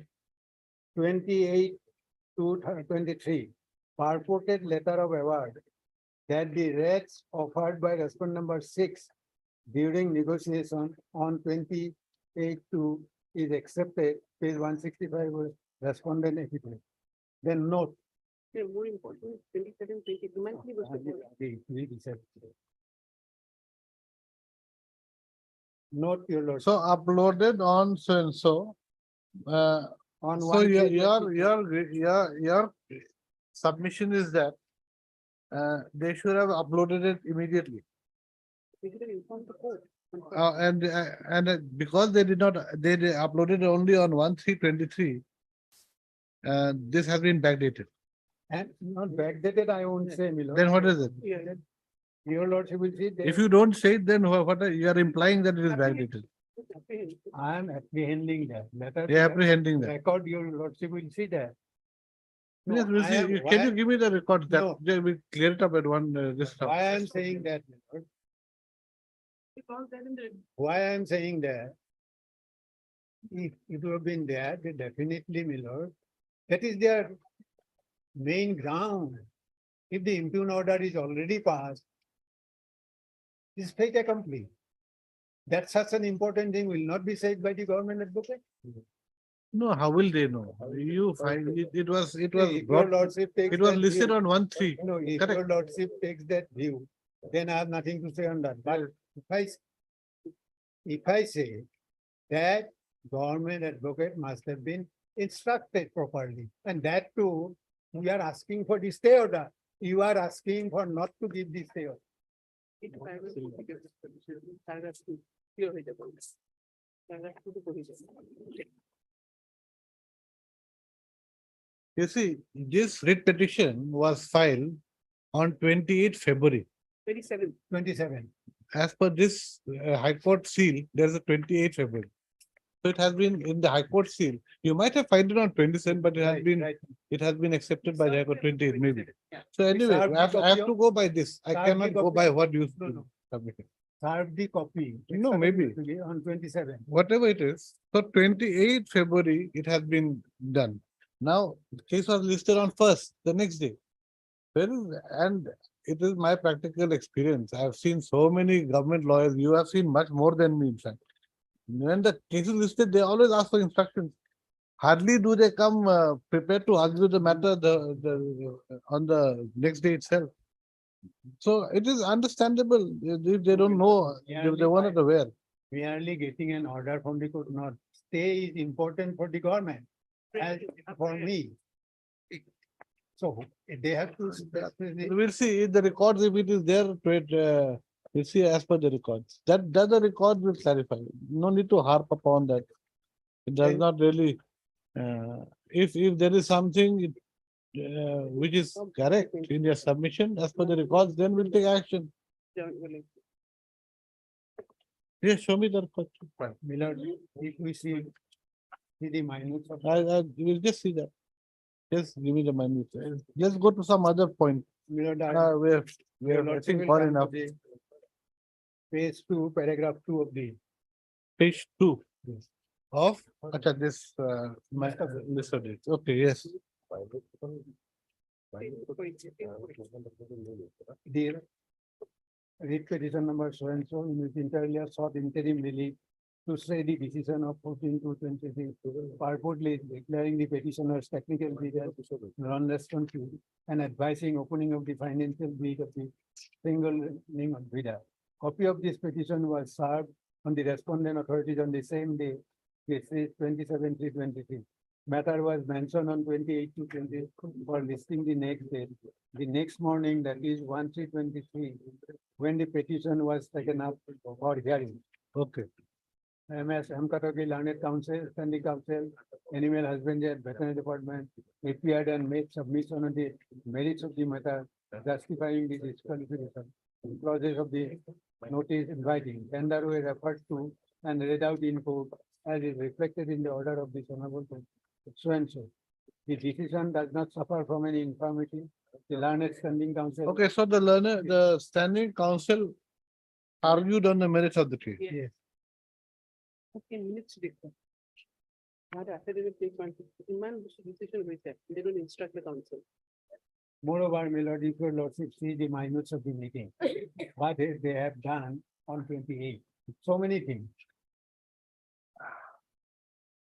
28 to 23. Purported letter of award that the rates offered by respondent number 6 during negotiation on 28/2 is accepted, page 165, respondent epitome. Then note. Yeah, more important, 27, 22 monthly was the point. Note, your lord. So uploaded on so and so. On So one. your submission is that they should have uploaded it immediately. We should have informed the court. And because they did not, they uploaded only on 1/3/23. This has been backdated. And not backdated, I won't say, my lord. Then what is it? Yeah. Your lordship will see. If you don't say it, then what are you are implying that it is backdated? I am apprehending that. Letter. They are apprehending that. Record, your lordship will see that. No, Yes, we'll I see. am- Can you why- give me the record that No. we clear it up at one this time? Why I am saying that, my lord? Because that in the Why I am saying that? If it would have been there, they definitely, my lord, that is their main ground. If the impugn order is already passed, is fait accompli. That such an important thing will not be said by the government advocate. No, how will they know? You find it was If your brought, lordship takes. it was that listed view- on 1/3. No, if Correct. your lordship takes that view, then I have nothing to say on that. But if I say that government advocate must have been instructed properly, and that too, we are asking for the stay order. You are asking for not to give the stay order. paragraph 2, clear হয়ে যাবে। Paragraph 2 to পড়ে যাবে। You see, this writ petition was filed on 28th February. 27. 27. As per this High Court seal, there's a 28th February. So it has been in the High Court seal. You might have filed it on 27, but Right, right. it has been accepted by the High Court 28 maybe. Yeah. So anyway, served I have the I have copy to go by this. I served the cannot go copy. by what you No, no. submitted. Serve the copy. No, maybe. On 27. Whatever it is, so 28th February, it has been done. Now, the case was listed on 1st, the next day. And it is my practical experience. I have seen so many government lawyers. You have seen much more than me, in fact. When the case is listed, they always ask for instructions. Hardly do they come prepared to argue the matter on the next day itself. So it is understandable if they don't know, if they were not aware. Merely getting an order from the court, not stay is important for the government, as for me. So they have to. We'll see if the records, if it is there, we'll see as per the records. That the record will clarify. No need to harp upon that. It does Then- not really, if there is something which is correct in your submission as per the records, then we'll take action. Yes, show me the record. Millard, if we see See the minutes of. We'll just see that. Just give me the minutes. Let's go to some other point. We're waiting for enough. Page 2, paragraph 2 of the. Page 2 Yes. of, this, list of dates. Okay, yes. The writ petition number so and so in which inter alia sought interim relief to stay the decision of 14/2/23, purportedly declaring the petitioner's technical bid as non-responsive and advising opening of the financial bid of the single name of bidder. Copy of this petition was served on the respondent authorities on the same day, this is 27/3/23. Matter was mentioned on 28/2/20 for listing the next day. The next morning, that is 1/3/23, when the petition was taken up for hearing. Okay. M. Kataki Learned Counsel, Standing Counsel, Animal Husbandry and Veterinary Department appeared and made submission on the merits of the matter, justifying the disqualification. Clauses of the notice inviting, tender were referred to and read out in court as is reflected in the order of the Honorable so and so. The decision does not suffer from any infirmity. The Learned Standing Counsel. Okay, so the standing council argued on the merits of the case. Yes. Okay, minutes different. Not affidavit take one, man decision with that, they don't instruct the council. Moreover, my lord, if your lordship see the minutes of the meeting, what they have done on 28, so many things.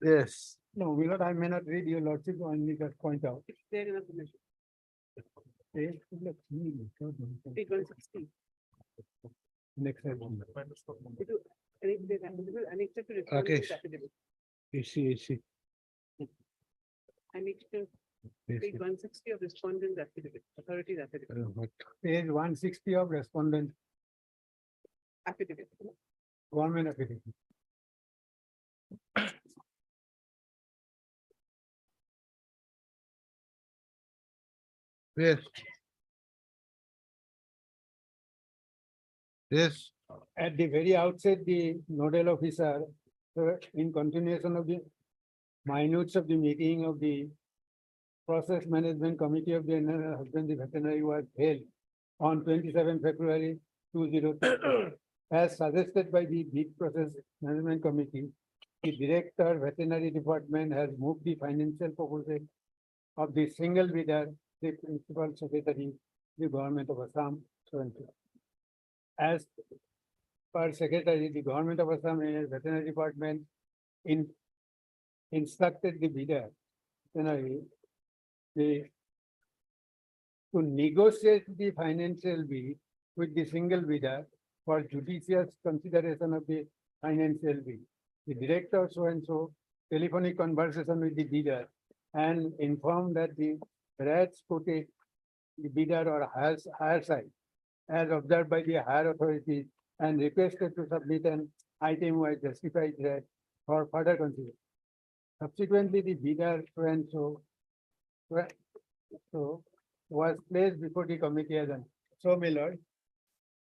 Yes. No, my lord, I may not read your lordship, only just point out. It's there in the commission, Page page 160. Next one. It will- and if they are eligible, annexed to respond to Okay. this affidavit. AC. Annexed to page 160 of respondent affidavit, authorities affidavit, Page 160 of respondent affidavit. government affidavit. Yes. Yes. At the very outset, the nodal officer, in continuation of the minutes of the meeting of the Process Management Committee of the Animal Husbandry Veterinary was held on 27 February 2023. As suggested by the Bid Process Management Committee, the Director Veterinary Department has moved the financial proposal of the single bidder, the Principal Secretary, the Government of Assam, so and so. As per Secretary, the Government of Assam and Veterinary Department instructed the bidder, veterinary, to negotiate the financial bid with the single bidder for judicious consideration of the financial bid. The director so and so telephonic conversation with the bidder and informed that the rates quoted the bidder or higher side as observed by the higher authorities and requested to submit an item with justified rate for further consideration. Subsequently, the bidder so and so was placed before the committee as an. So, my lord,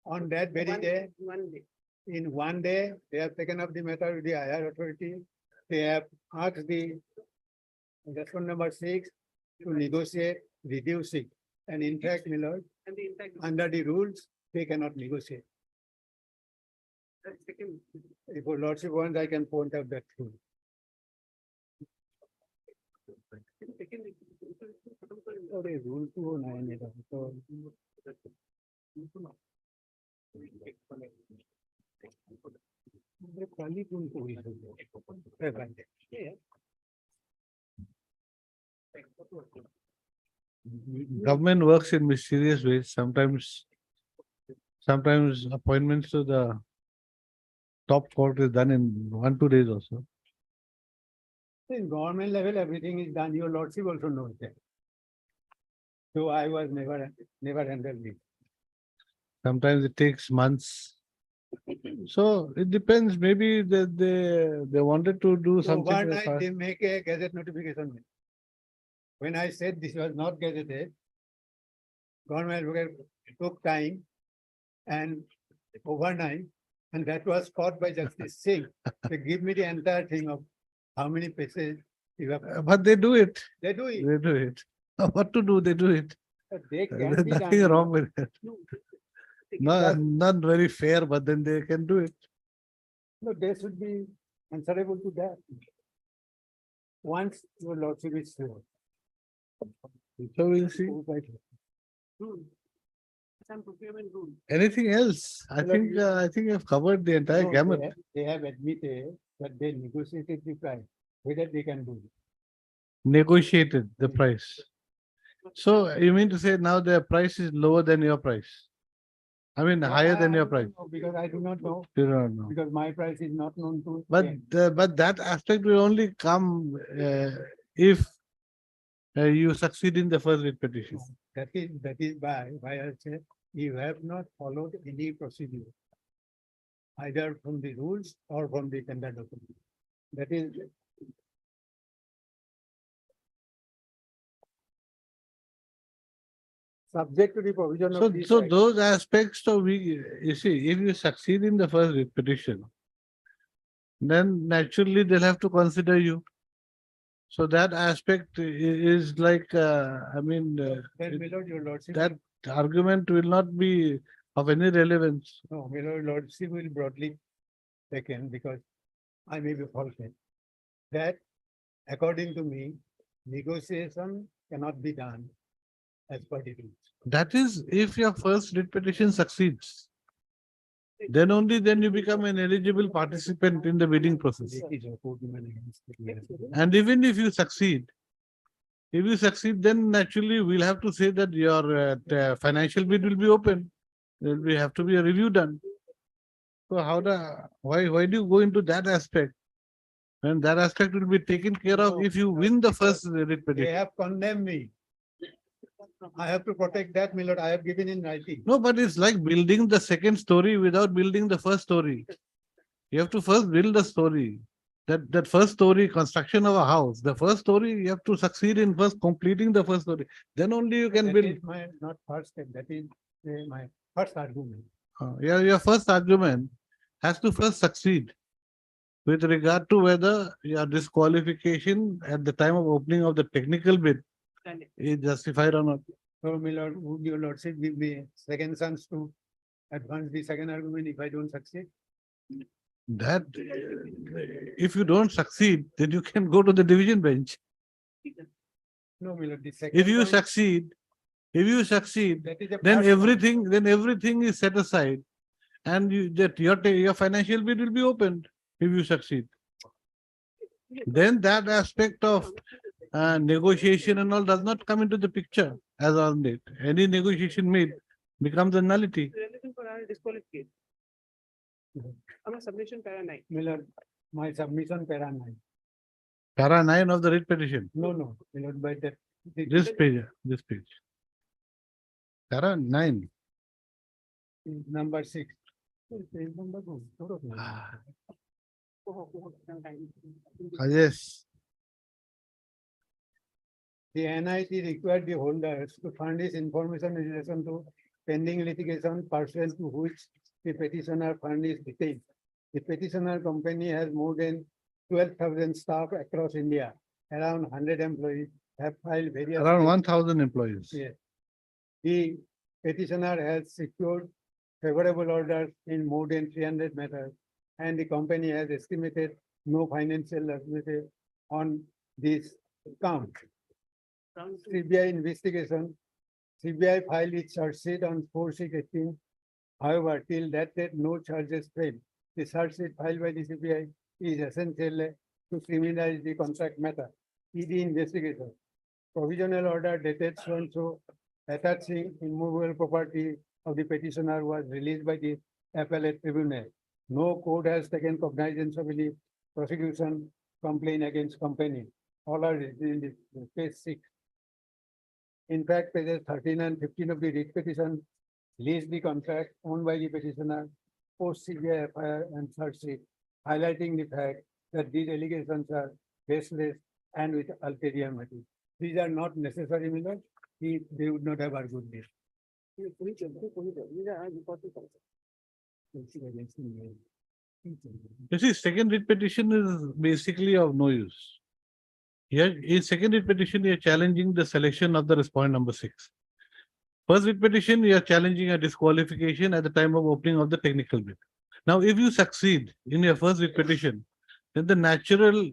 on that very day, One day. in one day, they have taken up the matter with the higher authority. They have asked the respondent number 6 to negotiate, reduce it. And in fact, my lord, And the impact. under the rules, they cannot negotiate. Second, If your lordship wants, I can point out that rule. second. Okay, rule 209 it also. The quality rule 209. Right. Yeah. Government works in mysterious ways. Sometimes appointments to the top court is done in 1-2 days also. In government level, everything is done. Your lordship also knows that. So I was never handled it. Sometimes it takes months. So it depends, maybe they wanted to do So something. overnight, they make a gazette notification. When I said this was not gazetted, government advocate took time and overnight, and that was caught by Justice Singh. They give me the entire thing of how many pages you have, But they do it. they do it. They do it. What to do, they do it. But they can There's be nothing done. wrong with it. No. Not very fair, but then they can do it. No, they should be answerable to that. Once your lordship is sure. So we'll see. Rule. Some procurement rule. Anything else? I think I've covered the entire No, gamut. they have admitted that they negotiated the price, whether they can do it. Negotiated the price. So you mean to say now their price is lower than your price? I mean, higher than your price? No, because I do not know, You don't know. because my price is not known to. But, them. but that aspect will only come if you succeed in the first writ petition. That is why I said you have not followed any procedure. Either from the rules or from the tender document. That is. Subject to the provision So, of this. so act. those aspects, so you see, if you succeed in the first writ petition, then naturally they'll have to consider you. So that aspect is like, I mean, Then, my lord, your lordship. that argument will not be of any relevance. No, my lord, lordship will broadly taken because I may be faulted. That according to me, negotiation cannot be done as per the rules. That is, if your first writ petition succeeds, then only then you become an eligible participant in the bidding process. It is a court demand against the- And even if you succeed, then naturally we'll have to say that your financial bid will be open. There will have to be a review done. So why do you go into that aspect? And that aspect will be taken care of if you win the first writ They petition. have condemned me. I have to protect that, my lord. I have given in writing. No, but it's like building the second story without building the first story. You have to first build the story. That first story, construction of a house, the first story, you have to succeed in first completing the first story. Then only you can That build. is my, not first step, that is my first argument. Your first argument has to first succeed with regard to whether your disqualification at the time of opening of the technical bid Done it. is justified or not. So, my lord, would your lordship give me second chance to advance the second argument if I don't succeed? That, if you don't succeed, then you can go to the division bench. No, my lord, the second. If you one, succeed, that is the then first one. everything is set aside. And your financial bid will be opened if you succeed. Then that aspect of negotiation and all does not come into the picture as on date. Any negotiation made becomes a nullity. Relevant for our disqualification. Our submission para 9. My lord, my submission para 9. Para 9 of the writ petition. No, my lord, by that. This page. Para 9. Number 6. Page number 2. Yes. The NIT required the holders to furnish information in relation to pending litigation pursuant to which the petitioner furnished details. The petitioner company has more than 12,000 staff across India. Around 100 employees have filed various. Around 1,000 employees. Yes. The petitioner has secured favorable orders in more than 300 matters, and the company has estimated no financial liability on this count. CBI investigation. CBI filed its charge sheet on 4/6/18. However, till that date, no charges filed. The charge sheet filed by the CBI is essentially to criminalize the contract matter. ED investigation. Provisional order dated so and so attaching immovable property of the petitioner was released by the appellate tribunal. No court has taken cognizance of any prosecution complaint against company. All are in the page 6. In fact, pages 13 and 15 of the writ petition list the contract owned by the petitioner, post CBI FIR and charge sheet, highlighting the fact that these allegations are baseless and with ulterior motive. These are not necessary, Miller. They would not have argued this. You see, second writ petition is basically of no use. Here, in second writ petition, you are challenging the selection of the respondent number 6. First writ petition, you are challenging a disqualification at the time of opening of the technical bid. Now, if you succeed in your first writ petition, then the natural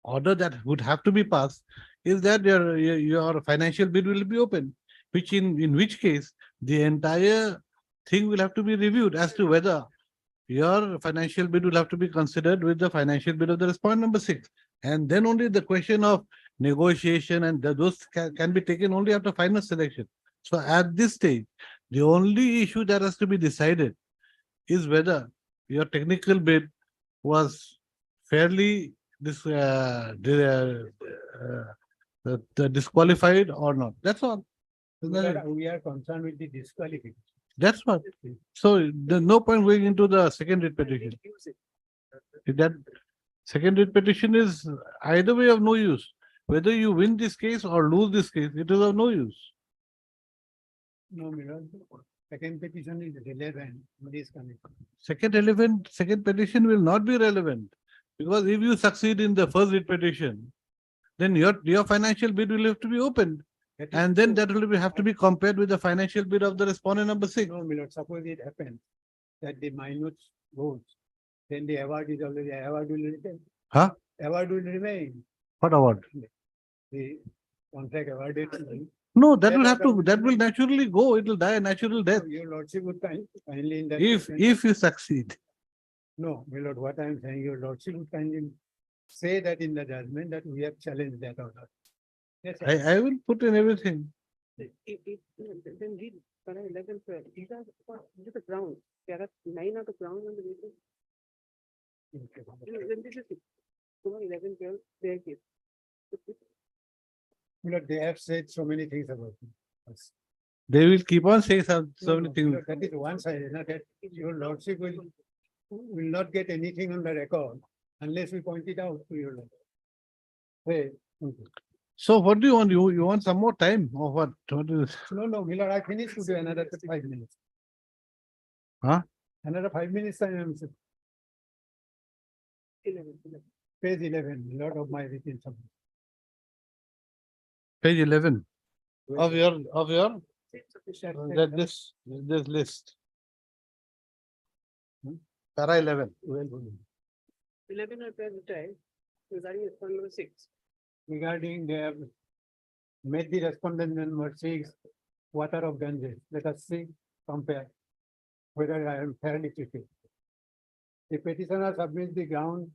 order that would have to be passed is that your financial bid will be open, which in which case the entire thing will have to be reviewed as to whether your financial bid will have to be considered with the financial bid of the respondent number 6. And then only the question of negotiation and those can be taken only after final selection. So at this stage, the only issue that has to be decided is whether your technical bid was fairly disqualified or not. That's all. We are concerned with the disqualification. That's what. So there's no point going into the second writ petition. That second writ petition is either way of no use. Whether you win this case or lose this case, it is of no use. No, Milord. Second petition is relevant in this connection. Second petition will not be relevant. Because if you succeed in the first writ petition, then your financial bid will have to be opened. And then that will have to be compared with the financial bid of the respondent number 6. No, Milord, suppose it happens that the minute goes, then the award is already, award will remain. Huh? Award will remain. What award? The contract awarded. No, that will have to, that will naturally go. It will die a natural death. Your lordship would kindly in that. If you succeed. No, my lord, what I am saying, your lordship would kindly say that in the judgment that we have challenged that order. Yes, sir. I will put in everything. Then read para 11, 12. These are the ground. There are 9 of the ground on the basis. Then this is it. 11, 12, their case. My lord, they have said so many things about us. They will keep on saying so many No, things. That is one side, not that your lordship will not get anything on the record unless we point it out to your lord. Hey, okay. So what do you want? You want some more time or what? What is? No, Milord, I finished today another 5 minutes. Huh? Another 5 minutes time, I'm 11. page 11, Milord of my written submission. Page 11 of your this list. Para 11. 11 or 12 time regarding respondent number 6. Regarding they have made the respondent number 6 water of Ganges. Let us see, compare whether I am fairly treated. The petitioner submits the ground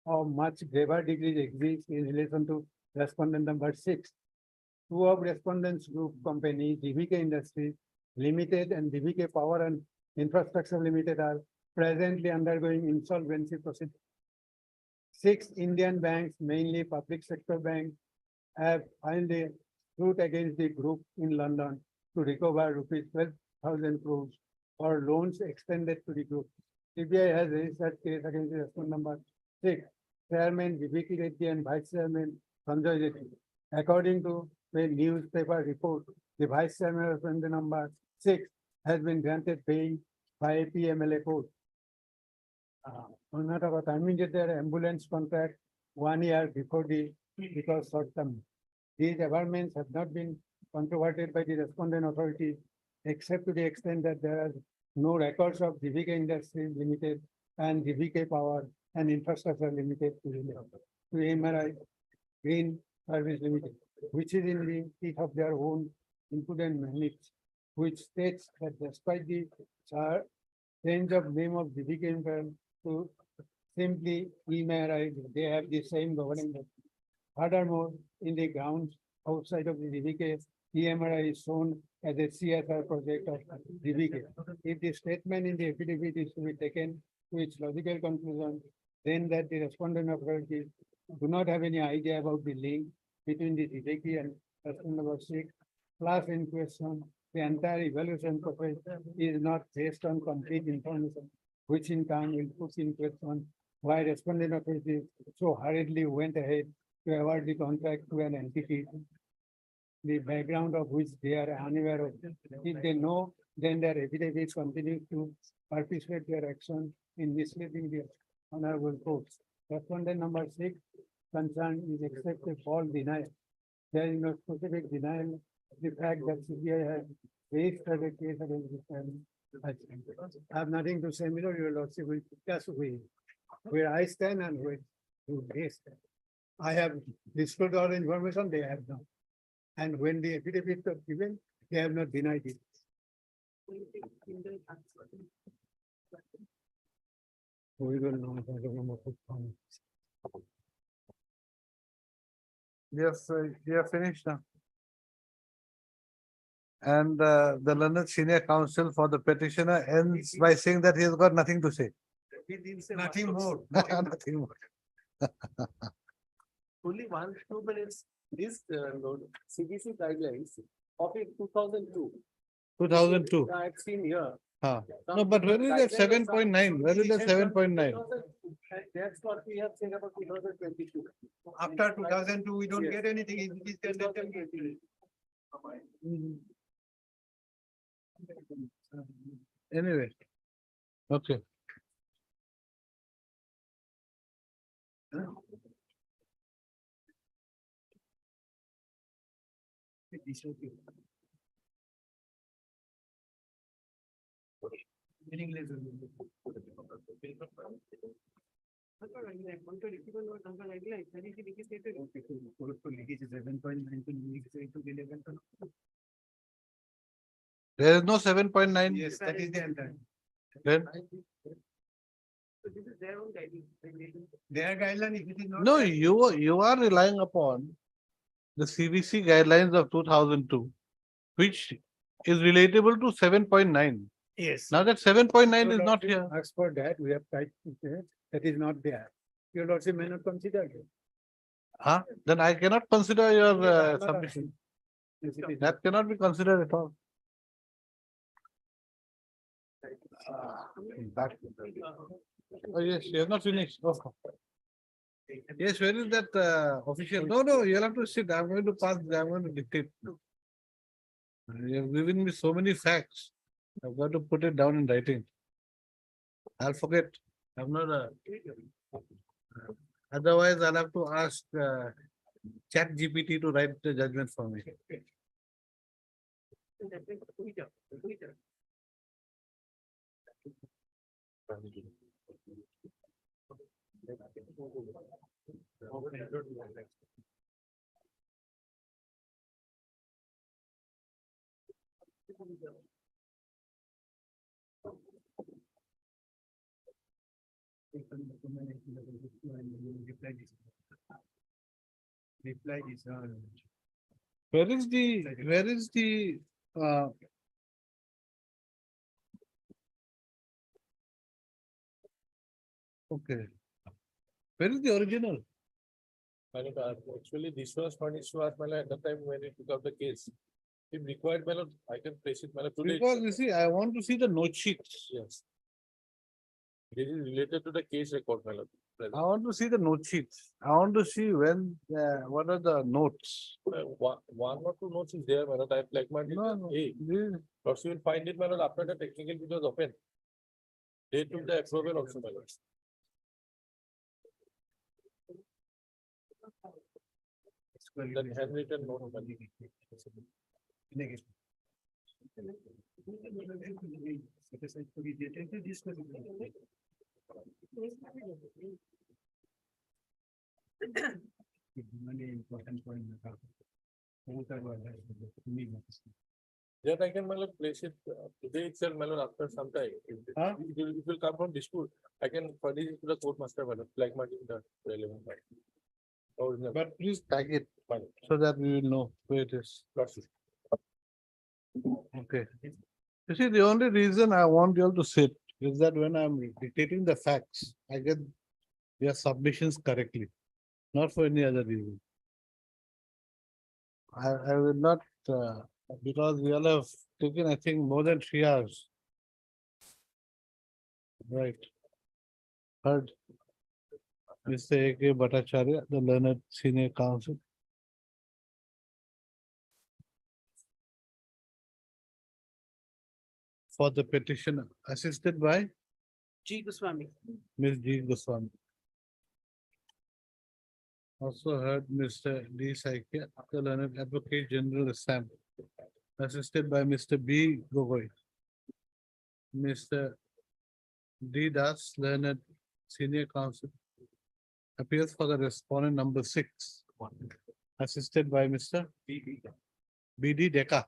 of much graver degrees exist in relation to respondent number 6. Two of respondents group company, DVK Industries Limited and DVK Power and Infrastructure Limited are presently undergoing insolvency proceedings. 6 Indian banks, mainly public sector banks, have filed a suit against the group in London to recover rupees 12,000 crores for loans extended to the group. CBI has registered case against the respondent number 6, Chairman Viveki Reddy and Vice Chairman Sanjay Reddy. According to the newspaper report, the Vice Chairman respondent number 6 has been granted bail by a PMLA court. Karnataka terminated their ambulance contract 1 year before because short term. These abatements have not been controverted by the respondent authorities, except to the extent that there are no records of DVK Industries Limited and DVK Power and Infrastructure Limited to MRI Green Service Limited, which is in the teeth of their own impudent minutes, which states that despite the change of name of DVK to simply MRI, they have the same governing body. Furthermore, in the grounds outside of the DVK, EMRI is shown as a CSR project of DVK. If the statement in the affidavit is to be taken to its logical conclusion, then that the respondent authorities do not have any idea about the link between the DVK and respondent number 6. Plus in question, the entire evaluation process is not based on complete information, which in turn will put in question why respondent authorities so hurriedly went ahead to award the contract to an entity, the background of which they are unaware of. If they know, then their affidavits continue to perpetuate their action in misleading the honorable courts. Respondent number 6, concern is accepted for denial. There is no specific denial of the fact that CBI has raised the case against the family. I have nothing to say, your lordship, we just where I stand and where they stand. I have disclosed all the information, they have not. And when the affidavit was given, they have not denied it. We will know. I don't know what to comment. Yes, you have finished now. And the learned senior counsel for the petitioner ends by saying that he has got nothing to say. Nothing more. Nothing more. Only 1-2 minutes, this CBC guidelines of 2002. 2002. I've seen here. No, but where is that 7.9? Where is that 7.9? That's what we have said about 2022. After 2002, we don't get anything. It is the letter. Anyway. Okay. There is no 7.9. Yes, that is the answer. Then, So this is their own guideline. Their guideline, if it is not. no, you are relying upon the CVC guidelines of 2002, which is relatable to 7.9. Yes. Now that 7.9 Your is not lordship, here. As for that, we have tried to say that is not there. Your lordship may not consider it. Huh? Then I cannot consider your Not submission. Yes, it is. That cannot be considered at all. Oh, yes, you have not finished. Okay. Yes, where is that official? No, you'll have to sit. I'm going to pass, I'm going to dictate. You have given me so many facts. I've got to put it down in writing. I'll forget. I'm not otherwise I'll have to ask Chat GPT to write the judgment for me. Reply is, Where is the okay. Where is the original? Actually, this was furnished to us at the time when it took up the case. If required, I can place it today. Because you see, I want to see the note sheets. Yes. This is related to the case record, I want to see the note sheets. I want to see when, what are the notes? One or two notes is there, I have like No, A. this- Also, you will find it, after the technical bit was open. They took the approval also, That handwritten note. That I can place it today itself, after some time. Huh? It will come from dispute. I can furnish it to the court master, like the relevant. Original. But please tag it Fine. so that we will know where it is. Got it. Okay. You see, the only reason I want you all to sit is that when I'm dictating the facts, I get your submissions correctly, not for any other reason. I will not, because we all have taken, I think, more than 3 hours. Right. Heard. Mr. A.K. Bhattacharya, the learned senior counsel. For the petitioner, assisted by G. Goswami. Ms. G. Goswami. Also heard Mr. D. Saikia, the learned Advocate General Assam, assisted by Mr. B. Gogoi. Mr. D. Das, learned Senior Counsel, appears for the respondent number 6, assisted by Mr. B. D. Deka.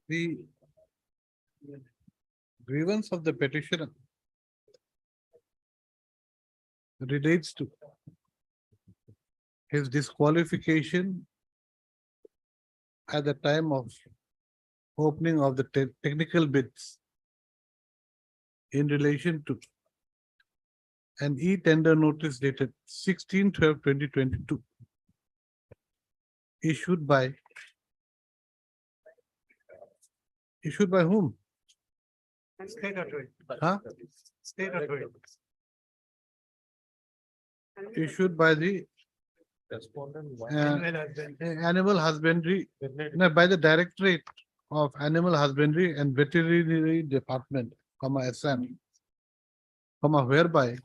The grievance of the petitioner relates to his disqualification at the time of opening of the technical bids in relation to an e-tender notice dated 16/12/2022 issued by whom? State authority. Huh? State authority. Issued by the Animal Husbandry, no, by the Directorate of Animal Husbandry and Veterinary Department, Assam, whereby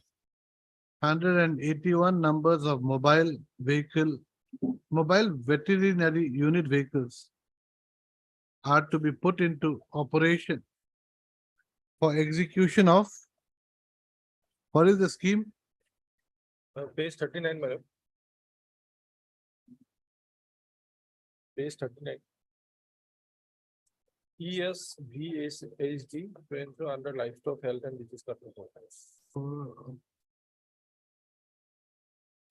181 numbers of mobile veterinary unit vehicles are to be put into operation for execution of, what is the scheme? Page 39, madam. Page 39. ESVHD to ensure under livestock health and disease control.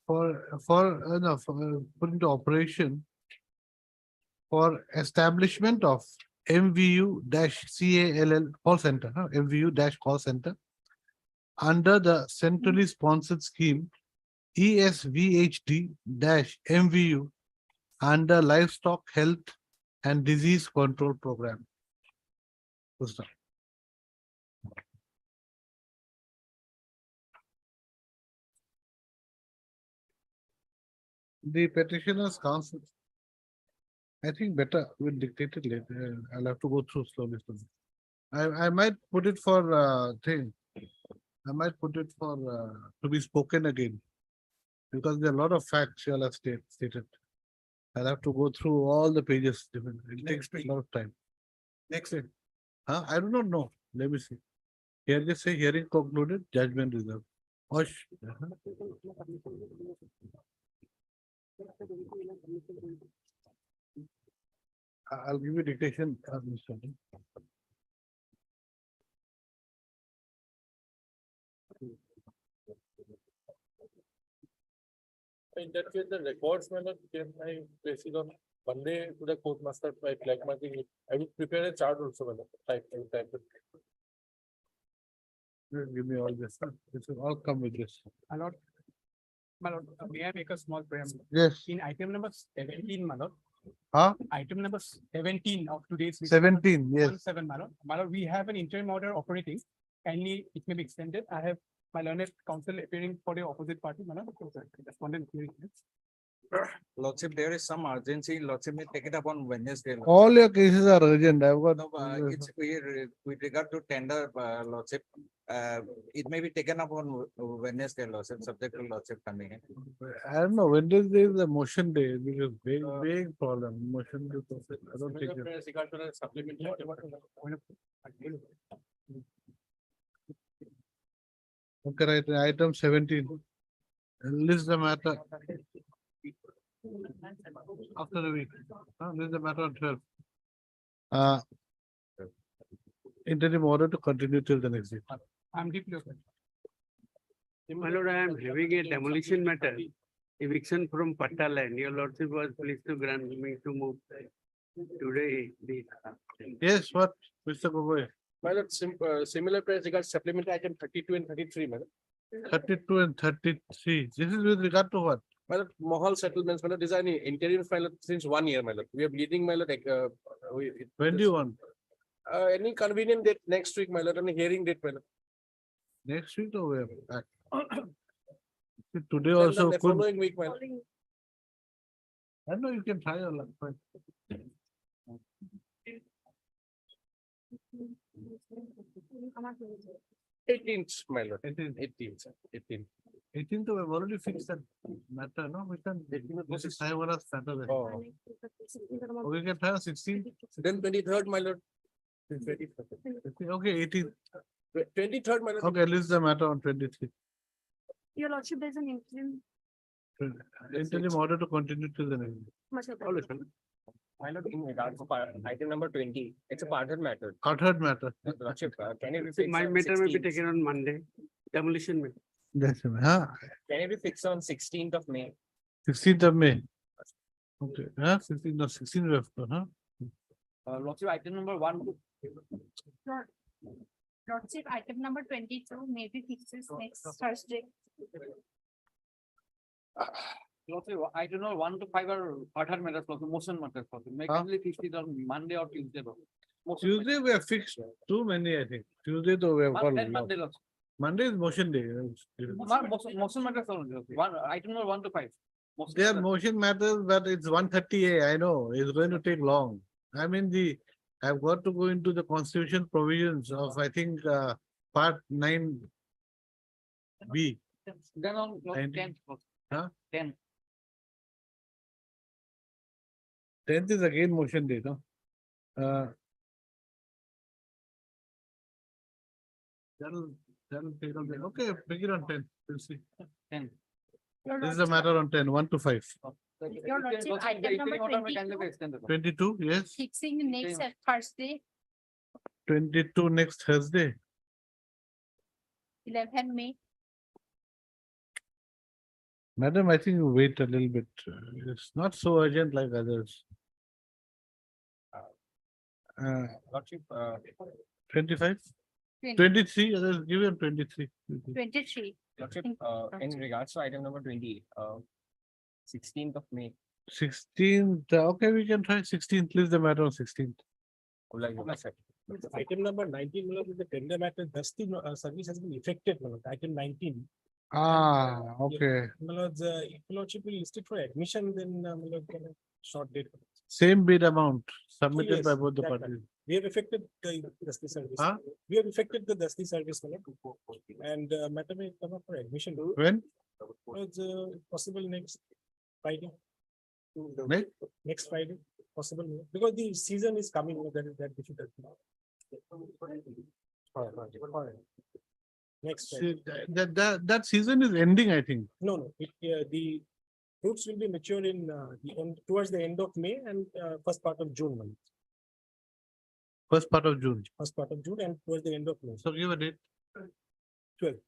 Put into operation for establishment of MVU-CALL call center, MVU-call center under the centrally sponsored scheme ESVHD-MVU under livestock health and disease control program. The petitioner's counsel, I think better will dictate it later. I'll have to go through slowly. I might put it for I might put it for to be spoken again, because there are a lot of facts you all have stated. I'll have to go through all the pages. It takes a lot of time. Next week. I do not know. Let me see. Here just say hearing concluded, judgment reserved. I'll give you dictation. In that case, the records may not came my basis on Monday to the court master by flag marking it. I will prepare a chart also, madam. Type it. Give me all this. This will all come with this. My lord, may I make a small preamble? Yes. In item number 17, my lord. Huh? Item number 17 of today's. 17, yes. 17, my lord. My lord, we have an interim order operating. Kindly, it may be extended. I have my learned counsel appearing for the opposite party, my lord. Respondent. Lordship, there is some urgency. Lordship may take it up on Wednesday. All your cases are urgent. I've got. No, it's with regard to tender, Lordship. It may be taken up on Wednesday, Lordship, subject to Lordship coming in. I don't know, Wednesday is the motion day, because big problem, motion day. I don't take it. Regard to the supplementary. Okay, right, item 17. List the matter. After a week. List the matter on 12. Interim order to continue till the next day. I'm deeply offended. My lord, I am having a demolition matter, eviction from Patta land. Your lordship was pleased to grant me to move today. Yes, what, Mr. Gogoi? My lord, similar price regards supplementary item 32 and 33, madam. 32 and 33. This is with regard to what? My lord, Mohal settlements, my lord, these are any interim, my lord, since 1 year, my lord. We are bleeding, my lord. When do you want? Any convenient date next week, my lord, and a hearing date, my lord. Next week or where? Today Then also the could, following week, my lord. I know you can try your luck, but 18th, my lord. 18th, we have already fixed that matter, no? We can, this is Sayavara's matter. then. Oh. We can try on 16th. Then 23rd, my lord. Okay, 18th. 23rd, my lord. Okay, list the matter on 23. Your lordship, there's an interim. Interim order to continue till the next. Always, my lord. My lord, in regards to item number 20, it's a partner matter. Third matter. Lordship, can you See, fix my on matter may be 16th? taken on Monday, demolition matter. That's it, huh? Can you be fixed on 16th of May? 16th of May. Okay, huh? 16th, no, 16th we have to, huh? Lordship, item number 1. Lordship, item number 22 may be fixed next Thursday. Lordship, item number 1 to 5 are partner matters, motion matters. Make Huh? only fix it on Monday or Tuesday. Tuesday we have fixed too many, I think. Tuesday though we have got. Then Monday, Lordship. Monday is motion day. Motion matters only. Item number 1 to 5. Motion They are matters. motion matters, but it's 130A, I know, it's going to take long. I mean, I've got to go into the constitution provisions of, I think, part 9B. Then on 10th. Huh? 10. 10th is again motion day, no? That'll take on, okay, bring it on 10, we'll see. 10. This is a matter on 10, 1 to 5. Your lordship, item number 22. 22, yes, Fixing next Thursday, 22 next Thursday. 11 May. Madam, I think you wait a little bit. It's not so urgent like others. Lordship, 25, 20 23, others give you 23. 23. Lordship, in regards to item number 20, 16th of May. 16th, okay, we can try 16th, please the matter on 16th. Item number 19, my lord, is the tender matter, thus the service has been effected, my lord. Item 19. Ah, okay. My lord, if lordship will list it for admission, then my lord can have short date. Same bid amount submitted by yes, both the that parties. We have effected the dusty service. Huh? We have effected the dusty service, my lord. And matter may come up for admission. When? It's possible next Friday. Next? Next Friday, possible, because the season is coming, that is that difficult. Next Friday. See, that season is ending, I think. No, the fruits will be mature in the end, towards the end of May and first part of June, month. First part of June. First part of June and towards the end of May. So give a date 12.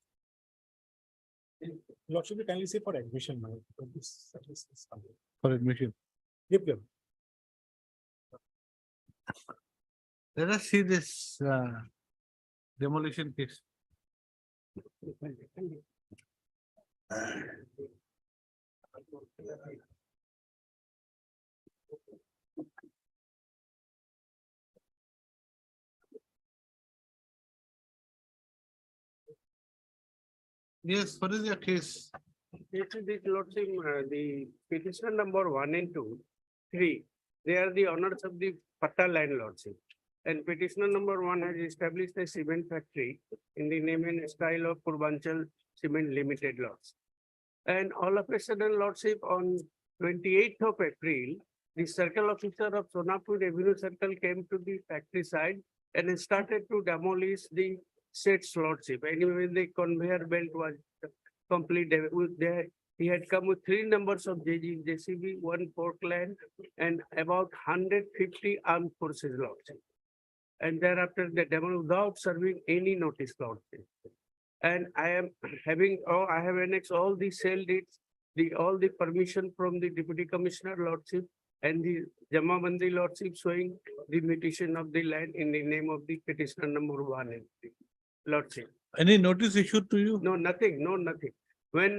Lordship, you kindly say for admission, my lord, because this service is coming. for admission. Yep. Let us see this demolition case. Yes, what is your case? This is the lordship, the petitioner number 1 and 2, 3. They are the owners of the Patta land lordship. And petitioner number 1 has established a cement factory in the name and style of Purvanchal Cement Limited Lords. And all of a sudden, lordship, on 28th of April, the circle officer of Sonapur Revenue Circle came to the factory side and started to demolish the said's lordship. Anyway, the conveyor belt was complete. He had come with 3 numbers of JCB, 1 Portland, and about 150 armed forces lordship. And thereafter the demo without serving any notice lordship. And I am having, I have annexed all the sale deeds, all the permission from the deputy commissioner lordship and the Jamabandi lordship showing the mutation of the land in the name of the petitioner number 1 and 3 lordship. Any notice issued to you? No, nothing, nothing. When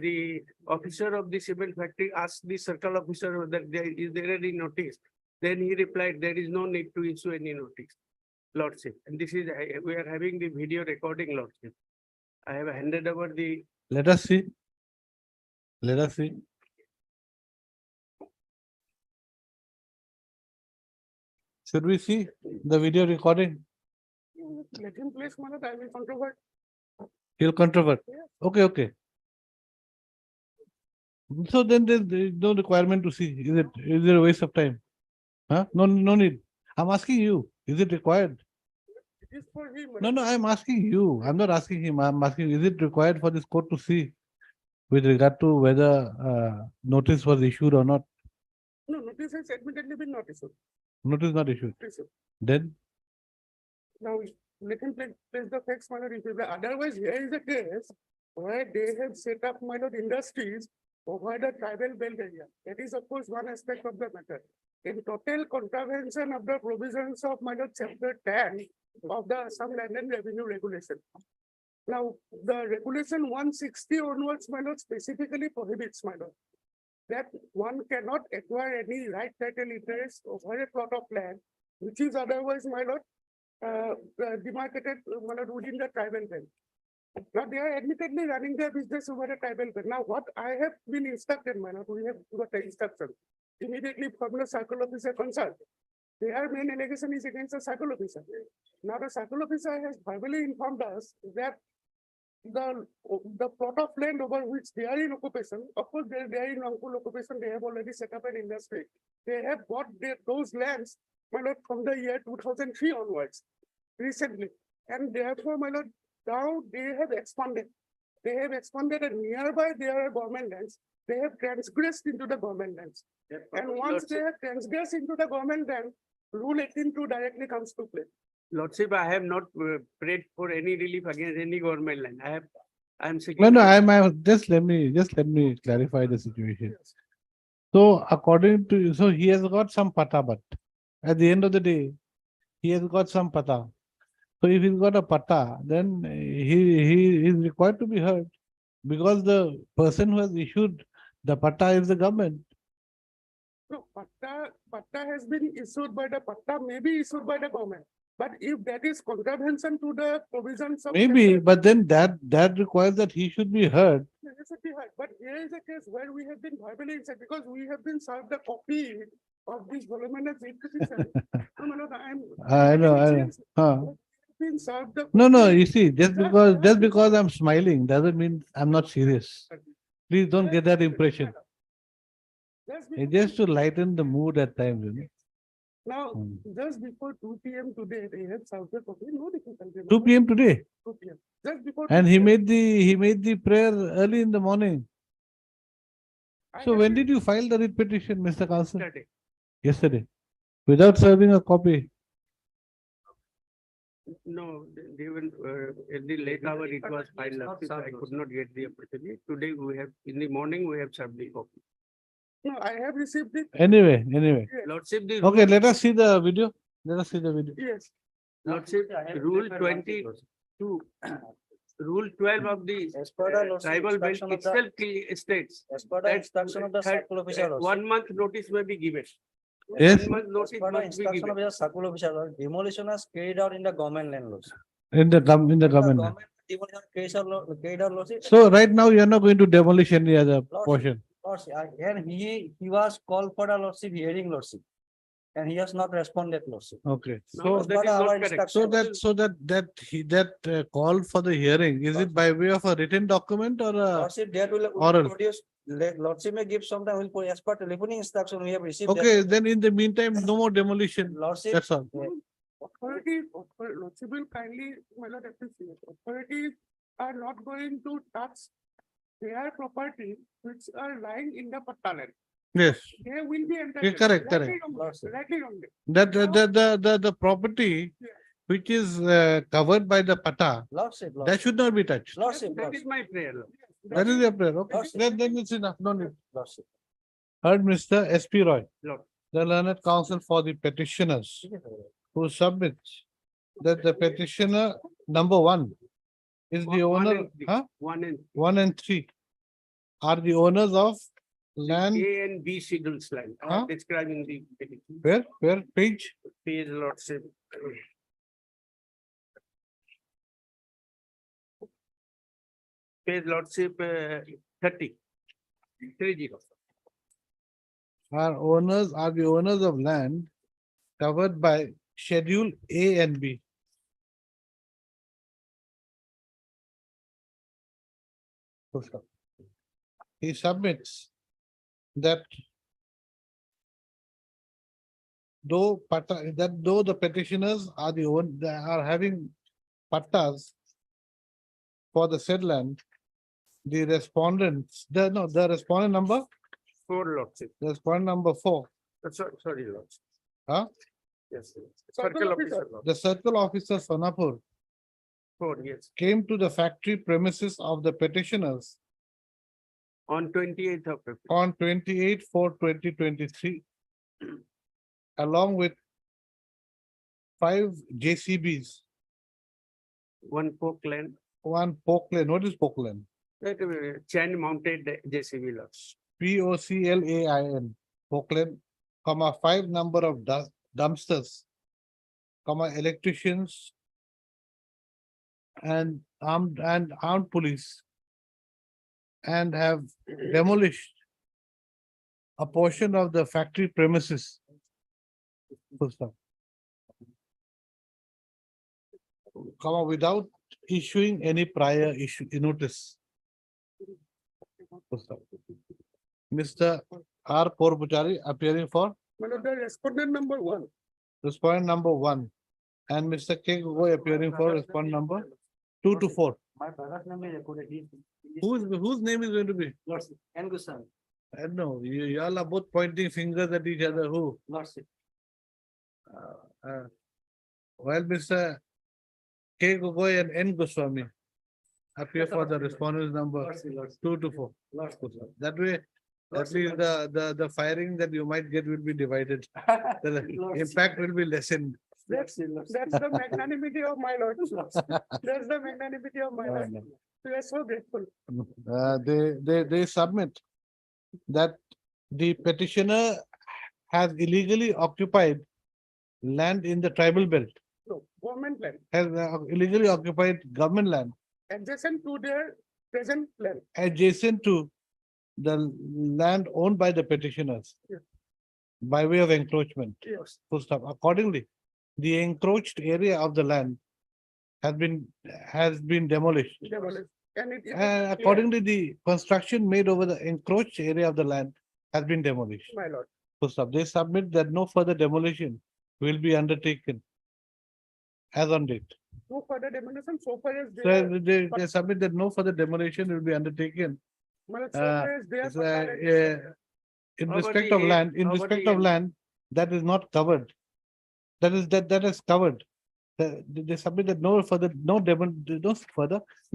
the officer of the cement factory asked the circle officer whether is there any notice, then he replied, there is no need to issue any notice, lordship. And this is, we are having the video recording, lordship. I have handed over the. Let us see. Let us see. Should we see the video recording? Let him place, my lord, I will controvert. He'll controvert. Okay, okay. So then there's no requirement to see. Is it a waste of time? Huh? No, no need. I'm asking you, is it required? It is for him. my No, lord. no, I'm asking you. I'm not asking him. I'm asking, is it required for this court to see with regard to whether notice was issued or not? No, notice has admittedly been not issued. Notice not issued. Then, Now, let him place the facts, my lord, if it- otherwise, here is a case where they have set up, my lord, industries over the tribal belt area. That is, of course, one aspect of the matter. In total contravention of the provisions of, my lord, chapter 10 of the Assam Land and Revenue Regulation. Now, the regulation 160 onwards, my lord, specifically prohibits, my lord, that one cannot acquire any right title interest over a plot of land, which is otherwise, my lord, demarcated, my lord, within the tribal belt. Now, they are admittedly running their business over the tribal belt. Now, what I have been instructed, my lord, we have got the instruction immediately from the circle officer concerned. Their main allegation is against the circle officer. Now, the circle officer has verbally informed us that the plot of land over which they are in occupation, of course, they are in wrongful occupation, they have already set up an industry. They have bought those lands, my lord, from the year 2003 onwards, recently. And therefore, my lord, now they have expanded. They have expanded and nearby there are government lands. They have transgressed into the government lands. And once they have transgressed into the government land, Rule 18(2) directly comes to play. Lordship, I have not prayed for any relief against any government land. I am seeking. no, I'm just let me clarify the situation. So according to, so he has got some pata, but at the end of the day, he has got some pata. So if he's got a pata, then he is required to be heard because the person who has issued the pata is the government. No, patta has been issued by the patta, may be issued by the government. But if that is contravention to the provisions of. Maybe, but then that requires that he should be heard. Yes, it is right. But here is a case where we have been verbally inside because we have been served a copy of this voluminous petition. No, my lord, I know. Huh. Been served the. No, copy. you see, just because I'm smiling doesn't mean I'm not serious. Please don't get that impression. It's just to lighten the mood at times, you know. Now, just before 2 p.m. today, they had served the copy, no difficulty. 2 p.m. today, 2 p.m. Just before. and 2 he p.m. made the prayer early in the morning. I So have when been- did you file the writ petition, Mr. Counsel? Yesterday. Yesterday, without serving a copy. No, even at the late hour it was filed up. I could not get the opportunity. Today we have, in the morning, we have served the copy. No, I have received it. Anyway. Lordship, the. Okay, rule- let us see the video. Let us see the video. Yes. Lordship, Rule 22, Rule 12 of the As per the lordship tribal belt instruction of the- itself clearly states As per the that instruction of the circle officer. lordship. 1 month notice may be given. Yes, 1 month As notice per the must be instruction of given. the circle officer, demolition was carried out in the government land. lordship. in the government. Demolition carried out. lordship. So right now you are not going to demolish any other portion. Lordship, and he was called for the lordship hearing. lordship. And he has not responded. lordship. Okay. No, As that per is not our correct. instruction. That call for the hearing, is it by way of a written document or a? Lordship, that will Oral. produce, lordship may give sometime, will put as per telephone instruction, we have received. that. Okay, then in the meantime, no more demolition. Lordship. That's all. Authorities, Lordship will kindly, my lord, appreciate. Authorities are not going to touch their property which are lying in the patta land. Yes, They will be entitled. correct. Lordship. The property which is covered by the pata, Lordship. that should not be touched. Lordship. That is my prayer. Lord. That is your prayer. Okay, Lordship. then it's enough. No need. Lordship. Heard Mr. S.P. Roy, Lord. the learned counsel for the petitioners, who submits that the petitioner number 1 is the One owner, and three. huh? 1 and 1 and 3 are the owners of land. A and B schedules land. I Huh? have described in the petition. Where page? Page Lordship. Page Lordship 30. 30. are the owners of land covered by Schedule A and B. Full stop. He submits that though the petitioners are they are having pattas for the said land, the respondents, the respondent number, 4 lordship. respondent number 4, Sorry, lordship. huh? Yes. Circle officer. The circle officer Sonapur 4, yes. came to the factory premises of the petitioners On 28th of April. on 28/4/2023 along with 5 JCBs, 1 Pokeland, 1 Pokeland. What is Pokeland? chain mounted JCB lots. POCLAIN, Pokeland, 5 number of dumpsters, electricians and armed police, and have demolished a portion of the factory premises. Full stop. Without issuing any prior notice. Full stop. Mr. R. Porbutari appearing for Respondent number 1. respondent number 1, and Mr. K. Gogoi appearing for respondent number 2 to 4. My brother's name is recorded. Whose name is going to be? Lordship. Ngusan. I don't know. You all are both pointing fingers at each other. Who? Lordship. While Mr. K. Gogoi and N. Goswami appear for the respondents number 2 to 4. That way, at least the firing that you might get will be divided. The impact will be lessened. That's the magnanimity of my lord. That's the magnanimity of my lord. We are so grateful. They submit that the petitioner has illegally occupied land in the tribal belt, No, government land, has illegally occupied government land adjacent to their present land. adjacent to the land owned by the petitioners Yes. by way of encroachment. Yes. Full stop. Accordingly, the encroached area of the land has been demolished. Demolished. And it is. And accordingly, the construction made over the encroached area of the land has been demolished. My lord. Full stop. They submit that no further demolition will be undertaken as on date. No further demolition so far as they So are. they submit that no further demolition will be undertaken Well, so far as they are. in How about respect the of A- land, in how about respect the of A- land that is not covered. That is covered. They submit that no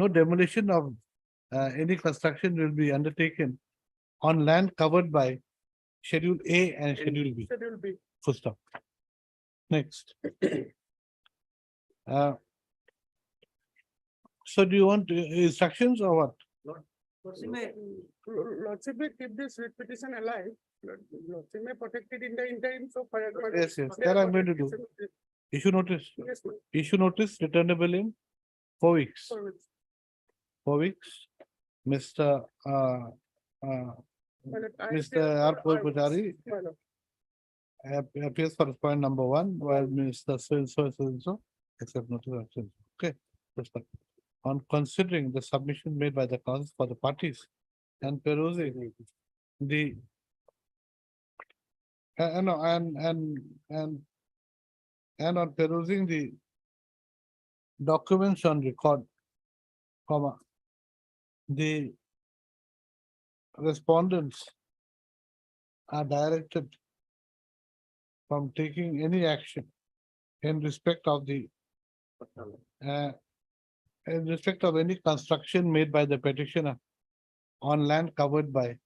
demolition of any construction will be undertaken on land covered by Schedule A and Schedule B. Schedule B. Full stop. Next. So do you want instructions or what? Lordship may keep this writ petition alive. Lordship may protect it in the interim so far as. Yes, that I'm going to do. Issue notice. Yes, ma'am. Issue notice returnable in 4 weeks. So it's- 4 weeks. Mr. my lord, I Mr. still- R. Purputari My lord. appears for point number 1, while Mr. So, except notice of absence. Okay. That's fine. On considering the submission made by the council for the parties and perusing the no, and on perusing the documents on record, the respondents are directed from taking any action in respect of the in respect of any construction made by the petitioner on land covered by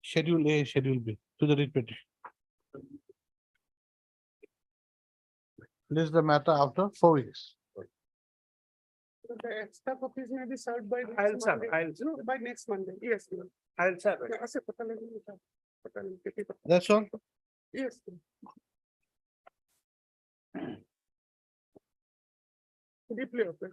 Schedule A, Schedule B to the writ petition. List the matter after 4 weeks. The extra copies may be served by. I'll next serve, Monday. I'll serve. No, by next Monday. Yes. ma'am. I'll serve it. Yeah, I say, Patalan. That's all. Yes. Deeply open.